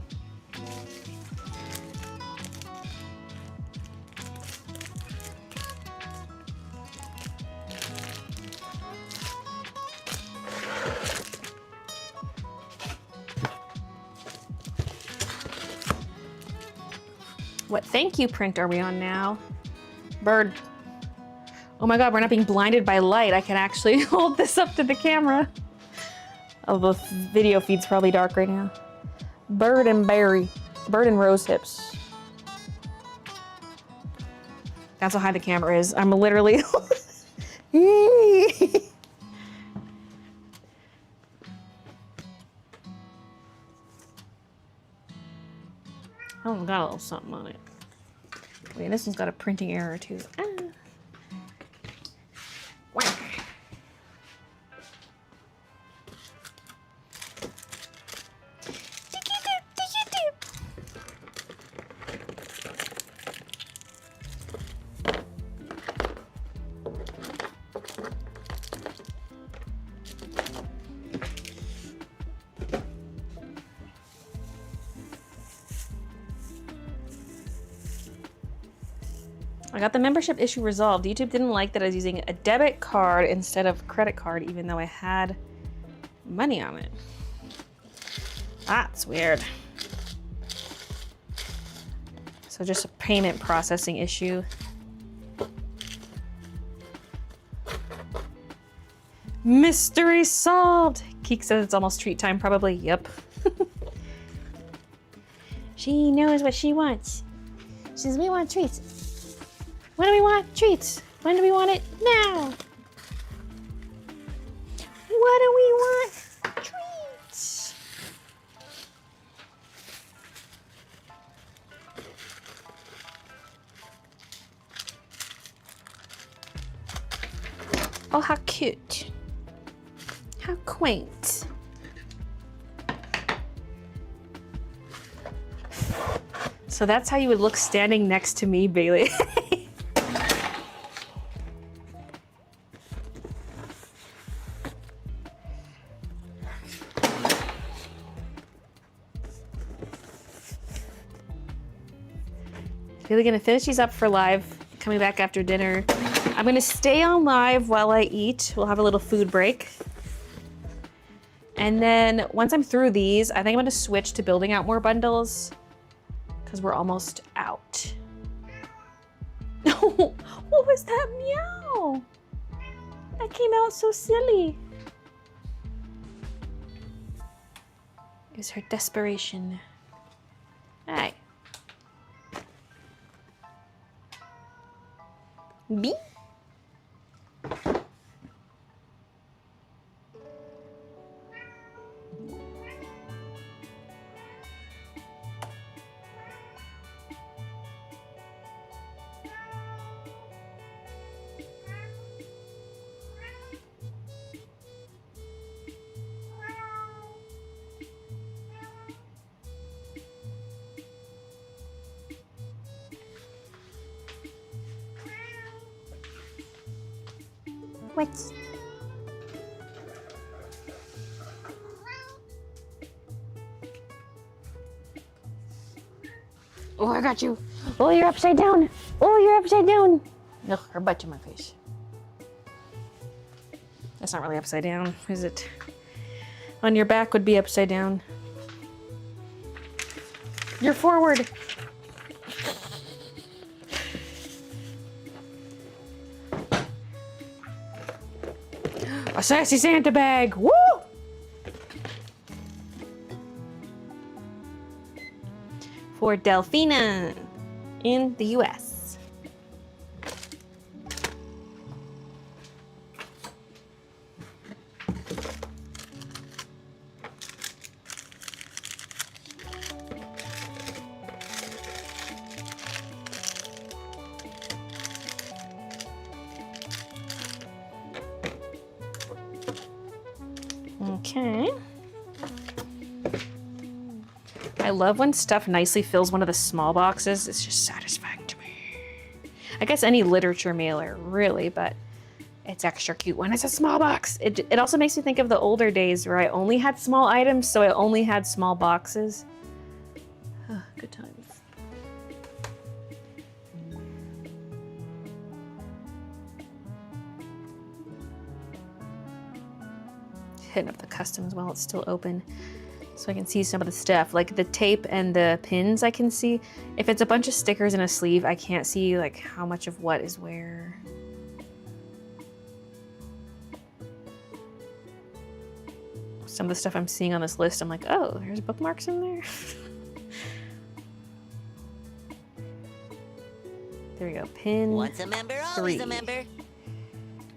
What thank you print are we on now? Bird. Oh my God, we're not being blinded by light. I can actually hold this up to the camera. Oh, the video feed's probably dark right now. Bird and berry. Bird and rose hips. That's how high the camera is. I'm literally... Oh, got a little something on it. Wait, this one's got a printing error too. Ah. Whack. I got the membership issue resolved. YouTube didn't like that I was using a debit card instead of credit card, even though I had money on it. That's weird. So just a payment processing issue. Mystery solved. Keek says it's almost treat time, probably. Yep. She knows what she wants. She says, we want treats. When do we want treats? When do we want it? Now. What do we want? Treats. Oh, how cute. How quaint. So that's how you would look standing next to me, Baylee. Really gonna finish these up for live, coming back after dinner. I'm gonna stay on live while I eat. We'll have a little food break. And then once I'm through these, I think I'm gonna switch to building out more bundles because we're almost out. What was that meow? That came out so silly. It was her desperation. Hi. B. What? Oh, I got you. Oh, you're upside down. Oh, you're upside down. Ugh, her butt's in my face. That's not really upside down, is it? On your back would be upside down. You're forward. A sassy Santa bag. Woo! For Delphina in the US. Okay. I love when stuff nicely fills one of the small boxes. It's just satisfying to me. I guess any literature mailer, really, but it's extra cute when it's a small box. It also makes me think of the older days where I only had small items, so I only had small boxes. Good times. Hitting up the customs while it's still open so I can see some of the stuff. Like the tape and the pins I can see. If it's a bunch of stickers in a sleeve, I can't see like how much of what is where. Some of the stuff I'm seeing on this list, I'm like, oh, there's bookmarks in there. There we go, pin Once a member, 3. always a member.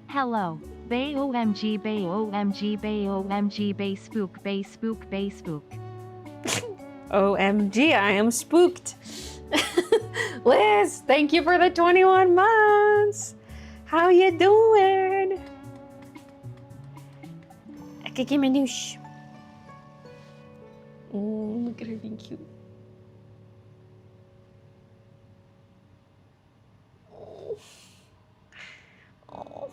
Hello. Bay OMG, Bay OMG, Bay OMG, Bay Spook, Bay Spook, Bay Spook. OMG, I am spooked. Liz, thank you for the 21 months. How you doing? Akikimanoosh. Look at her being cute. Oh.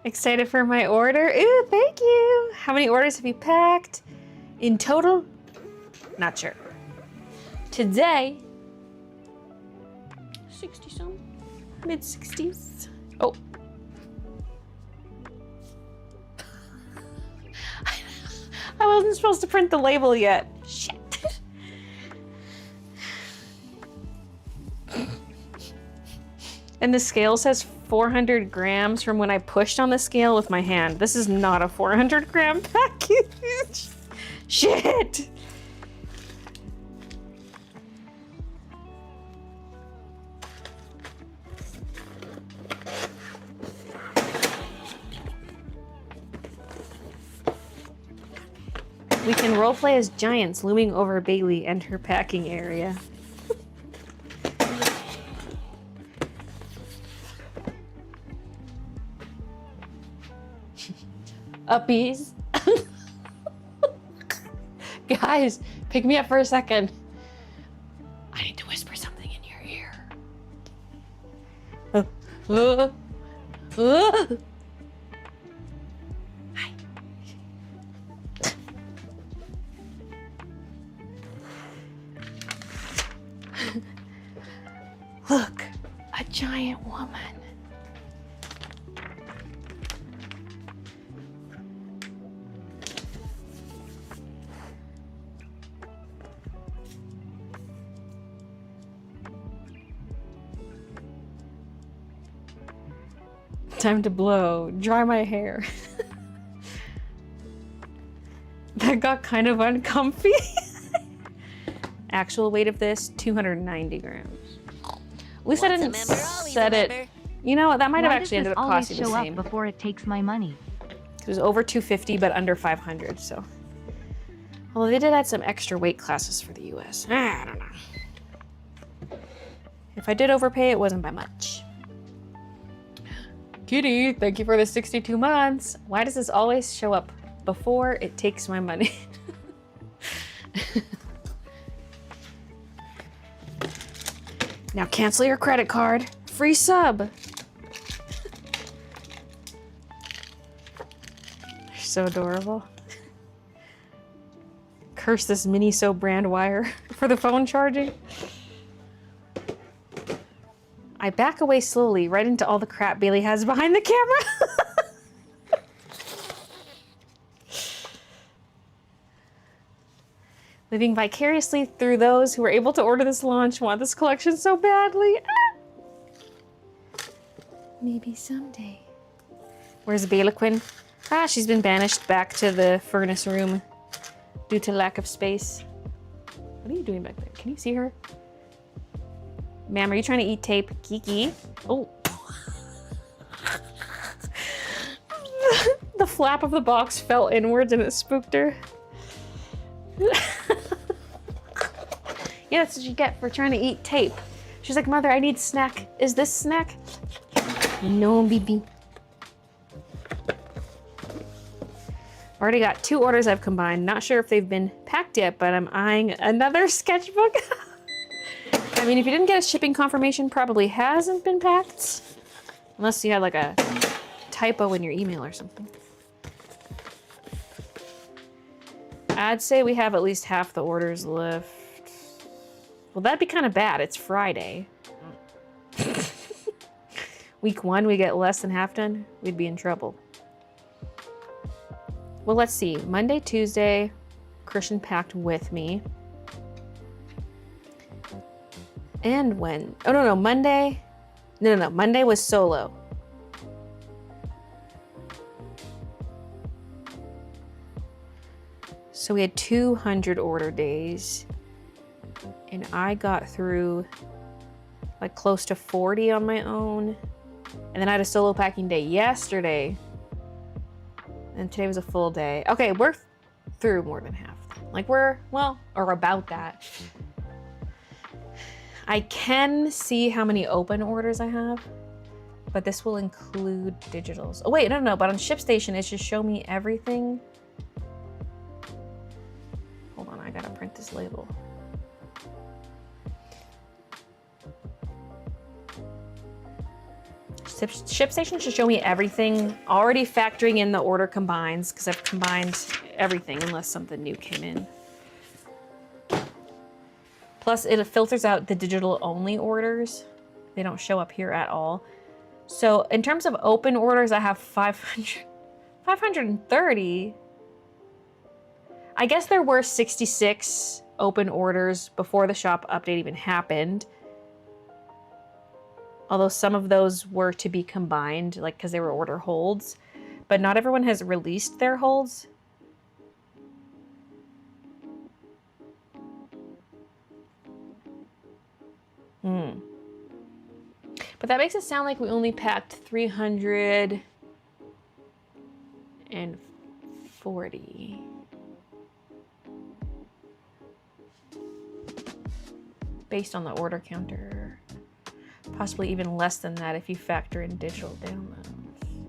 Excited for my order? Ooh, thank you. How many orders have you packed? In total? Not sure. Today, 60 some, mid 60s. Oh. I wasn't supposed to print the label yet. Shit. And the scale says 400 grams from when I pushed on the scale with my hand. This is not a 400 gram package. Shit. We can roleplay as giants looming over Baylee and her packing area. Uppies. Guys, pick me up for a second. I need to whisper something in your ear. Hi. Look, a giant woman. Time to blow. Dry my hair. That got kind of uncomfy. Actual weight of this, 290 grams. At least I didn't set it. You know what? That might have actually ended up costing the same. Always show up before it takes my money. It was over 250, but under 500. So, although they did add some extra weight classes for the U.S. I don't know. If I did overpay, it wasn't by much. Kitty, thank you for the 62 months. Why does this always show up before it takes my money? Now cancel your credit card. Free sub. They're so adorable. Curse this Miniso brand wire for the phone charging. I back away slowly, right into all the crap Baylee has behind the camera. Living vicariously through those who were able to order this launch, want this collection so badly. Ah. Maybe someday. Where's Baylequin? Ah, she's been banished back to the furnace room due to lack of space. What are you doing back there? Can you see her? Ma'am, are you trying to eat tape? Kiki. Oh. The flap of the box fell inwards and it spooked her. Yeah, that's what you get for trying to eat tape. She's like, Mother, I need snack. Is this snack? No, baby. Already got 2 orders I've combined. Not sure if they've been packed yet, but I'm eyeing another sketchbook. I mean, if you didn't get a shipping confirmation, probably hasn't been packed. Unless you had like a typo in your email or something. I'd say we have at least half the orders left. Well, that'd be kind of bad. It's Friday. Week 1, we get less than half done. We'd be in trouble. Well, let's see. Monday, Tuesday, Christian packed with me. And when? Oh, no, Monday. No. Monday was solo. So we had 200 order days. And I got through like close to 40 on my own. And then I had a solo packing day yesterday. And today was a full day. Okay, we're through more than half. Like or about that. I can see how many open orders I have, but this will include digitals. Oh wait, no, but on ShipStation, it should show me everything. Hold on, I gotta print this label. ShipStation should show me everything, already factoring in the order combines, because I've combined everything unless something new came in. Plus, it filters out the digital only orders. They don't show up here at all. So in terms of open orders, I have 530. I guess there were 66 open orders before the shop update even happened. Although some of those were to be combined, like because they were order holds. But not everyone has released their holds. But that makes it sound like we only packed 340. Based on the order counter. Possibly even less than that if you factor in digital downloads.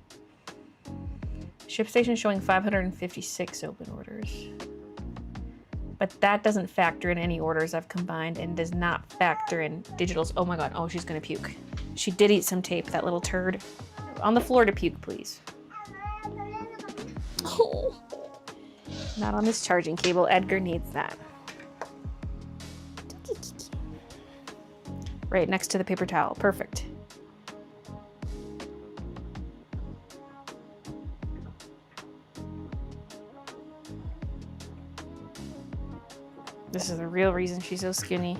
ShipStation is showing 556 open orders. But that doesn't factor in any orders I've combined and does not factor in digitals. Oh my God, oh, she's gonna puke. She did eat some tape, that little turd. On the floor to puke, please. Oh. Not on this charging cable, Edgar needs that. Right next to the paper towel, perfect. This is the real reason she's so skinny.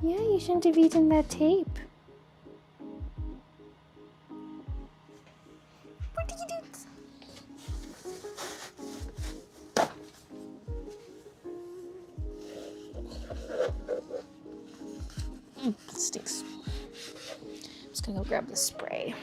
Yeah, you shouldn't have eaten that tape. What did you do? It stinks. I'm just gonna go grab the spray.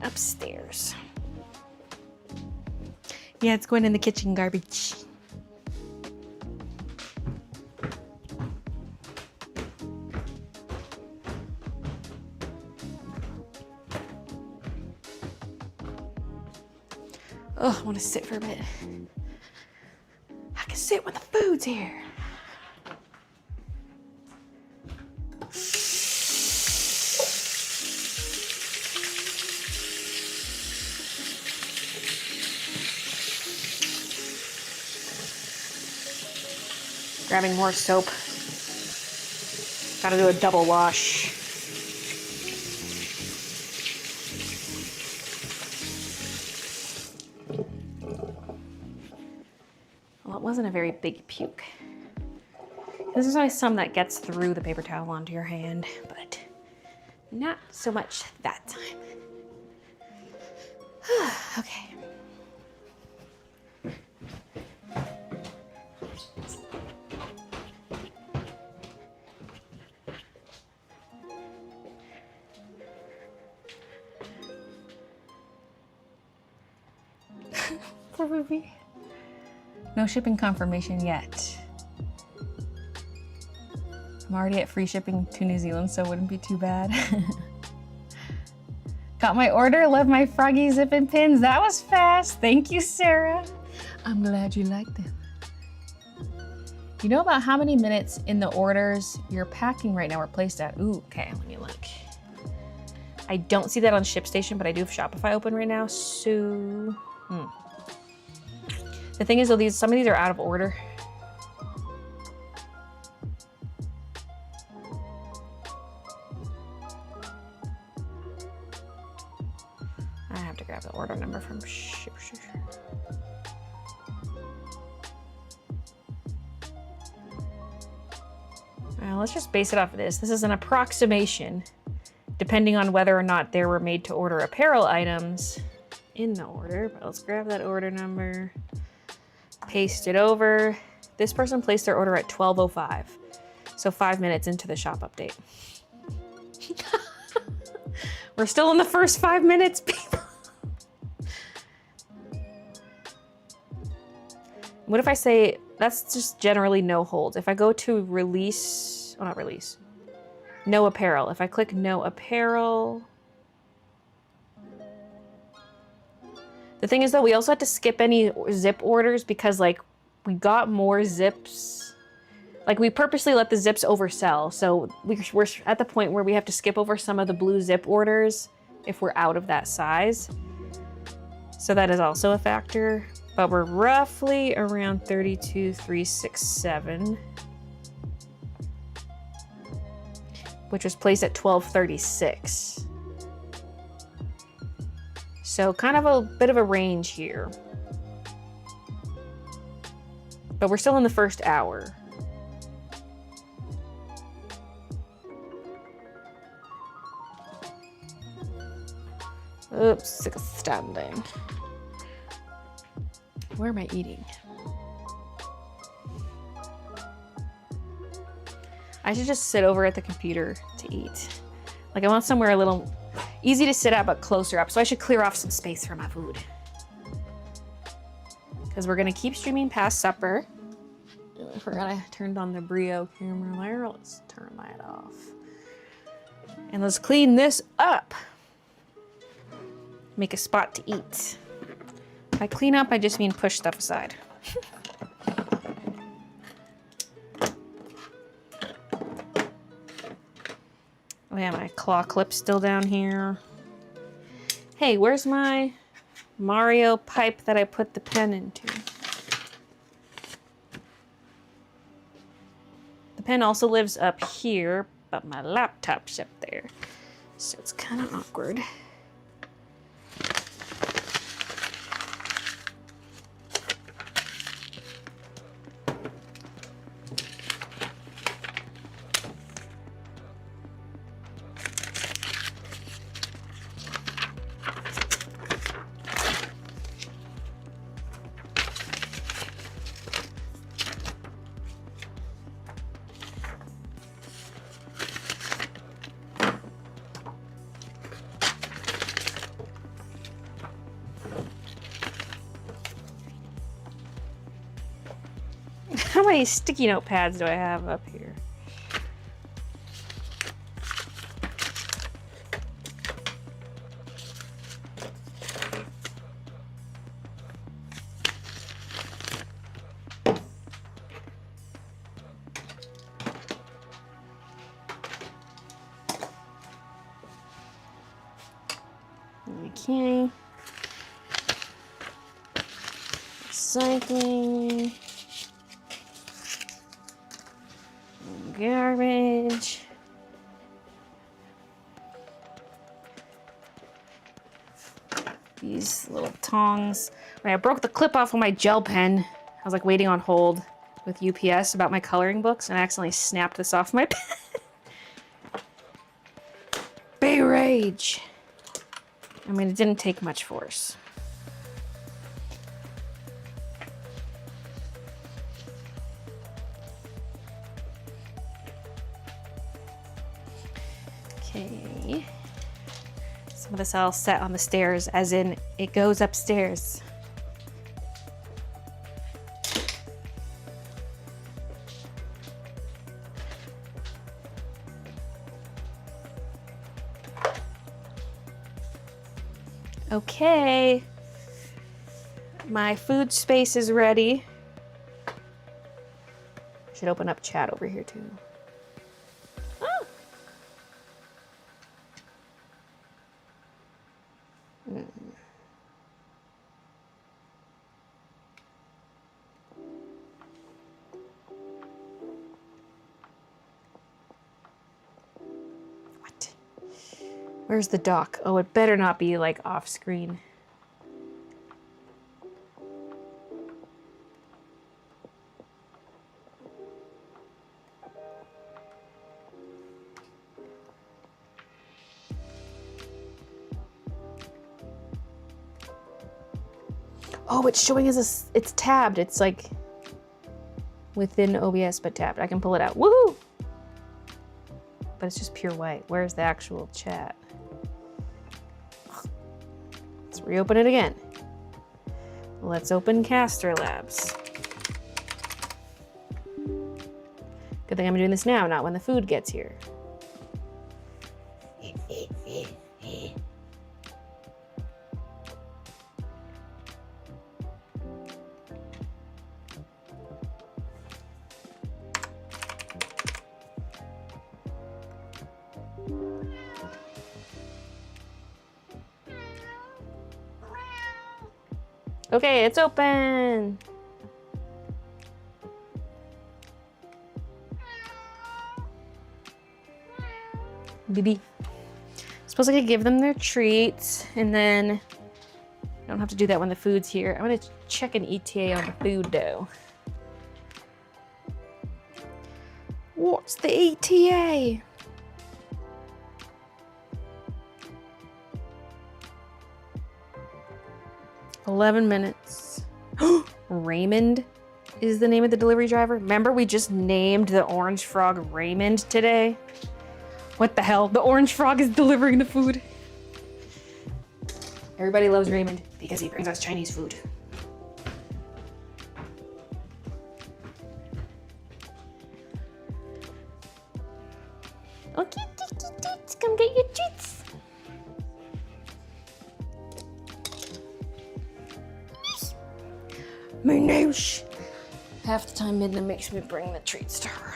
Upstairs. Yeah, it's going in the kitchen garbage. Oh, I want to sit for a bit. I can sit when the food's here. Grabbing more soap. Gotta do a double wash. Well, it wasn't a very big puke. There's always some that gets through the paper towel onto your hand, but not so much that time. Okay. Poor Ruby. No shipping confirmation yet. I'm already at free shipping to New Zealand, so it wouldn't be too bad. Got my order. Love my froggy zip and pins. That was fast. Thank you, Sarah. I'm glad you liked them. You know about how many minutes in the orders you're packing right now are placed at? Ooh, okay, let me look. I don't see that on ShipStation, but I do have Shopify open right now, so... The thing is, though, some of these are out of order. I have to grab the order number from ShipStation. Let's just base it off of this. This is an approximation, depending on whether or not there were made to order apparel items in the order. But let's grab that order number, paste it over. This person placed their order at 12:05, so 5 minutes into the shop update. We're still in the first 5 minutes, people. What if I say, that's just generally no holds. If I go to release, oh, not release, no apparel. If I click no apparel. The thing is though, we also had to skip any zip orders because like we got more zips. Like we purposely let the zips oversell. So we're at the point where we have to skip over some of the blue zip orders if we're out of that size. So that is also a factor. But we're roughly around 32,367, which was placed at 12:36. So kind of a bit of a range here. But we're still in the first hour. Oops, sick of standing. Where am I eating? I should just sit over at the computer to eat. Like I want somewhere a little easy to sit at, but closer up. So I should clear off some space for my food. Because we're gonna keep streaming past supper. I forgot I turned on the Brio camera there. Let's turn that off. And let's clean this up. Make a spot to eat. By clean up, I just mean push stuff aside. Oh yeah, my claw clip's still down here. Hey, where's my Mario pipe that I put the pen into? The pen also lives up here, but my laptop's up there. So it's kind of awkward. How many sticky note pads do I have up here? Okay. Recycling. Garbage. These little tongs. Right, I broke the clip off of my gel pen. I was like waiting on hold with UPS about my coloring books and I accidentally snapped this off my pen. rage. I mean, it didn't take much force. Okay. Some of this I'll set on the stairs, as in it goes upstairs. Okay. My food space is ready. Should open up chat over here too. Oh. What? Where's the dock? Oh, it better not be like off screen. Oh, it's showing as it's tabbed. It's like within OBS, but tabbed. I can pull it out. Woohoo! But it's just pure white. Where's the actual chat? Let's reopen it again. Let's open Caster Labs. Good thing I'm doing this now, not when the food gets here. Okay, it's open. Baby. Suppose I could give them their treats, and then I don't have to do that when the food's here. I'm gonna check an ETA on the food though. What's the ETA? $11 minutes. Raymond is the name of the delivery driver. Remember, we just named the orange frog Raymond today? What the hell? The orange frog is delivering the food. Everybody loves Raymond because he brings us Chinese food. Okay, come get your treats. Minouche. Half the time Midna makes me bring the treats to her.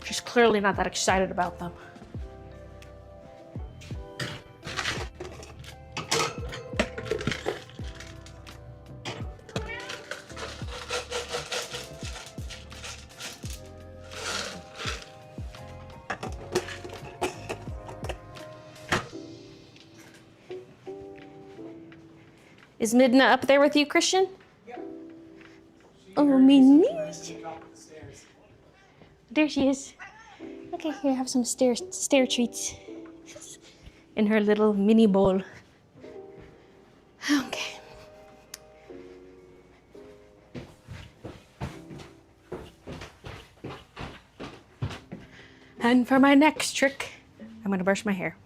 She's clearly not that excited about them. Is Midna up there with you, Christian? Oh, me niece. There she is. Okay, here, have some stair treats in her little mini bowl. Okay. And for my next trick, I'm gonna brush my hair.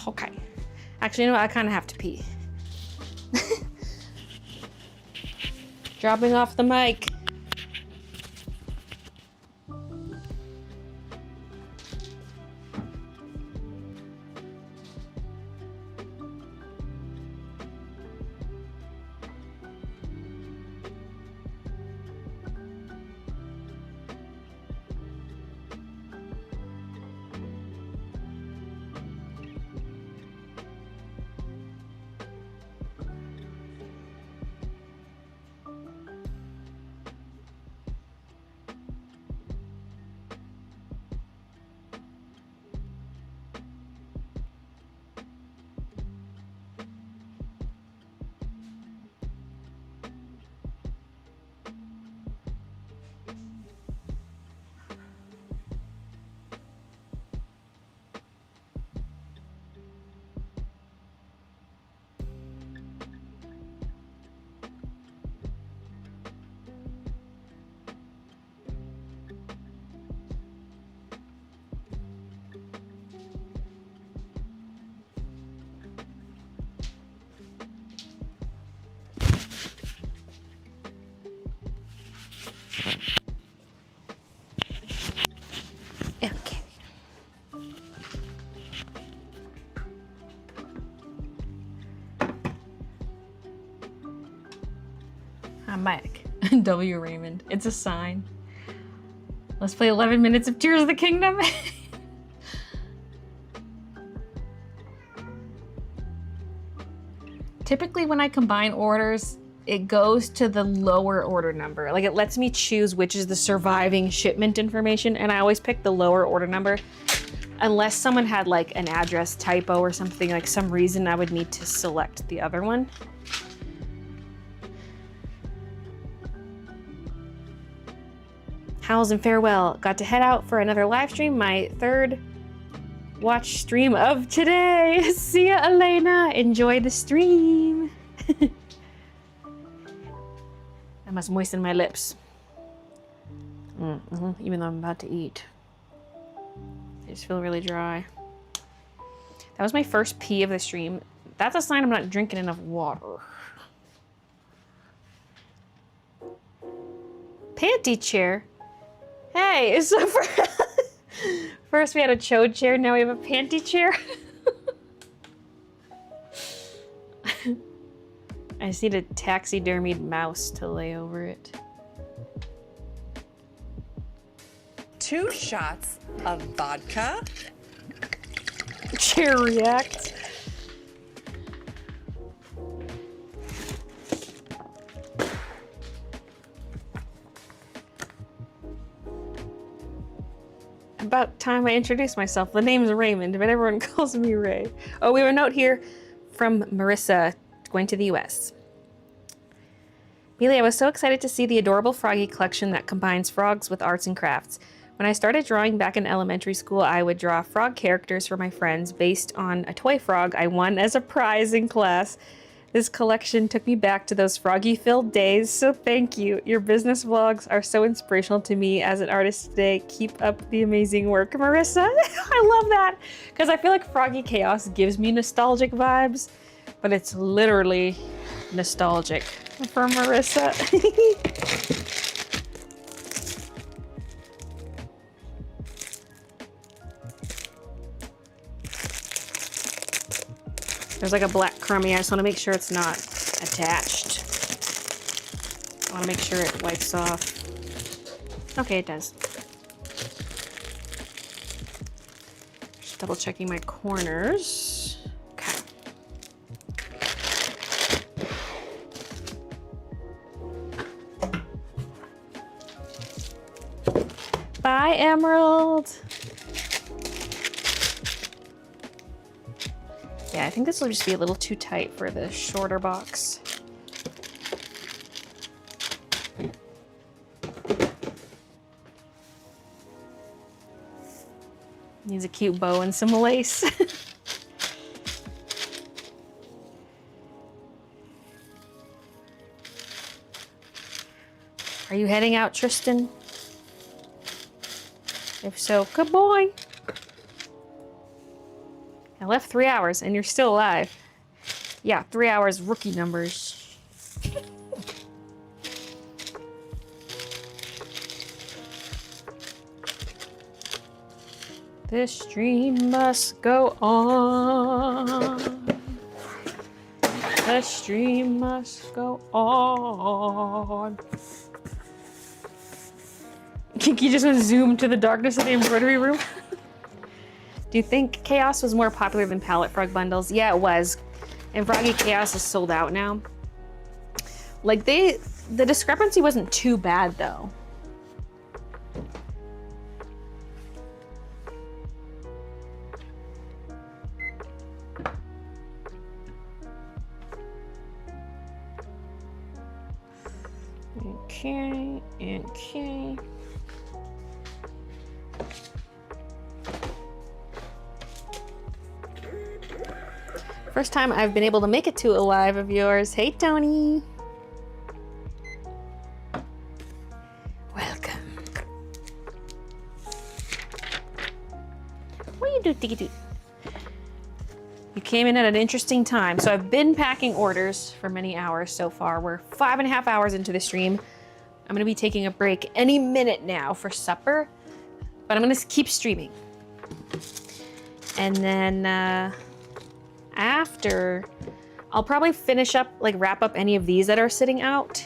Okay. Actually, you know what? I kind of have to pee. Dropping off the mic. I'm back. W. Raymond. It's a sign. Let's play 11 minutes of Tears of the Kingdom. Typically when I combine orders, it goes to the lower order number. Like it lets me choose which is the surviving shipment information, and I always pick the lower order number. Unless someone had like an address typo or something, like some reason I would need to select the other one. Howls and farewell. Got to head out for another live stream, my third watch stream of today. See ya, Elena. Enjoy the stream. I must moisten my lips. Even though I'm about to eat. I just feel really dry. That was my first pee of the stream. That's a sign I'm not drinking enough water. Panty chair. Hey, so first we had a chode chair, now we have a panty chair. I just need a taxidermied mouse to lay over it. 2 shots of vodka. Chair react. About time I introduced myself. The name's Raymond, but everyone calls me Ray. Oh, we have a note here from Marissa going to the US. Baylee, I was so excited to see the adorable Froggy collection that combines frogs with arts and crafts. When I started drawing back in elementary school, I would draw frog characters for my friends based on a toy frog I won as a prize in class. This collection took me back to those froggy-filled days, so thank you. Your business vlogs are so inspirational to me as an artist today. Keep up the amazing work, Marissa. I love that, because I feel like Froggy Chaos gives me nostalgic vibes, but it's literally nostalgic for Marissa. There's like a black crummy. I just want to make sure it's not attached. I want to make sure it wipes off. Okay, it does. Just double checking my corners. Okay. Bye, Emerald. Yeah, I think this will just be a little too tight for the shorter box. Needs a cute bow and some lace. Are you heading out, Tristan? If so, good boy. I left 3 hours and you're still alive. Yeah, 3 hours, rookie numbers. This stream must go on. The stream must go on. Kinky just went zoom to the darkness of the embroidery room. Do you think Chaos was more popular than Palette Frog bundles? Yeah, it was. And Froggy Chaos is sold out now. Like the discrepancy wasn't too bad though. Okay, okay. First time I've been able to make it to a live of yours. Hey, Tony. Welcome. What do you do, Tiki Toot? You came in at an interesting time. So I've been packing orders for many hours so far. We're 5.5 hours into the stream. I'm gonna be taking a break any minute now for supper, but I'm gonna keep streaming. And then, after, I'll probably finish up, like wrap up any of these that are sitting out.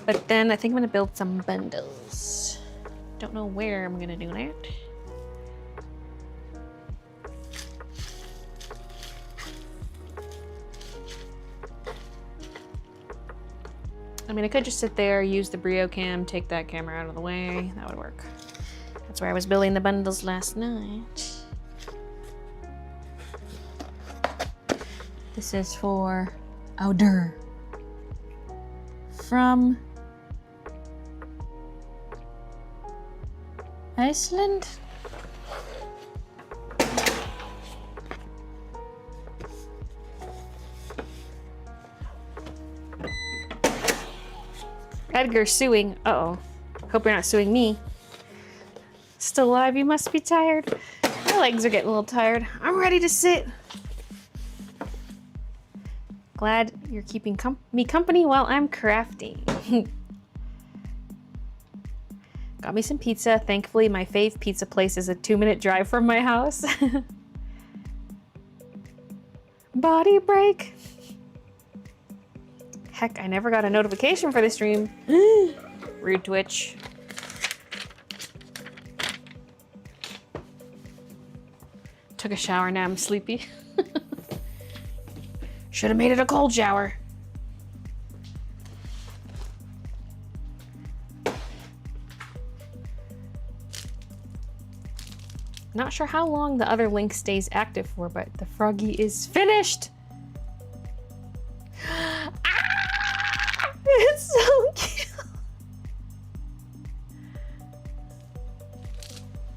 But then I think I'm gonna build some bundles. Don't know where I'm gonna do that. I mean, I could just sit there, use the Brio cam, take that camera out of the way. That would work. That's where I was building the bundles last night. This is for Ouder from Iceland. Edgar suing. Uh-oh. Hope you're not suing me. Still alive, you must be tired. My legs are getting a little tired. I'm ready to sit. Glad you're keeping me company while I'm crafting. Got me some pizza. Thankfully, my fave pizza place is a 2-minute drive from my house. Body break. Heck, I never got a notification for the stream. Rude Twitch. Took a shower, now I'm sleepy. Should have made it a cold shower. Not sure how long the other link stays active for, but the froggy is finished. It's so cute.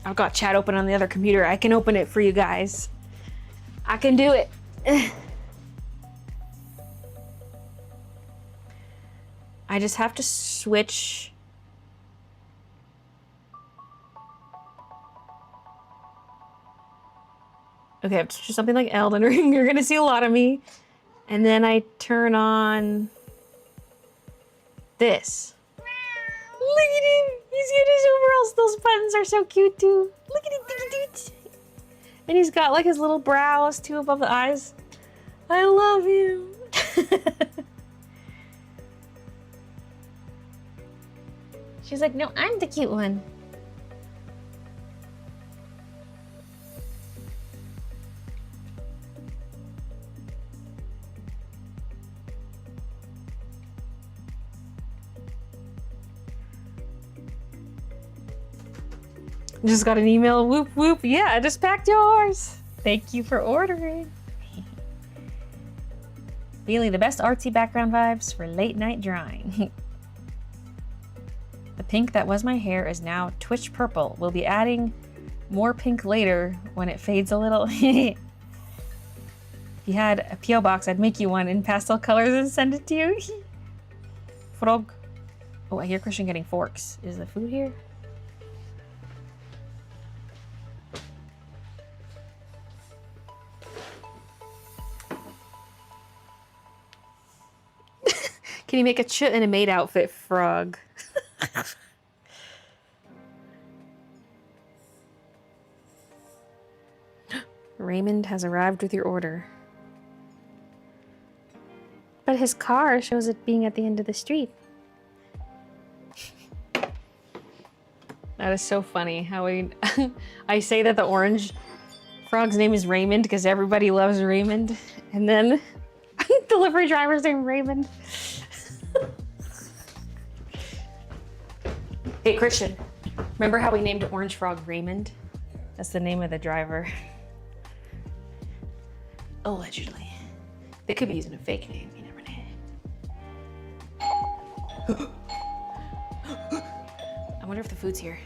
I've got chat open on the other computer. I can open it for you guys. I can do it. I just have to switch. Okay, I have to do something like Elden Ring. You're gonna see a lot of me. And then I turn on this. Look at him. He's got his overalls. Those buttons are so cute too. Look at him. And he's got like his little brows too above the eyes. I love him. She's like, no, I'm the cute one. Just got an email, whoop whoop. Yeah, I just packed yours. Thank you for ordering. Baylee, the best artsy background vibes for late night drawing. The pink that was my hair is now Twitch purple. We'll be adding more pink later when it fades a little. If you had a P.O. box, I'd make you one in pastel colors and send it to you. Frog. Oh, I hear Christian getting forks. Is the food here? Can you make a chut in a maid outfit, Frog? Raymond has arrived with your order. But his car shows it being at the end of the street. That is so funny how I say that the orange frog's name is Raymond because everybody loves Raymond. And then delivery driver's name Raymond. Hey, Christian, remember how we named Orange Frog Raymond? That's the name of the driver. Allegedly. They could be using a fake name, you never know. I wonder if the food's here.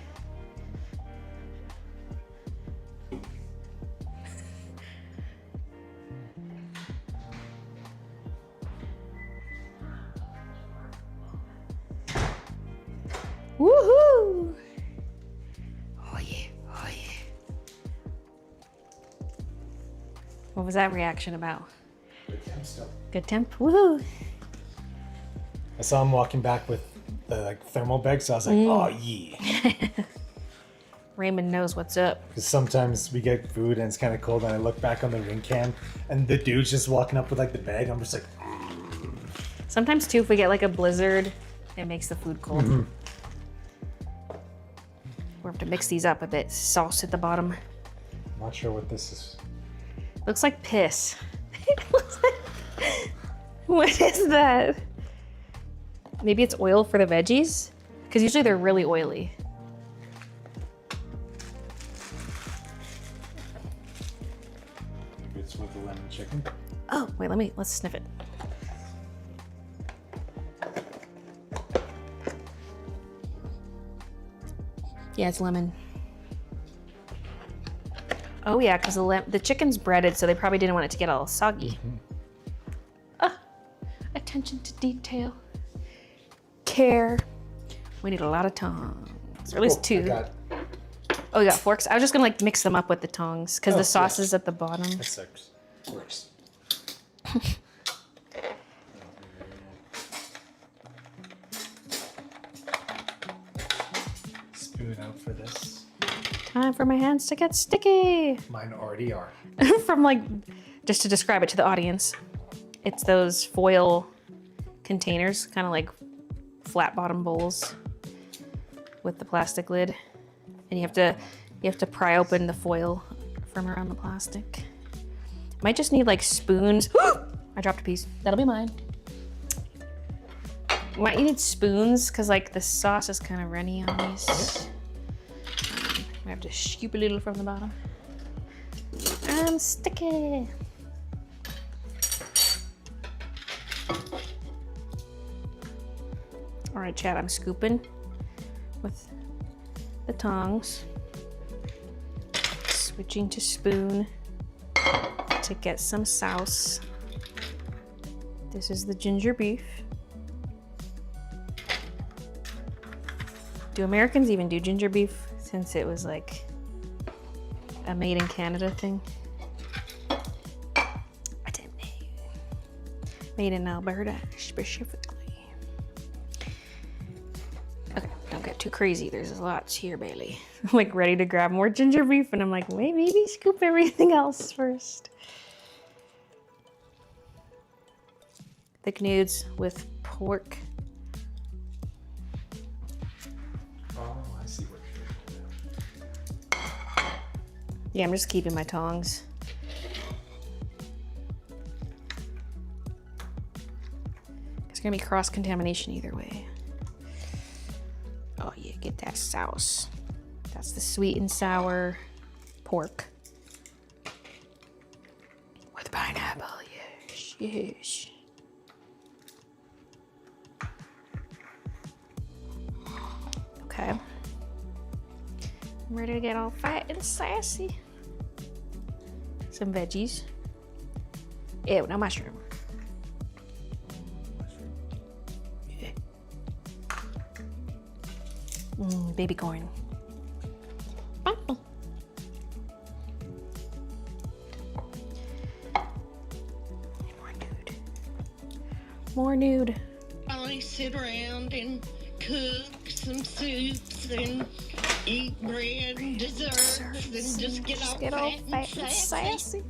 Woohoo! Oh yeah, oh yeah. What was that reaction about? Good temp still. Good temp? Woohoo! I saw him walking back with the like thermal bag, so I was like, oh yeah. Raymond knows what's up. Because sometimes we get food and it's kind of cold, and I look back on the ring cam, and the dude's just walking up with like the bag. I'm just like, Sometimes too, if we get like a blizzard It makes the food cold. We'll have to mix these up a bit. Sauce at the bottom. I'm not sure what this is. Looks like piss. What is that? Maybe it's oil for the veggies? Because usually they're really oily. Maybe it's with the lemon chicken. Oh, wait, let's sniff it. Yeah, it's lemon. Oh yeah, because the chicken's breaded, so they probably didn't want it to get all soggy. Attention to detail. Care. We need a lot of tongs. Or at least two. Oh, you got forks? I was just gonna like mix them up with the tongs because the sauce is at the bottom. That's six. Works. Spoon out for this. Time for my hands to get sticky. Mine already are. From like, just to describe it to the audience, it's those foil containers, kind of like flat bottom bowls with the plastic lid, and you have to pry open the foil from around the plastic. Might just need like spoons. I dropped a piece. That'll be mine. Might need spoons because like the sauce is kind of runny on these. I have to scoop a little from the bottom. I'm sticky. All right, Chad, I'm scooping with the tongs. Switching to spoon to get some sauce. This is the ginger beef. Do Americans even do ginger beef since it was like a made in Canada thing? I didn't know. Made in Alberta specifically. Okay, don't get too crazy. There's lots here, Baylee. I'm like ready to grab more ginger beef and I'm like, wait, maybe scoop everything else first. Thick nudes with pork. Oh, I see what you're doing. Yeah, I'm just keeping my tongs. It's gonna be cross-contamination either way. Oh yeah, get that sauce. That's the sweet and sour pork. With pineapple, yes, yes. Okay. I'm ready to get all fat and sassy. Some veggies. Ew, no mushroom. Yeah. Baby corn. More nude. I sit around and cook some soups and eat bread and desserts and just get all fat and sassy.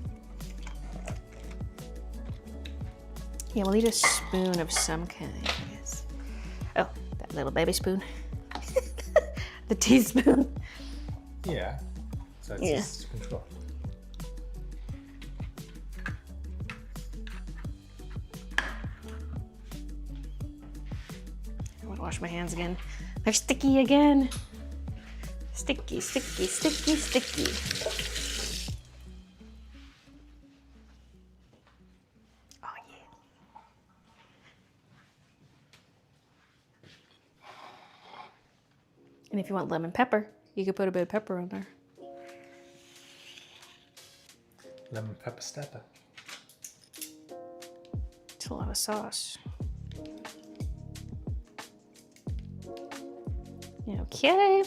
Yeah, we'll need a spoon of some kind, I guess. Oh, that little baby spoon. The teaspoon. Yeah. So it's just control. I want to wash my hands again. They're sticky again. Sticky, sticky, sticky, sticky. Oh yeah. And if you want lemon pepper, you could put a bit of pepper on there. Lemon pepper stepper. It's a lot of sauce. Okay.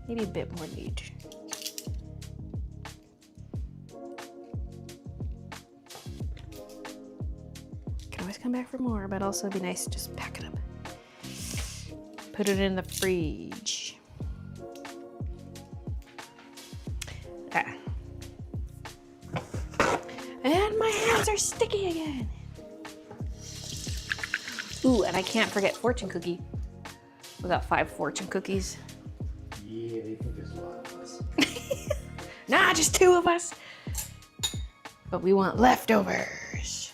Maybe a bit more meat. Can always come back for more, but also it'd be nice to just pack it up. Put it in the fridge. Ah. And my hands are sticky again. Ooh, and I can't forget fortune cookie. We got 5 fortune cookies. Yeah, they think there's a lot of us. Nah, just 2 of us. But we want leftovers.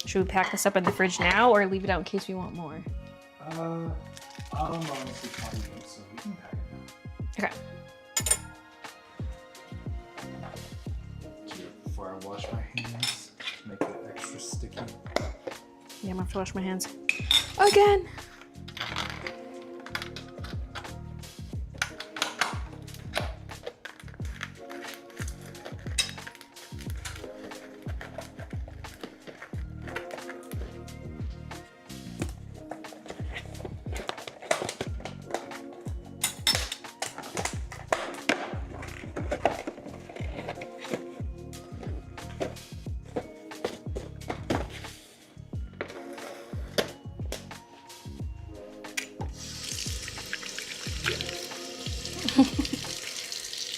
Should we pack this up in the fridge now or leave it out in case we want more? I'm honestly calling it, so we can pack it now. Okay. Before I wash my hands, make it extra sticky. Yeah, I'm gonna have to wash my hands again.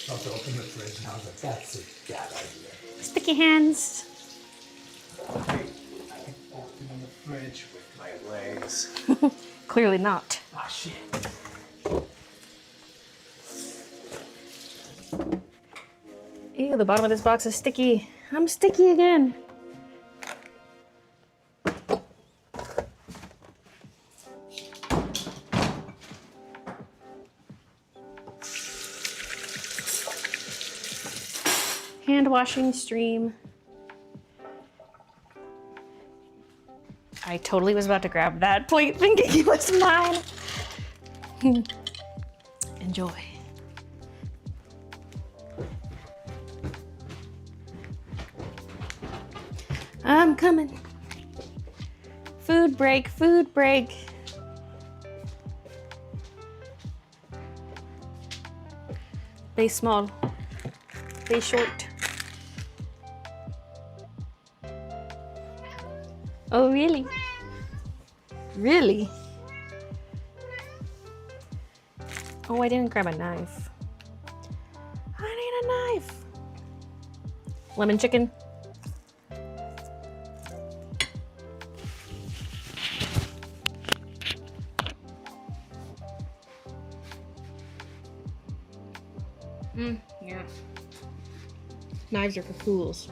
About to open the fridge, and I was like, that's a bad idea. Sticky hands. I can open the fridge with my legs. Clearly not. Ah, shit. Ew, the bottom of this box is sticky. I'm sticky again. Hand washing stream. I totally was about to grab that plate thinking it was mine. Enjoy. I'm coming. Food break, food break. They small, they short. Oh, really? Really? Oh, I didn't grab a knife. I need a knife. Lemon chicken. Yeah. Knives are for fools.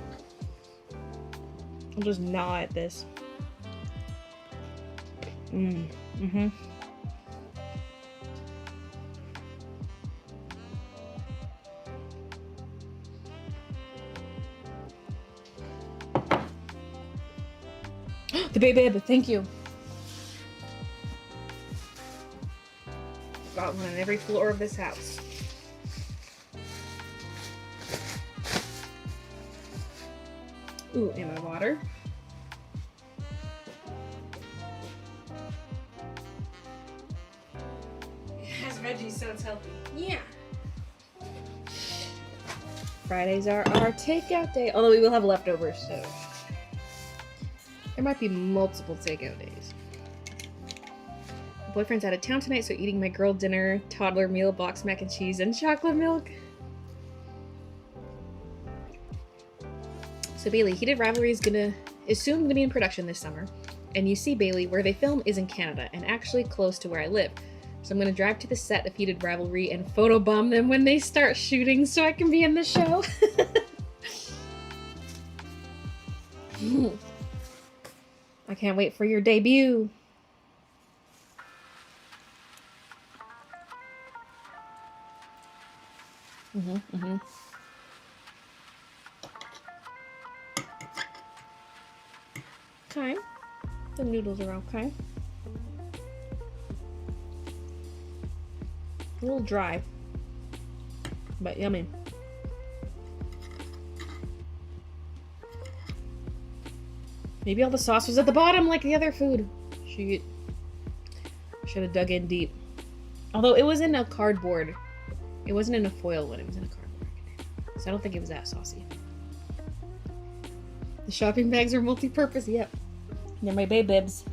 I'll just gnaw at this. Mm-hmm. The baby, thank you. Got one on every floor of this house. Ooh, and my water. It has veggies, so it's healthy. Yeah. Fridays are our takeout day, although we will have leftovers, so there might be multiple takeout days. My boyfriend's out of town tonight, so eating my girl dinner, toddler meal, box mac and cheese, and chocolate milk. So Baylee, Heated Rivalry is soon gonna be in production this summer. And you see, Baylee, where they film is in Canada and actually close to where I live. So I'm gonna drive to the set of Heated Rivalry and photobomb them when they start shooting so I can be in the show. I can't wait for your debut. Okay. The noodles are okay. A little dry, but yummy. Maybe all the sauce was at the bottom like the other food. Shoot. Should have dug in deep. Although it was in a cardboard. It wasn't in a foil one, it was in a cardboard. So I don't think it was that saucy. The shopping bags are multi-purpose, yep. They're my babe bibs.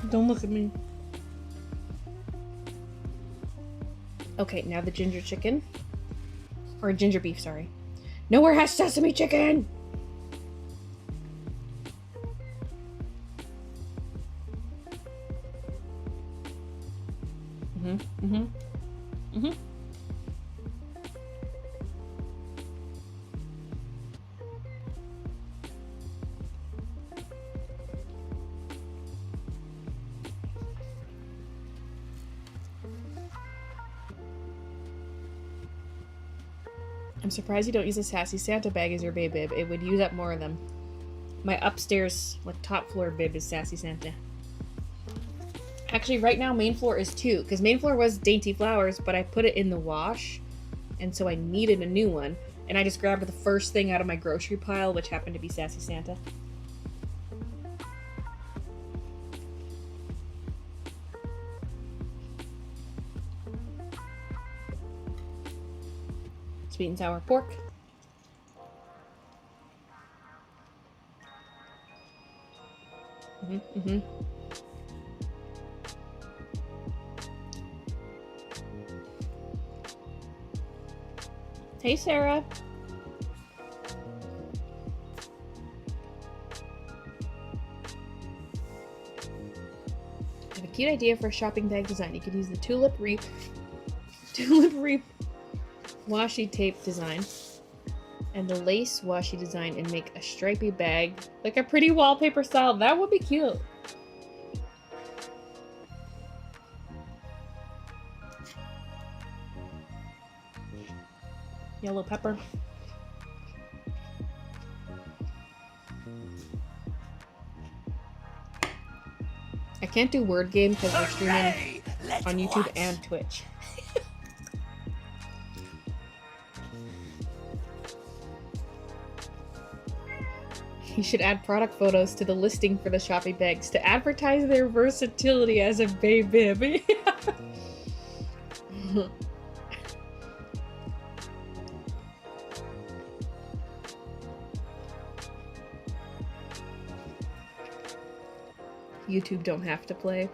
Don't look at me. Okay, now the ginger chicken. Or ginger beef, sorry. Nowhere has sesame chicken! Mm-hmm. I'm surprised you don't use a Sassy Santa bag as your babe bib. It would use up more of them. My upstairs, like, top floor bib is Sassy Santa. Actually, right now, main floor is 2, because main floor was Dainty Flowers, but I put it in the wash, and so I needed a new one, and I just grabbed the first thing out of my grocery pile, which happened to be Sassy Santa. Sweet and sour pork. Hey, Sarah. I have a cute idea for a shopping bag design. You could use the tulip reef washi tape design and the lace washi design and make a stripy bag, like a pretty wallpaper style. That would be cute. Yellow pepper. I can't do word game because we're streaming on YouTube and Twitch. You should add product photos to the listing for the shopping bags to advertise their versatility as a babe bib. YouTube don't have to play.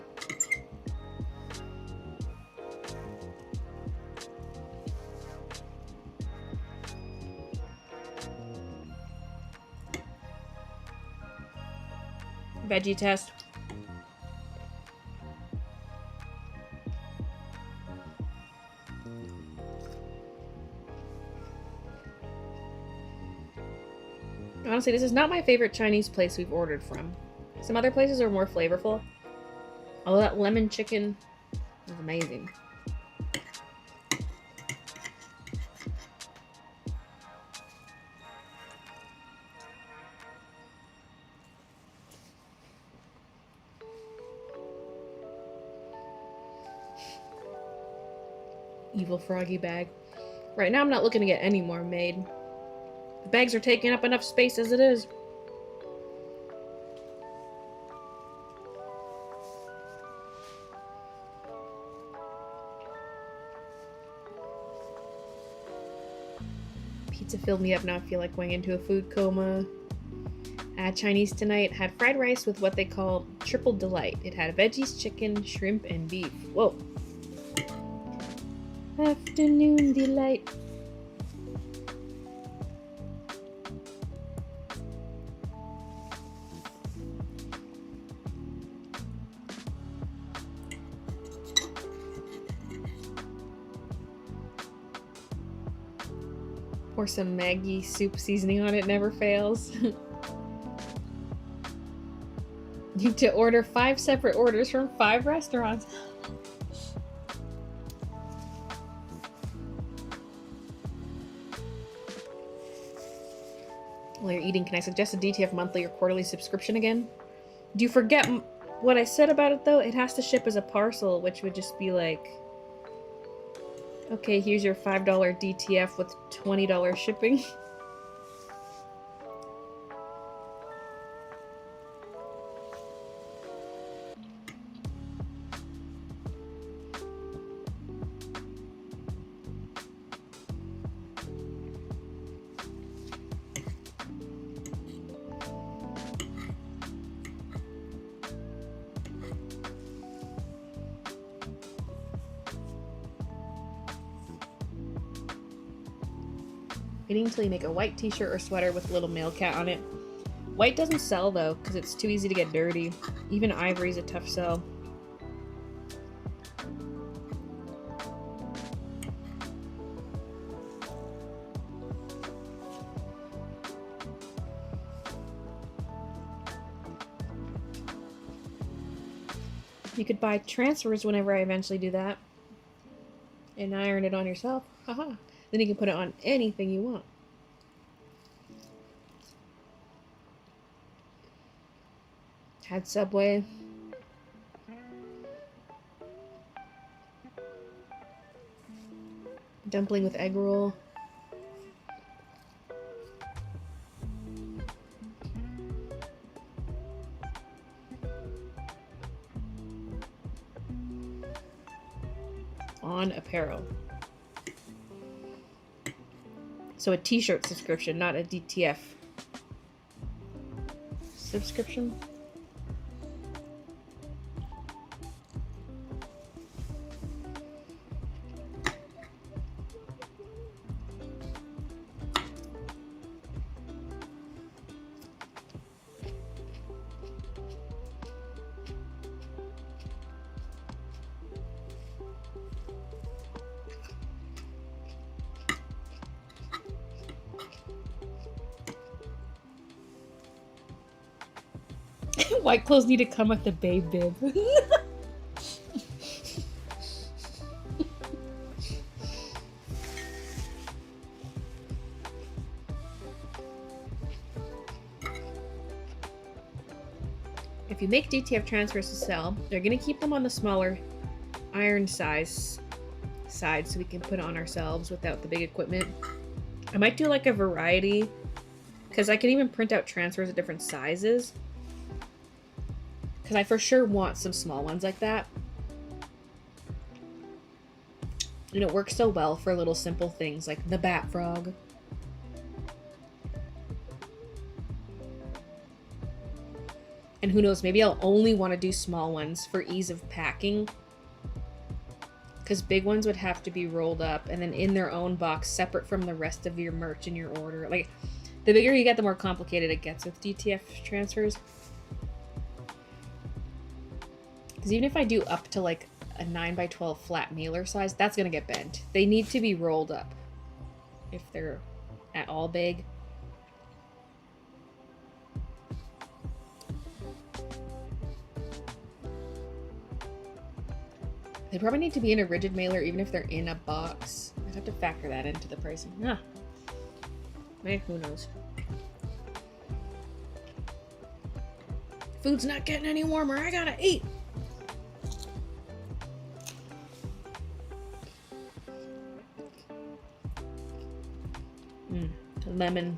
Veggie test. Honestly, this is not my favorite Chinese place we've ordered from. Some other places are more flavorful. Although that lemon chicken is amazing. Evil froggy bag. Right now I'm not looking to get any more made. The bags are taking up enough space as it is. Pizza filled me up, now I feel like going into a food coma. Chinese tonight had fried rice with what they call triple delight. It had veggies, chicken, shrimp, and beef. Whoa. Afternoon delight. Pour some Maggi soup seasoning on it, never fails. You need to order 5 separate orders from 5 restaurants. While you're eating, can I suggest a DTF monthly or quarterly subscription again? Do you forget what I said about it though? It has to ship as a parcel, which would just be like, okay, here's your $5 DTF with $20 shipping. Waiting until you make a white t-shirt or sweater with a little male cat on it. White doesn't sell though, because it's too easy to get dirty. Even ivory's a tough sell. You could buy transfers whenever I eventually do that. And iron it on yourself. Haha. Then you can put it on anything you want. Had Subway. Dumpling with egg roll. On apparel. So a t-shirt subscription, not a DTF subscription. White clothes need to come with the babe bib. If you make DTF transfers to sell, they're going to keep them on the smaller iron size side so we can put on ourselves without the big equipment. I might do like a variety because I can even print out transfers of different sizes. Because I for sure want some small ones like that. And it works so well for little simple things like the bat frog. And who knows, maybe I'll only want to do small ones for ease of packing. Because big ones would have to be rolled up and then in their own box separate from the rest of your merch in your order. Like, the bigger you get, the more complicated it gets with DTF transfers. Because even if I do up to like a 9x12 flat mailer size, that's going to get bent. They need to be rolled up if they're at all big. They probably need to be in a rigid mailer even if they're in a box. I'd have to factor that into the pricing. Ah. Who knows? Food's not getting any warmer. I gotta eat. Lemon.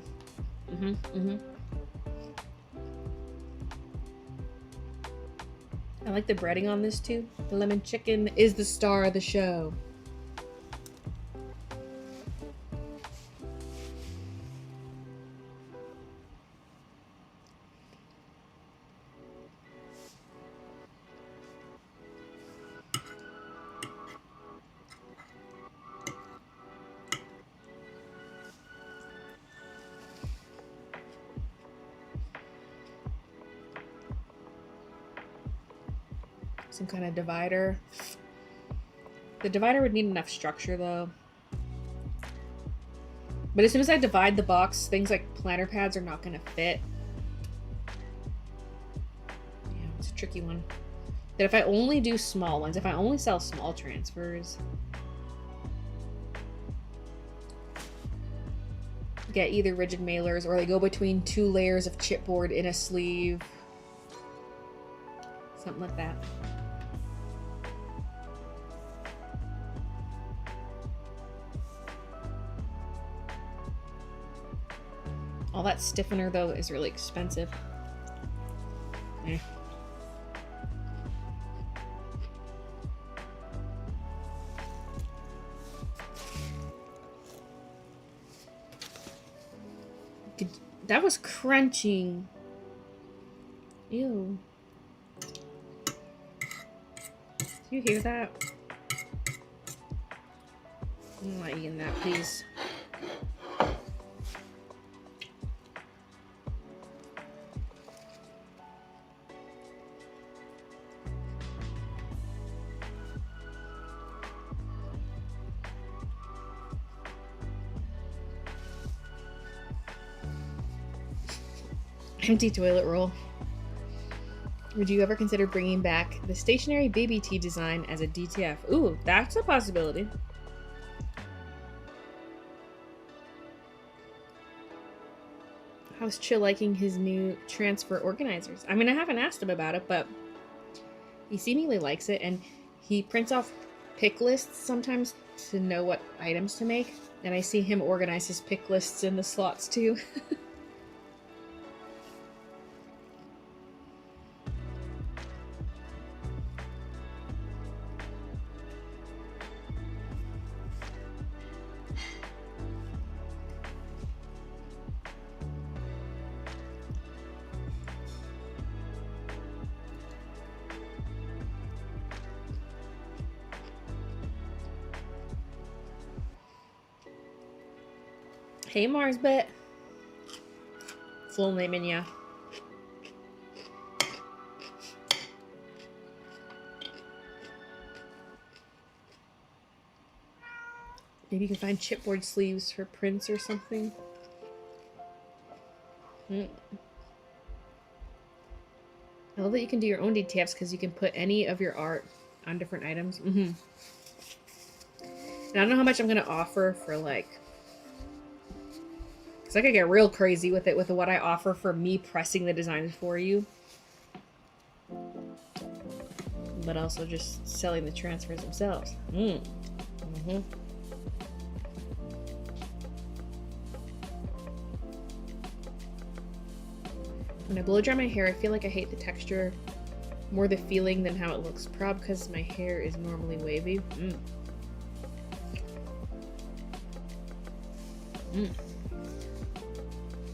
I like the breading on this too. The lemon chicken is the star of the show. Some kind of divider. The divider would need enough structure though. But as soon as I divide the box, things like planter pads are not going to fit. Yeah, it's a tricky one. That if I only do small ones, if I only sell small transfers, get either rigid mailers or they go between 2 layers of chipboard in a sleeve. Something like that. All that stiffener though is really expensive. That was crunching. Ew. Do you hear that? I'm not eating that, please. Empty toilet roll. Would you ever consider bringing back the stationary baby tea design as a DTF? Ooh, that's a possibility. How's Chill liking his new transfer organizers? I mean, I haven't asked him about it, but he seemingly likes it, and he prints off pick lists sometimes to know what items to make, and I see him organize his pick lists in the slots too. Hey Marsbet. Full name in ya. Maybe you can find chipboard sleeves for prints or something. I love that you can do your own DTFs because you can put any of your art on different items. And I don't know how much I'm gonna offer for like, because I could get real crazy with it with what I offer for me pressing the designs for you. But also just selling the transfers themselves. When I blow dry my hair, I feel like I hate the texture more the feeling than how it looks. Probably because my hair is normally wavy.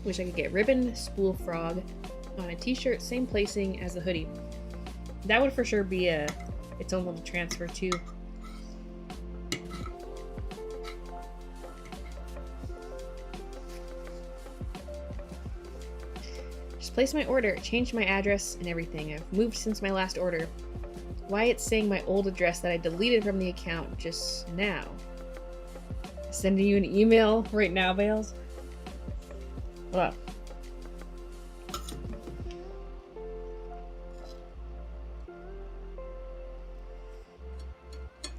Wish I could get ribbon spool frog on a t-shirt, same placing as the hoodie. That would for sure be its own little transfer too. Just placed my order, changed my address and everything. I've moved since my last order. Why it's saying my old address that I deleted from the account just now? Sending you an email right now, Bales. Hold up.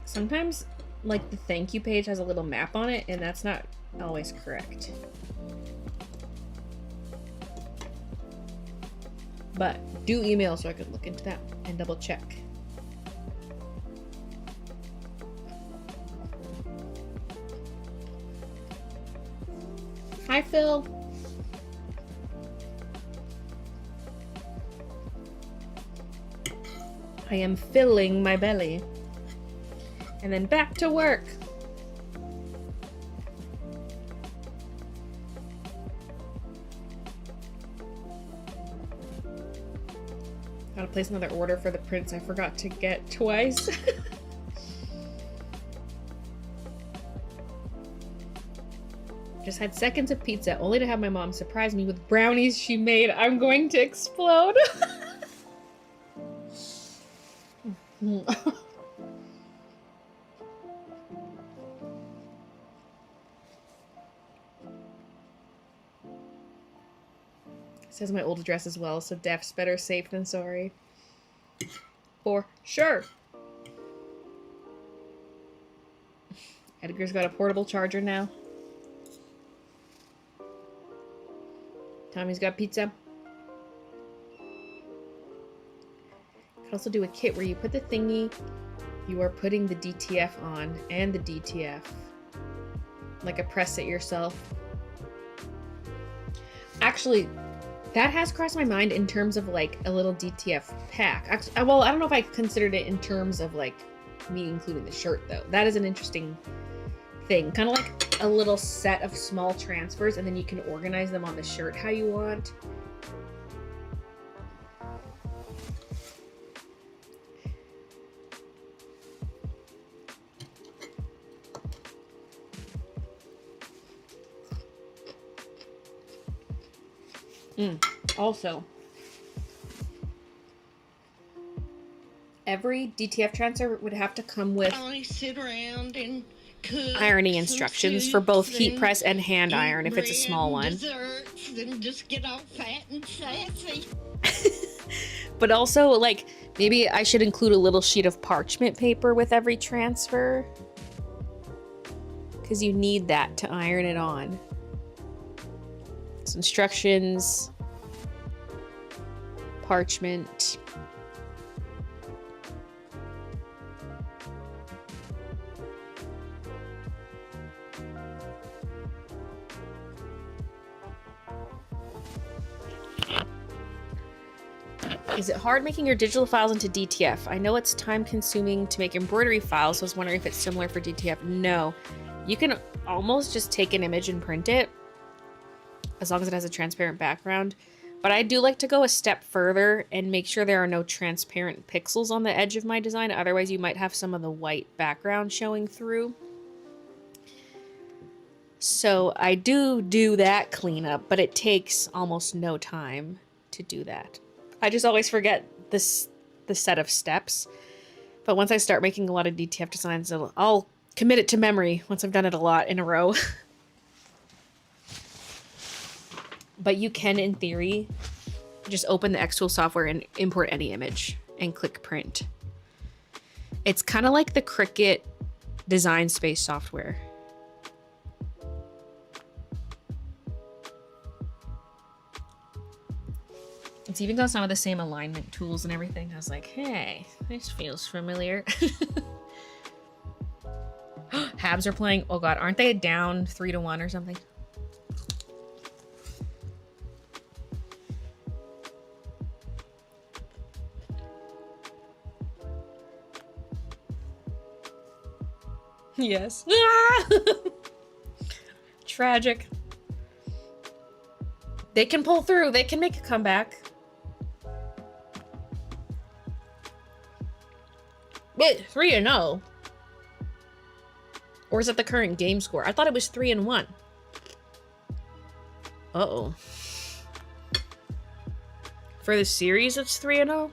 Sometimes, like, the thank you page has a little map on it, and that's not always correct. But do email so I could look into that and double check. Hi, Phil. I am filling my belly. And then back to work. Gotta place another order for the prints I forgot to get twice. Just had seconds of pizza, only to have my mom surprise me with brownies she made. I'm going to explode. Says my old address as well, so deaf's better safe than sorry. For sure. Edgar's got a portable charger now. Tommy's got pizza. Could also do a kit where you put the thingy you are putting the DTF on and the DTF. Like a press it yourself. Actually, that has crossed my mind in terms of like a little DTF pack. Actually, well, I don't know if I considered it in terms of like me including the shirt though. That is an interesting thing. Kind of like a little set of small transfers and then you can organize them on the shirt how you want. Also, every DTF transfer would have to come with... I sit around and ironing instructions for both heat press and hand iron if it's a small one. Desserts and just get all fat and sassy. But also, like, maybe I should include a little sheet of parchment paper with every transfer. Because you need that to iron it on. It's instructions, parchment. Is it hard making your digital files into DTF? I know it's time consuming to make embroidery files, so I was wondering if it's similar for DTF. No, you can almost just take an image and print it as long as it has a transparent background. But I do like to go a step further and make sure there are no transparent pixels on the edge of my design. Otherwise, you might have some of the white background showing through. So I do that cleanup, but it takes almost no time to do that. I just always forget the set of steps. But once I start making a lot of DTF designs, I'll commit it to memory once I've done it a lot in a row. But you can, in theory, just open the Xtool software and import any image and click print. It's kind of like the Cricut design space software. It's even got some of the same alignment tools and everything. I was like, hey, this feels familiar. Habs are playing. Oh god, aren't they down 3-1 or something? Yes. Tragic. They can pull through. They can make a comeback. Wait, 3-0. Or is it the current game score? I thought it was 3-1. Uh-oh. For the series, it's 3-0?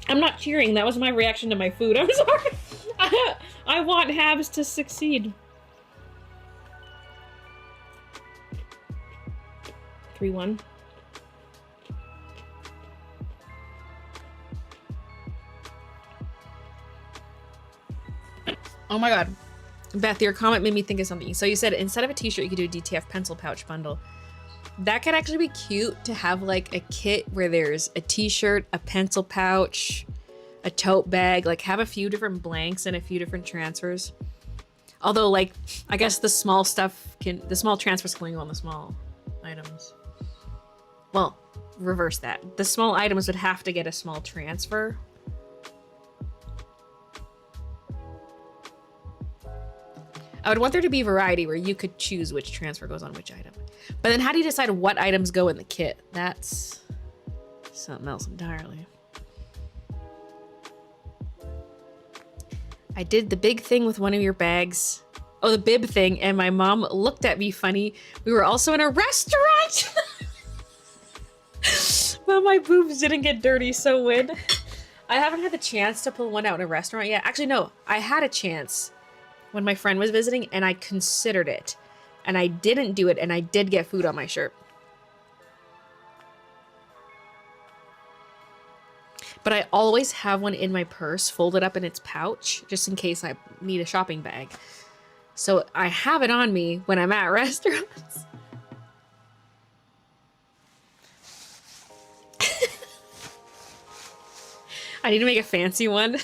I'm not cheering. That was my reaction to my food. I'm sorry. I want Habs to succeed. 3-1. Oh my god. Beth, your comment made me think of something. So you said instead of a t-shirt, you could do a DTF pencil pouch bundle. That could actually be cute to have like a kit where there's a t-shirt, a pencil pouch, a tote bag, like have a few different blanks and a few different transfers. Although like, I guess the small stuff the small transfers can only go on the small items. Well, reverse that. The small items would have to get a small transfer. I would want there to be variety where you could choose which transfer goes on which item. But then how do you decide what items go in the kit? That's something else entirely. I did the big thing with one of your bags. Oh, the bib thing. And my mom looked at me funny. We were also in a restaurant. Well, my boobs didn't get dirty, so win. I haven't had the chance to pull one out in a restaurant yet. Actually, no, I had a chance when my friend was visiting and I considered it and I didn't do it and I did get food on my shirt. But I always have one in my purse folded up in its pouch just in case I need a shopping bag. So I have it on me when I'm at restaurants. I need to make a fancy one.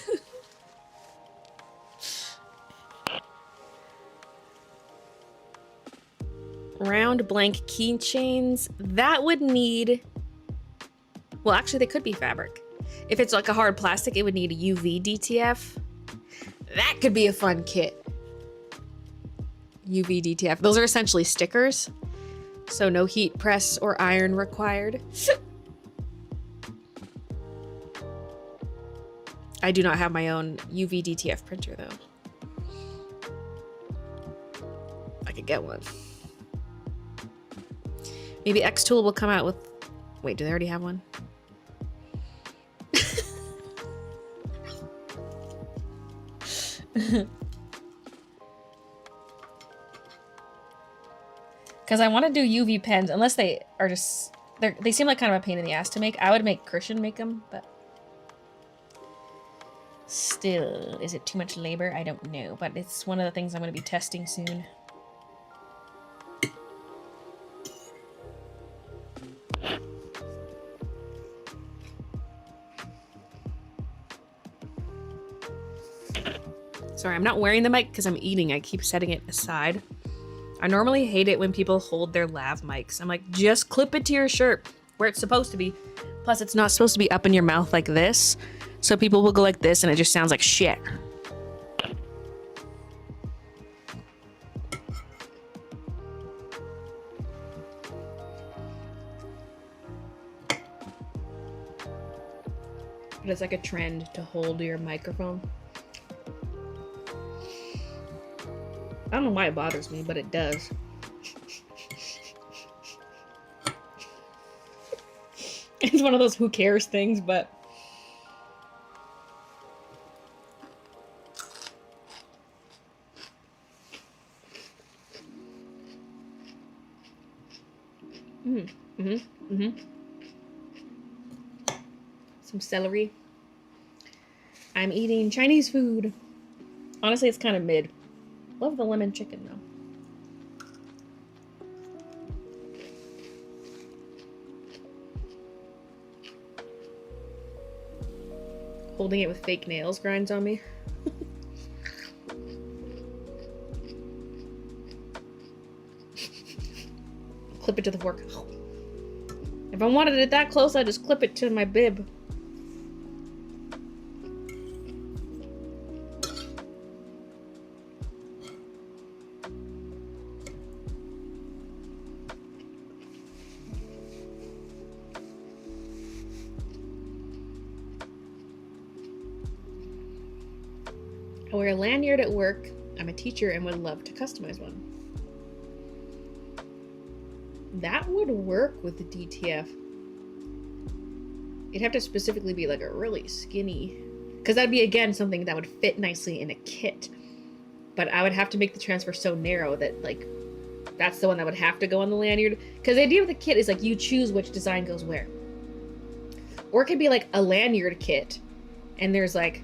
Round blank keychains. That would need... Well, actually, they could be fabric. If it's like a hard plastic, it would need a UV DTF. That could be a fun kit. UV DTF. Those are essentially stickers. So no heat press or iron required. I do not have my own UV DTF printer, though. I could get one. Maybe Xtool will come out with... Wait, do they already have one? Because I want to do UV pens, unless they are just... They seem like kind of a pain in the ass to make. I would make Christian make them, but... Still, is it too much labor? I don't know, but it's one of the things I'm going to be testing soon. Sorry, I'm not wearing the mic because I'm eating. I keep setting it aside. I normally hate it when people hold their lav mics. I'm like, just clip it to your shirt where it's supposed to be. Plus, it's not supposed to be up in your mouth like this. So people will go like this and it just sounds like shit. But it's like a trend to hold your microphone. I don't know why it bothers me, but it does. It's one of those who cares things, but... Some celery. I'm eating Chinese food. Honestly, it's kind of mid. Love the lemon chicken though. Holding it with fake nails grinds on me. Clip it to the fork. If I wanted it that close, I'd just clip it to my bib. I wear a lanyard at work. I'm a teacher and would love to customize one. That would work with the DTF. It'd have to specifically be like a really skinny, because that'd be again something that would fit nicely in a kit. But I would have to make the transfer so narrow that like that's the one that would have to go on the lanyard. Because the idea of the kit is like you choose which design goes where. Or it could be like a lanyard kit and there's like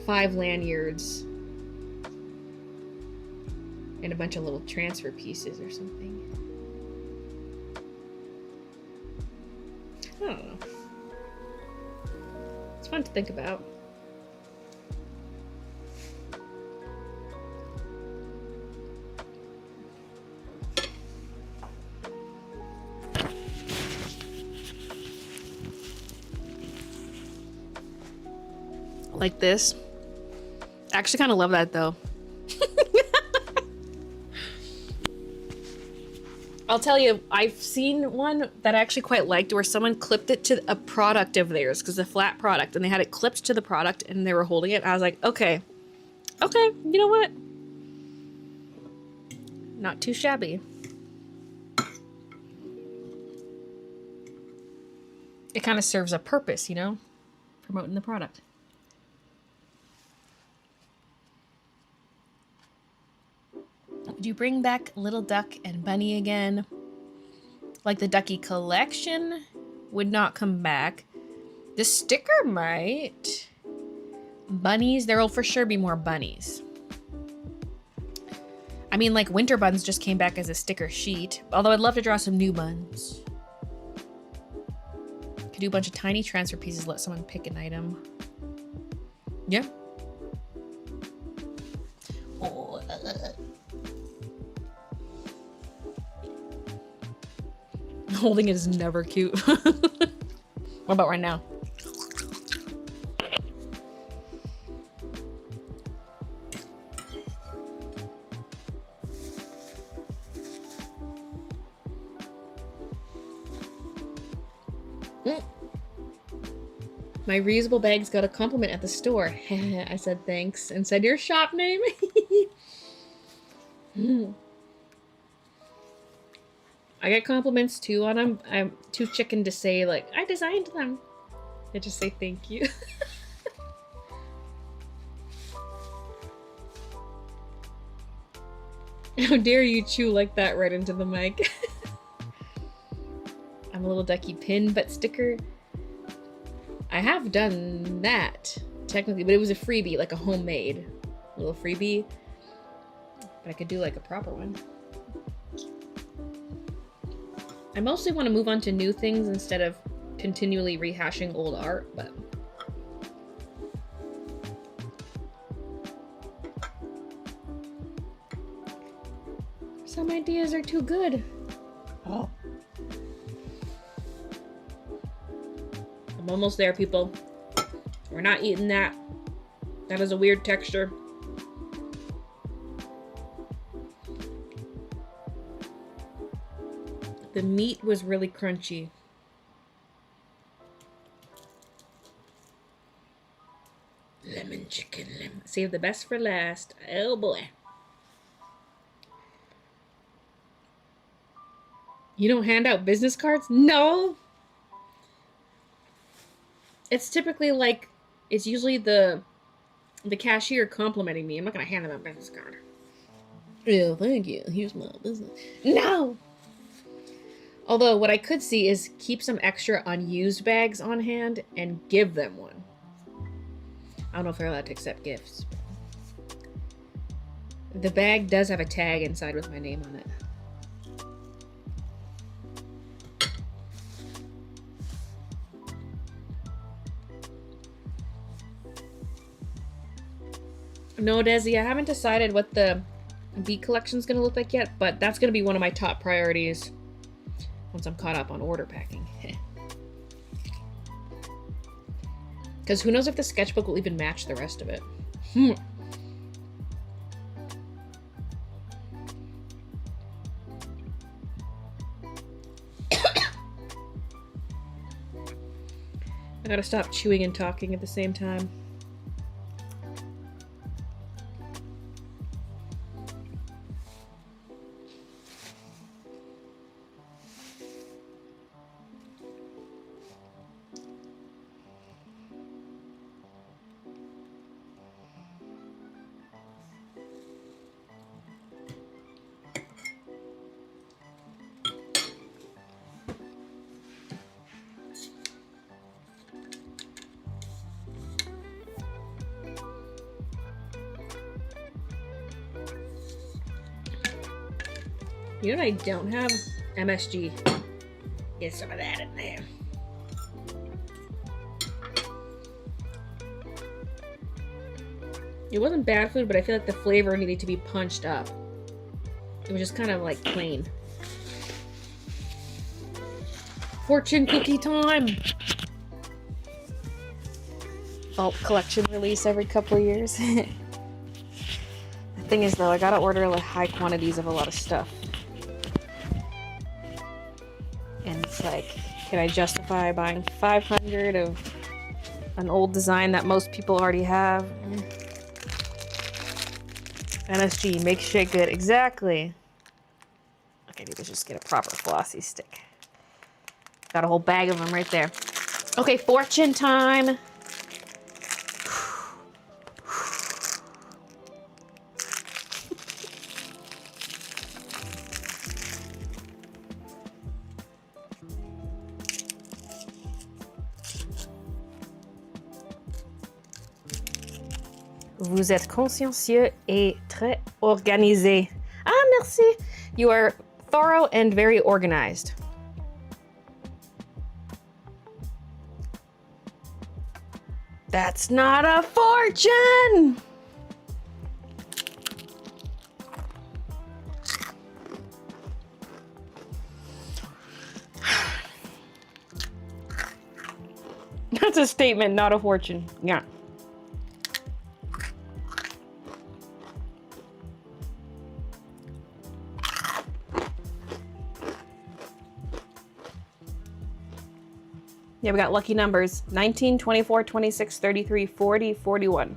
5 lanyards and a bunch of little transfer pieces or something. I don't know. It's fun to think about. Like this. I actually kind of love that though. I'll tell you, I've seen one that I actually quite liked where someone clipped it to a product of theirs, because a flat product, and they had it clipped to the product and they were holding it. I was like, okay, you know what? Not too shabby. It kind of serves a purpose, you know, promoting the product. Would you bring back Little Duck and Bunny again? Like the Ducky collection would not come back. The sticker might. Bunnies, there will for sure be more bunnies. I mean, like Winter Buns just came back as a sticker sheet. Although I'd love to draw some new buns. Could do a bunch of tiny transfer pieces, let someone pick an item. Yeah. Oh, holding it is never cute. What about right now? My reusable bags got a compliment at the store. I said thanks and said your shop name. I get compliments too on them. I'm too chicken to say like, I designed them. I just say thank you. How dare you chew like that right into the mic? I'm a little ducky pin butt sticker. I have done that, technically, but it was a freebie, like a homemade little freebie. But I could do like a proper one. I mostly want to move on to new things instead of continually rehashing old art, but some ideas are too good. Oh. I'm almost there, people. We're not eating that. That is a weird texture. The meat was really crunchy. Lemon chicken, lemon. Save the best for last. Oh boy. You don't hand out business cards? No. It's typically like, it's usually the cashier complimenting me. I'm not gonna hand them a business card. Yeah, thank you. Here's my business. No. Although what I could see is keep some extra unused bags on hand and give them one. I don't know if they're allowed to accept gifts. The bag does have a tag inside with my name on it. No, Desi, I haven't decided what the beat collection is going to look like yet, but that's going to be one of my top priorities once I'm caught up on order packing. Because who knows if the sketchbook will even match the rest of it. I gotta stop chewing and talking at the same time. You know what I don't have? MSG. Get some of that in there. It wasn't bad food, but I feel like the flavor needed to be punched up. It was just kind of like plain. Fortune cookie time! Vault collection release every couple of years. The thing is though, I gotta order like high quantities of a lot of stuff. And it's like, can I justify buying 500 of an old design that most people already have? NSG, make shit good. Exactly. Okay, I need to just get a proper flossy stick. Got a whole bag of them right there. Okay, fortune time. Vous êtes consciencieux et très organisé. Ah, merci. You are thorough and very organized. That's not a fortune! That's a statement, not a fortune. Yeah. Yeah, we got lucky numbers. 19, 24, 26, 33, 40, 41.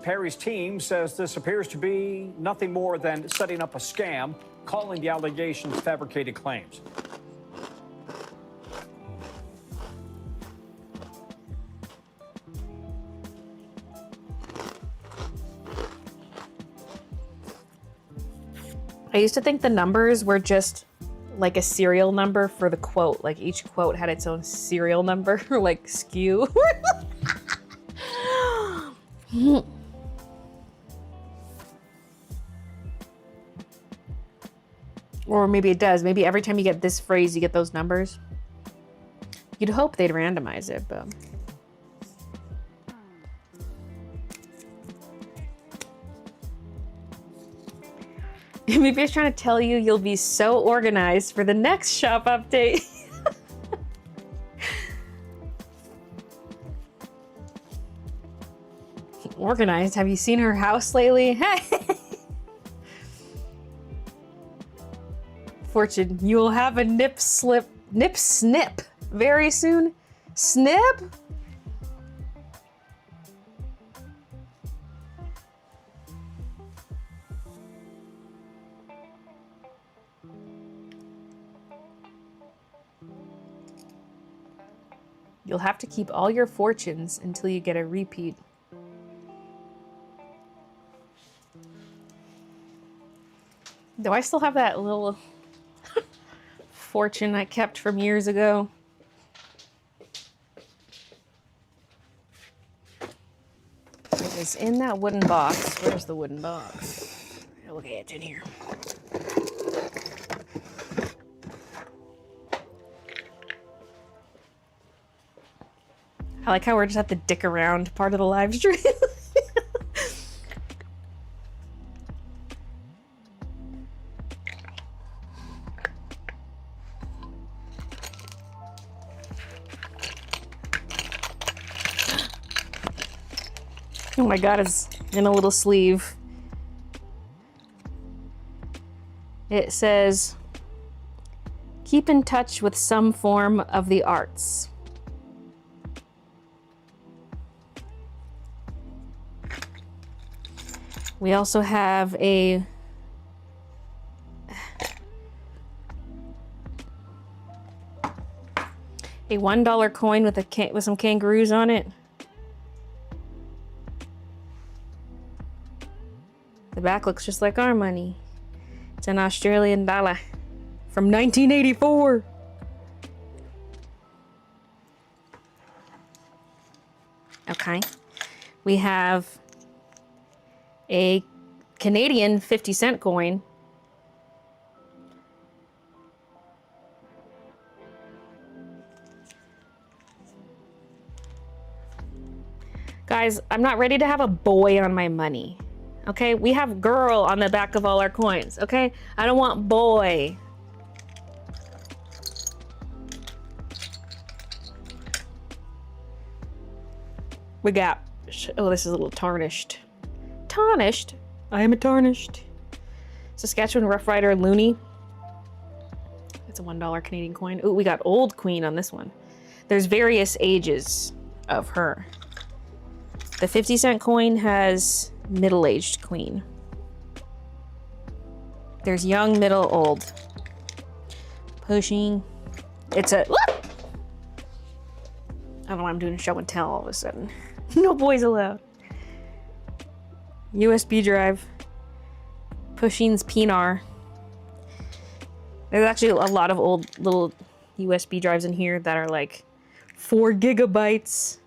Perry's team says this appears to be nothing more than setting up a scam, calling the allegations fabricated claims. I used to think the numbers were just like a serial number for the quote. Like each quote had its own serial number, like skew. Or maybe it does. Maybe every time you get this phrase, you get those numbers. You'd hope they'd randomize it, but... Maybe it's trying to tell you you'll be so organized for the next shop update. Organized? Have you seen her house lately? Fortune, you will have a nip snip very soon. Snip? You'll have to keep all your fortunes until you get a repeat. Do I still have that little fortune I kept from years ago? It is in that wooden box. Where's the wooden box? Okay, it's in here. I like how we're just at the dick around part of the live stream. Oh my god, it's in a little sleeve. It says, keep in touch with some form of the arts. We also have a $1 coin with some kangaroos on it. The back looks just like our money. It's an Australian dollar from 1984. Okay. We have a Canadian 50-cent coin. Guys, I'm not ready to have a boy on my money. Okay, we have girl on the back of all our coins, okay? I don't want boy. We got, oh, this is a little tarnished. Tarnished? I am a tarnished. Saskatchewan Rough Rider Looney. It's a $1 Canadian coin. Ooh, we got old queen on this one. There's various ages of her. The 50-cent coin has middle-aged queen. There's young, middle, old. Pushing. It's a... I don't know why I'm doing show and tell all of a sudden. No boys allowed. USB drive. Pushing's Pinar. There's actually a lot of old little USB drives in here that are like 4 gigabytes.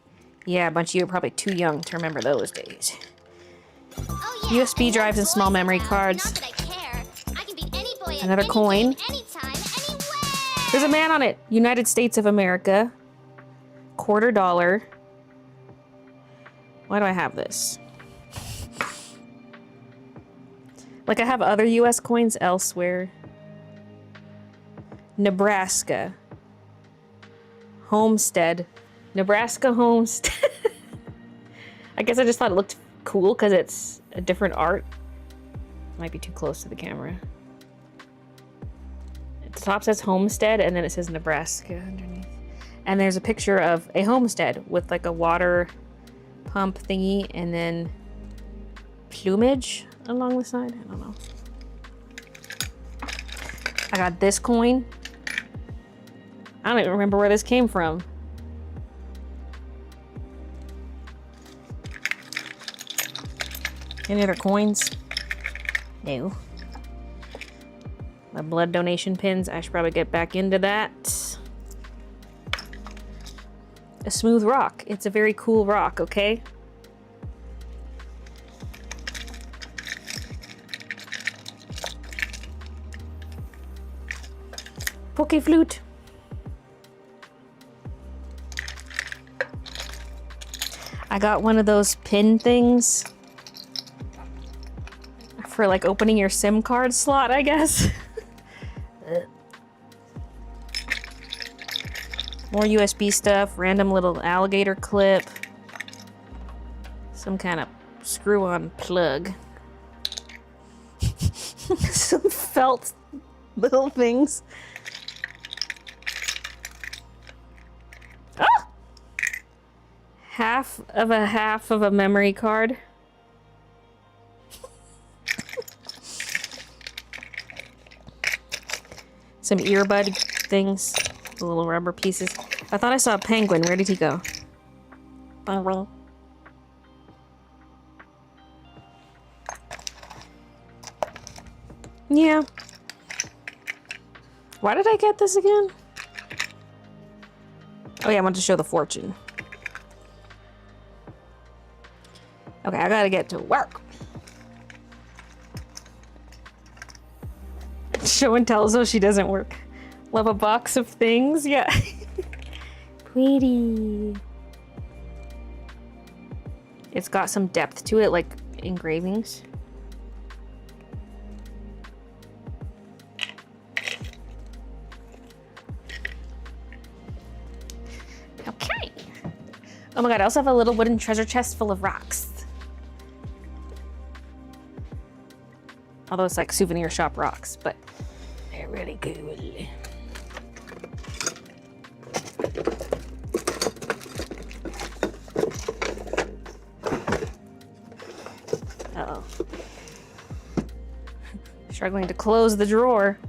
Yeah, a bunch of you are probably too young to remember those days. Oh, yeah. USB drives and small memory cards. Another coin. Anytime, There's a man on it. United States of America. $quarter. Why do I have this? Like I have other US coins elsewhere. Nebraska. Homestead. Nebraska Homestead. I guess I just thought it looked cool because it's a different art. Might be too close to the camera. At the top says Homestead and then it says Nebraska underneath. And there's a picture of a homestead with like a water pump thingy and then plumage along the side. I don't know. I got this coin. I don't even remember where this came from. Any other coins? No. My blood donation pins. I should probably get back into that. A smooth rock. It's a very cool rock, okay? Poke flute. I got one of those pin things for like opening your SIM card slot, I guess. More USB stuff, random little alligator clip, some kind of screw-on plug, some felt little things. Ah! Half of a memory card. Some earbud things, the little rubber pieces. I thought I saw a penguin. Where did he go? Penguin. Yeah. Why did I get this again? Oh yeah, I wanted to show the fortune. Okay, I gotta get to work. Show and tell so she doesn't work. Love a box of things, yeah. Pretty. It's got some depth to it, like engravings. Okay. Oh my god, I also have a little wooden treasure chest full of rocks. Although it's like souvenir shop rocks, but they're really cool. Uh-oh. Struggling to close the drawer.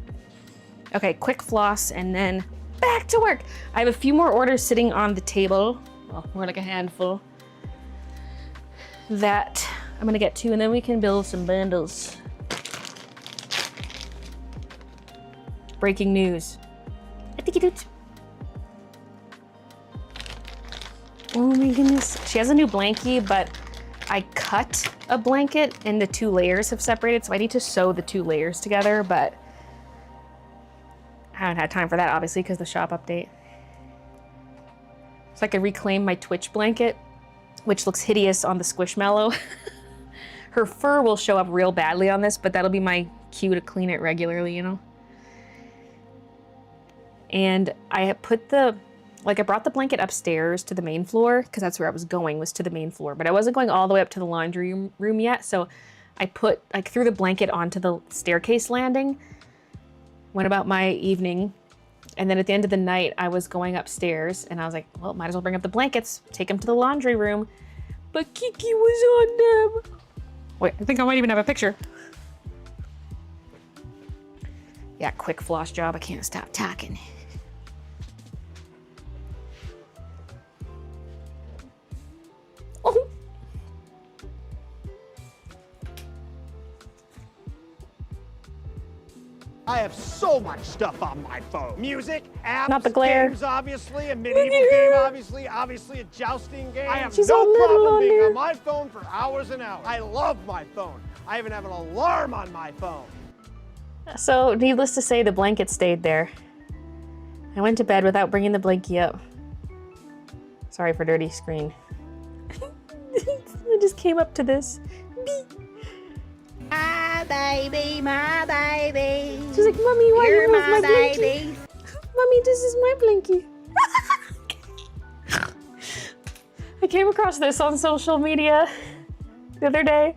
Okay, quick floss and then back to work. I have a few more orders sitting on the table. Well, more like a handful. That I'm gonna get to, and then we can build some bundles. Breaking news. Oh my goodness. She has a new blankie, but I cut a blanket and the two layers have separated, so I need to sew the two layers together, but I haven't had time for that, obviously, because the shop update. So I could reclaim my Twitch blanket, which looks hideous on the Squishmallow. Her fur will show up real badly on this, but that'll be my cue to clean it regularly, you know? And I put I brought the blanket upstairs to the main floor because that's where I was going, was to the main floor, but I wasn't going all the way up to the laundry room yet. So I threw the blanket onto the staircase landing, went about my evening. And then at the end of the night, I was going upstairs and I was like, well, might as well bring up the blankets, take them to the laundry room. But Kiki was on them. Wait, I think I might even have a picture. Yeah, quick floss job. I can't stop talking. Oh. I have so much stuff on my phone. Music, apps, not the glare. games, obviously, a medieval game, obviously a jousting game. I have She's no a little problem on being there. on my phone for hours and hours. I love my phone. I even have an alarm on my phone. So, needless to say, the blanket stayed there. I went to bed without bringing the blankie up. Sorry for dirty screen. I just came up to this. My baby, my baby. She's like, Mommy, why You're you move my baby. blankie? Mommy, this is my blankie. I came across this on social media the other day.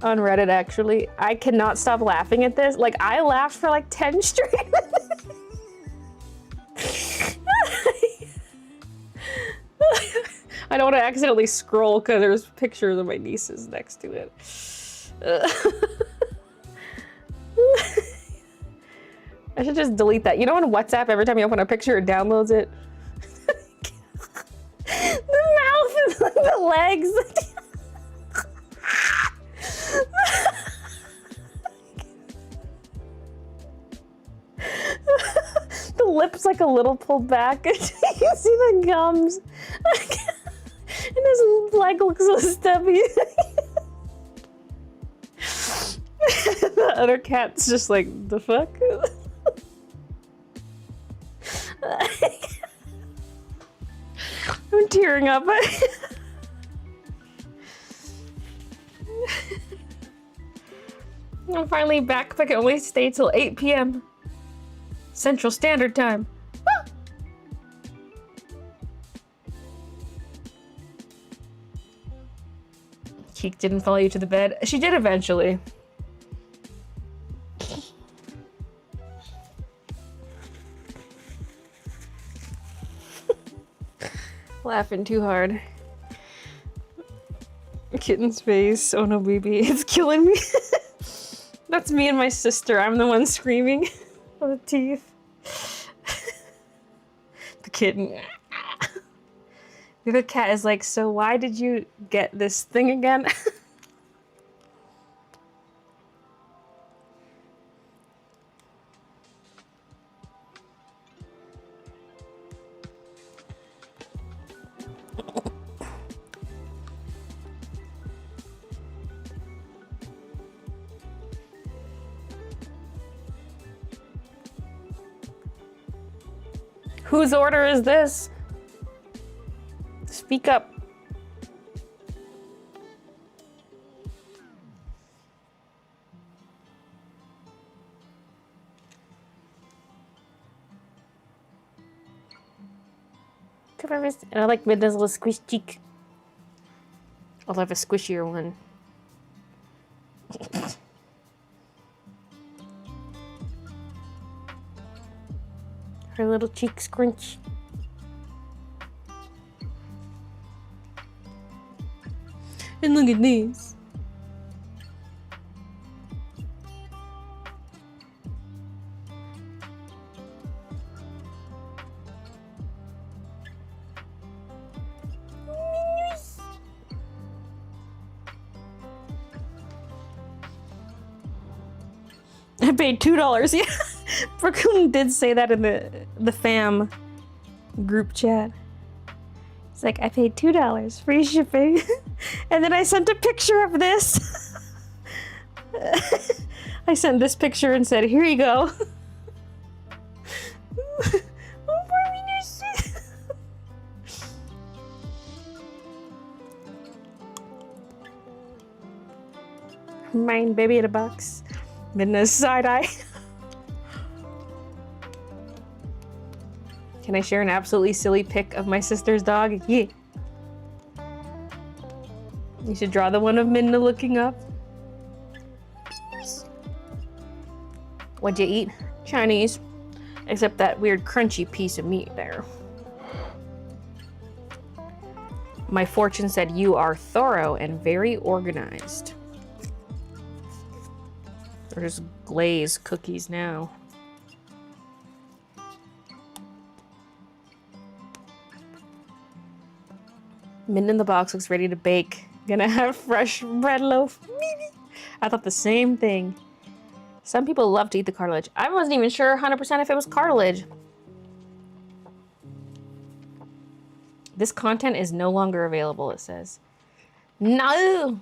On Reddit, actually. I cannot stop laughing at this. Like, I laughed for like 10 straight minutes. I don't want to accidentally scroll because there's pictures of my nieces next to it. I should just delete that. You know on WhatsApp, every time you open a picture, it downloads it? The mouth and like, the legs. like a little pulled back. You see the gums. And his leg looks so stubby. The other cat's just like, the fuck? I'm tearing up. I'm finally back, but I can only stay till 8 p.m. Central Standard Time. Keek didn't follow you to the bed. She did eventually. Laughing too hard. Kitten's face. Oh no, baby. It's killing me. That's me and my sister. I'm the one screaming. Oh, the teeth. The kitten. The other cat is like, so why did you get this thing again? Whose order is this? Speak up. And I like Midna's little squish cheek. I'll have a squishier one. Her little cheek scrunch. And look at these. I paid $2. Yeah, Brooklyn did say that in the fam group chat. It's like, I paid $2, free shipping. And then I sent a picture of this. I sent this picture and said, here you go. Mine, baby in a box. Midna's side eye. Can I share an absolutely silly pic of my sister's dog? Yeah. You should draw the one of Midna looking up. What'd you eat? Chinese. Except that weird crunchy piece of meat there. My fortune said you are thorough and very organized. There's glazed cookies now. Mint in the box looks ready to bake. Gonna have fresh bread loaf. I thought the same thing. Some people love to eat the cartilage. I wasn't even sure 100% if it was cartilage. This content is no longer available, it says. No!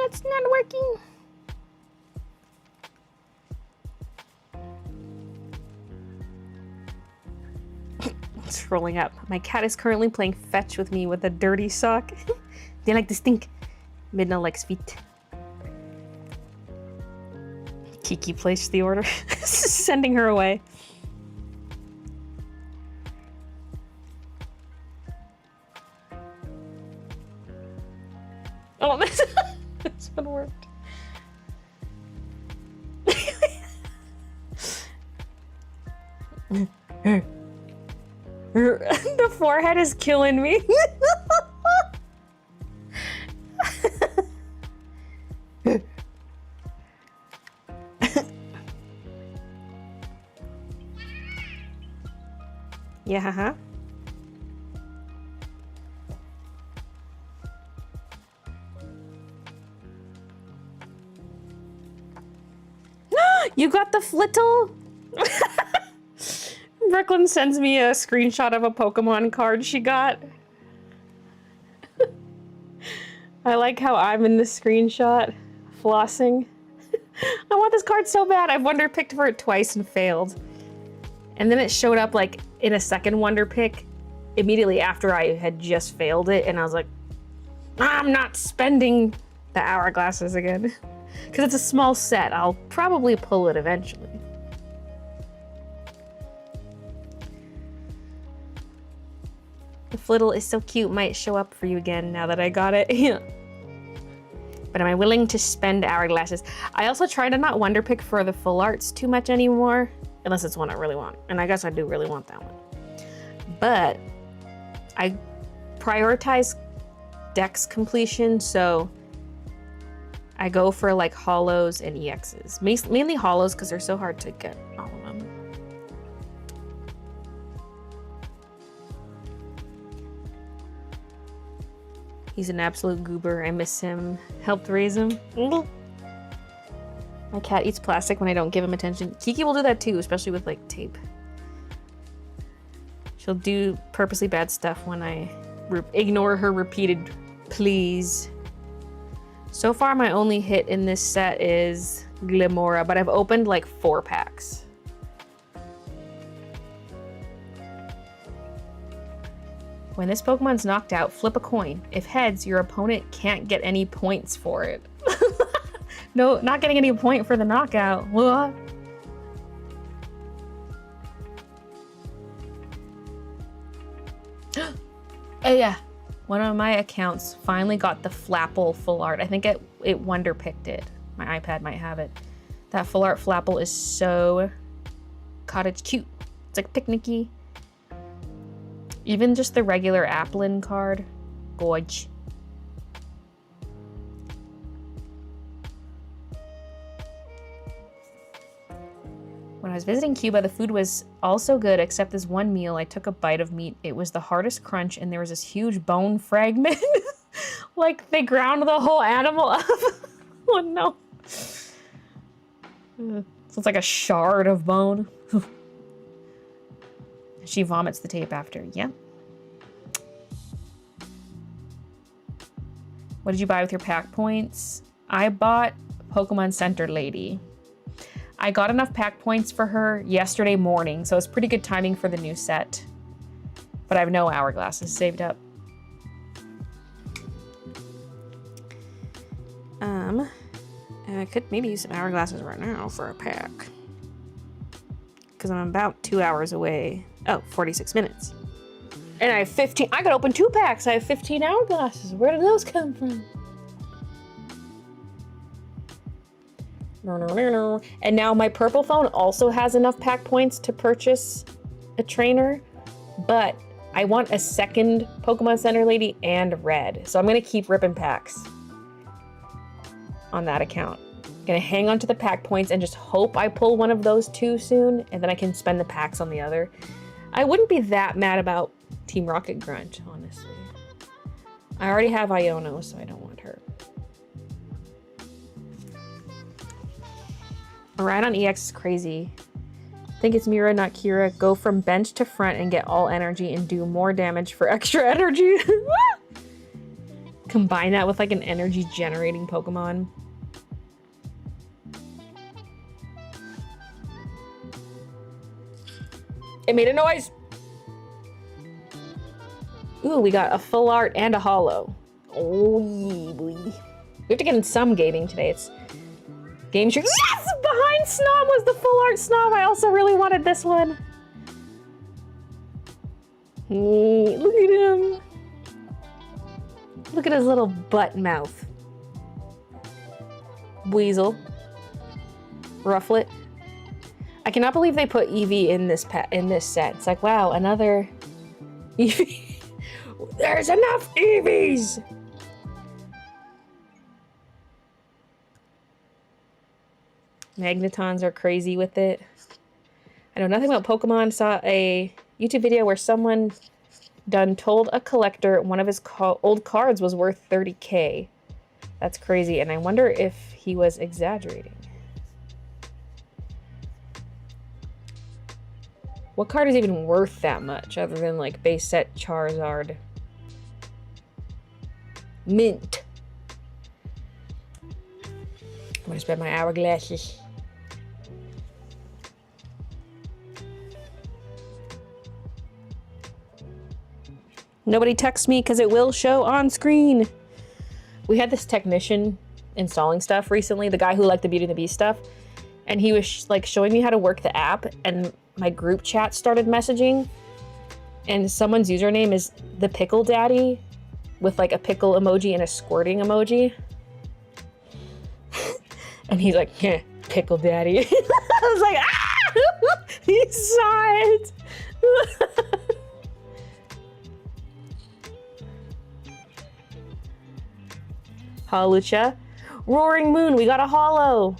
That's not working. Scrolling up. My cat is currently playing fetch with me with a dirty sock. They like to stink. Midna likes feet. Kiki placed the order. Sending her away. Oh, this one worked. The forehead is killing me. Yeah, haha. You got the Flittle? Brooklyn sends me a screenshot of a Pokemon card she got. I like how I'm in the screenshot, flossing. I want this card so bad. I've Wonder Picked for it twice and failed. And then it showed up like in a second Wonder Pick immediately after I had just failed it. And I was like, I'm not spending the hourglasses again. Because it's a small set. I'll probably pull it eventually. The Flittle is so cute, might show up for you again now that I got it. Yeah. But am I willing to spend hourglasses? I also try to not Wonder Pick for the full arts too much anymore, unless it's one I really want. And I guess I do really want that one. But I prioritize Dex completion, so I go for like holos and EXs. Mainly holos because they're so hard to get all of them. He's an absolute goober. I miss him. Helped raise him. My cat eats plastic when I don't give him attention. Kiki will do that too, especially with like tape. She'll do purposely bad stuff when I ignore her repeated please. So far, my only hit in this set is Glimora, but I've opened like 4 packs. When this Pokemon's knocked out, flip a coin. If heads, your opponent can't get any points for it. No, not getting any point for the knockout. What? Oh yeah. One of my accounts finally got the Flapple full art. I think it Wonder Picked it. My iPad might have it. That full art Flapple is so cottage cute. It's like picnicky. Even just the regular Applin card. Gorge. When I was visiting Cuba, the food was also good, except this one meal, I took a bite of meat. It was the hardest crunch, and there was this huge bone fragment. Like, they ground the whole animal up. Oh, no. So it's like a shard of bone. She vomits the tape after. Yeah. What did you buy with your pack points? I bought Pokemon Center Lady. I got enough pack points for her yesterday morning, so it's pretty good timing for the new set. But I have no hourglasses saved up. I could maybe use some hourglasses right now for a pack. Because I'm about 2 hours away. Oh, 46 minutes. And I have 15, I could open 2 packs. I have 15 hourglasses. Where did those come from? No. And now my purple phone also has enough pack points to purchase a trainer, but I want a second Pokemon Center Lady and red. So I'm gonna keep ripping packs on that account. I'm gonna hang on to the pack points and just hope I pull one of those 2 soon, and then I can spend the packs on the other. I wouldn't be that mad about Team Rocket Grunt, honestly. I already have Iono, so I don't want her. A ride on EX is crazy. I think it's Mira, not Kira. Go from bench to front and get all energy and do more damage for extra energy. Combine that with like an energy generating Pokemon. It made a noise. Ooh, we got a full art and a holo. Oh, yeah, boy. We have to get in some gaming today. It's Game Street. Yes! Behind Snob was the full art Snob. I also really wanted this one. Look at him. Look at his little butt mouth. Weasel. Rufflet. I cannot believe they put Eevee in this set. It's like, wow, another Eevee. There's enough Eevees! Magnetons are crazy with it. I know nothing about Pokemon. Saw a YouTube video where someone told a collector one of his old cards was worth 30K. That's crazy, and I wonder if he was exaggerating. What card is even worth that much other than like base set Charizard? Mint. I'm gonna spend my hourglasses. Nobody texts me because it will show on screen. We had this technician installing stuff recently, the guy who liked the Beauty and the Beast stuff, and he was like showing me how to work the app, and my group chat started messaging, and someone's username is the Pickle Daddy with like a pickle emoji and a squirting emoji. And he's like, yeah, Pickle Daddy. I was like, ah! He saw it. Holucha. Roaring Moon, we got a holo.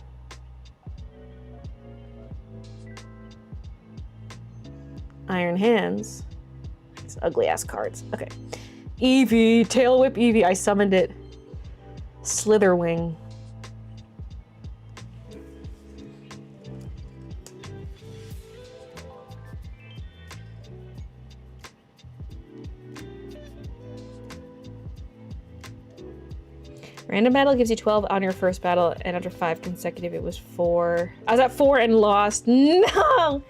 Iron Hands. These ugly ass cards. Okay. Eevee, Tail Whip Eevee. I summoned it. Slitherwing. Random battle gives you 12 on your first battle, and after 5 consecutive, it was 4. I was at 4 and lost. No!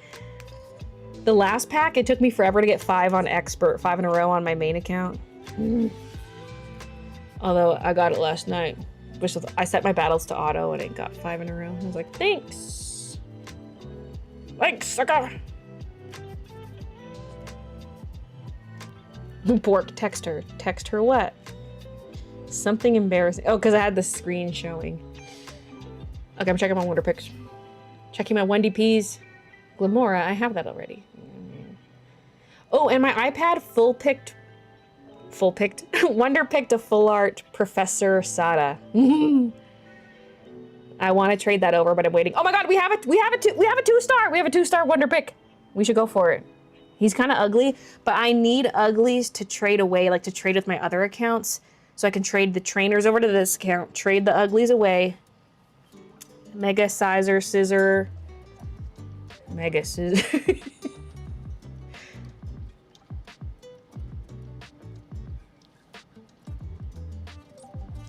The last pack, it took me forever to get 5 on expert, 5 in a row on my main account. Although I got it last night. Which was, I set my battles to auto and it got 5 in a row. I was like, thanks. Thanks, sucker. Bork, text her. Text her what? Something embarrassing. Oh, because I had the screen showing. Okay, I'm checking my Wonder Picks. Checking my 1DPs. Glamora, I have that already. Oh, and my iPad Wonder picked a full art Professor Sada. I want to trade that over, but I'm waiting. Oh my god, we have a 2-star. We have a 2-star Wonder Pick. We should go for it. He's kind of ugly, but I need uglies to trade away, like to trade with my other accounts. So I can trade the trainers over to this account, trade the uglies away. Mega Sizer, Scissor. Mega Scissor.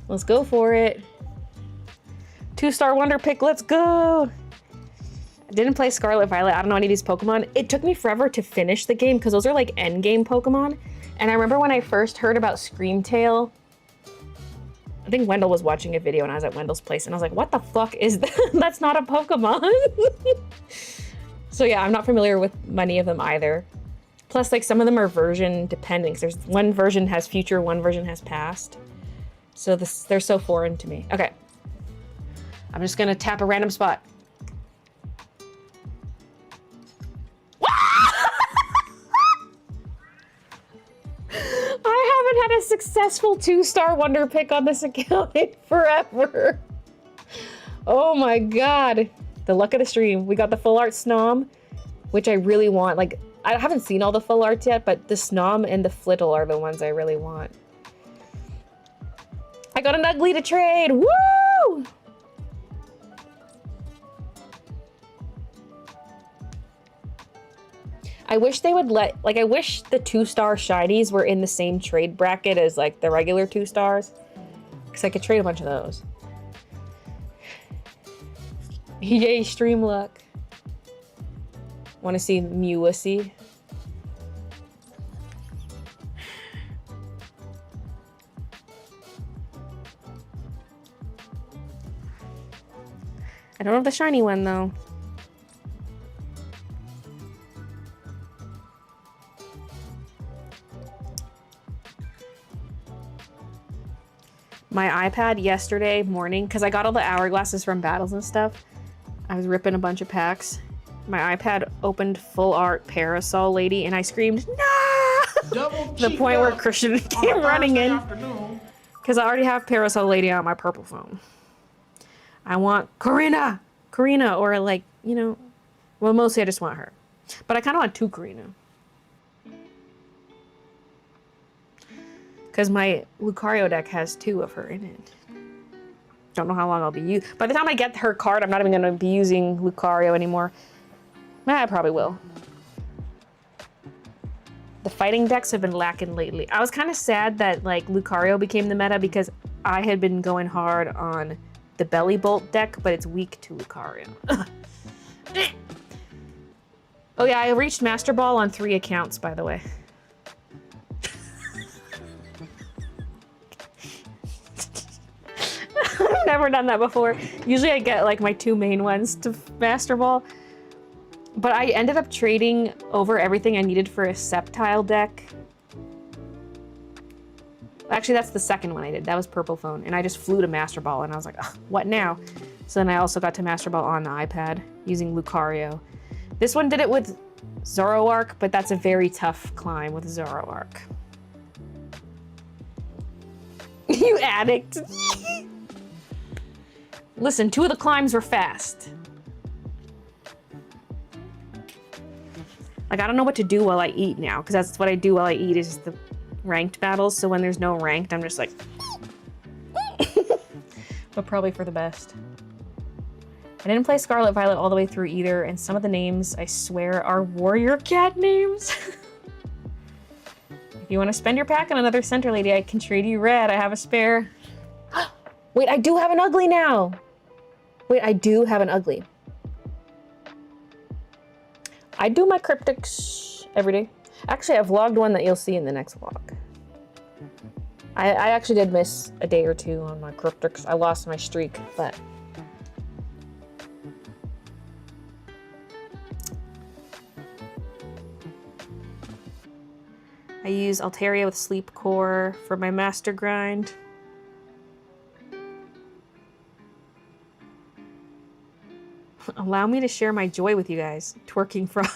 Let's go for it. 2-star Wonder Pick, let's go. I didn't play Scarlet Violet. I don't know any of these Pokemon. It took me forever to finish the game because those are like end game Pokemon. And I remember when I first heard about Screamtail, I think Wendell was watching a video and I was at Wendell's place and I was like, what the fuck is that? That's not a Pokemon. So yeah, I'm not familiar with many of them either. Plus, like, some of them are version dependent. There's one version has future, one version has past. So they're so foreign to me. Okay. I'm just gonna tap a random spot. I haven't had a successful 2-star Wonder Pick on this account in forever. Oh my god. The luck of the stream. We got the full art Snom, which I really want. Like, I haven't seen all the full arts yet, but the Snom and the Flittle are the ones I really want. I got an ugly to trade. Woo! I wish they would I wish the 2-star shinies were in the same trade bracket as like the regular 2-stars. Because I could trade a bunch of those. Yay, stream luck. Want to see Mewussy? I don't have the shiny one though. My iPad yesterday morning, because I got all the hourglasses from battles and stuff. I was ripping a bunch of packs. My iPad opened full art Parasol Lady and I screamed, no! The point where Christian came running in. Because I already have Parasol Lady on my purple phone. I want Karina, or like, you know, well, mostly I just want her. But I kind of want 2 Karina. Because my Lucario deck has 2 of her in it. Don't know how long I'll be using. By the time I get her card, I'm not even going to be using Lucario anymore. I probably will. The fighting decks have been lacking lately. I was kind of sad that like Lucario became the meta because I had been going hard on the Belly Bolt deck, but it's weak to Lucario. Oh yeah, I reached Master Ball on 3 accounts, by the way. I've never done that before. Usually I get like my 2 main ones to Master Ball. But I ended up trading over everything I needed for a Sceptile deck. Actually, that's the second one I did. That was Purple Phone. And I just flew to Master Ball and I was like, oh, what now? So then I also got to Master Ball on the iPad using Lucario. This one did it with Zoroark, but that's a very tough climb with Zoroark. You addict. Listen, 2 of the climbs were fast. Like, I don't know what to do while I eat now, because that's what I do while I eat is the ranked battles. So when there's no ranked, I'm just like... But probably for the best. I didn't play Scarlet Violet all the way through either, and some of the names, I swear, are warrior cat names. If you want to spend your pack on another Center Lady, I can trade you red. I have a spare. Wait, I do have an ugly now! Wait, I do have an ugly. I do my cryptics every day. Actually, I've vlogged one that you'll see in the next vlog. I actually did miss a day or 2 on my cryptics. I lost my streak, but... I use Altaria with Sleep Core for my master grind. Allow me to share my joy with you guys. Twerking frog.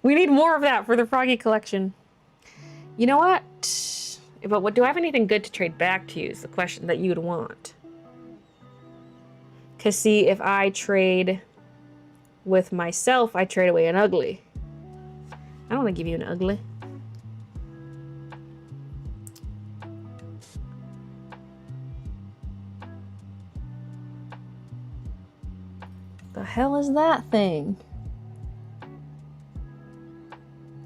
We need more of that for the Froggy collection. You know what? But what do I have anything good to trade back to you is the question that you'd want. Because see, if I trade with myself, I trade away an ugly. I don't want to give you an ugly. The hell is that thing?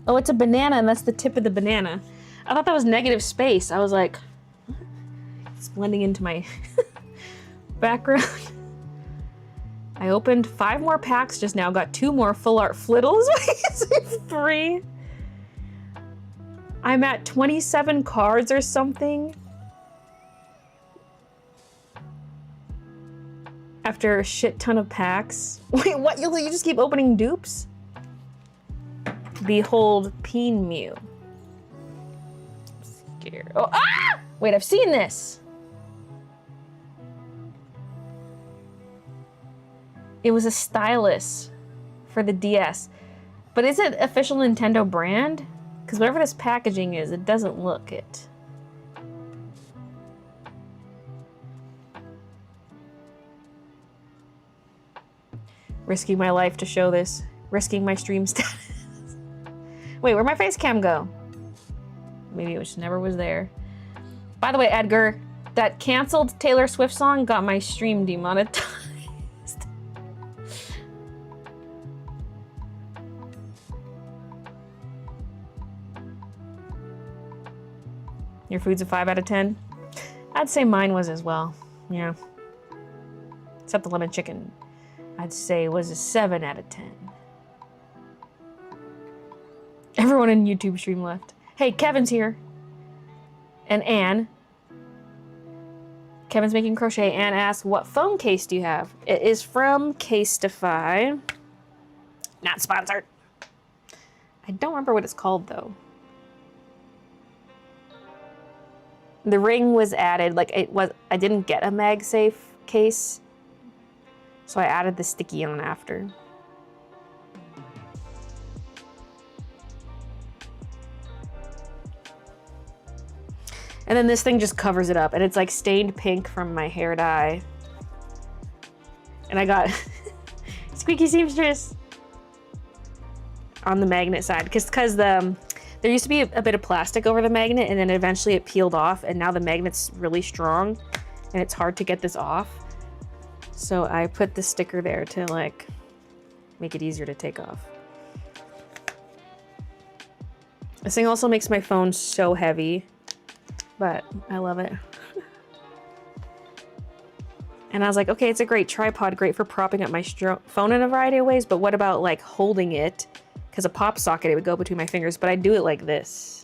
Oh, it's a banana, and that's the tip of the banana. I thought that was negative space. I was like, what? It's blending into my background. I opened 5 more packs just now, got 2 more full art flittles. 3. I'm at 27 cards or something. After a shit ton of packs. Wait, what? You just keep opening dupes? Behold Peen Mew. I'm scared. Oh, ah! Wait, I've seen this. It was a stylus for the DS. But is it official Nintendo brand? Because whatever this packaging is, it doesn't look it. Risking my life to show this. Risking my stream status. Wait, where'd my face cam go? Maybe it never was there. By the way, Edgar, that canceled Taylor Swift song got my stream demonetized. Your food's a 5 out of 10? I'd say mine was as well. Yeah. Except the lemon chicken. I'd say it was a 7 out of 10. Everyone in YouTube stream left. Hey, Kevin's here. And Anne. Kevin's making crochet. Anne asks, what phone case do you have? It is from Casetify. Not sponsored. I don't remember what it's called, though. The ring was added, like it was, I didn't get a MagSafe case. So I added the sticky on after. And then this thing just covers it up, and it's like stained pink from my hair dye. And I got Squeaky Seamstress on the magnet side, because there used to be a bit of plastic over the magnet, and then eventually it peeled off, and now the magnet's really strong, and it's hard to get this off. So I put the sticker there to like make it easier to take off. This thing also makes my phone so heavy, but I love it. And I was like, okay, it's a great tripod, great for propping up my phone in a variety of ways, but what about like holding it? Because a pop socket, it would go between my fingers, but I do it like this.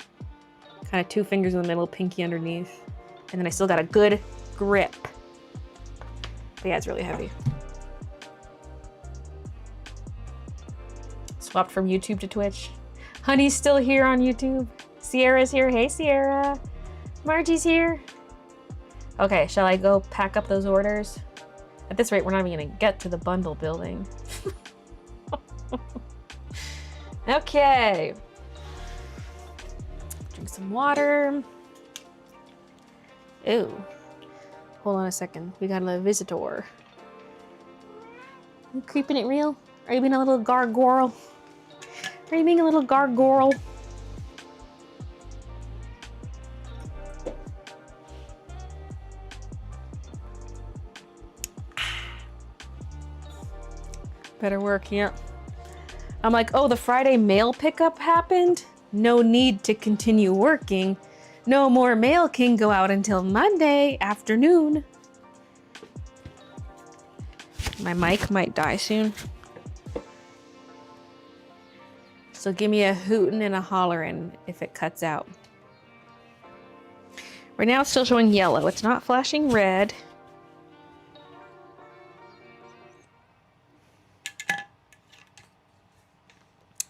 Kind of 2 fingers in the middle, pinky underneath. And then I still got a good grip. But yeah, it's really heavy. Swapped from YouTube to Twitch. Honey's still here on YouTube. Sierra's here. Hey, Sierra. Margie's here. Okay, shall I go pack up those orders? At this rate, we're not even gonna get to the bundle building. Okay. Drink some water. Ooh. Hold on a second. We got a visitor. You creeping it real? Are you being a little gargoyle? Are you being a little gargoyle? Better work, yeah. I'm like, oh, the Friday mail pickup happened? No need to continue working. No more mail can go out until Monday afternoon. My mic might die soon. So give me a hootin' and a hollerin' if it cuts out. Right now it's still showing yellow. It's not flashing red.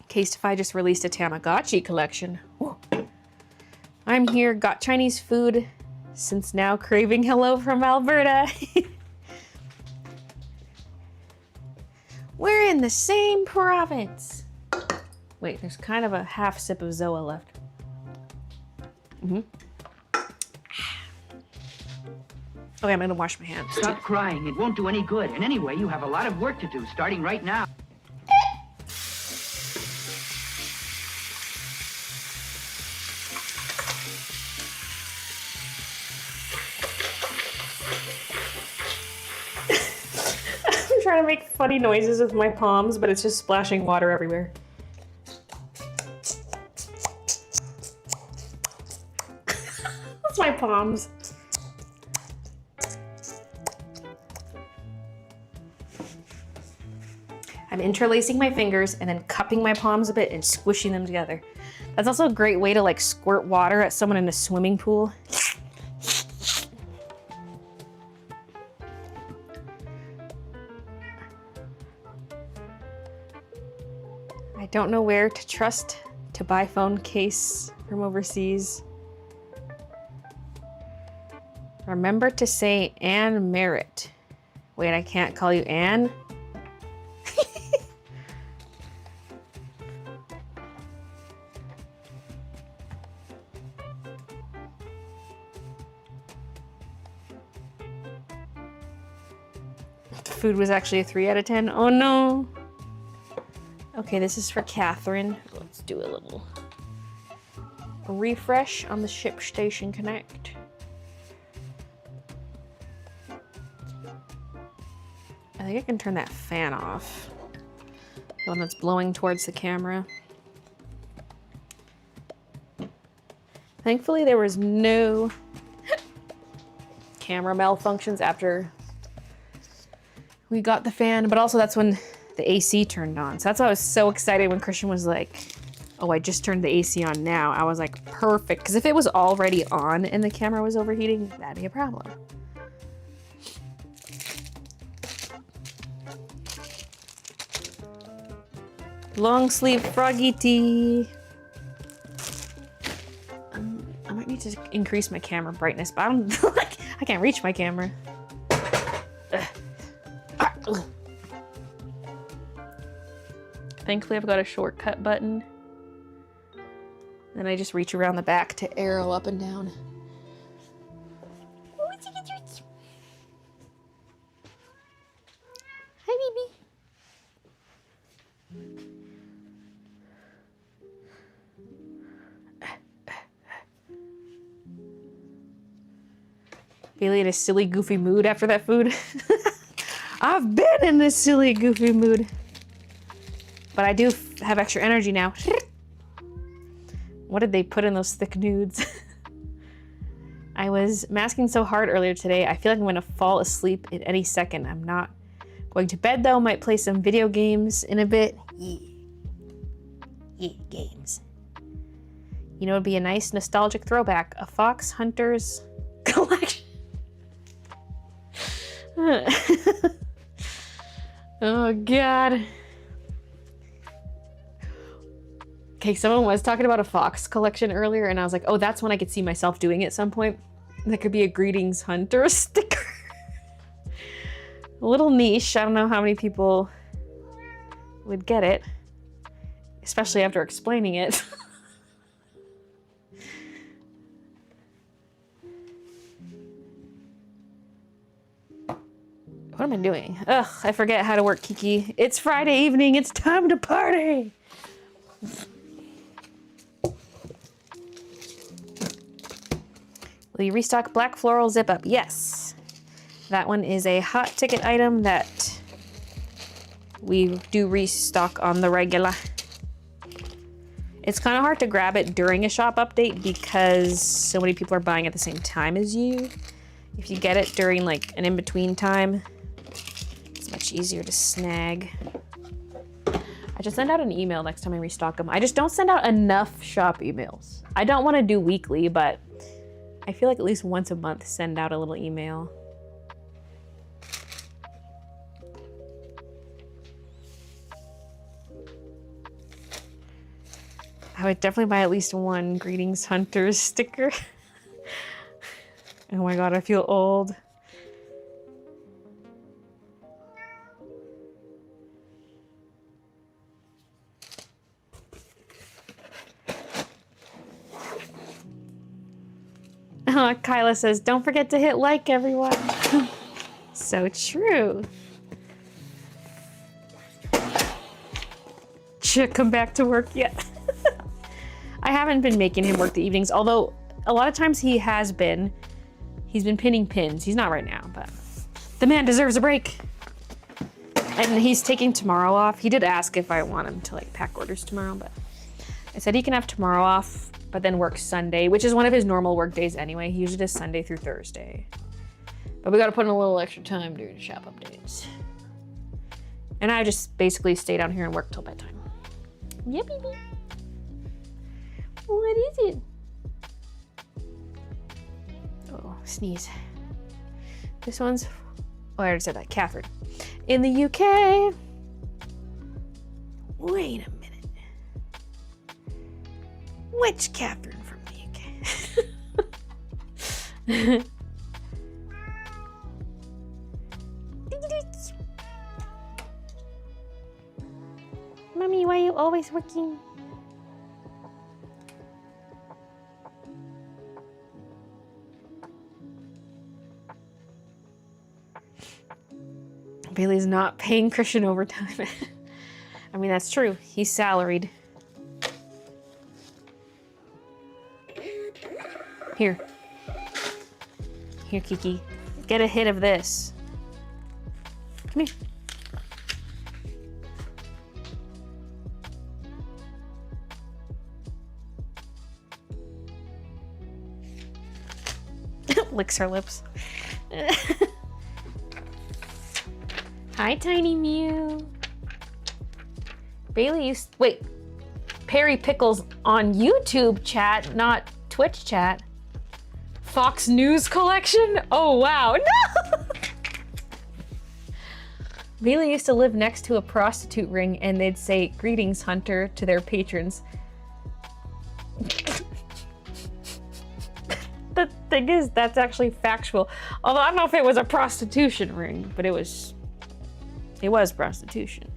Casetify just released a Tamagotchi collection. Whoa. I'm here, got Chinese food, since now craving hello from Alberta. We're in the same province. Wait, there's kind of a half sip of Zoa left. Okay, I'm gonna wash my hands. Stop crying, it won't do any good. And anyway, you have a lot of work to do, starting right now. Trying to make funny noises with my palms, but it's just splashing water everywhere. That's my palms. I'm interlacing my fingers and then cupping my palms a bit and squishing them together. That's also a great way to like squirt water at someone in a swimming pool. I don't know where to trust to buy phone case from overseas. Remember to say Anne Merritt. Wait, I can't call you Anne? The food was actually a 3 out of 10. Oh no. Okay, this is for Catherine. Let's do a little refresh on the ShipStation Connect. I think I can turn that fan off. The one that's blowing towards the camera. Thankfully, there was no camera malfunctions after we got the fan, but also that's when the AC turned on. So that's why I was so excited when Christian was like, oh, I just turned the AC on now. I was like, perfect. Because if it was already on and the camera was overheating, that'd be a problem. Long sleeve froggy tee. I might need to increase my camera brightness, but I don't like, I can't reach my camera. Thankfully, I've got a shortcut button. Then I just reach around the back to arrow up and down. Hi, baby. Baylee in a silly, goofy mood after that food. I've been in this silly, goofy mood. But I do have extra energy now. What did they put in those thick nudes? I was masking so hard earlier today. I feel like I'm going to fall asleep at any second. I'm not going to bed though. Might play some video games in a bit. Yeah, games. You know, it'd be a nice nostalgic throwback. A Fox Hunters collection. Oh, God. Okay, someone was talking about a Fox collection earlier, and I was like, oh, that's one I could see myself doing at some point. That could be a Greetings Hunter sticker. A little niche. I don't know how many people would get it, especially after explaining it. What am I doing? Ugh, I forget how to work Kiki. It's Friday evening. It's time to party. Will you restock Black Floral Zip Up? Yes. That one is a hot ticket item that we do restock on the regular. It's kind of hard to grab it during a shop update because so many people are buying at the same time as you. If you get it during like an in-between time, it's much easier to snag. I just send out an email next time I restock them. I just don't send out enough shop emails. I don't want to do weekly, but I feel like at least once a month send out a little email. I would definitely buy at least one Greetings Hunters sticker. Oh my God, I feel old. Kyla says, don't forget to hit like, everyone. So true. Should come back to work yet. I haven't been making him work the evenings, although a lot of times he has been. He's been pinning pins. He's not right now, but the man deserves a break. And he's taking tomorrow off. He did ask if I want him to like pack orders tomorrow, but I said he can have tomorrow off, but then work Sunday, which is one of his normal work days anyway. He usually does Sunday through Thursday. But we gotta put in a little extra time during shop updates. And I just basically stay down here and work till bedtime. Yeah, baby. What is it? Oh, sneeze. This one's, oh, I already said that, Catherine. In the UK. Wait a minute. Which Catherine from the UK? Mommy, why are you always working? Bailey's not paying Christian overtime. I mean, that's true. He's salaried. Here. Here, Kiki. Get a hit of this. Come here. Licks her lips. Hi, Tiny Mew. Bailey used, wait, Perry Pickles on YouTube chat, not Twitch chat. Fox News collection? Oh, wow. No! Bailey used to live next to a prostitute ring and they'd say, "Greetings, Hunter," to their patrons. The thing is, that's actually factual. Although I don't know if it was a prostitution ring, but it was prostitution.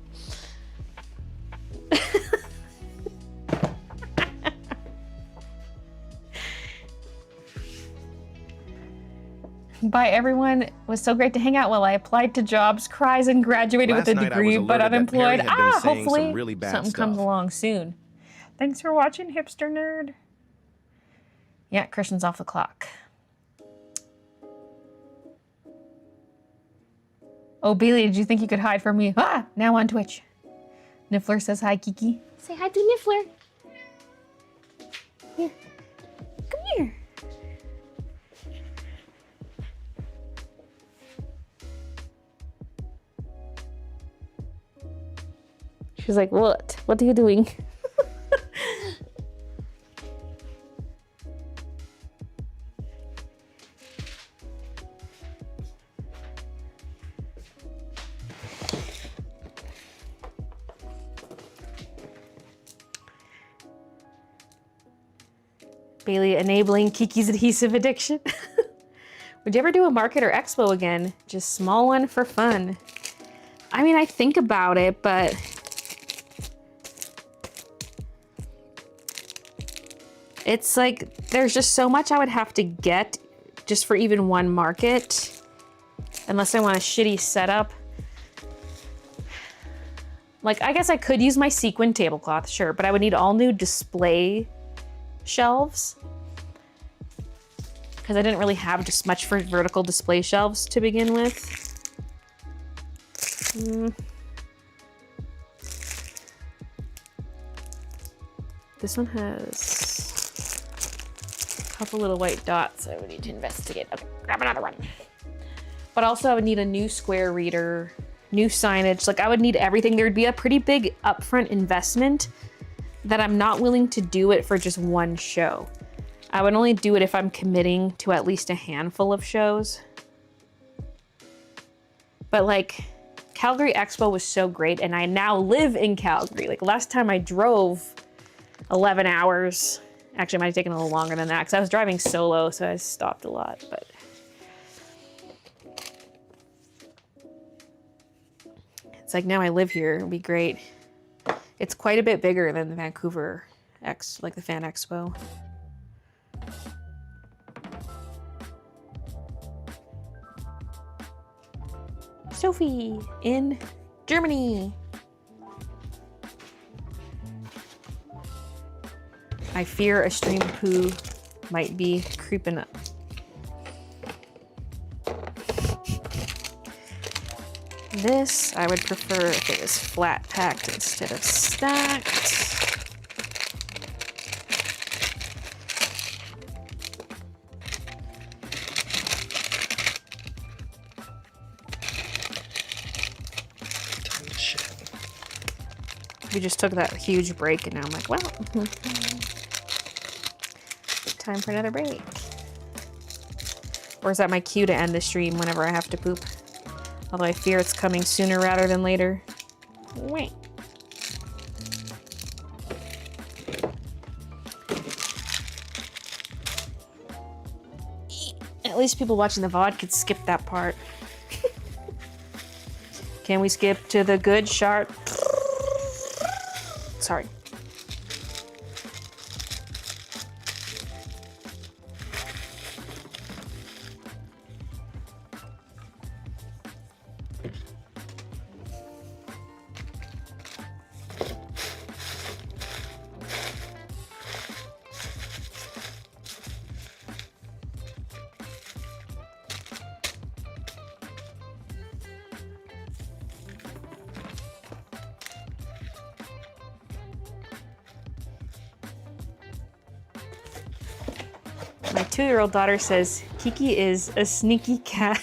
Bye, everyone. It was so great to hang out while I applied to jobs, cries, and graduated with a degree, but unemployed. Hopefully something comes along soon. Thanks for watching, hipster nerd. Yeah, Christian's off the clock. Oh, Bailey, did you think you could hide from me? Ah, now on Twitch. Niffler says hi, Kiki. Say hi to Niffler. Here. Come here. She's like, what? What are you doing? Baylee enabling Kiki's adhesive addiction. Would you ever do a market or expo again? Just small one for fun. I mean, I think about it, but it's like, there's just so much I would have to get just for even one market, unless I want a shitty setup. Like, I guess I could use my sequin tablecloth, sure, but I would need all new display shelves, because I didn't really have just much for vertical display shelves to begin with. This one has a couple little white dots I would need to investigate. Okay, grab another one. But also I would need a new square reader, new signage. Like, I would need everything. There would be a pretty big upfront investment that I'm not willing to do it for just one show. I would only do it if I'm committing to at least a handful of shows. But like, Calgary Expo was so great, and I now live in Calgary. Like, last time I drove 11 hours. Actually, it might have taken a little longer than that because I was driving solo, so I stopped a lot, but. It's like, now I live here, it'd be great. It's quite a bit bigger than the Vancouver like the Fan Expo. Sophie in Germany. I fear a stream poo might be creeping up. This, I would prefer if it was flat packed instead of stacked. We just took that huge break and now I'm like, well, time for another break. Or is that my cue to end the stream whenever I have to poop? Although I fear it's coming sooner rather than later. Wait. At least people watching the VOD could skip that part. Can we skip to the good sharp? Sorry. My 2-year-old daughter says Kiki is a sneaky cat.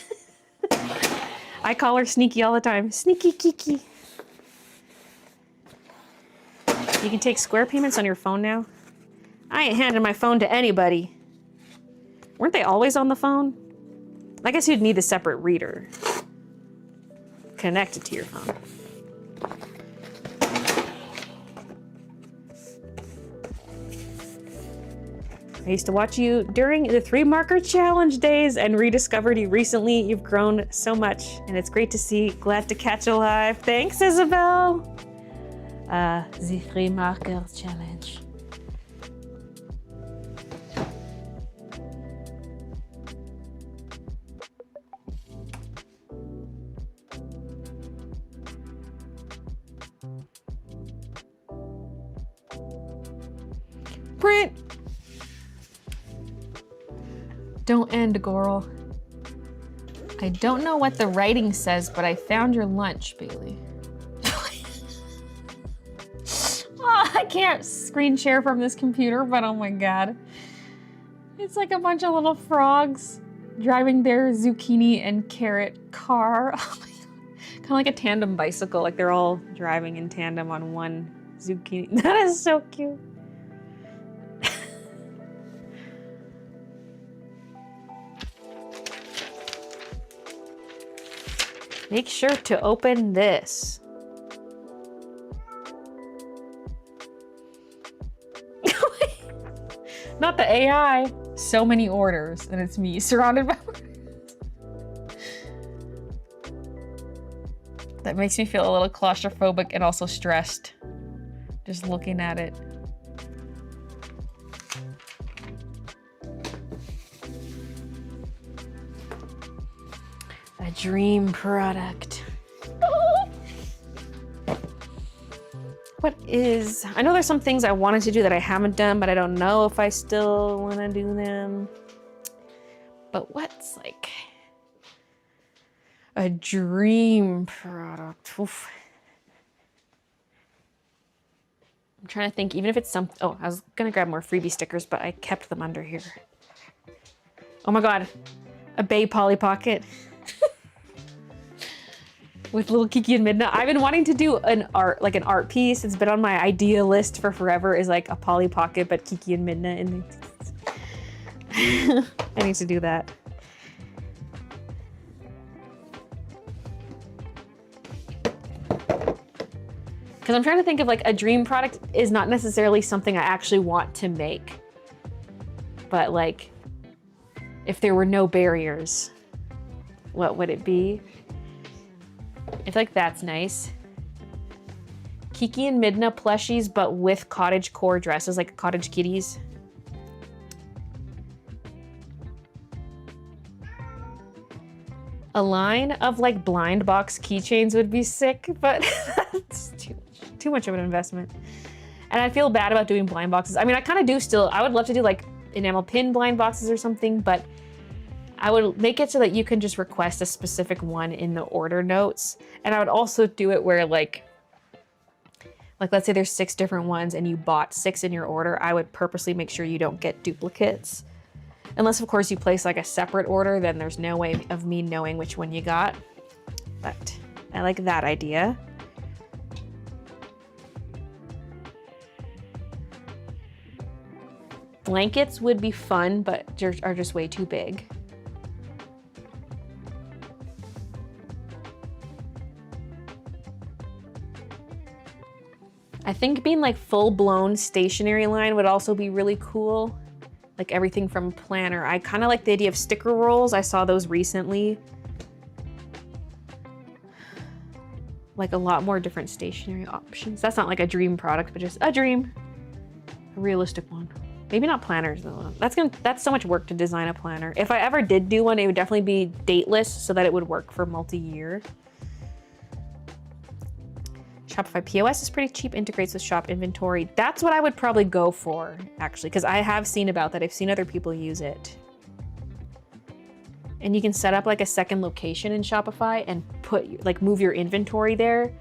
I call her Sneaky all the time. Sneaky Kiki. You can take Square payments on your phone now? I ain't handing my phone to anybody. Weren't they always on the phone? I guess you'd need a separate reader connected to your phone. I used to watch you during the 3 marker challenge days and rediscovered you recently. You've grown so much and it's great to see. Glad to catch you live. Thanks, Isabel. The 3 marker challenge. Print. Don't end, Goral. I don't know what the writing says, but I found your lunch, Baylee. Oh, I can't screen share from this computer, but oh my god. It's like a bunch of little frogs driving their zucchini and carrot car. Oh my god. Kind of like a tandem bicycle, like they're all driving in tandem on one zucchini. That is so cute. Make sure to open this. Not the AI. So many orders, and it's me surrounded by orders. That makes me feel a little claustrophobic and also stressed. Just looking at it. A dream product. What is, I know there's some things I wanted to do that I haven't done, but I don't know if I still want to do them. But what's like a dream product? Oof. I'm trying to think, even if it's some, oh, I was gonna grab more freebie stickers, but I kept them under here. Oh my God, a Bay Polly Pocket. With little Kiki and Midna. I've been wanting to do an art piece. It's been on my idea list for forever, is like a Polly Pocket, but Kiki and Midna in it. I need to do that. Because I'm trying to think of like a dream product is not necessarily something I actually want to make. But like, if there were no barriers, what would it be? I feel like that's nice. Kiki and Midna plushies, but with cottage core dresses, like cottage kitties. A line of like blind box keychains would be sick, but that's too much of an investment. And I feel bad about doing blind boxes. I mean, I kind of do still. I would love to do like enamel pin blind boxes or something, but I would make it so that you can just request a specific one in the order notes. And I would also do it where like let's say there's 6 different ones and you bought 6 in your order, I would purposely make sure you don't get duplicates. Unless of course you place like a separate order, then there's no way of me knowing which one you got. But I like that idea. Blankets would be fun, but are just way too big. I think being like full-blown stationery line would also be really cool. Like everything from planner. I kind of like the idea of sticker rolls. I saw those recently. Like a lot more different stationery options. That's not like a dream product, but just a dream. A realistic one. Maybe not planners though. That's so much work to design a planner. If I ever did do one, it would definitely be dateless so that it would work for multi-year. Shopify POS is pretty cheap, integrates with shop inventory. That's what I would probably go for, actually, because I have seen about that. I've seen other people use it. And you can set up like a second location in Shopify and move your inventory there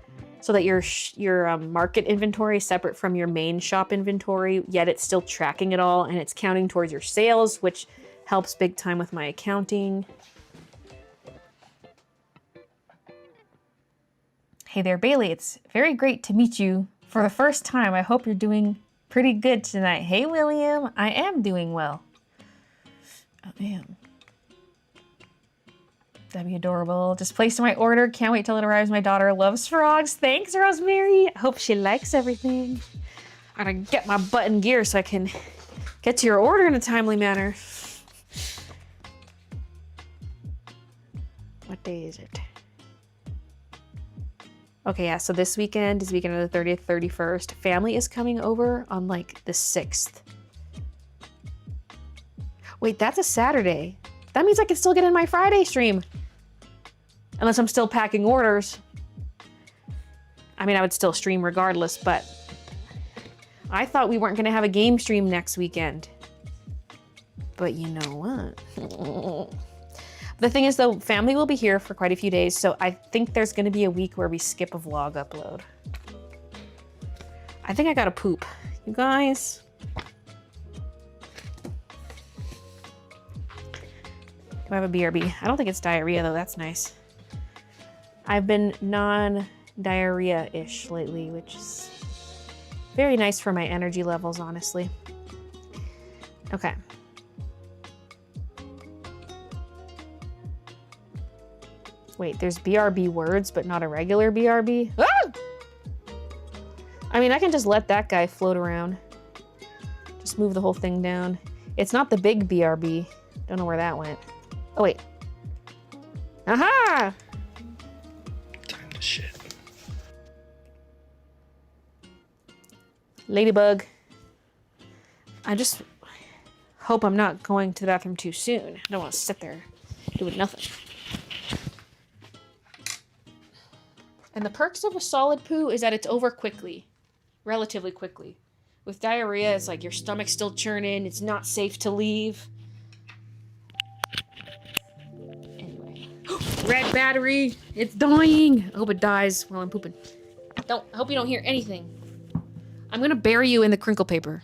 so that your market inventory is separate from your main shop inventory, yet it's still tracking it all and it's counting towards your sales, which helps big time with my accounting. Hey there, Baylee. It's very great to meet you for the first time. I hope you're doing pretty good tonight. Hey, William. I am doing well. Oh, man. That'd be adorable. Just placed my order. Can't wait till it arrives. My daughter loves frogs. Thanks, Rosemary. I hope she likes everything. I'm gonna get my butt in gear so I can get to your order in a timely manner. What day is it? Okay, yeah, so this weekend is weekend of the 30th, 31st. Family is coming over on like the 6th. Wait, that's a Saturday. That means I can still get in my Friday stream. Unless I'm still packing orders. I mean, I would still stream regardless, but I thought we weren't gonna have a game stream next weekend. But you know what? The thing is though, family will be here for quite a few days, so I think there's gonna be a week where we skip a vlog upload. I think I gotta poop. You guys. Do I have a BRB? I don't think it's diarrhea though, that's nice. I've been non-diarrhea-ish lately, which is very nice for my energy levels, honestly. Okay. Wait, there's BRB words, but not a regular BRB? Ah! I mean, I can just let that guy float around. Just move the whole thing down. It's not the big BRB. Don't know where that went. Oh, wait. Aha! Time to shit. Ladybug. I just hope I'm not going to the bathroom too soon. I don't want to sit there doing nothing. And the perks of a solid poo is that it's over quickly. Relatively quickly. With diarrhea, it's like your stomach's still churning. It's not safe to leave. Anyway. Red battery! It's dying! I hope it dies while I'm pooping. I hope you don't hear anything. I'm gonna bury you in the crinkle paper.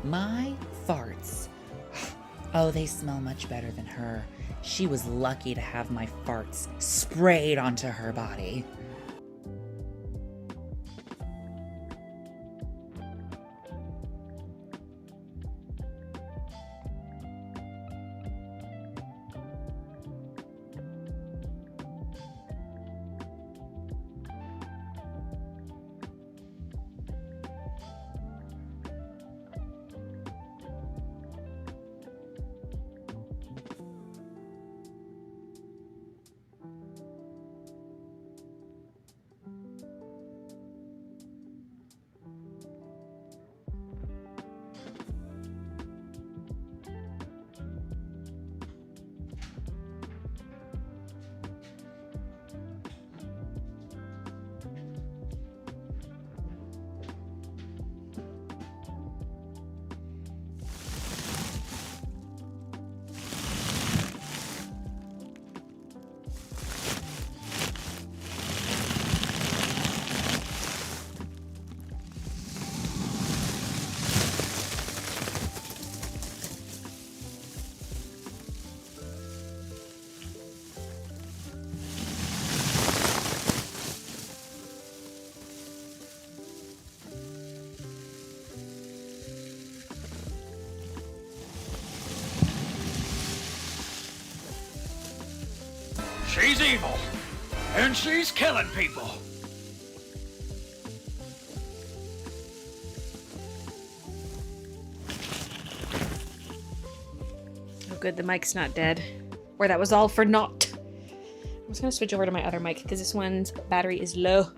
My farts. Oh, they smell much better than her. She was lucky to have my farts sprayed onto her body. She's evil. And she's killing people. Oh good, the mic's not dead. Or that was all for naught. I'm just gonna switch over to my other mic because this one's battery is low.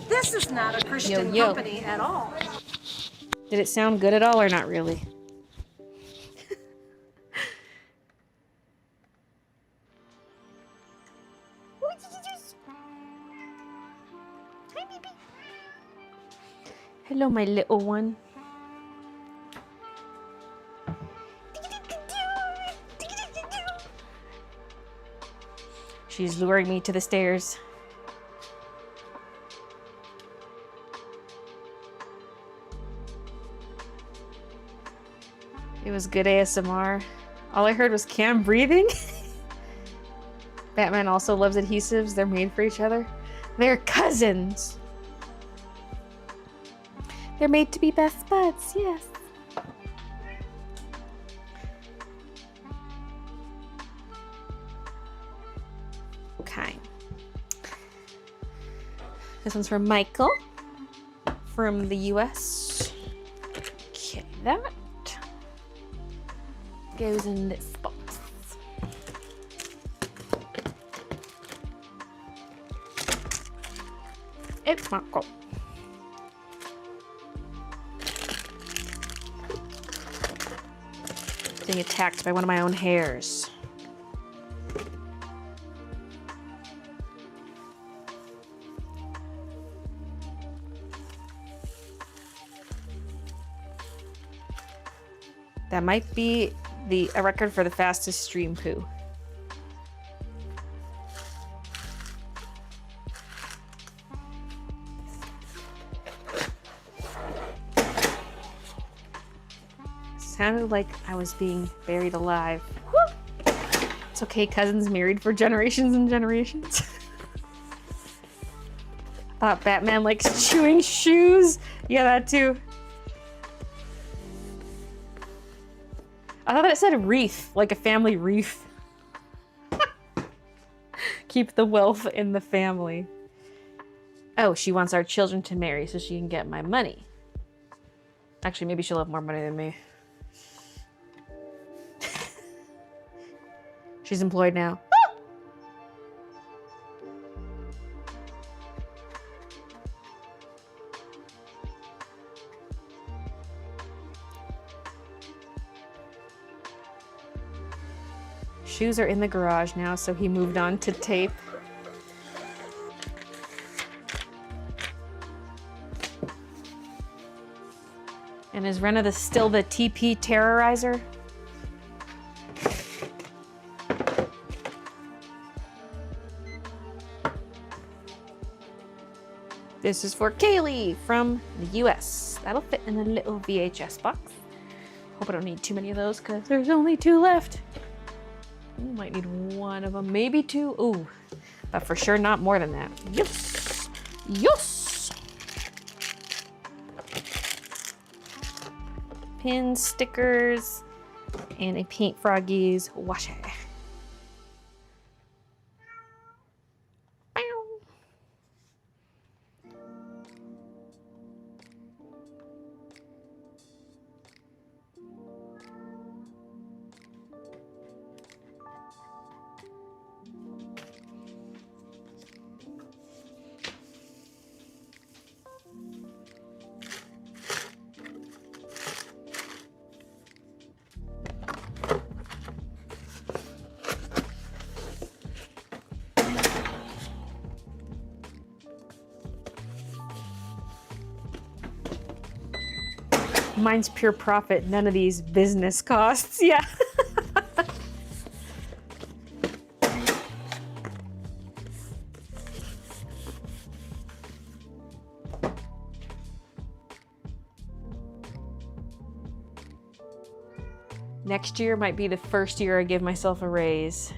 This is not a Christian company at all. Did it sound good at all or not really? Hello, my little one. She's luring me to the stairs. It was good ASMR. All I heard was Cam breathing. Batman also loves adhesives. They're made for each other. They're cousins. They're made to be best buds, yes. Okay. This one's from Michael from the US. Okay, that goes in this box. It's Michael. Being attacked by one of my own hairs. That might be a record for the fastest stream poo. Sounded like I was being buried alive. Woo! It's okay, cousins married for generations and generations. Thought Batman likes chewing shoes. Yeah, that too. I thought it said wreath, like a family wreath. Keep the wealth in the family. Oh, she wants our children to marry so she can get my money. Actually, maybe she'll have more money than me. She's employed now. Shoes are in the garage now, so he moved on to tape. And is Rena still the TP terrorizer? This is for Kaylee from the US. That'll fit in a little VHS box. Hope I don't need too many of those because there's only 2 left. Ooh, might need 1 of them, maybe 2. Ooh, but for sure not more than that. Yes, yes. Pins, stickers, and a Paint Froggies washi. Mine's pure profit, none of these business costs. Yeah. Next year might be the first year I give myself a raise.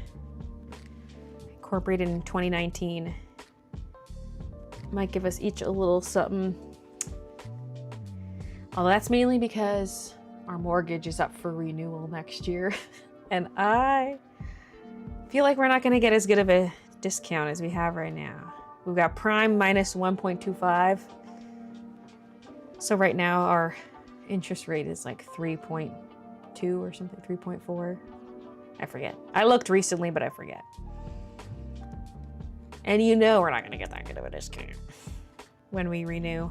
Incorporated in 2019. Might give us each a little something. Well, that's mainly because our mortgage is up for renewal next year. And I feel like we're not gonna get as good of a discount as we have right now. We've got prime minus 1.25. So right now our interest rate is like 3.2 or something, 3.4. I forget. I looked recently, but I forget. And you know we're not gonna get that good of a discount when we renew.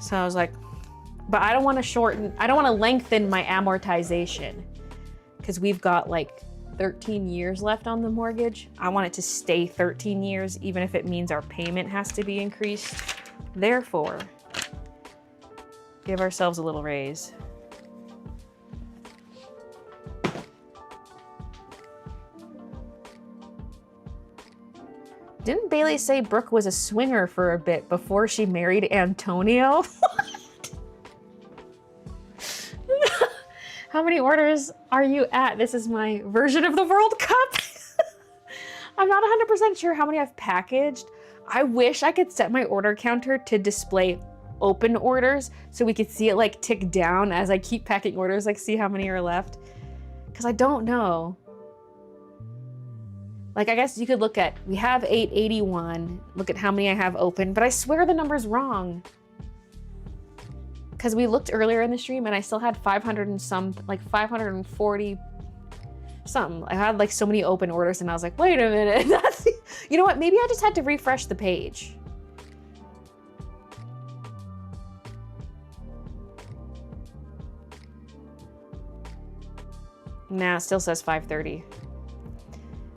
So I was like, but I don't want to lengthen my amortization because we've got like 13 years left on the mortgage. I want it to stay 13 years, even if it means our payment has to be increased. Therefore, give ourselves a little raise. Didn't Baylee say Brooke was a swinger for a bit before she married Antonio? How many orders are you at? This is my version of the World Cup. I'm not 100% sure how many I've packaged. I wish I could set my order counter to display open orders so we could see it like tick down as I keep packing orders, like see how many are left. Because I don't know. Like, I guess you could look at, we have 881, look at how many I have open, but I swear the number's wrong. Because we looked earlier in the stream and I still had 500 and some, like 540 something. I had like so many open orders and I was like, wait a minute. You know what? Maybe I just had to refresh the page. Nah, it still says 530.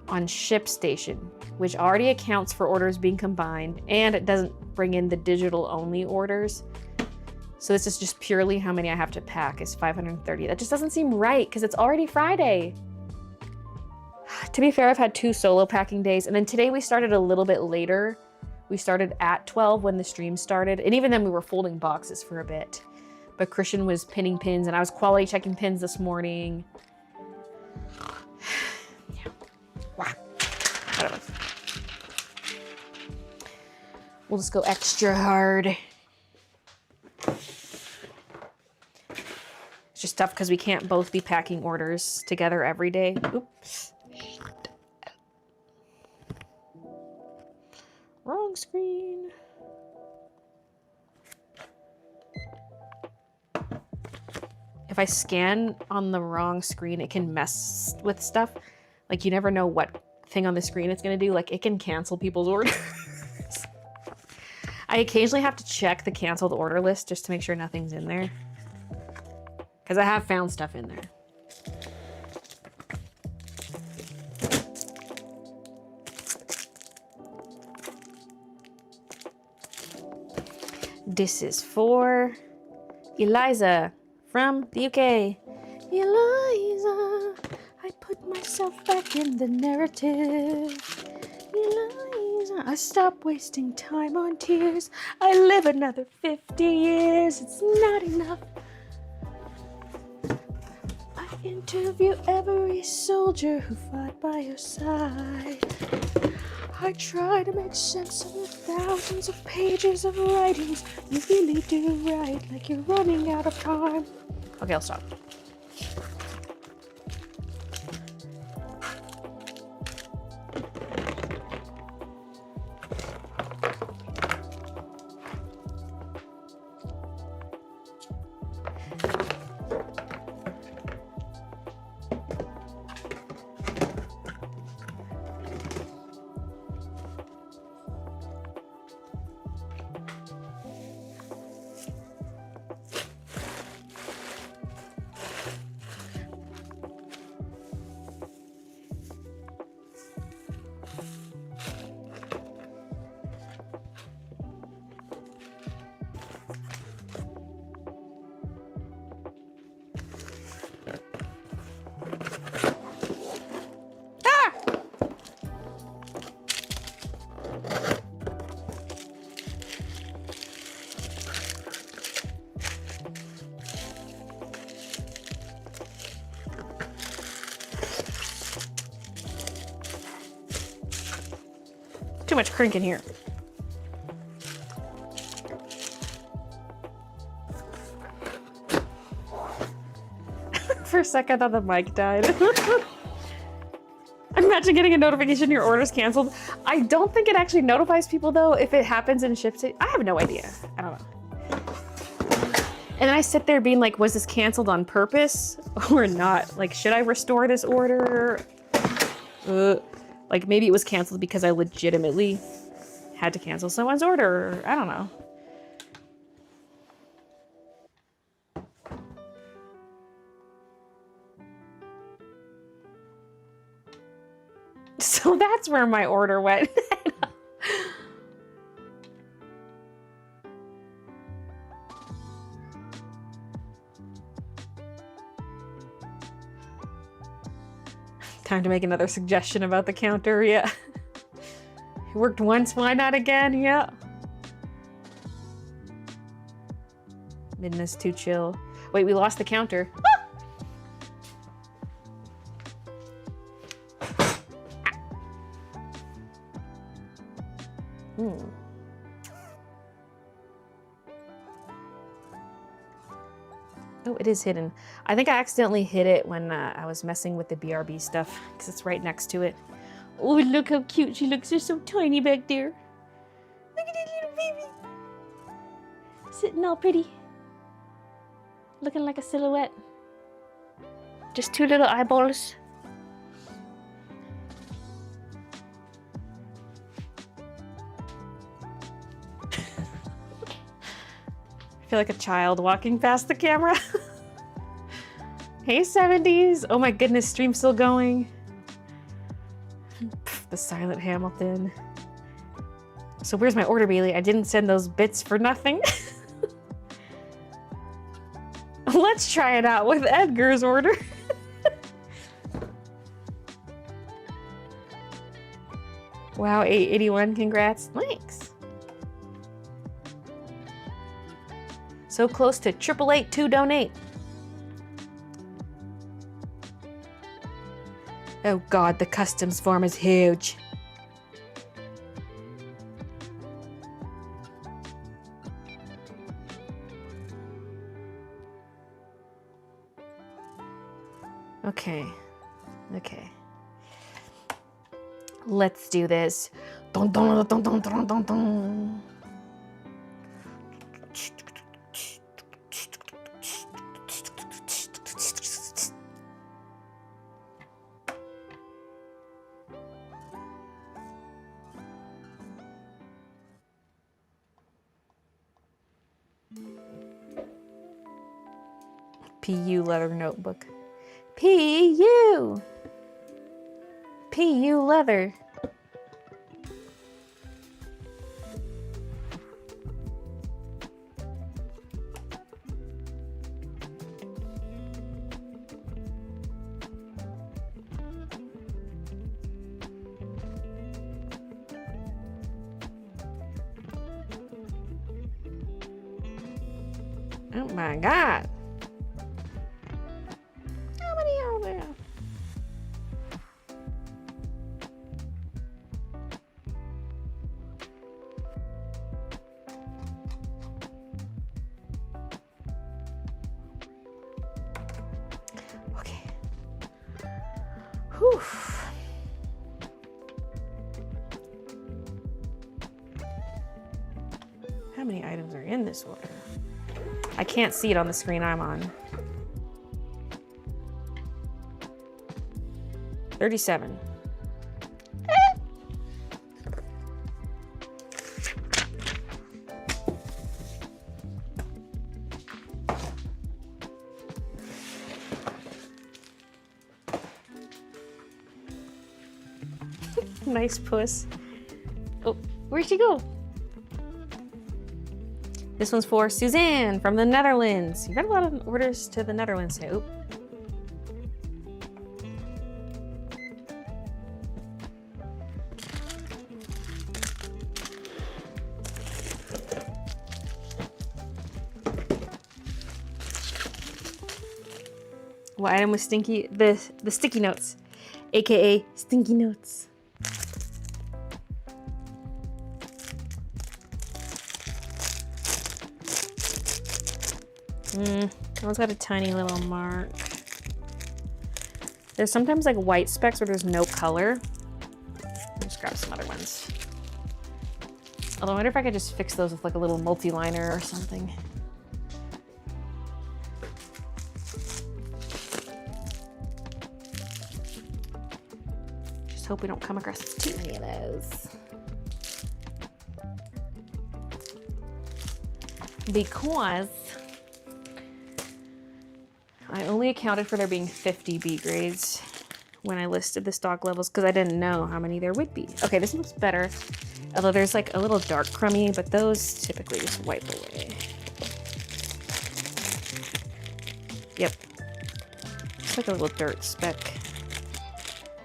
On ShipStation, which already accounts for orders being combined, and it doesn't bring in the digital only orders. So this is just purely how many I have to pack is 530. That just doesn't seem right because it's already Friday. To be fair, I've had 2 solo packing days, and then today we started a little bit later. We started at 12 when the stream started, and even then we were folding boxes for a bit. But Christian was pinning pins, and I was quality checking pins this morning. Whatever. We'll just go extra hard. It's just tough because we can't both be packing orders together every day. Oops. Wrong screen. If I scan on the wrong screen, it can mess with stuff. Like, you never know what thing on the screen it's gonna do. Like, it can cancel people's orders. I occasionally have to check the canceled order list just to make sure nothing's in there. Because I have found stuff in there. This is for Eliza from the UK. Eliza, I put myself back in the narrative. Eliza, I stop wasting time on tears. I live another 50 years. It's not enough. I interview every soldier who fought by your side. I try to make sense of the thousands of pages of writings. You really do write like you're running out of time. Okay, I'll stop. too much crink in here. For a second, I thought the mic died. Imagine getting a notification your order's canceled. I don't think it actually notifies people though if it happens and ships it. I have no idea. I don't know. And then I sit there being like, was this canceled on purpose or not? Like, should I restore this order? Like maybe it was canceled because I legitimately had to cancel someone's order. I don't know. So that's where my order went. Time to make another suggestion about the counter, yeah. It worked once, why not again? Yeah. Midness too chill. Wait, we lost the counter. Oh, it is hidden. I think I accidentally hid it when I was messing with the BRB stuff because it's right next to it. Oh, look how cute she looks. They're so tiny back there. Look at that little baby. Sitting all pretty. Looking like a silhouette. Just two little eyeballs. I feel like a child walking past the camera. Hey 70s. Oh my goodness, stream's still going. The silent Hamilton. So where's my order, Baylee? I didn't send those bits for nothing. Let's try it out with Edgar's order. Wow, 881, congrats. Thanks. So close to 888 to donate. Oh God, the customs form is huge. Okay. Okay. Let's do this. Dun, dun, dun, dun, dun, dun, dun. PU leather notebook. PU! PU leather. Oh my God. How many are there? Okay. Whew. How many items are in this order? I can't see it on the screen I'm on. 37. Nice puss. Oh, where'd she go? This one's for Suzanne from the Netherlands. You've got a lot of orders to the Netherlands today. Oh. What item was stinky? The sticky notes, aka stinky notes. That one's got a tiny little mark. There's sometimes like white specks where there's no color. I'll just grab some other ones. Although I wonder if I could just fix those with like a little multi-liner or something. Just hope we don't come across too many of those. Because I only accounted for there being 50 B grades when I listed the stock levels because I didn't know how many there would be. Okay, this looks better. Although there's like a little dark crummy, but those typically just wipe away. Yep. It's like a little dirt speck.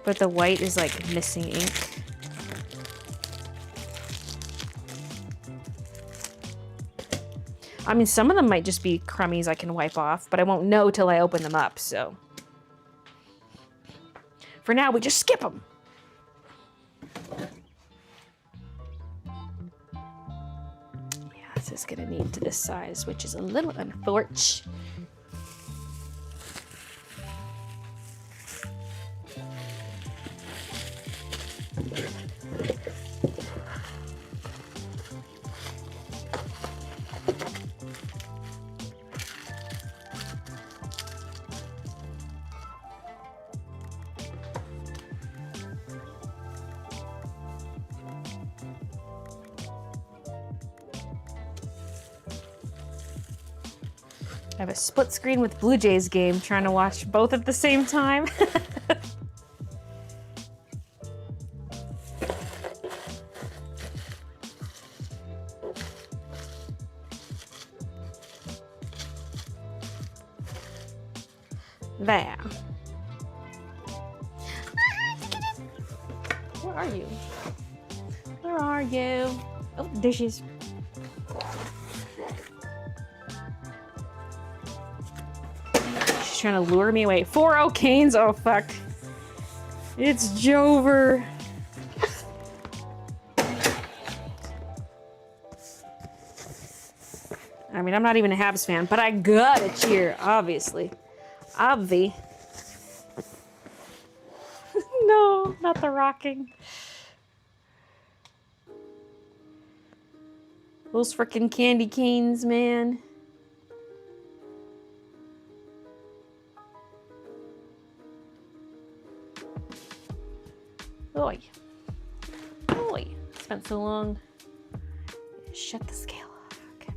But the white is like missing ink. I mean, some of them might just be crummies I can wipe off, but I won't know till I open them up, so. For now, we just skip them. Yeah, this is gonna need to this size, which is a little unfortunate. I have a split screen with Blue Jays game, trying to watch both at the same time. There. Where are you? Where are you? Oh, there she is. She's trying to lure me away. 4-0 Canes. Oh, fuck. It's Jover. I mean, I'm not even a Habs fan, but I gotta cheer, obviously. Obvi. No, not the rocking. Those frickin' candy canes, man. Oi. Oi. Spent so long. Shut the scale off. Okay.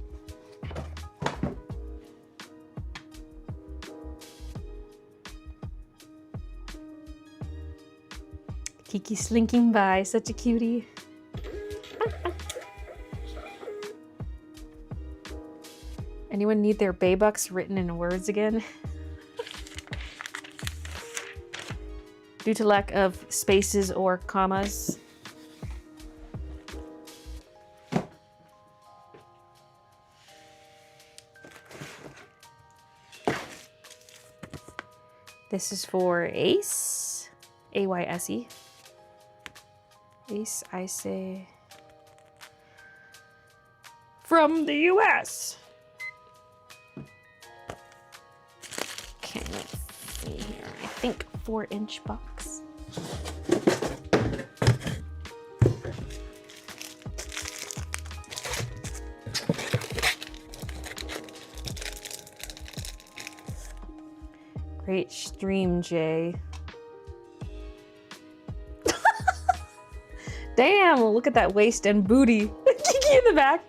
Kiki slinking by, such a cutie. Anyone need their Baybucks written in words again? Due to lack of spaces or commas. This is for Ace. A-Y-S-E. Ace, I say. From the US. Okay, let's see here. I think 4-inch box. Great stream, Jay. Damn, look at that waist and booty. Kiki in the back.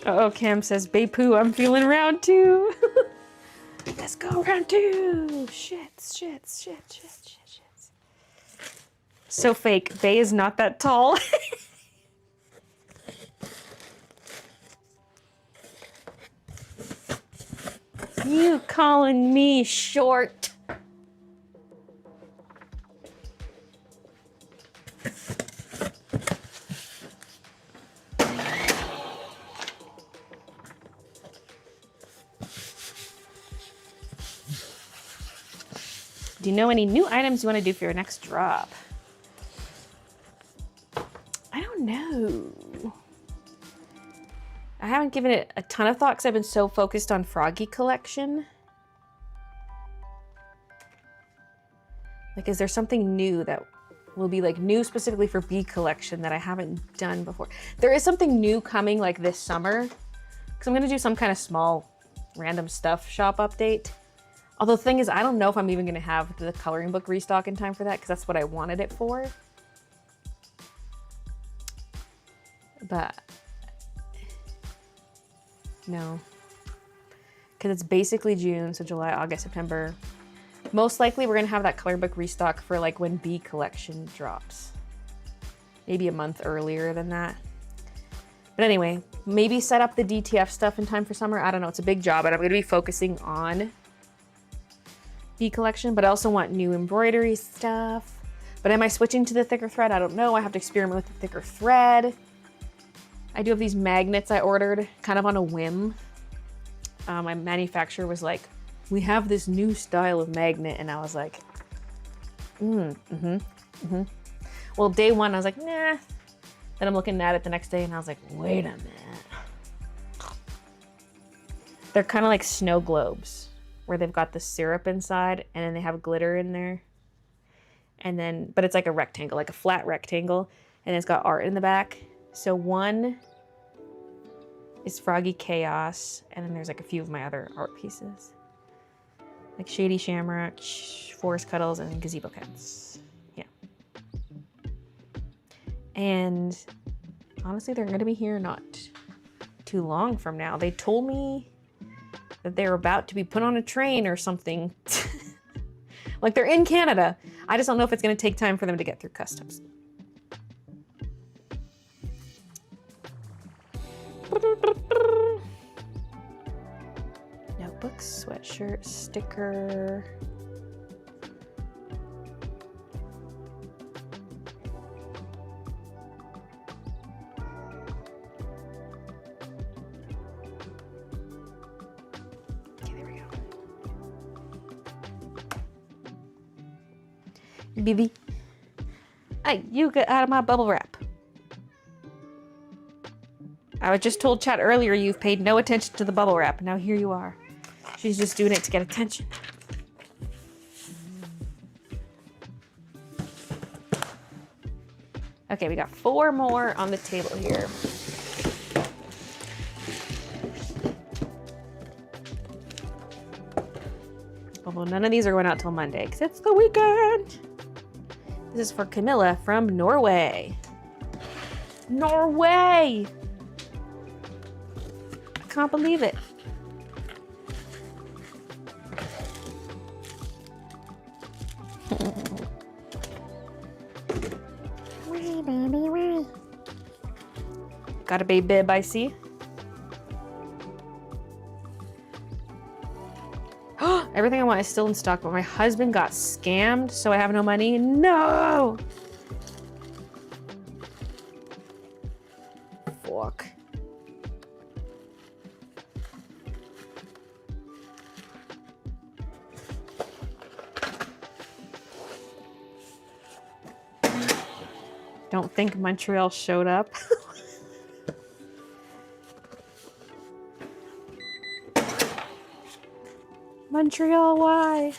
Uh-oh, Cam says, Baypoo, I'm feeling round 2. Let's go, round 2. Shit. So fake. Bay is not that tall. You calling me short? Do you know any new items you want to do for your next drop? I don't know. I haven't given it a ton of thought because I've been so focused on Froggy collection. Like, is there something new that will be like new specifically for Bee collection that I haven't done before? There is something new coming like this summer because I'm gonna do some kind of small random stuff shop update. Although the thing is, I don't know if I'm even gonna have the coloring book restock in time for that because that's what I wanted it for. But no, because it's basically June, so July, August, September. Most likely we're gonna have that coloring book restock for like when Bee collection drops. Maybe a month earlier than that. But anyway, maybe set up the DTF stuff in time for summer. I don't know, it's a big job, but I'm gonna be focusing on Bee collection, but I also want new embroidery stuff. But am I switching to the thicker thread? I don't know, I have to experiment with the thicker thread. I do have these magnets I ordered kind of on a whim. My manufacturer was like, we have this new style of magnet, and I was like, Well, day one, I was like, nah. Then I'm looking at it the next day, and I was like, wait a minute. They're kind of like snow globes, where they've got the syrup inside, and then they have glitter in there. And then, but it's like a rectangle, like a flat rectangle, and it's got art in the back. So one is Froggy Chaos, and then there's like a few of my other art pieces. Like Shady Shamrock, Forest Cuddles, and Gazebo Cats. Yeah. And honestly, they're gonna be here not too long from now. They told me that they're about to be put on a train or something. Like they're in Canada. I just don't know if it's gonna take time for them to get through customs. Notebook, sweatshirt, sticker. Okay, there we go. Bibi. Hey, you get out of my bubble wrap. I was just told chat earlier you've paid no attention to the bubble wrap. Now here you are. She's just doing it to get attention. Okay, we got 4 more on the table here. Although none of these are going out till Monday because it's the weekend. This is for Camilla from Norway. Norway! I can't believe it. Got a baby bib, I see. Everything I want is still in stock, but my husband got scammed, so I have no money. No! Fuck. Don't think Montreal showed up. Montreal, why?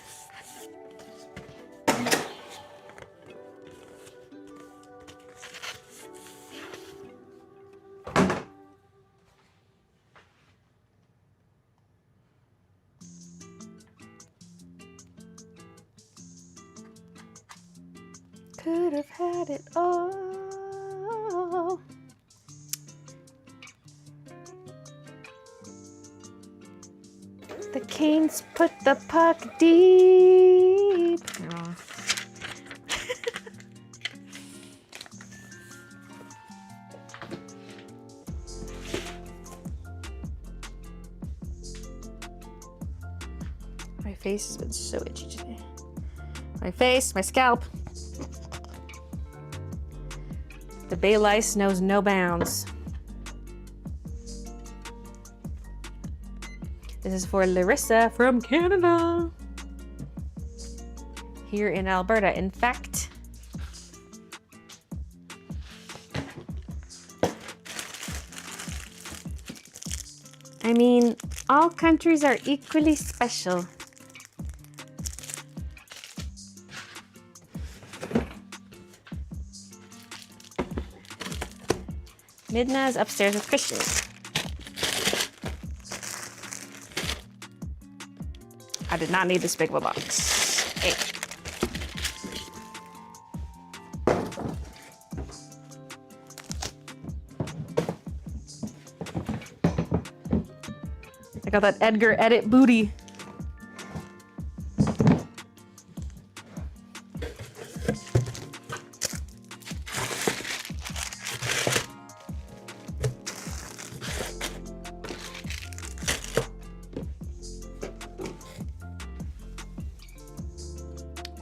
Could have had it all. The Canes put the puck deep. Oh. My face has been so itchy today. My face, my scalp. The Baylee knows no bounds. This is for Larissa from Canada. here in Alberta. In fact, I mean, all countries are equally special. Midna is upstairs with Christian. I did not need this big of a box. Hey. I got that Edgar Edit booty.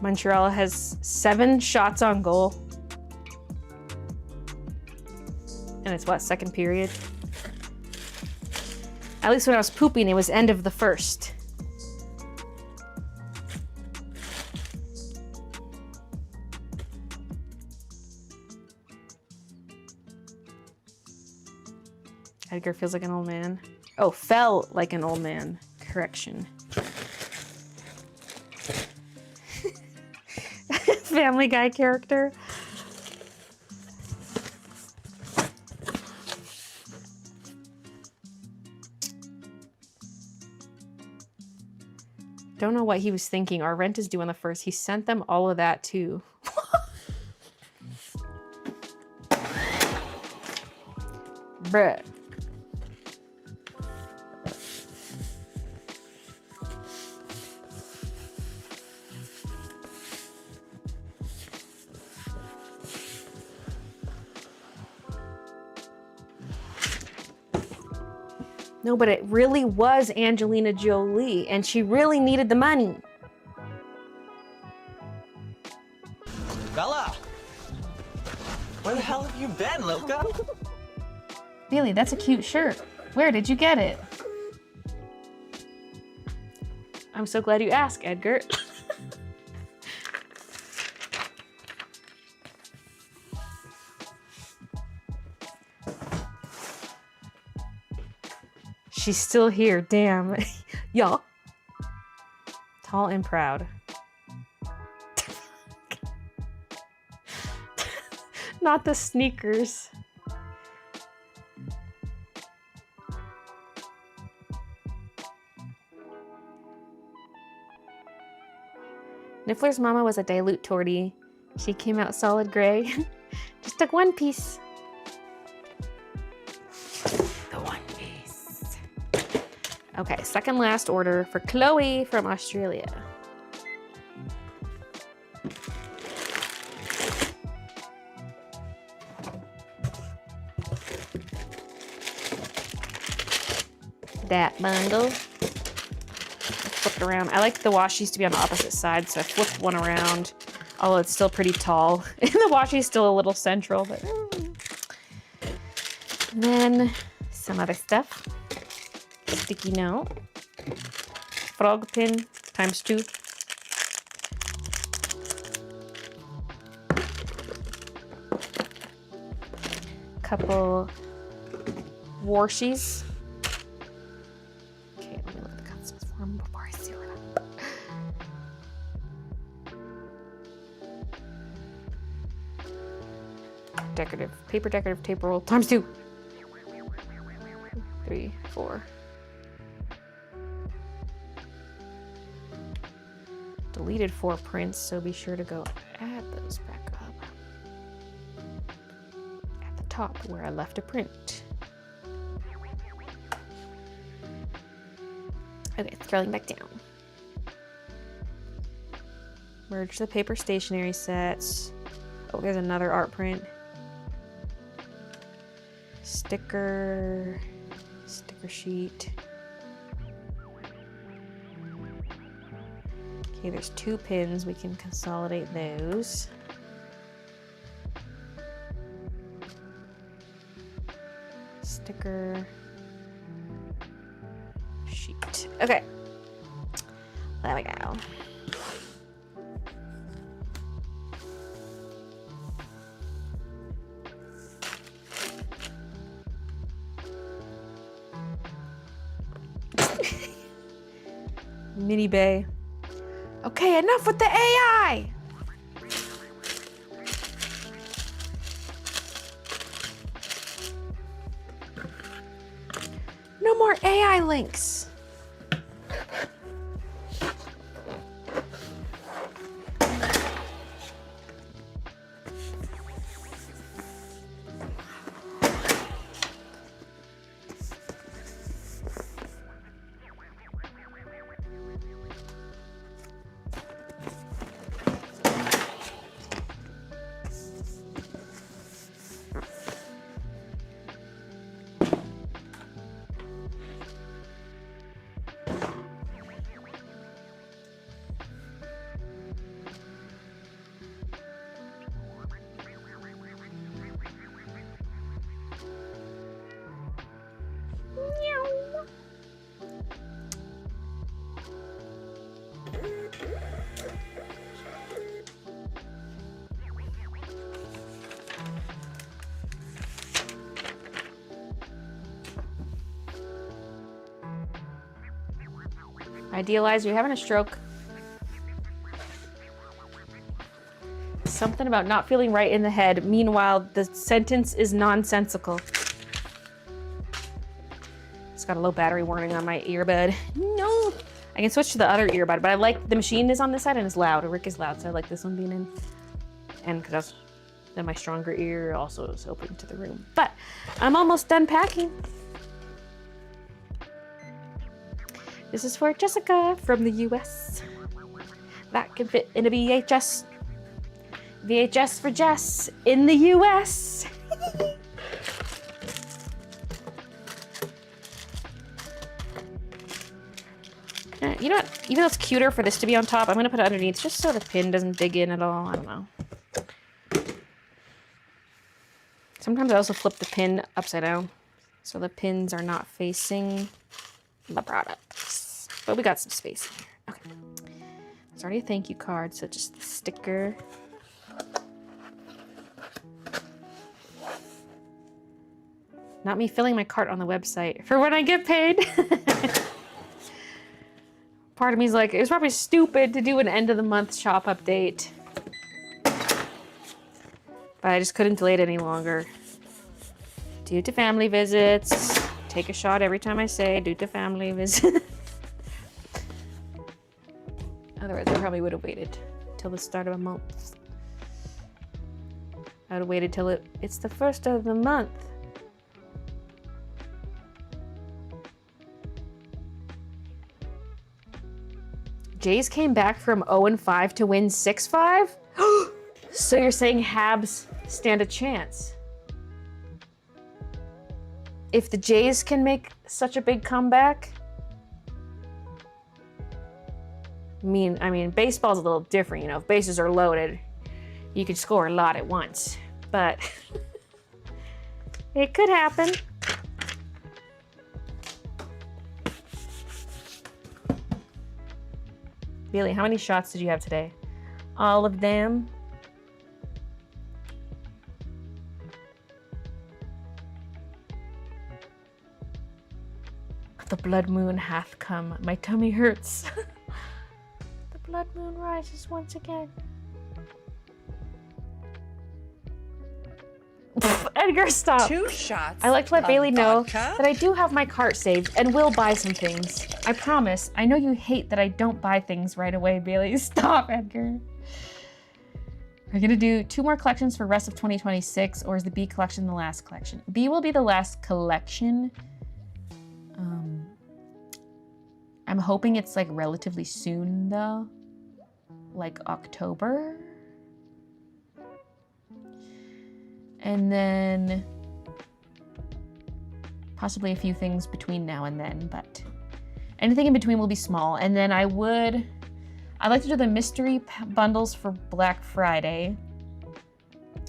Montreal has 7 shots on goal. And it's what, second period? At least when I was pooping, it was end of the first. Edgar feels like an old man. Oh, felt like an old man. Correction. Family Guy character. Don't know what he was thinking. Our rent is due on the 1st. He sent them all of that too. Bruh. No, but it really was Angelina Jolie, and she really needed the money. Bella! Where the hell have you been, Loca? Baylee, that's a cute shirt. Where did you get it? I'm so glad you asked, Edgar. She's still here, damn. Y'all. Tall and proud. Not the sneakers. Niffler's mama was a dilute tortie. She came out solid gray. Just took one piece. The one piece. Okay, second last order for Chloe from Australia. That bundle. Flip it around. I like the washies to be on the opposite side, so I flipped one around. Although it's still pretty tall. And the washi's still a little central, but... And then some other stuff. Sticky note. Frog pin ×2. Couple washies. Okay, let me look at the customs form before I seal it up. Decorative, paper decorative tape roll ×2. 3, 4. Deleted 4 prints, so be sure to go add those back up. At the top where I left a print. Okay, scrolling back down. Merge the paper stationery sets. Oh, there's another art print. Sticker sheet. Okay, there's 2 pins. We can consolidate those. Sticker sheet. Okay. There we go. Mini Bay. Okay, enough with the AI! No more AI links. Idealize, you're having a stroke. Something about not feeling right in the head. Meanwhile, the sentence is nonsensical. It's got a low battery warning on my earbud. No! I can switch to the other earbud, but I like the machine is on this side and it's loud. Rick is loud, so I like this one being in. And because then my stronger ear also is open to the room. But I'm almost done packing. This is for Jessica from the US. That can fit in a VHS. VHS for Jess in the US. You know what? Even though it's cuter for this to be on top, I'm gonna put it underneath just so the pin doesn't dig in at all. I don't know. Sometimes I also flip the pin upside down so the pins are not facing the products. But we got some space in here. Okay. There's already a thank you card, so just the sticker. Not me filling my cart on the website for when I get paid. Part of me is like, it was probably stupid to do an end of the month shop update. But I just couldn't delay it any longer. Due to family visits. Take a shot every time I say due to family visit. Otherwise, I probably would have waited till the start of a month. I would have waited till it's the first of the month. Jays came back from 0-5 to win 6-5? So you're saying Habs stand a chance? If the Jays can make such a big comeback? I mean, baseball's a little different, you know. If bases are loaded, you can score a lot at once. But it could happen. Baylee, how many shots did you have today? All of them? The blood moon hath come. My tummy hurts. The blood moon rises once again. Edgar, stop. 2 shots. I like to let Baylee know vodka. that I do have my cart saved and will buy some things. I promise. I know you hate that I don't buy things right away, Baylee. Stop, Edgar. We're gonna do 2 more collections for rest of 2026, or is the B collection the last collection? B will be the last collection. I'm hoping it's like relatively soon though, like October. And then possibly a few things between now and then, but anything in between will be small. And then I'd like to do the mystery bundles for Black Friday,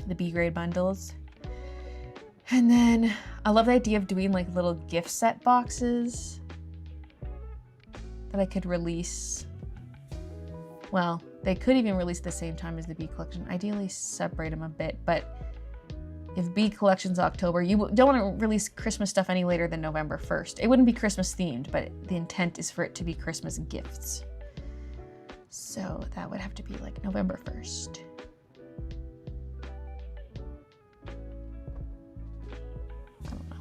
the B grade bundles. And then I love the idea of doing like little gift set boxes that I could release. Well, they could even release at the same time as the B collection. Ideally separate them a bit, but If B collection's October, you don't want to release Christmas stuff any later than November 1st. It wouldn't be Christmas themed, but the intent is for it to be Christmas gifts. So that would have to be like November 1st. I don't know.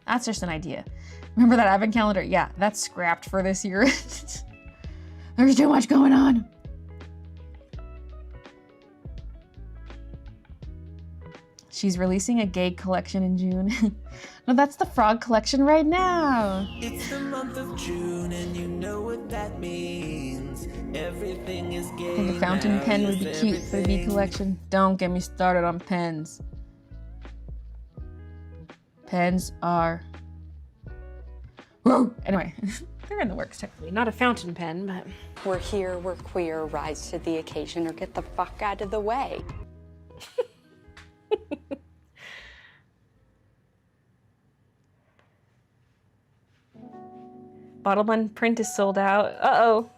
That's just an idea. Remember that advent calendar? Yeah, that's scrapped for this year. There's too much going on. She's releasing a gay collection in June. No, that's the frog collection right now. It's the month of June and you know what that means. Everything is gay. I think a fountain now, pen would be yes, cute for the B collection. Don't get me started on pens. Pens are... Whoa! Anyway, they're in the works technically. Not a fountain pen, but... We're here, we're queer, rise to the occasion or get the fuck out of the way. Bottle Bun print is sold out. Uh-oh.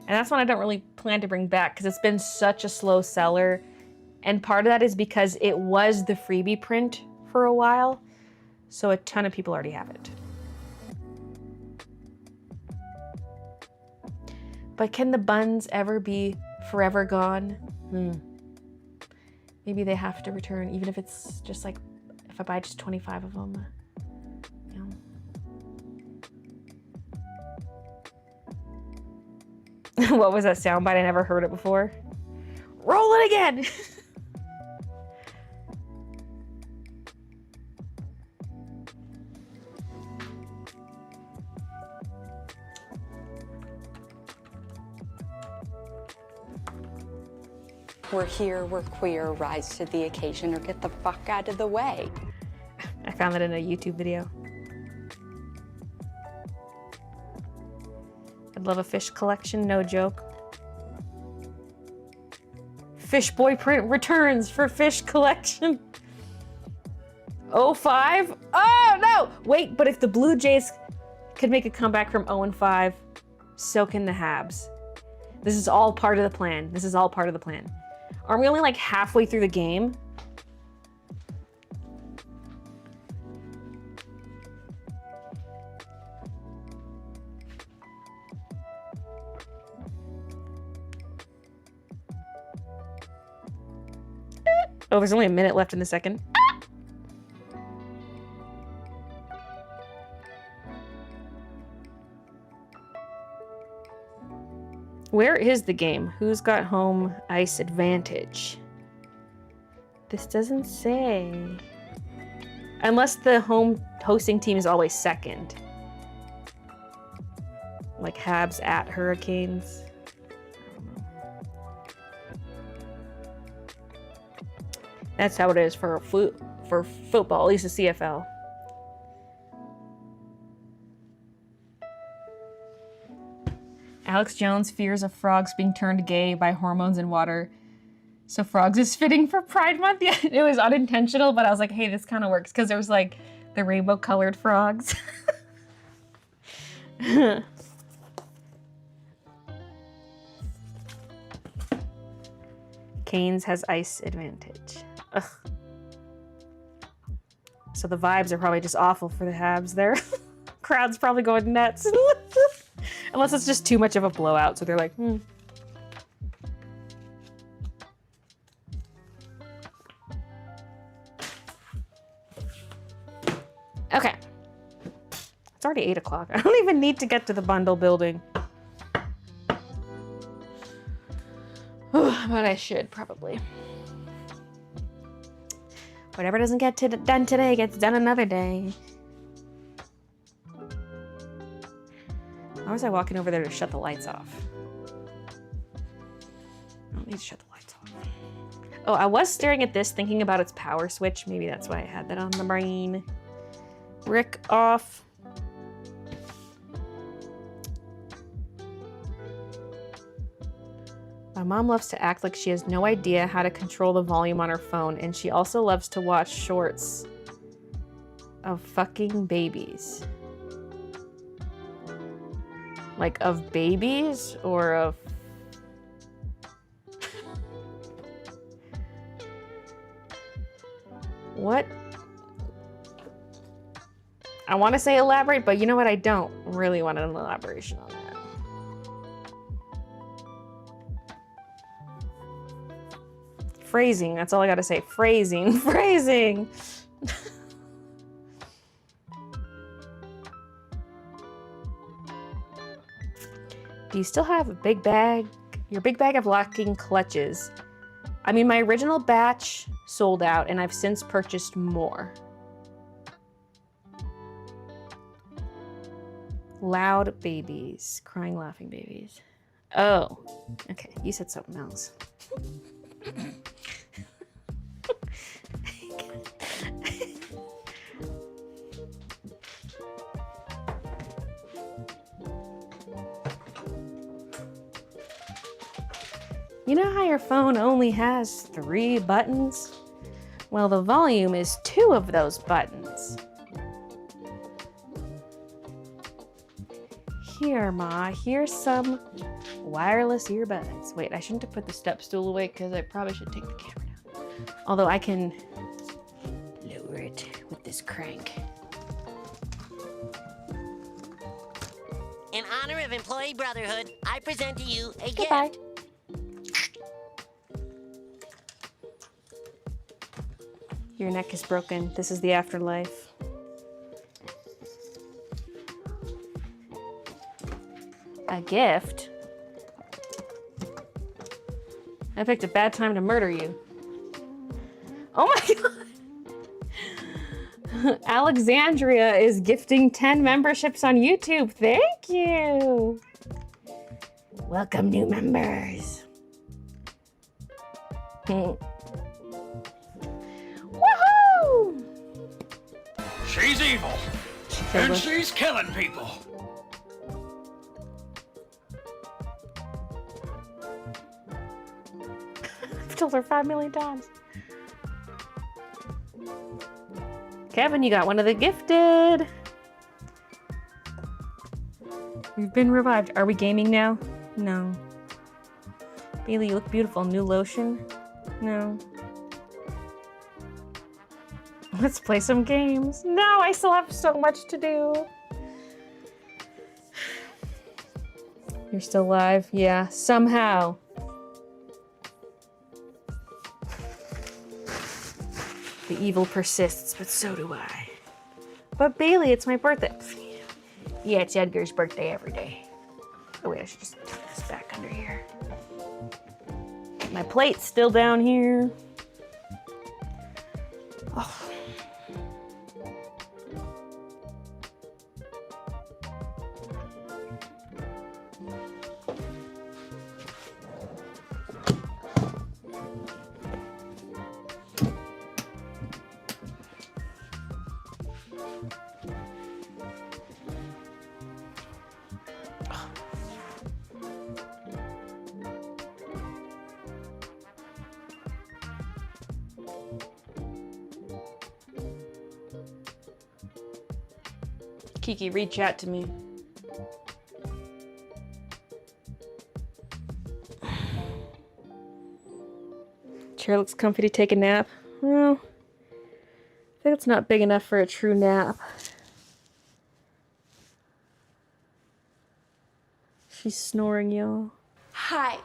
And that's one I don't really plan to bring back because it's been such a slow seller. And part of that is because it was the freebie print for a while. So a ton of people already have it. But can the buns ever be forever gone? Maybe they have to return, even if it's just like, if I buy just 25 of them. You know. What was that soundbite? I never heard it before. Roll it again! We're here, we're queer, rise to the occasion or get the fuck out of the way. I found that in a YouTube video. I'd love a fish collection, no joke. Fish Boy print returns for fish collection. 05? Oh no! Wait, but if the Blue Jays could make a comeback from 0-5, so can the Habs. This is all part of the plan. This is all part of the plan. Aren't we only like halfway through the game? Oh, there's only a minute left in the second. Where is the game? Who's got home ice advantage? This doesn't say. Unless the hosting team is always second. Like Habs at Hurricanes. That's how it is for football, at least the CFL. Alex Jones fears of frogs being turned gay by hormones in water. So frogs is fitting for Pride Month. Yeah, it was unintentional, but I was like, hey, this kind of works because there was like the rainbow colored frogs. Canes has ice advantage. Ugh. So the vibes are probably just awful for the Habs there. Crowd's probably going nuts. Unless it's just too much of a blowout, so they're like, Okay. It's already 8 o'clock. I don't even need to get to the bundle building. But I should, probably. Whatever doesn't get done today gets done another day. Why was I walking over there to shut the lights off? I don't need to shut the lights off. Oh, I was staring at this, thinking about its power switch. Maybe that's why I had that on the brain. Brick off. My mom loves to act like she has no idea how to control the volume on her phone, and she also loves to watch shorts of fucking babies. Like, of babies or of... What? I want to say elaborate, but you know what? I don't really want an elaboration on that. Phrasing, that's all I gotta say. Phrasing, phrasing. Do you still have a big bag? Your big bag of locking clutches. I mean, my original batch sold out and I've since purchased more. Loud babies. Crying, laughing babies. Oh, okay. You said something else. You know how your phone only has 3 buttons? Well, the volume is 2 of those buttons. Here, Ma, here's some wireless earbuds. Wait, I shouldn't have put the step stool away because I probably should take the camera down. Although I can lower it with this crank. In honor of Employee Brotherhood, I present to you a Goodbye. gift. Your neck is broken. This is the afterlife. A gift? I picked a bad time to murder you. Oh my god! Alexandria is gifting 10 memberships on YouTube. Thank you! Welcome, new members. Woohoo! She's evil. And she's killing people. I've told her 5 million times. Kevin, you got one of the gifted. We've been revived. Are we gaming now? No. Baylee, you look beautiful. New lotion? No. Let's play some games. No, I still have so much to do. You're still alive? Yeah, somehow. The evil persists, but so do I. But Baylee, it's my birthday. Yeah, it's Edgar's birthday every day. Oh wait, I should just take this back under here. My plate's still down here. Oh. Kiki, reach out to me. Chair looks comfy to take a nap. Well, I think it's not big enough for a true nap. She's snoring, y'all. Hi,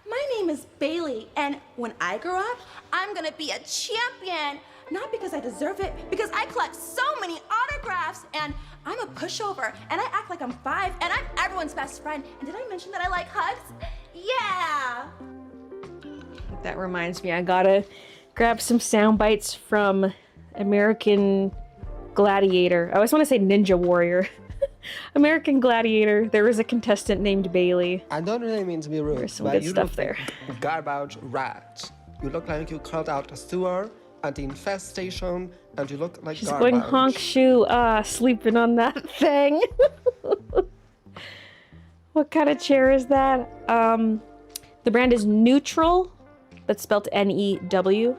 my name is Baylee, and when I grow up, I'm gonna be a champion. Not because I deserve it, because I collect so many autographs, and I'm a pushover, and I act like I'm 5, and I'm everyone's best friend. And did I mention that I like hugs? Yeah! That reminds me, I gotta grab some sound bites from American Gladiator. I always want to say Ninja Warrior. American Gladiator. There was a contestant named Baylee. I don't really mean to be rude, There's some but good you stuff look there. garbage rat. You look like you crawled out a sewer and the infestation, and you look like She's garbage. going honk shoe, sleeping on that thing. What kind of chair is that? The brand is Neutral. That's spelled N-E-W.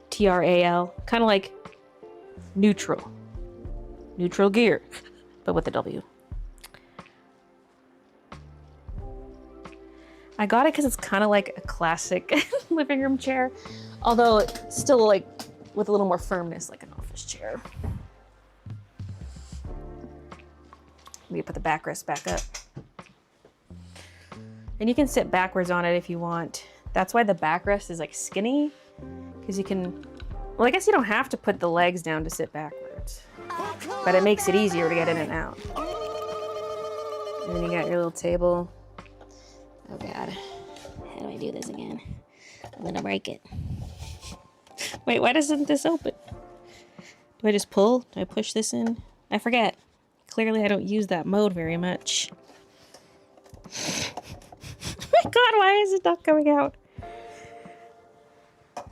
T-R-A-L. Kind of like neutral. Neutral gear, but with a W. I got it because it's kind of like a classic living room chair. Although it's still like with a little more firmness, like an office chair. We put the backrest back up. And you can sit backwards on it if you want. That's why the backrest is like skinny, because you can, well, I guess you don't have to put the legs down to sit backwards, but it makes it easier to get in and out. And then you got your little table. Oh God, how do I do this again? I'm gonna break it. Wait, why doesn't this open? Do I just pull? Do I push this in? I forget. Clearly I don't use that mode very much. Oh my God, why is it not coming out?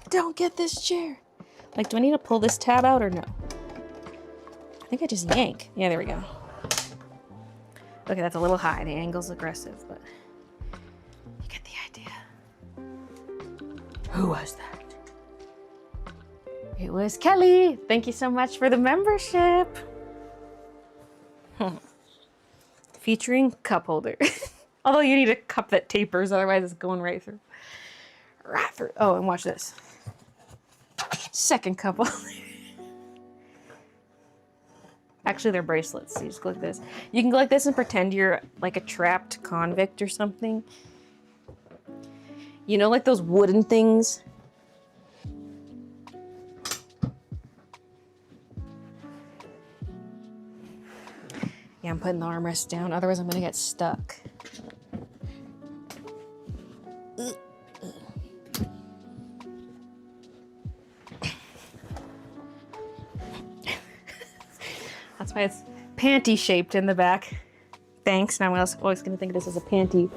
Don't get this chair. Like, do I need to pull this tab out or no? I think I just yank. Yeah, there we go. Okay, that's a little high. The angle's aggressive, but you get the idea. Who was that? It was Kelly. Thank you so much for the membership. Featuring cup holder. Although you need a cup that tapers, otherwise it's going right through. Right through. Oh, and watch this. Second cup holder. Actually, they're bracelets. So you just go like this. You can go like this and pretend you're like a trapped convict or something. You know, like those wooden things? Yeah, I'm putting the armrest down, otherwise I'm gonna get stuck. That's why it's panty shaped in the back. Thanks, now I'm always gonna think of this as a panty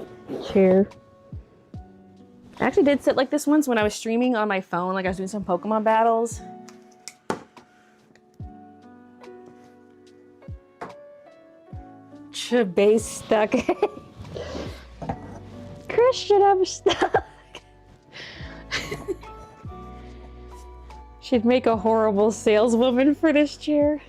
chair. I actually did sit like this once when I was streaming on my phone, like I was doing some Pokemon battles. Base stuck. Christian, I'm stuck. She'd make a horrible saleswoman for this chair.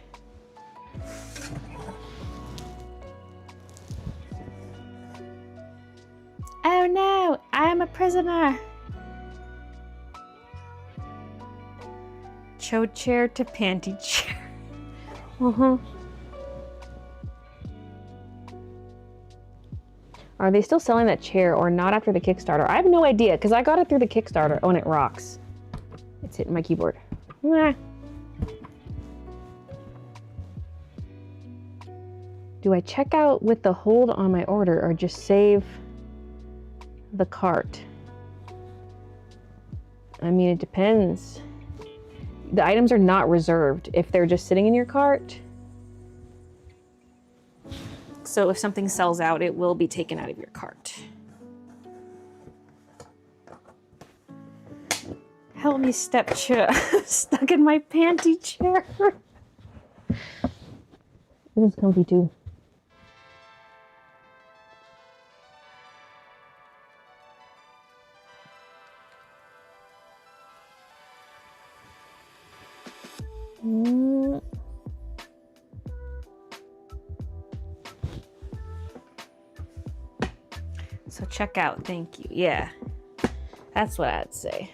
Oh no, I am a prisoner. Chode chair to panty chair. Are they still selling that chair or not after the Kickstarter? I have no idea, because I got it through the Kickstarter. Oh, and it rocks. It's hitting my keyboard. Mwah. Do I check out with the hold on my order or just save the cart? I mean, it depends. The items are not reserved if they're just sitting in your cart. So if something sells out, it will be taken out of your cart. Help me, stepcha. Stuck in my panty chair. This is comfy too. So check out, thank you. Yeah, that's what I'd say.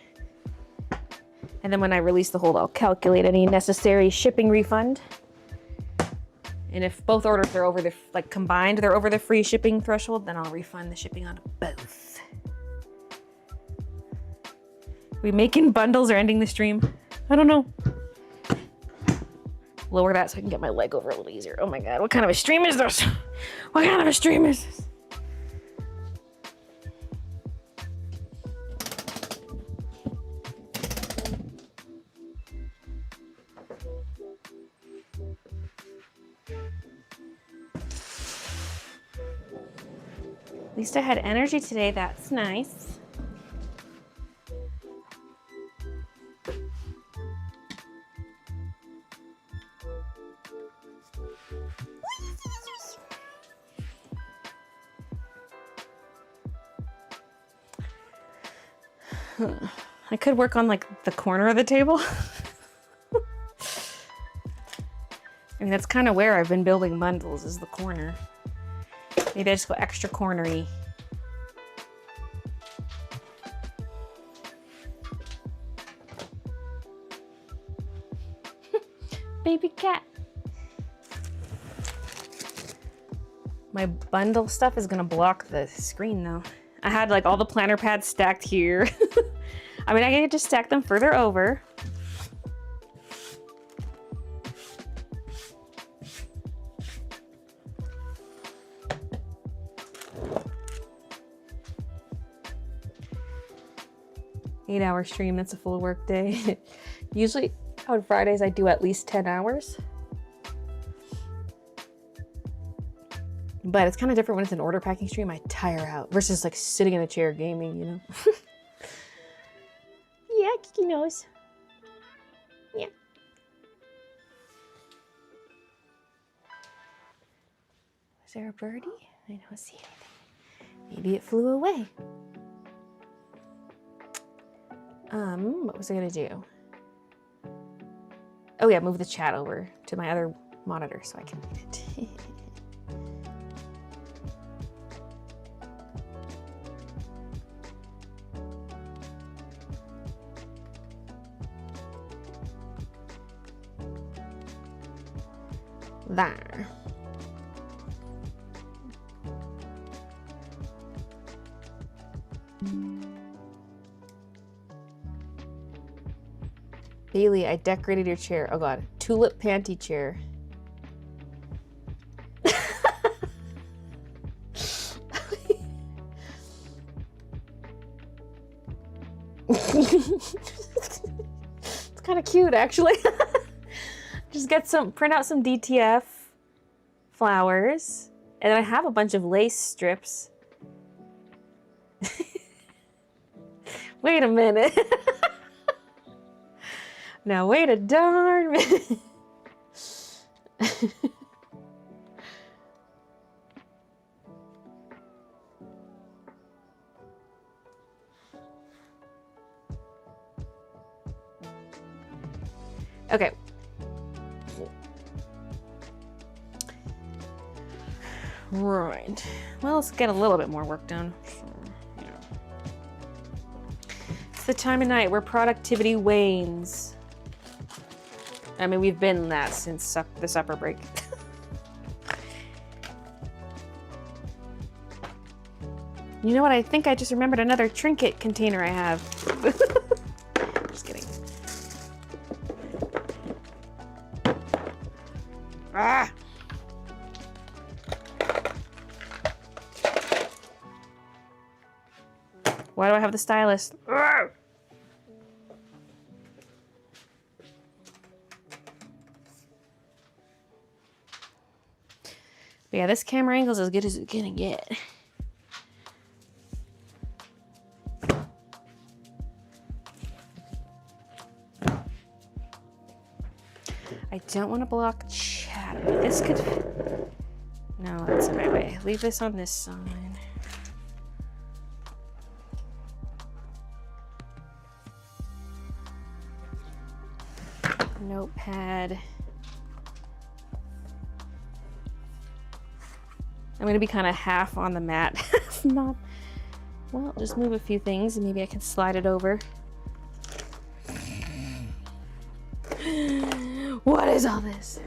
And then when I release the hold, I'll calculate any necessary shipping refund. And if both orders are over the, like combined, they're over the free shipping threshold, then I'll refund the shipping on both. We making bundles or ending the stream? I don't know. Lower that so I can get my leg over a little easier. Oh my God, what kind of a stream is this? What kind of a stream is this? At least I had energy today, that's nice. I could work on like the corner of the table. I mean, that's kind of where I've been building bundles, is the corner. Maybe I just go extra cornery. baby cat. My bundle stuff is gonna block the screen though. I had like all the planner pads stacked here. I mean, I could just stack them further over. Eight-hour stream, that's a full work day. Usually on Fridays I do at least 10 hours. But it's kind of different when it's an order packing stream. I tire out versus like sitting in a chair gaming, you know? Yeah, Kiki knows. Yeah. Was there a birdie? I don't see anything. Maybe it flew away. What was I gonna do? Oh yeah, move the chat over to my other monitor so I can read it. There. Baylee, I decorated your chair. Oh god, tulip panty chair. It's kind of cute, actually. Just print out some DTF flowers, and I have a bunch of lace strips. Wait a minute. Now wait a darn minute. Okay. Right. Well, let's get a little bit more work done. It's the time of night where productivity wanes. I mean, we've been that since the supper break. You know what? I think I just remembered another trinket container I have. Just kidding. Ah! Why do I have the stylus? Arrgh! But yeah, this camera angle is as good as it's gonna get. I don't want to block chat. This could... No, that's the right way. Leave this on this side. Notepad. I'm gonna be kind of half on the mat. Not well, just move a few things and maybe I can slide it over. What is all this?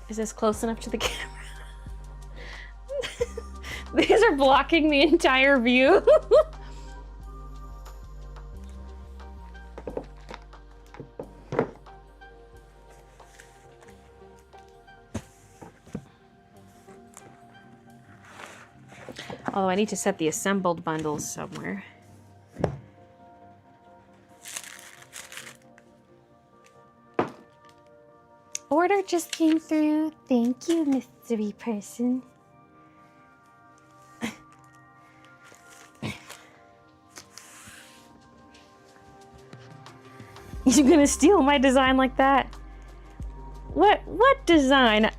Is this close enough to the camera? These are blocking the entire view. Although I need to set the assembled bundles somewhere. Order just came through. Thank you, mystery person. You're gonna steal my design like that? What design?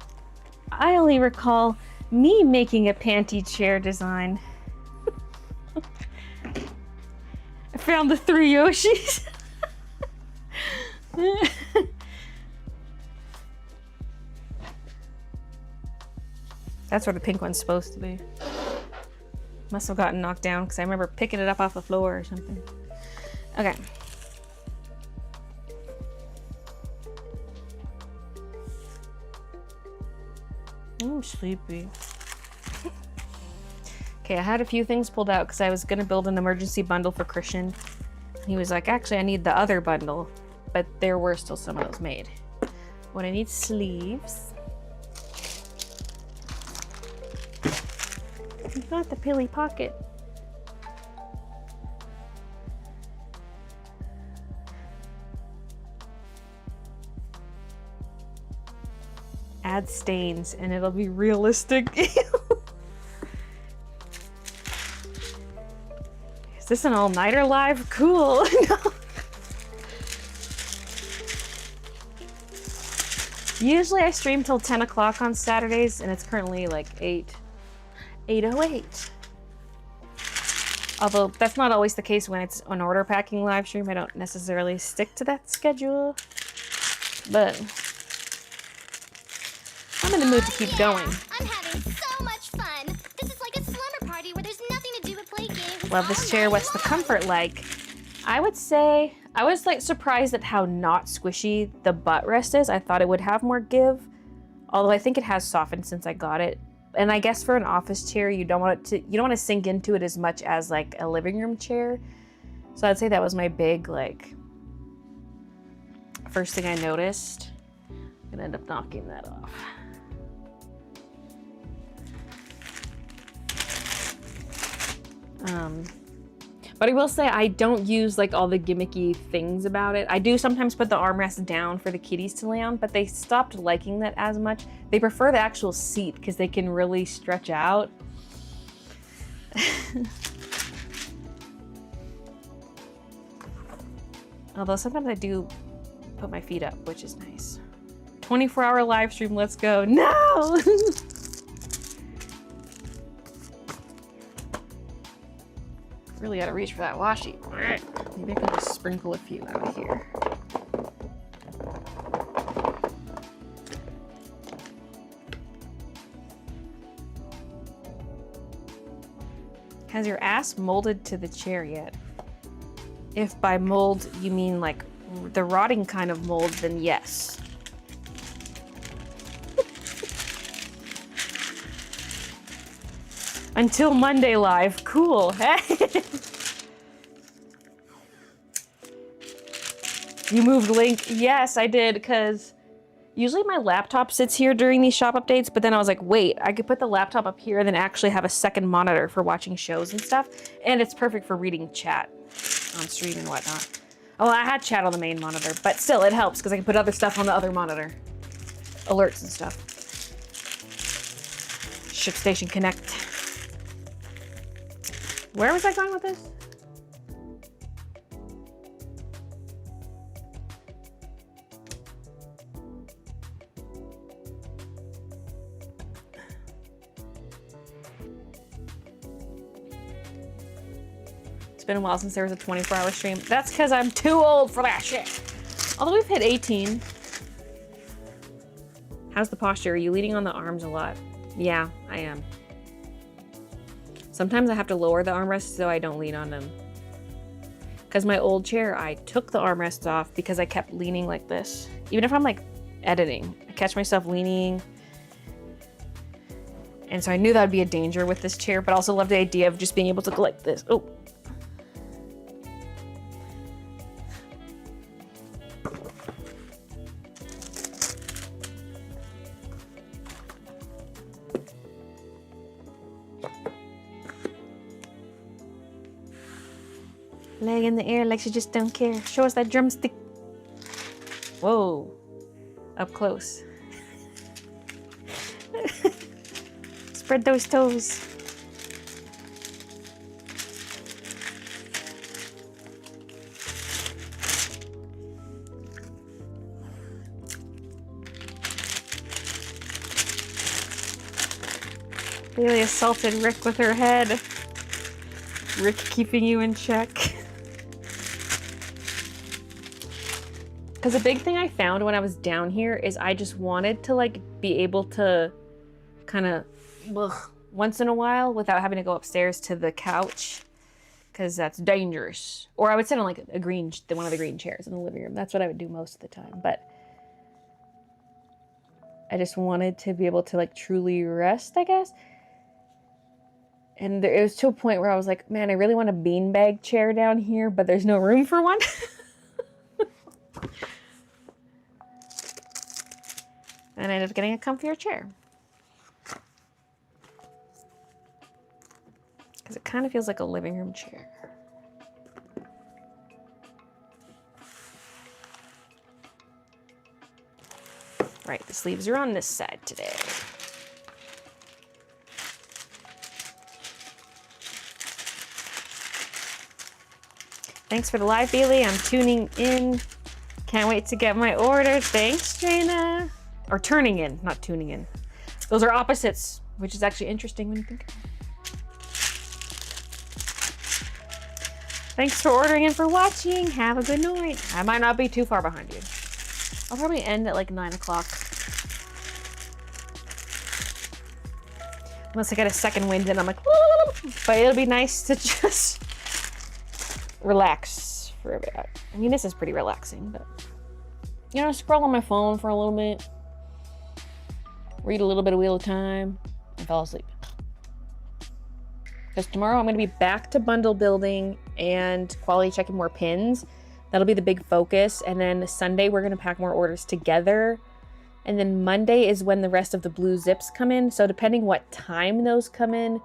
I only recall Me making a panty chair design. I found the 3 Yoshis. That's where the pink one's supposed to be. Must have gotten knocked down because I remember picking it up off the floor or something. Okay. I'm sleepy. Okay, I had a few things pulled out because I was gonna build an emergency bundle for Christian. He was like, actually, I need the other bundle, but there were still some of those made. What I need sleeves. Not the pilly pocket. Add stains and it'll be realistic. Is this an all-nighter live? Cool. No. Usually I stream till 10 o'clock on Saturdays and it's currently like 8:08. Although that's not always the case when it's an order packing live stream. I don't necessarily stick to that schedule, but I'm in the mood to keep going. I'm having so much fun. This is like a slumber party where there's nothing to do but play games. Love this chair. What's the comfort like? I would say I was like surprised at how not squishy the butt rest is. I thought it would have more give, although I think it has softened since I got it. And I guess for an office chair, you don't want to sink into it as much as like a living room chair. So I'd say that was my big like first thing I noticed. I'm gonna end up knocking that off. But I will say I don't use like all the gimmicky things about it. I do sometimes put the armrest down for the kitties to lay on, but they stopped liking that as much. They prefer the actual seat because they can really stretch out. Although sometimes I do put my feet up, which is nice. 24-hour live stream, let's go. No! Really gotta reach for that washi. Maybe I can just sprinkle a few out of here. Has your ass molded to the chair yet? If by mold you mean like the rotting kind of mold, then yes. Until Monday live. Cool. You moved Link? Yes, I did, because usually my laptop sits here during these shop updates, but then I was like, wait, I could put the laptop up here and then actually have a second monitor for watching shows and stuff, and it's perfect for reading chat on stream and whatnot. Oh, I had chat on the main monitor, but still, it helps because I can put other stuff on the other monitor. Alerts and stuff. ShipStation Connect. Where was I going with this? It's been a while since there was a 24-hour stream. That's because I'm too old for that shit. Although we've hit 18. How's the posture? Are you leaning on the arms a lot? Yeah, I am. Sometimes I have to lower the armrests so I don't lean on them. Because my old chair, I took the armrests off because I kept leaning like this. Even if I'm like editing, I catch myself leaning. And so I knew that would be a danger with this chair, but I also love the idea of just being able to go like this. Oh. Leg in the air like she just don't care. Show us that drumstick. Whoa. Up close. Spread those toes. Baylee assaulted Rick with her head. Rick keeping you in check. Because the big thing I found when I was down here is I just wanted to like be able to kind of once in a while without having to go upstairs to the couch, because that's dangerous. Or I would sit on like one of the green chairs in the living room. That's what I would do most of the time. But I just wanted to be able to like truly rest, I guess. And it was to a point where I was like, man, I really want a beanbag chair down here, but there's no room for one. And I ended up getting a comfier chair. Because it kind of feels like a living room chair. Right, the sleeves are on this side today. Thanks for the live, Baylee. I'm tuning in. Can't wait to get my order. Thanks, Trina. Or turning in, not tuning in. Those are opposites, which is actually interesting when you think. Thanks for ordering and for watching. Have a good night. I might not be too far behind you. I'll probably end at like 9 o'clock. Unless I get a second wind and I'm like, woo! But it'll be nice to just relax for a bit. I mean, this is pretty relaxing, but you know, scroll on my phone for a little bit, read a little bit of Wheel of Time, and fall asleep. Because tomorrow I'm going to be back to bundle building and quality checking more pins. That'll be the big focus. And then Sunday we're going to pack more orders together. And then Monday is when the rest of the blue zips come in. So depending what time those come in,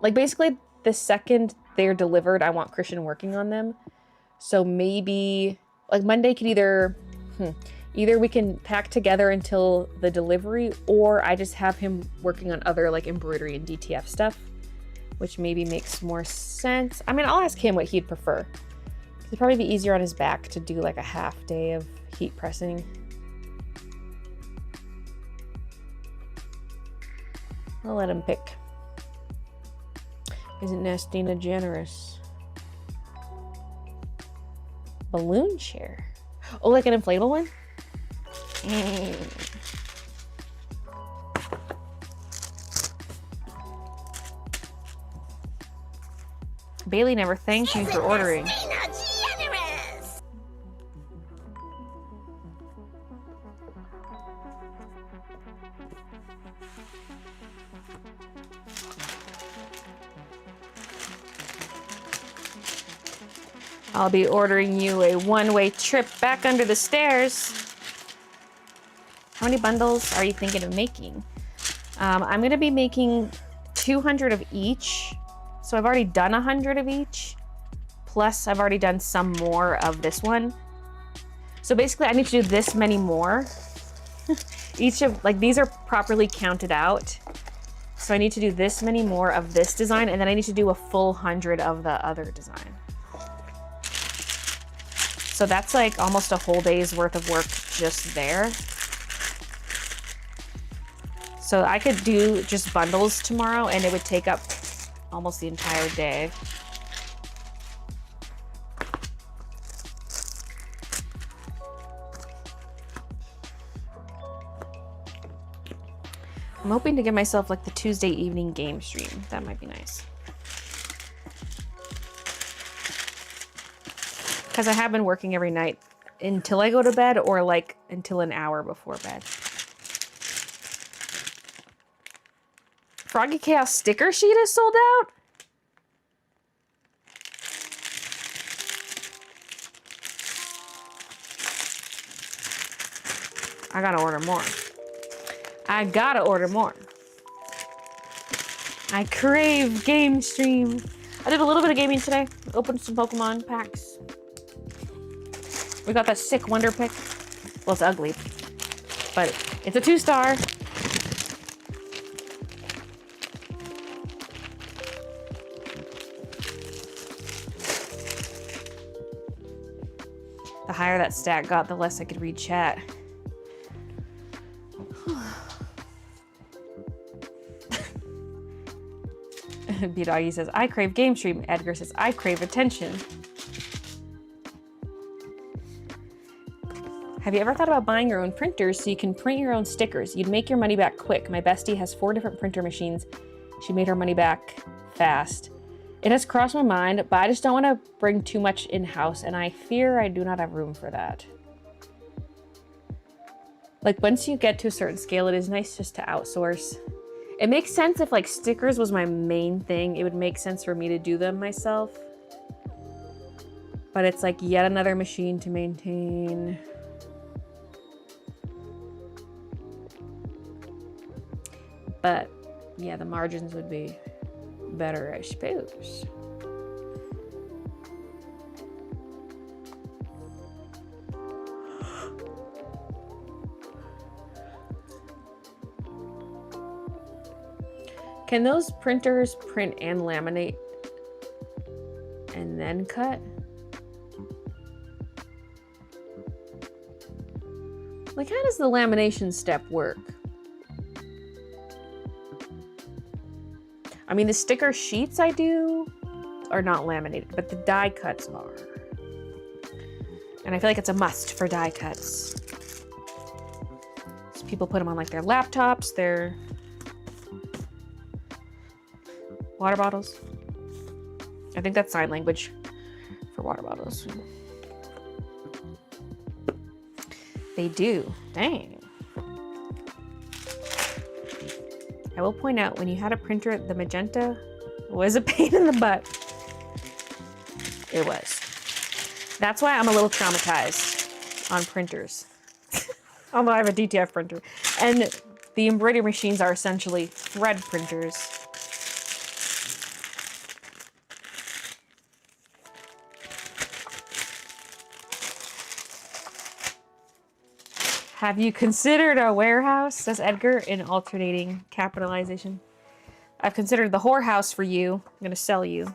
like basically the second they're delivered, I want Christian working on them. So maybe like Monday could either we can pack together until the delivery, or I just have him working on other like embroidery and DTF stuff, which maybe makes more sense. I mean, I'll ask him what he'd prefer. It'd probably be easier on his back to do like a half day of heat pressing. I'll let him pick. Isn't Nastina generous? Balloon chair. Oh, like an inflatable one? Baylee never thanked me for ordering. I'll be ordering you a one-way trip back under the stairs. How many bundles are you thinking of making? I'm gonna be making 200 of each. So I've already done 100 of each. Plus I've already done some more of this one. So basically I need to do this many more. Each of, like these are properly counted out. So I need to do this many more of this design, and then I need to do a full 100 of the other design. So that's like almost a whole day's worth of work just there. So I could do just bundles tomorrow and it would take up almost the entire day. I'm hoping to give myself like the Tuesday evening game stream. That might be nice. Because I have been working every night until I go to bed, or like until an hour before bed. Froggy Chaos sticker sheet is sold out? I gotta order more. I gotta order more. I crave game stream. I did a little bit of gaming today. Opened some Pokemon packs. We got that sick Wonder pick. Well, it's ugly, but it's a 2-star. The higher that stat got, the less I could read chat. B-Doggy says, I crave game stream. Edgar says, I crave attention. Have you ever thought about buying your own printers so you can print your own stickers? You'd make your money back quick. My bestie has 4 different printer machines. She made her money back fast. It has crossed my mind, but I just don't want to bring too much in-house, and I fear I do not have room for that. Like, once you get to a certain scale, it is nice just to outsource. It makes sense if, like, stickers was my main thing. It would make sense for me to do them myself. But it's, like, yet another machine to maintain. But, yeah, the margins would be better, I suppose. Can those printers print and laminate and then cut? Like, how does the lamination step work? I mean, the sticker sheets I do are not laminated, but the die cuts are. And I feel like it's a must for die cuts. So people put them on like their laptops, their water bottles. I think that's sign language for water bottles. They do. Dang. I will point out, when you had a printer, the magenta was a pain in the butt. It was. That's why I'm a little traumatized on printers. Although I have a DTF printer. And the embroidery machines are essentially thread printers. Have you considered a warehouse, says Edgar, in alternating capitalization? I've considered the whorehouse for you. I'm going to sell you.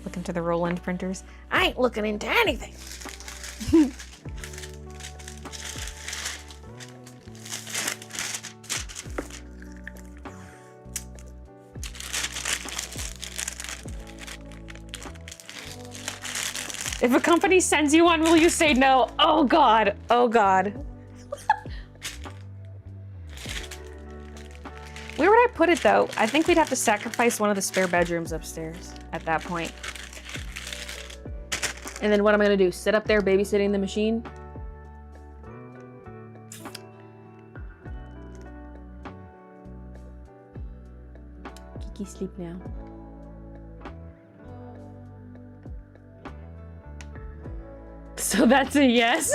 Look into the Roland printers. I ain't looking into anything. If a company sends you one, will you say no? Oh God, oh God. Where would I put it though? I think we'd have to sacrifice one of the spare bedrooms upstairs at that point. And then what am I gonna do? Sit up there babysitting the machine? Kiki, sleep now. So that's a yes.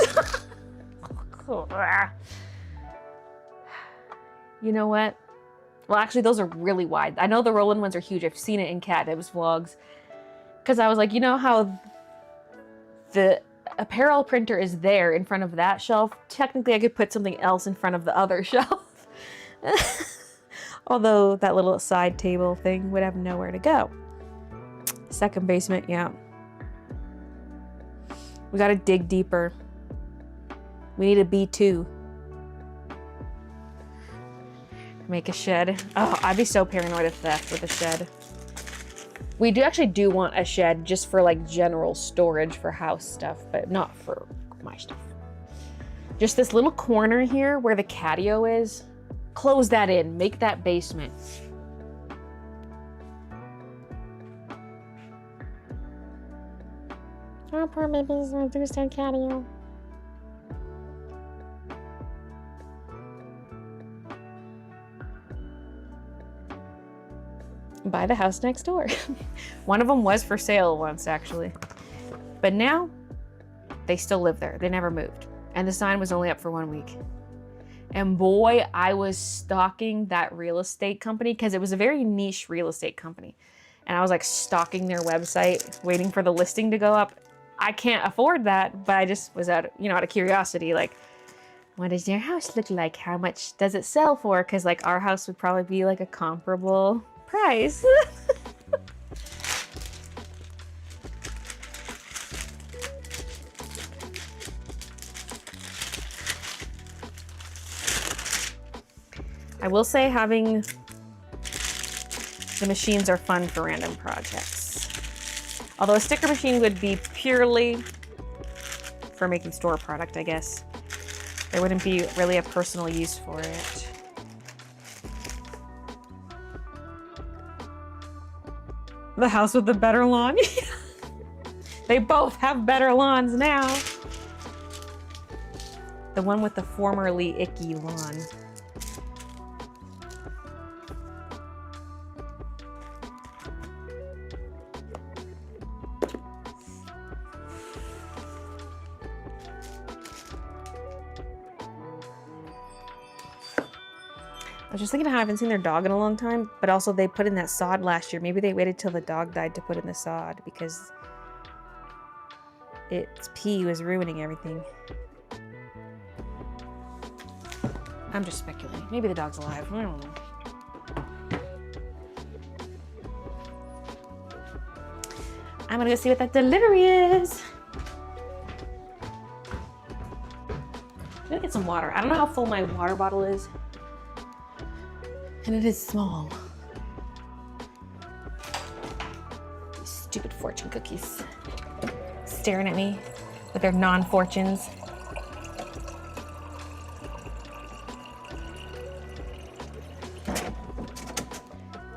You know what? Well, actually, those are really wide. I know the Roland ones are huge. I've seen it in Cat Dibs vlogs. Because I was like, you know how the apparel printer is there in front of that shelf? Technically, I could put something else in front of the other shelf. Although that little side table thing would have nowhere to go. Second basement, yeah. We gotta dig deeper. We need a B2. Make a shed. Oh, I'd be so paranoid of theft with a shed. We actually do want a shed just for like general storage for house stuff, but not for my stuff. Just this little corner here where the catio is. Close that in, make that basement. Oh, poor babies, there's their catio. Buy the house next door. One of them was for sale once, actually. But now, they still live there. They never moved. And the sign was only up for 1 week. And boy, I was stalking that real estate company because it was a very niche real estate company. And I was like stalking their website, waiting for the listing to go up. I can't afford that, but I just was out of curiosity, like, what does your house look like? How much does it sell for? Because like our house would probably be like a comparable price. I will say having the machines are fun for random projects. Although a sticker machine would be purely for making store product, I guess. There wouldn't be really a personal use for it. The house with the better lawn. They both have better lawns now. The one with the formerly icky lawn. I was just thinking how I haven't seen their dog in a long time, but also they put in that sod last year. Maybe they waited till the dog died to put in the sod because its pee was ruining everything. I'm just speculating. Maybe the dog's alive. I don't know. I'm gonna go see what that delivery is. I'm gonna get some water. I don't know how full my water bottle is. And it is small. These stupid fortune cookies. Staring at me with their non-fortunes.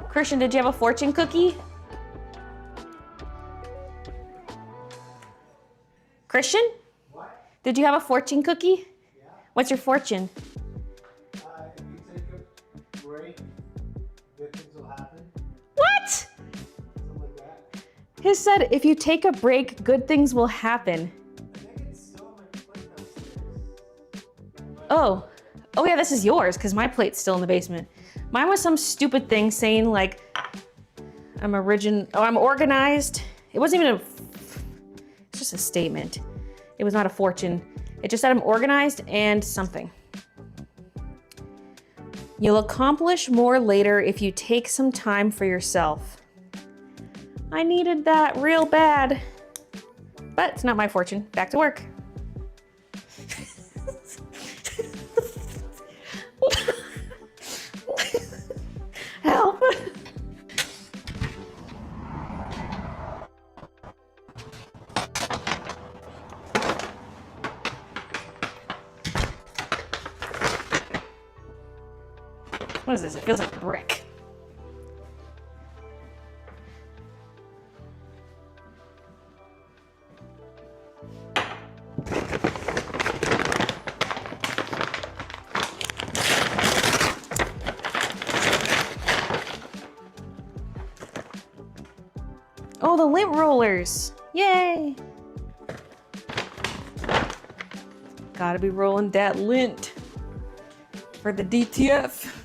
Christian, did you have a fortune cookie? Christian? What? Did you have a fortune cookie? Yeah. What's your fortune? If you take a break, good things will happen. What? Something like that. He said, if you take a break, good things will happen. I think it's still on my plate downstairs. Oh. Oh yeah, this is yours, because my plate's still in the basement. Mine was some stupid thing saying like, I'm organized. It wasn't even it's just a statement. It was not a fortune. It just said I'm organized and something. You'll accomplish more later if you take some time for yourself. I needed that real bad. But it's not my fortune. Back to work. Help. What is this? It feels like a brick. Oh, the lint rollers. Yay. Gotta be rolling that lint for the DTF.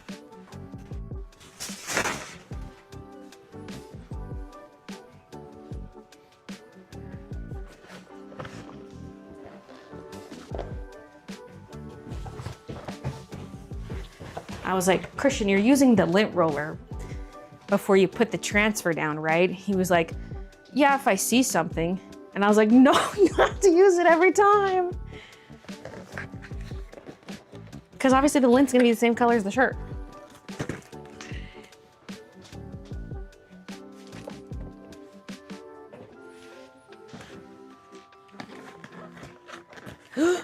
I was like, Christian, you're using the lint roller before you put the transfer down, right? He was like, yeah, if I see something. And I was like, no, you have to use it every time. Because obviously the lint's gonna be the same color as the shirt.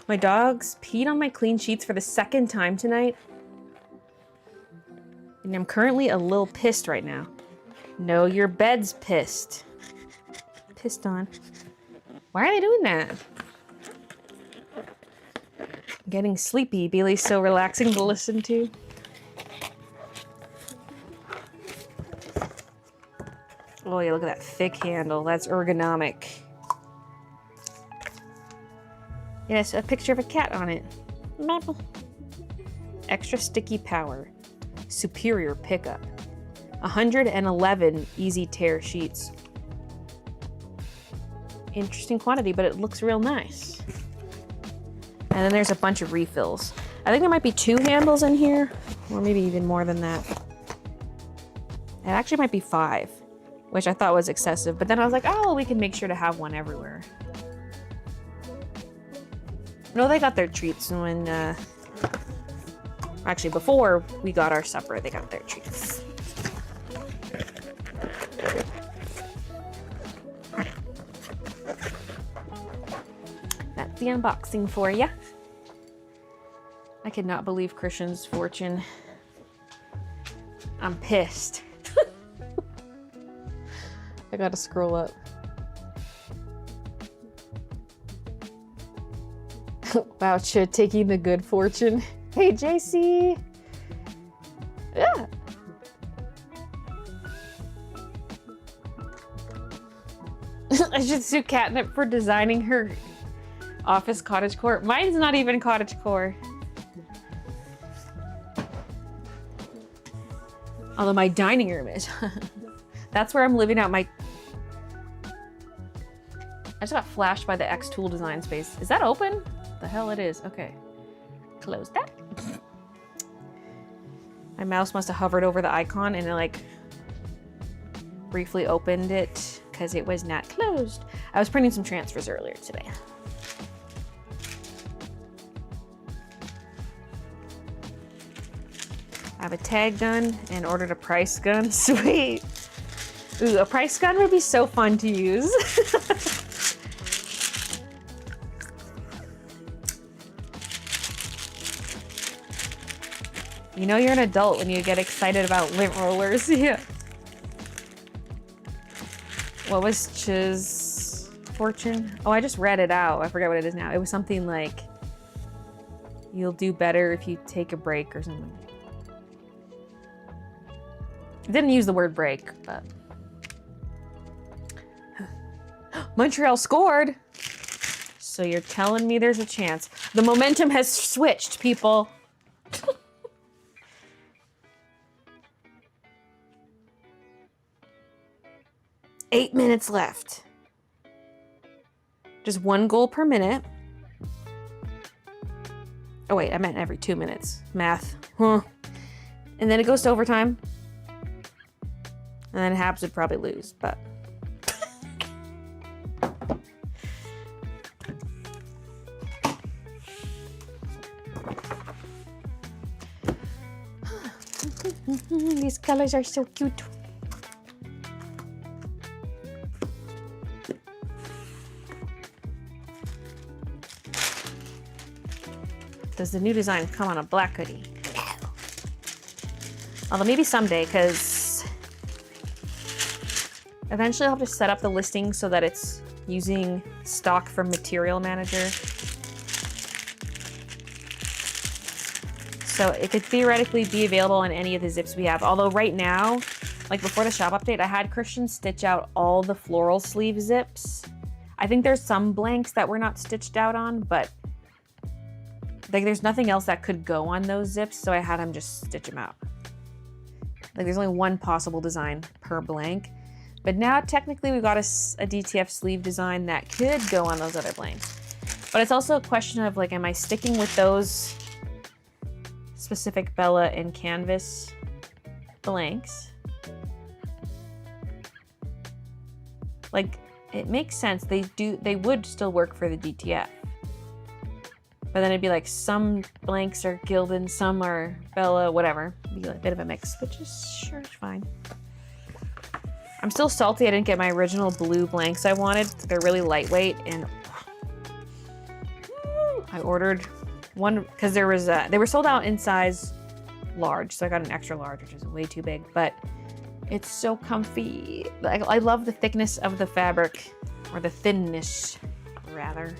My dog's peed on my clean sheets for the second time tonight. And I'm currently a little pissed right now. No, your bed's pissed. Pissed on. Why are they doing that? I'm getting sleepy. Baylee's so relaxing to listen to. Oh yeah, look at that thick handle. That's ergonomic. Yes, a picture of a cat on it. Extra sticky power. Superior pickup. 111 easy tear sheets. Interesting quantity, but it looks real nice. And then there's a bunch of refills. I think there might be 2 handles in here, or maybe even more than that. It actually might be 5, which I thought was excessive, but then I was like, oh, we can make sure to have one everywhere. No, they got their treats when Actually, before we got our supper, they got their treats. That's the unboxing for ya. I cannot believe Christian's fortune. I'm pissed. I gotta scroll up. Wow, shit, taking the good fortune. Hey, JC. Yeah. I should sue Catnip for designing her office cottagecore. Mine's not even cottagecore. Although my dining room is. That's where I'm living out my... I just got flashed by the X Tool design space. Is that open? The hell it is. Okay. Close that. My mouse must have hovered over the icon and it like briefly opened it because it was not closed. I was printing some transfers earlier today. I have a tag gun and ordered a price gun. Sweet. Ooh, a price gun would be so fun to use. You know you're an adult when you get excited about lint rollers. Yeah. What was Chiz fortune? Oh, I just read it out. I forget what it is now. It was something like, you'll do better if you take a break or something. I didn't use the word break, but. Montreal scored. So you're telling me there's a chance. The momentum has switched, people. 8 minutes left. Just 1 goal per minute. Oh wait, I meant every 2 minutes. Math. Huh. And then it goes to overtime. And then Habs would probably lose, but. These colors are so cute. Does the new design come on a black hoodie? No. Although maybe someday, because eventually I'll have to set up the listing so that it's using stock from Material Manager. So it could theoretically be available on any of the zips we have. Although right now, like before the shop update, I had Christian stitch out all the floral sleeve zips. I think there's some blanks that were not stitched out on, but like there's nothing else that could go on those zips, so I had him just stitch them out. Like there's only one possible design per blank. But now technically we've got a DTF sleeve design that could go on those other blanks. But it's also a question of like, am I sticking with those specific Bella and Canvas blanks? Like it makes sense. They would still work for the DTF. But then it'd be like some blanks are Gildan, some are Bella, whatever. It'd be like a bit of a mix, which is sure fine. I'm still salty I didn't get my original blue blanks I wanted. They're really lightweight, and I ordered one because there was they were sold out in size large, so I got an extra large, which is way too big, but it's so comfy. I love the thickness of the fabric, or the thinness, rather.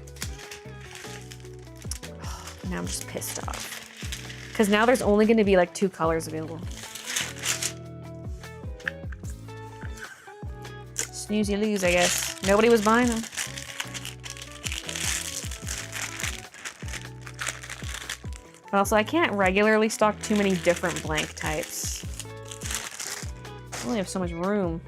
Now I'm just pissed off. Because now there's only going to be like 2 colors available. Snooze you lose, I guess. Nobody was buying them. But also I can't regularly stock too many different blank types. I only have so much room.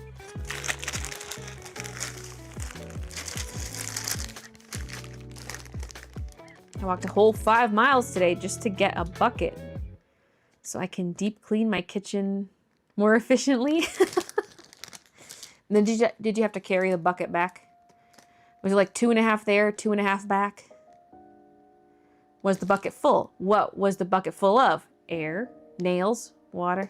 I walked a whole 5 miles today just to get a bucket so I can deep clean my kitchen more efficiently. And then did you have to carry the bucket back? Was it like 2.5 there, 2.5 back? Was the bucket full? What was the bucket full of? air, nails, water.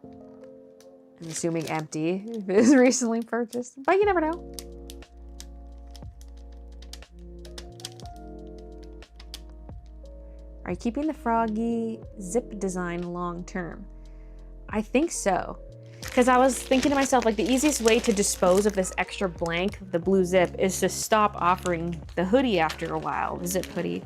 I'm assuming empty if it was recently purchased, but you never know. Are you keeping the Froggy zip design long term? I think so. Because I was thinking to myself, like the easiest way to dispose of this extra blank, the blue zip, is to stop offering the hoodie after a while, the zip hoodie.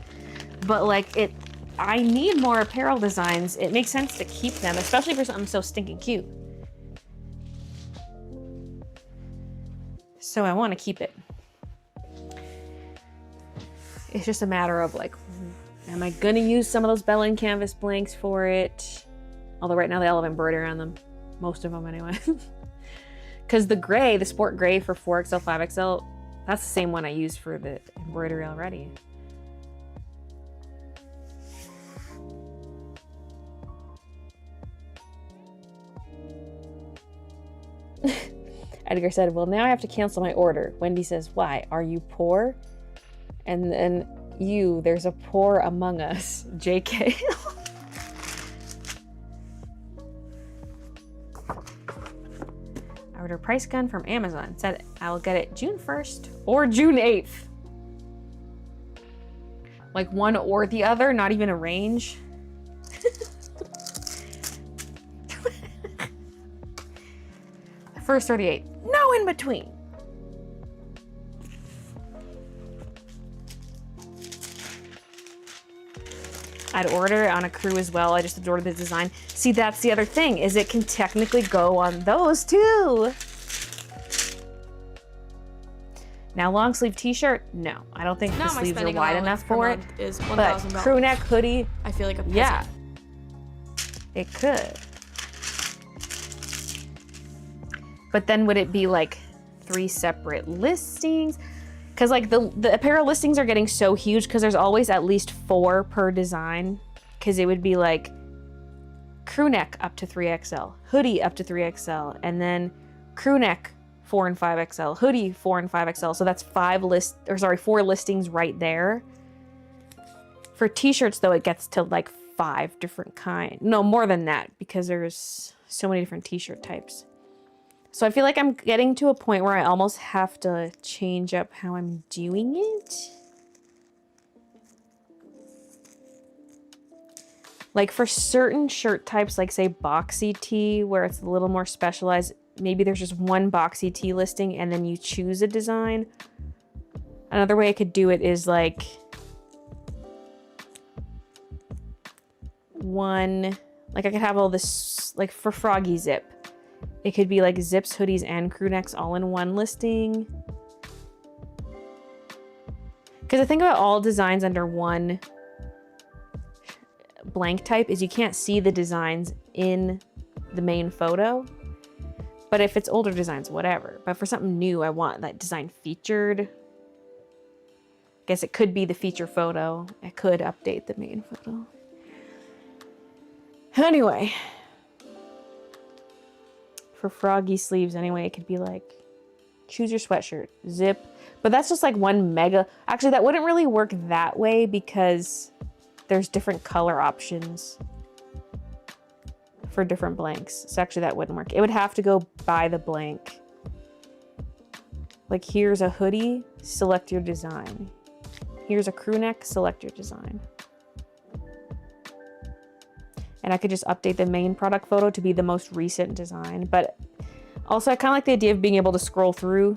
But like I need more apparel designs. It makes sense to keep them, especially for something so stinking cute. So I want to keep it. It's just a matter of like, am I gonna use some of those Bellin canvas blanks for it? Although right now they all have embroidery on them. Most of them anyway. Because the gray, the sport gray for 4XL, 5XL, that's the same one I used for the embroidery already. Edgar said, well, now I have to cancel my order. Wendy says, why? Are you poor? And then there's a poor among us. JK. I ordered a price gun from Amazon. Said I'll get it June 1st or June 8th. Like one or the other, not even a range. First 38. No in between. I'd order it on a crew as well. I just adored the design. See, that's the other thing, is it can technically go on those too. Now, long sleeve t-shirt, no. I don't think the sleeves are wide enough for it. Is but $1,000. crew neck hoodie, I feel like a peasant. yeah, it could. But then would it be like 3 separate listings? Because like the apparel listings are getting so huge because there's always at least 4 per design. Because it would be like crew neck up to 3XL, hoodie up to 3XL, and then crew neck 4 and 5XL, hoodie 4 and 5XL. So that's 4 listings right there. For t-shirts though, it gets to like 5 different kinds. No, more than that because there's so many different t-shirt types. So I feel like I'm getting to a point where I almost have to change up how I'm doing it. Like for certain shirt types, like say boxy tee, where it's a little more specialized, maybe there's just one boxy tee listing and then you choose a design. Another way I could do it is like I could have all this, like for Froggy Zip. It could be like zips, hoodies, and crew necks all in one listing. Because the thing about all designs under one blank type is you can't see the designs in the main photo. But if it's older designs, whatever. But for something new, I want that design featured. I guess it could be the feature photo. I could update the main photo. Anyway. For Froggy sleeves anyway, it could be like, choose your sweatshirt, zip. But that's just like one mega. Actually, that wouldn't really work that way because there's different color options for different blanks. So actually that wouldn't work. It would have to go by the blank. Like here's a hoodie, select your design. Here's a crew neck, select your design. And I could just update the main product photo to be the most recent design. But also I kind of like the idea of being able to scroll through.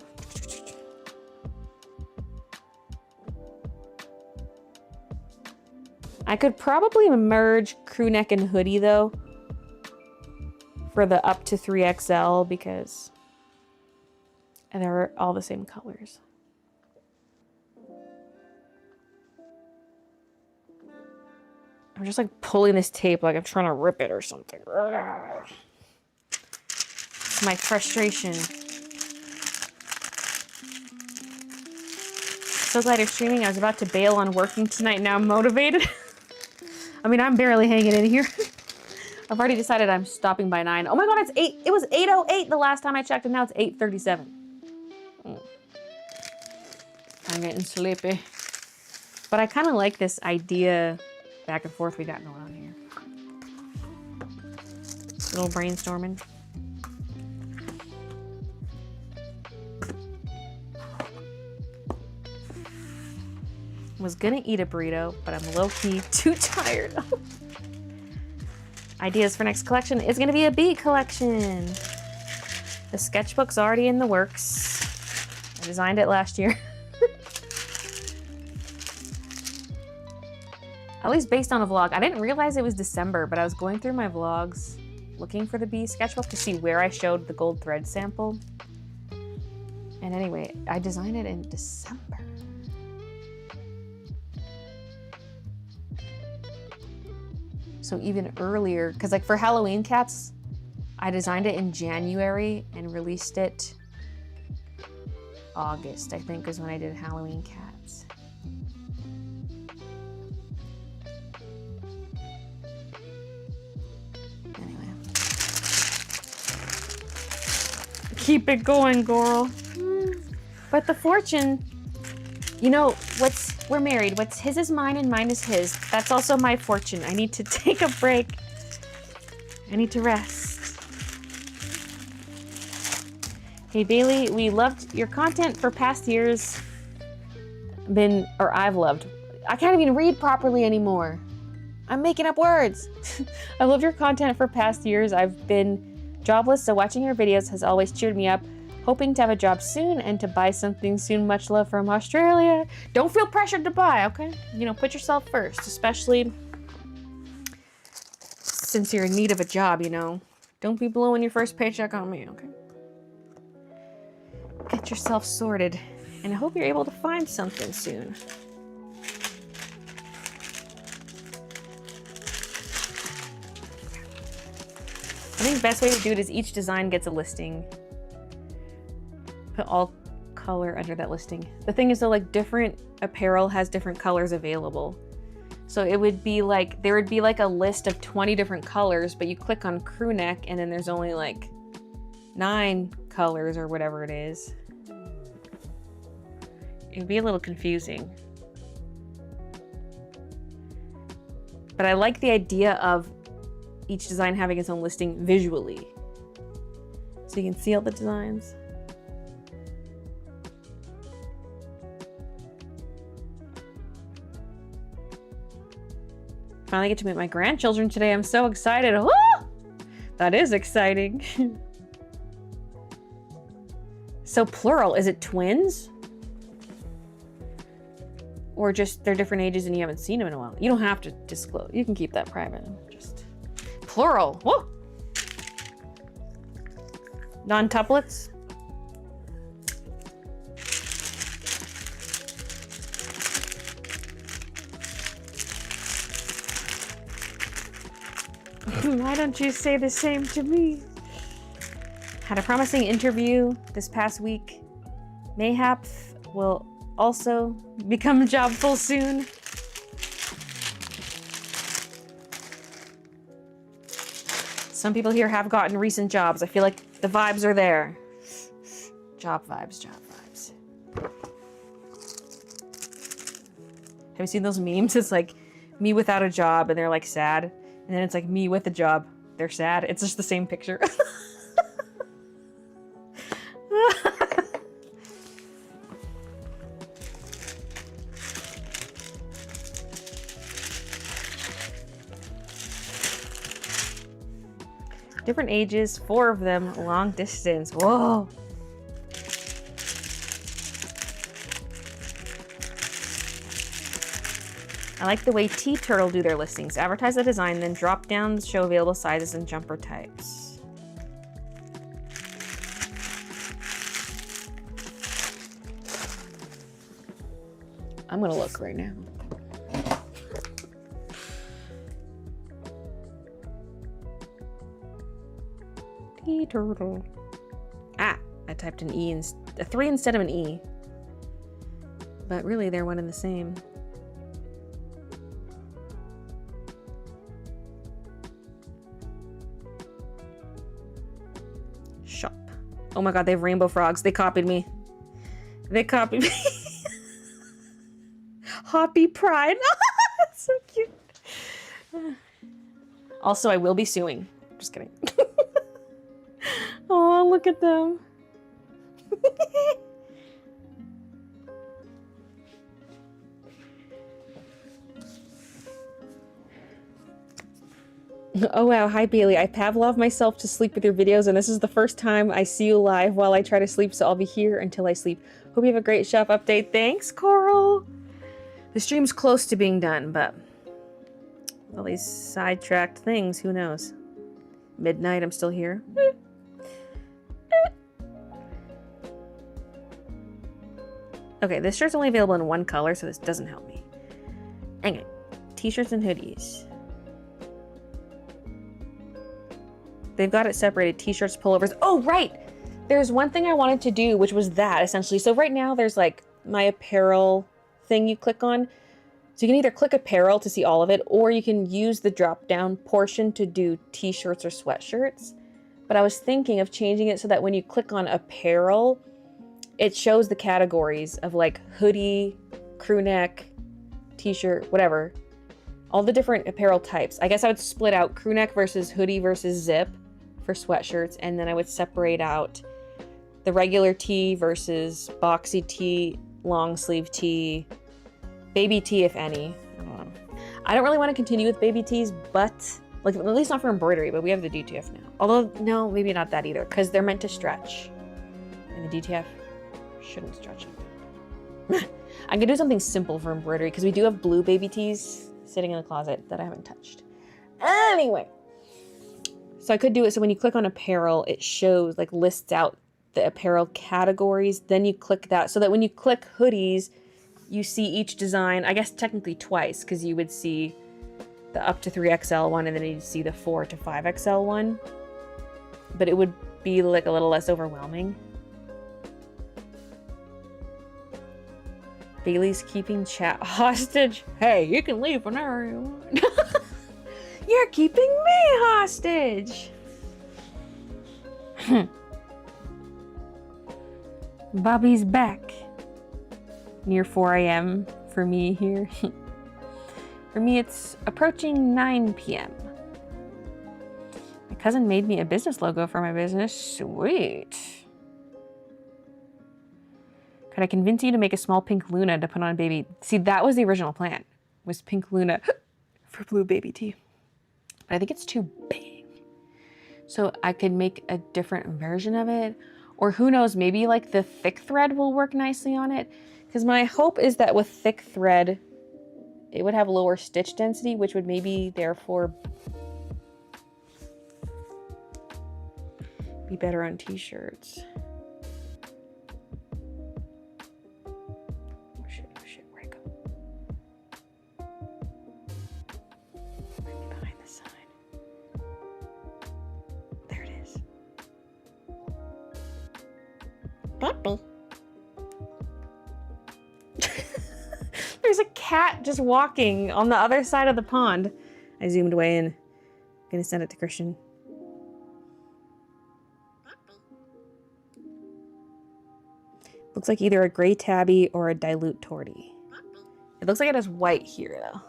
I could probably merge crew neck and hoodie though for the up to 3XL because they're all the same colors. I'm just like pulling this tape like I'm trying to rip it or something. It's my frustration. So glad you're streaming. I was about to bail on working tonight. Now I'm motivated. I mean, I'm barely hanging in here. I've already decided I'm stopping by 9. Oh my God, it's 8. It was 8:08 the last time I checked and now it's 8:37. I'm getting sleepy. But I kind of like this idea back and forth we got going on here. Little brainstorming. Was gonna eat a burrito, but I'm low-key too tired. Ideas for next collection is gonna be a bee collection. The sketchbook's already in the works. I designed it last year. At least based on a vlog. I didn't realize it was December, but I was going through my vlogs looking for the bee sketchbook to see where I showed the gold thread sample. And anyway, I designed it in December. So even earlier, because like for Halloween cats, I designed it in January and released it August, I think, is when I did Halloween cats. Anyway. Keep it going, girl. But the fortune, you know, we're married. What's his is mine and mine is his. That's also my fortune. I need to take a break. I need to rest. Hey Baylee, we loved your content for past years. I've loved. I can't even read properly anymore. I'm making up words. I love your content for past years. I've been jobless, so watching your videos has always cheered me up. Hoping to have a job soon and to buy something soon. Much love from Australia. Don't feel pressured to buy, okay? You know, put yourself first, especially since you're in need of a job, you know. Don't be blowing your first paycheck on me, okay? Get yourself sorted, and I hope you're able to find something soon. I think the best way to do it is each design gets a listing. Put all color under that listing. The thing is though, like different apparel has different colors available. So it would be like, there would be like a list of 20 different colors, but you click on crew neck and then there's only like 9 colors or whatever it is. It would be a little confusing. But I like the idea of each design having its own listing visually. So you can see all the designs. Finally get to meet my grandchildren today. I'm so excited. Oh, that is exciting. So plural, is it twins? Or just they're different ages and you haven't seen them in a while? You don't have to disclose. You can keep that private. Just plural. Whoa. Non-tuplets? Why don't you say the same to me? Had a promising interview this past week. Mayhaps will also become jobful soon. Some people here have gotten recent jobs. I feel like the vibes are there. Job vibes, job vibes. Have you seen those memes? It's like me without a job and they're like sad. And then it's like me with a job. They're sad. It's just the same picture. Different ages, 4 of them, long distance. Whoa. I like the way T-Turtle do their listings. Advertise the design, then drop down to show available sizes and jumper types. I'm gonna look right now. T-Turtle. Ah, I typed an E, a 3 instead of an E. But really, they're one and the same. Shop. Oh my god, they have rainbow frogs. They copied me. They copied me. Hoppy Pride. That's so cute. Also, I will be suing. Just kidding. Oh, look at them. Oh wow, hi Baylee. I Pavlov myself to sleep with your videos, and this is the first time I see you live while I try to sleep, so I'll be here until I sleep. Hope you have a great chef update. Thanks, Coral! The stream's close to being done, but with all these sidetracked things, who knows? Midnight, I'm still here. Okay, this shirt's only available in one color, so this doesn't help me. Anyway, t-shirts and hoodies. They've got it separated, t-shirts, pullovers. Oh, right! There's one thing I wanted to do, which was that, essentially. So right now, there's like my apparel thing you click on. So you can either click apparel to see all of it, or you can use the drop-down portion to do t-shirts or sweatshirts. But I was thinking of changing it so that when you click on apparel, it shows the categories of like hoodie, crew neck, t-shirt, whatever. All the different apparel types. I guess I would split out crew neck versus hoodie versus zip for sweatshirts, and then I would separate out the regular tee versus boxy tee, long sleeve tee, baby tee if any. I don't know. I don't really want to continue with baby tees, but like at least not for embroidery, but we have the DTF now. Although no, maybe not that either, because they're meant to stretch. And the DTF shouldn't stretch them. I could do something simple for embroidery because we do have blue baby tees sitting in the closet that I haven't touched. Anyway, so I could do it so when you click on apparel, it shows, like lists out the apparel categories. Then you click that so that when you click hoodies, you see each design, I guess technically twice, because you would see the up to 3XL one and then you'd see the 4 to 5XL one. But it would be like a little less overwhelming. Baylee's keeping chat hostage. Hey, you can leave whenever you want. You're keeping me hostage. Bobby's back. Near 4 a.m. for me here. For me, it's approaching 9 p.m. My cousin made me a business logo for my business. Sweet. Could I convince you to make a small pink Luna to put on baby? See, that was the original plan, was pink Luna for blue baby tee. But I think it's too big. So I could make a different version of it. Or who knows, maybe like the thick thread will work nicely on it. Because my hope is that with thick thread, it would have lower stitch density, which would maybe therefore be better on t-shirts. Puppy. There's a cat just walking on the other side of the pond. I zoomed way in. I'm gonna send it to Christian. Looks like either a gray tabby or a dilute tortie. It looks like it has white here though.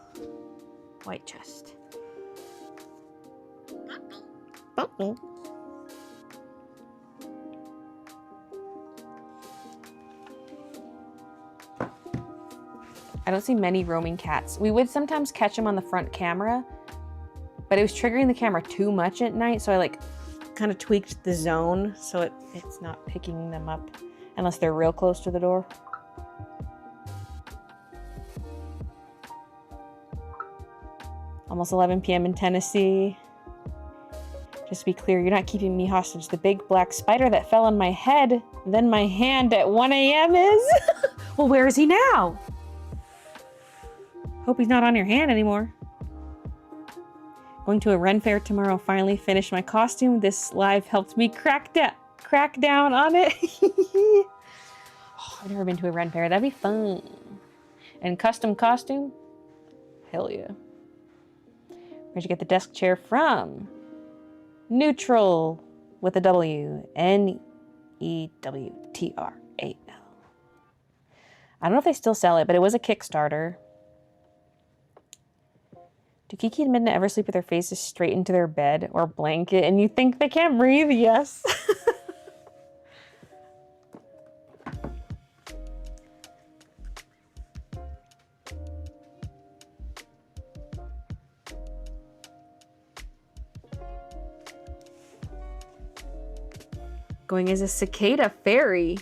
White chest. Puppy. I don't see many roaming cats. We would sometimes catch them on the front camera, but it was triggering the camera too much at night, so I like kind of tweaked the zone so it's not picking them up unless they're real close to the door. Almost 11 p.m. in Tennessee. Just to be clear, you're not keeping me hostage. The big black spider that fell on my head, then my hand at 1 a.m. is? Well, where is he now? Hope he's not on your hand anymore. Going to a Ren fair tomorrow. Finally finished my costume. This live helped me crack down on it. Oh, I've never been to a Ren fair. That'd be fun. And custom costume? Hell yeah. Where'd you get the desk chair from? Neutral with a W. N-E-W-T-R-A-L. I don't know if they still sell it, but it was a Kickstarter. Do Kiki and Midna ever sleep with their faces straight into their bed or blanket and you think they can't breathe? Yes. Going as a cicada fairy.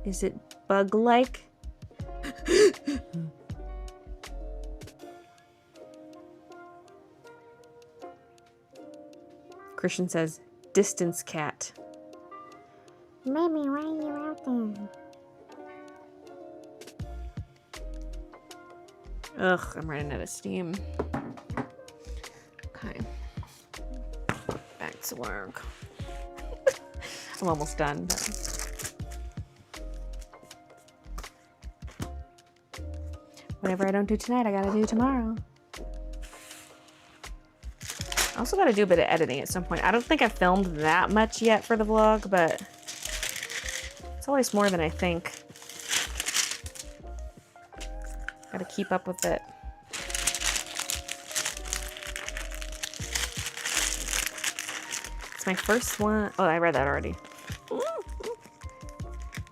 Is it bug-like? Christian says, distance cat. Mommy, why are you out there? Ugh, I'm running out of steam. Okay. Back to work. I'm almost done. But whatever I don't do tonight, I gotta do tomorrow. I also gotta do a bit of editing at some point. I don't think I've filmed that much yet for the vlog, but it's always more than I think. Gotta keep up with it. It's my first one. Oh, I read that already.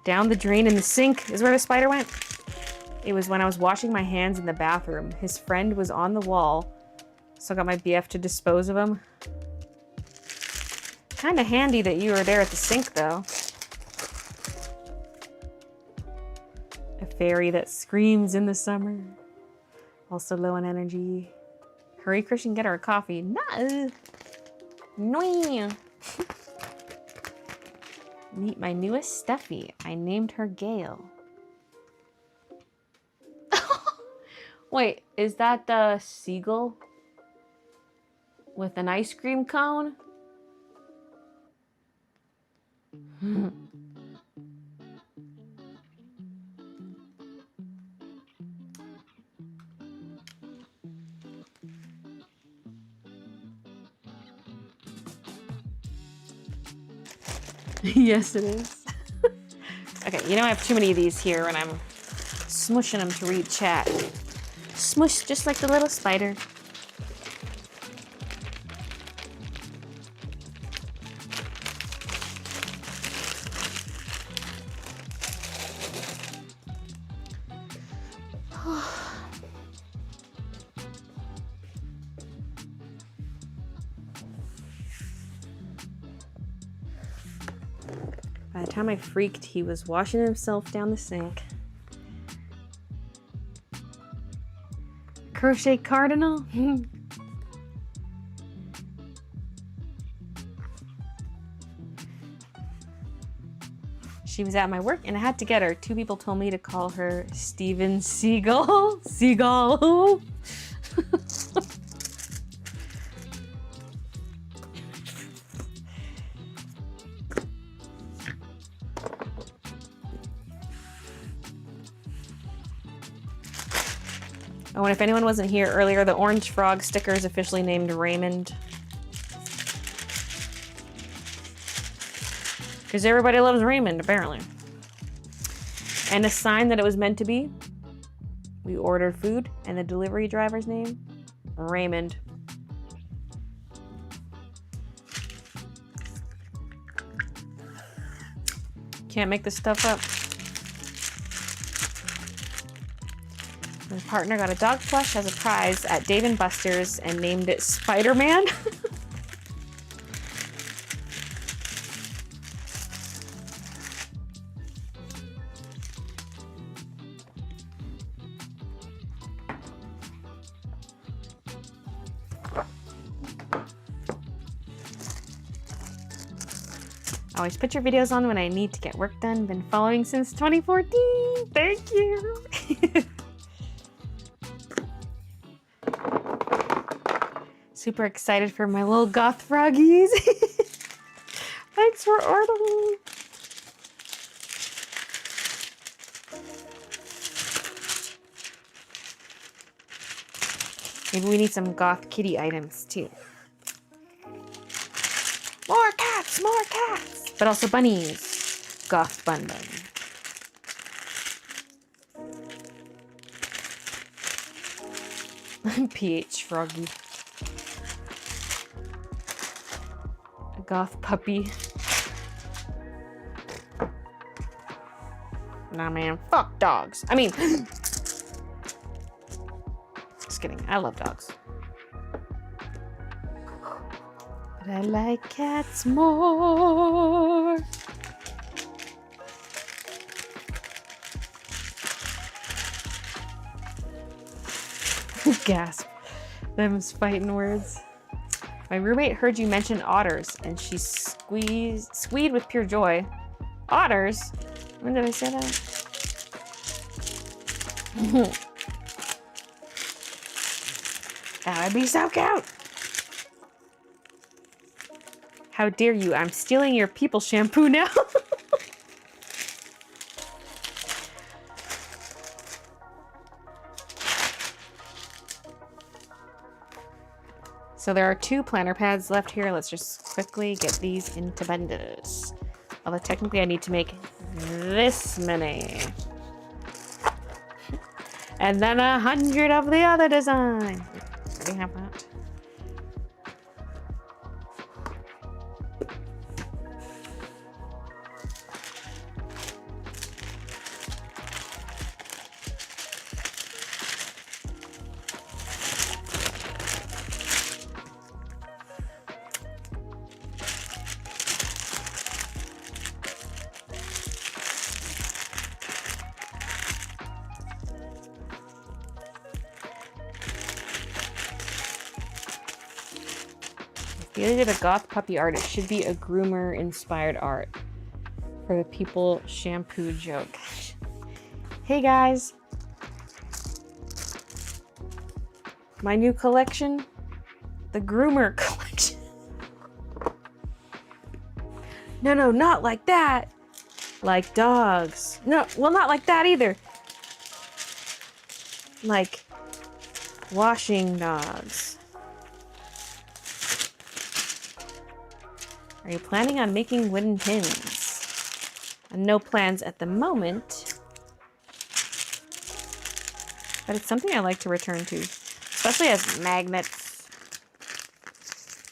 Down the drain in the sink is where the spider went. It was when I was washing my hands in the bathroom. His friend was on the wall, so I got my BF to dispose of him. Kinda handy that you were there at the sink, though. A fairy that screams in the summer. Also low on energy. Hurry, Christian, get her a coffee. No. No. Meet my newest Steffi. I named her Gail. Wait, is that the seagull with an ice cream cone? Yes, it is. Okay, you know I have too many of these here when I'm smushing them to read chat. Smush just like the little spider. By the time I freaked, he was washing himself down the sink. Crochet cardinal? She was at my work and I had to get her. 2 people told me to call her Steven Seagull. Seagull. Oh, and if anyone wasn't here earlier, the orange frog sticker is officially named Raymond. Because everybody loves Raymond, apparently. And a sign that it was meant to be. We ordered food, and the delivery driver's name, Raymond. Can't make this stuff up. My partner got a dog plush as a prize at Dave & Buster's and named it Spider-Man. I always put your videos on when I need to get work done. Been following since 2014. Thank you. Super excited for my little goth froggies. Thanks for ordering. Maybe we need some goth kitty items too. More cats, more cats. But also bunnies. Goth bun bun. PH Froggy. A goth puppy. Nah, man. Fuck dogs. I mean, just kidding. I love dogs. But I like cats more. Gasp. Them's fighting words. My roommate heard you mention otters and she squeed with pure joy. Otters? When did I say that? That would be so cute. How dare you? I'm stealing your people shampoo now. So there are 2 planner pads left here. Let's just quickly get these into bundles. Although technically I need to make this many. And then 100 of the other design. Already have that. If you did a goth puppy art, it should be a groomer inspired art for the people shampoo joke. Hey guys, my new collection, the groomer collection. No, not like that. Like dogs. No, well, not like that either. Like washing dogs. Are you planning on making wooden pins? No plans at the moment. But it's something I like to return to. Especially as magnets.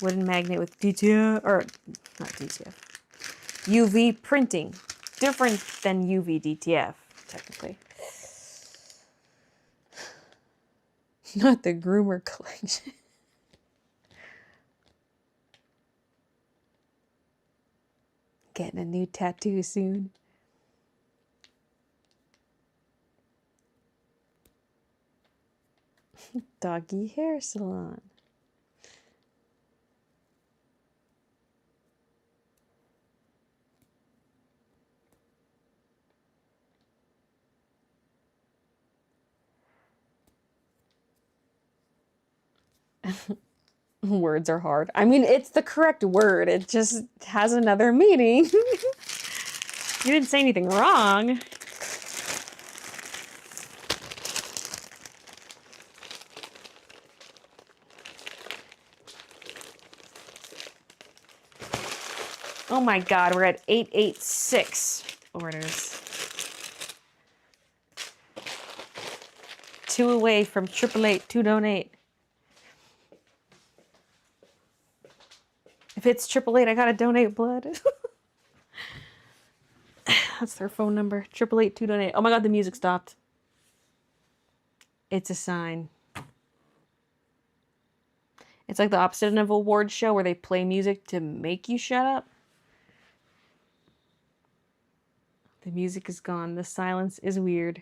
Wooden magnet with DTF, or not DTF. UV printing. Different than UV DTF, technically. Not the groomer collection. Getting a new tattoo soon. Doggy hair salon. Words are hard. I mean, it's the correct word. It just has another meaning. You didn't say anything wrong. Oh my God, we're at 886 orders. 2 away from 888 to donate. If it's 888, I gotta donate blood. That's their phone number. 888 to donate. Oh my God, the music stopped. It's a sign. It's like the opposite of an award show where they play music to make you shut up. The music is gone. The silence is weird.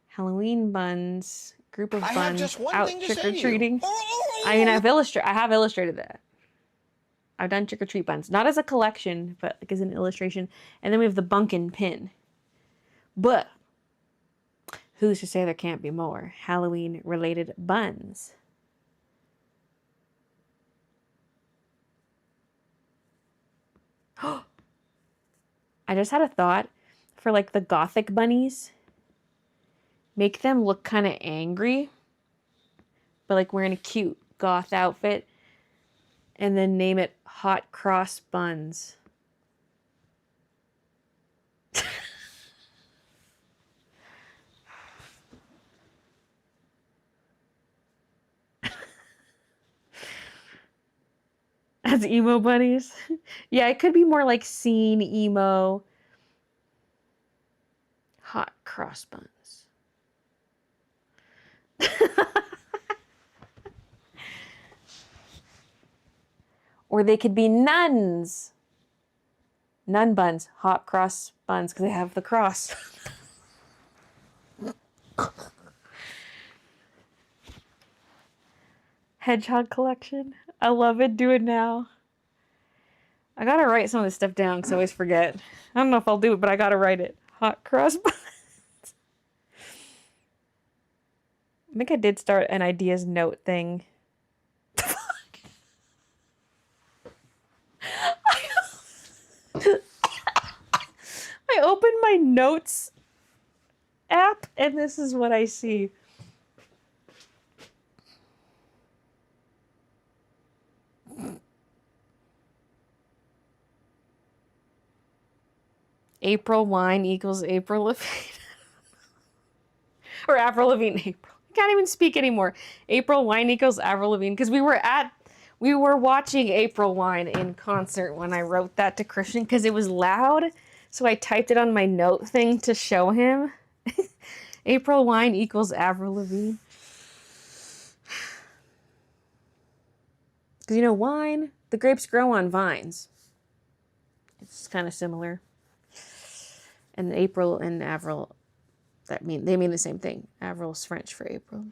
Halloween buns. Group of buns out trick-or-treating. I mean, I have illustrated that. I've done trick-or-treat buns. Not as a collection, but like as an illustration. And then we have the bunkin' pin. But who's to say there can't be more Halloween-related buns? I just had a thought for like the gothic bunnies. Make them look kind of angry, but like wearing a cute goth outfit, and then name it Hot Cross Buns. As emo bunnies. Yeah, it could be more like scene emo. Hot cross buns. Or they could be nuns. Nun buns, hot cross buns, because they have the cross. Hedgehog collection. I love it. Do it now. I gotta write some of this stuff down because I always forget. I don't know if I'll do it, but I gotta write it. Hot cross buns. I think I did start an ideas note thing. I opened my notes app and this is what I see. April wine equals April Lavigne. Or Avril Lavigne. April. I can't even speak anymore. April wine equals Avril Lavigne. Because we were watching April Wine in concert when I wrote that to Christian because it was loud. So I typed it on my note thing to show him. April wine equals Avril Lavigne. Because you know, wine, the grapes grow on vines. It's kind of similar. And April and Avril, they mean the same thing. Avril's French for April.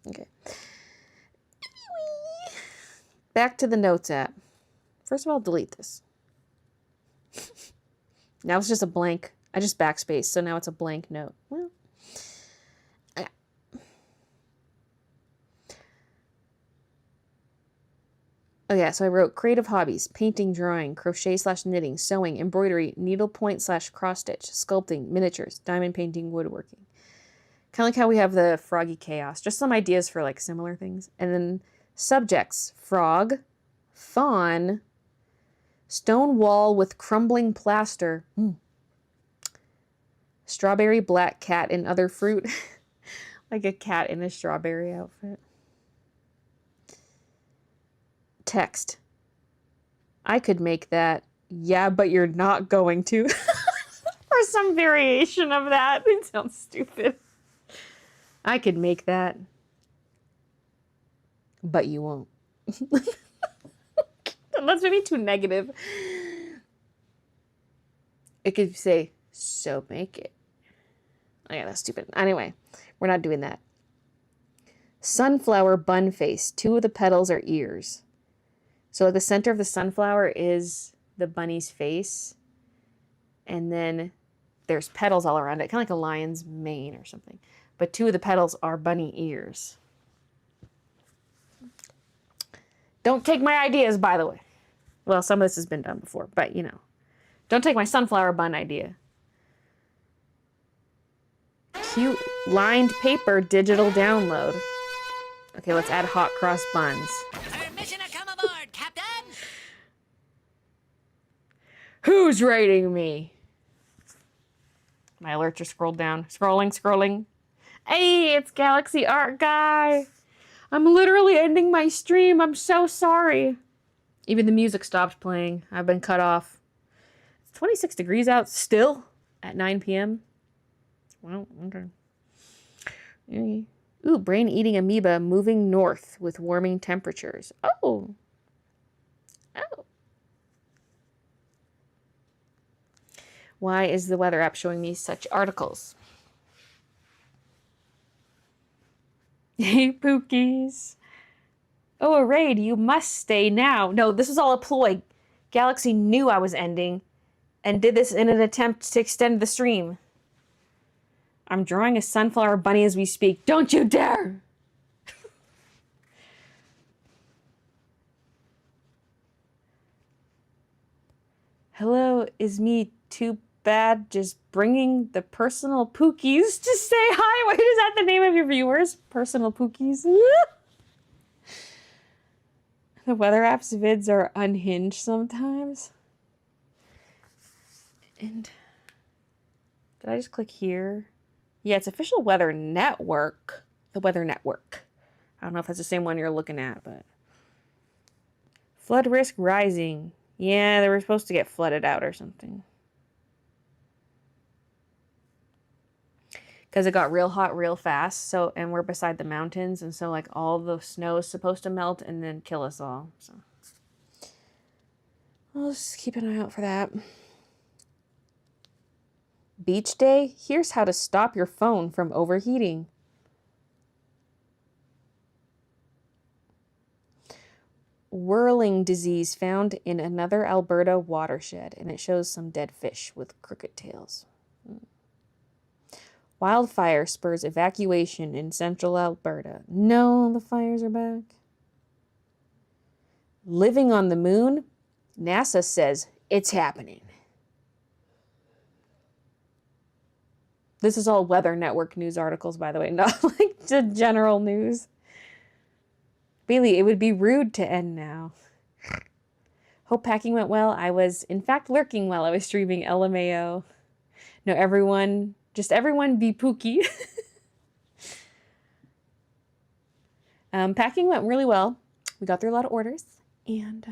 Okay. Back to the notes app. First of all, delete this. Now it's just a blank. I just backspace, so now it's a blank note. Well, oh yeah, so I wrote creative hobbies, painting, drawing, crochet/knitting, sewing, embroidery, needlepoint/cross-stitch, sculpting, miniatures, diamond painting, woodworking. Kind of like how we have the froggy chaos. Just some ideas for like similar things. And then subjects, frog, fawn, stone wall with crumbling plaster, strawberry black cat and other fruit. Like a cat in a strawberry outfit. Text. I could make that. Yeah, but you're not going to. Or some variation of that. It sounds stupid. I could make that. But you won't. That's maybe too negative. It could say, so make it. Oh yeah, that's stupid. Anyway, we're not doing that. Sunflower bun face. 2 of the petals are ears. So the center of the sunflower is the bunny's face. And then there's petals all around it. Kind of like a lion's mane or something. But 2 of the petals are bunny ears. Don't take my ideas, by the way. Well, some of this has been done before, but you know. Don't take my sunflower bun idea. Cute lined paper digital download. Okay, let's add hot cross buns. Permission to come aboard, Captain! Who's rating me? My alerts are scrolled down. Scrolling. Hey, it's Galaxy Art Guy. I'm literally ending my stream. I'm so sorry. Even the music stopped playing. I've been cut off. It's 26 degrees out still at 9 p.m. Well, okay. Ooh, brain-eating amoeba moving north with warming temperatures. Oh. Why is the weather app showing me such articles? Hey, Pookies. Oh, a raid, you must stay now. No, this was all a ploy. Galaxy knew I was ending and did this in an attempt to extend the stream. I'm drawing a sunflower bunny as we speak. Don't you dare! Hello, is me too bad just bringing the personal Pookies to say hi? Wait, is that the name of your viewers? Personal Pookies? The weather app's vids are unhinged sometimes. And did I just click here? Yeah, it's Official Weather Network. The Weather Network. I don't know if that's the same one you're looking at, but Flood risk rising. Yeah, they were supposed to get flooded out or something. Because it got real hot real fast. So, and we're beside the mountains. And so, like, all the snow is supposed to melt and then kill us all. So, I'll just keep an eye out for that. Beach day? Here's how to stop your phone from overheating. Whirling disease found in another Alberta watershed, and it shows some dead fish with crooked tails. Wildfire spurs evacuation in central Alberta. No, the fires are back. Living on the moon? NASA says it's happening. This is all Weather Network news articles, by the way, not like the general news. Baylee, it would be rude to end now. Hope packing went well. I was, in fact, lurking while I was streaming LMAO. No, everyone, just everyone be Pookie. Packing went really well. We got through a lot of orders. And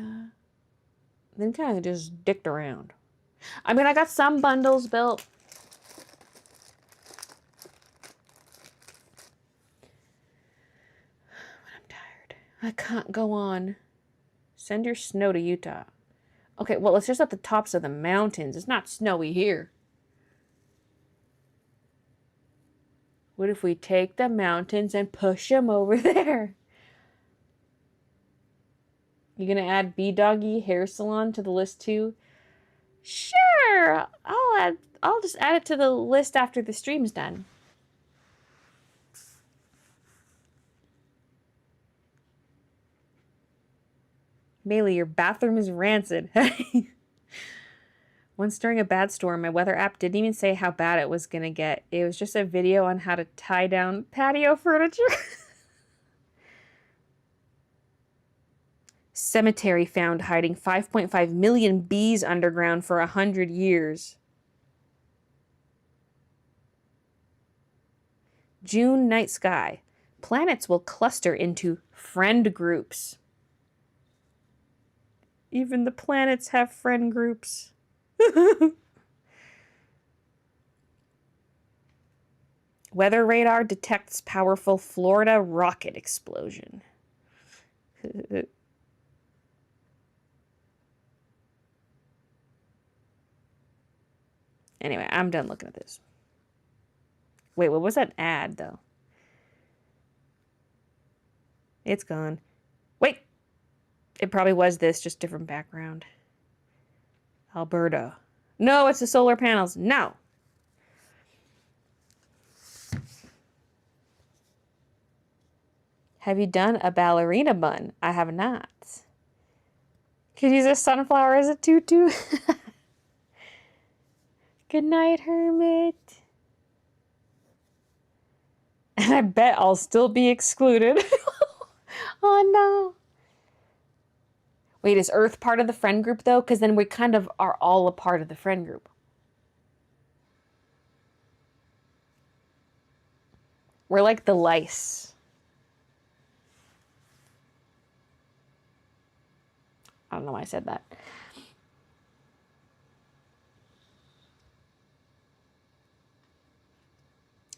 then kind of just dicked around. I mean, I got some bundles built. I can't go on. Send your snow to Utah. Okay, well, it's just at the tops of the mountains. It's not snowy here. What if we take the mountains and push them over there? You gonna add B-Doggy Hair Salon to the list too? Sure! I'll just add it to the list after the stream's done. Baylee, your bathroom is rancid. Once during a bad storm, my weather app didn't even say how bad it was gonna get. It was just a video on how to tie down patio furniture. Cemetery found hiding 5.5 million bees underground for 100 years. June night sky. Planets will cluster into friend groups. Even the planets have friend groups. Weather radar detects powerful Florida rocket explosion. Anyway, I'm done looking at this. Wait, what was that ad, though? It's gone. Wait! It probably was this, just different background. Alberta. No, it's the solar panels. No! Have you done a ballerina bun? I have not. Could use a sunflower as a tutu. Good night, hermit. And I bet I'll still be excluded. Oh no. Wait, is Earth part of the friend group though? Because then we kind of are all a part of the friend group. We're like the lice. I don't know why I said that.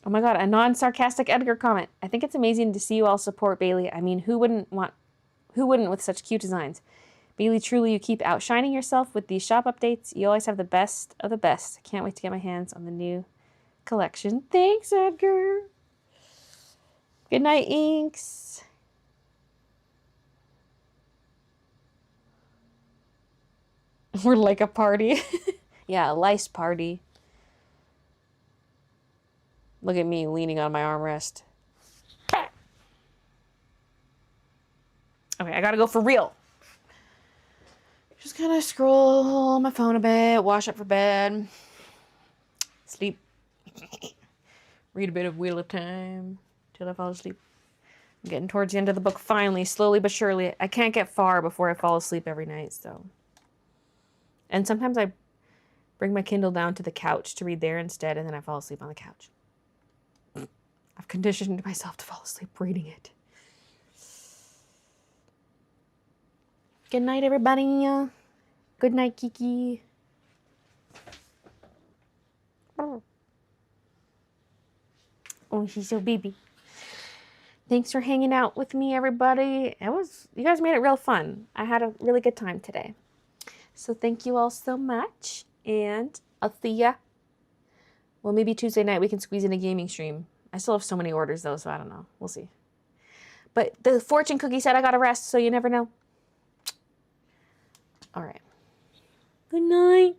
Oh my god, a non-sarcastic Edgar comment. I think it's amazing to see you all support Baylee. I mean, who wouldn't with such cute designs? Baylee, truly you keep outshining yourself with these shop updates. You always have the best of the best. Can't wait to get my hands on the new collection. Thanks, Edgar. Good night, Inks. We're like a party. Yeah, a lice party. Look at me leaning on my armrest. Okay, I gotta go for real. Just gonna scroll on my phone a bit, wash up for bed, sleep, read a bit of Wheel of Time till I fall asleep. I'm getting towards the end of the book finally, slowly but surely. I can't get far before I fall asleep every night, so. And sometimes I bring my Kindle down to the couch to read there instead, and then I fall asleep on the couch. I've conditioned myself to fall asleep reading it. Good night, everybody. Good night, Kiki. Oh, she's so baby. Thanks for hanging out with me, everybody. You guys made it real fun. I had a really good time today. So thank you all so much. And I'll see ya. Well, maybe Tuesday night we can squeeze in a gaming stream. I still have so many orders though, so I don't know. We'll see. But the fortune cookie said I gotta rest, so you never know. All right. Good night.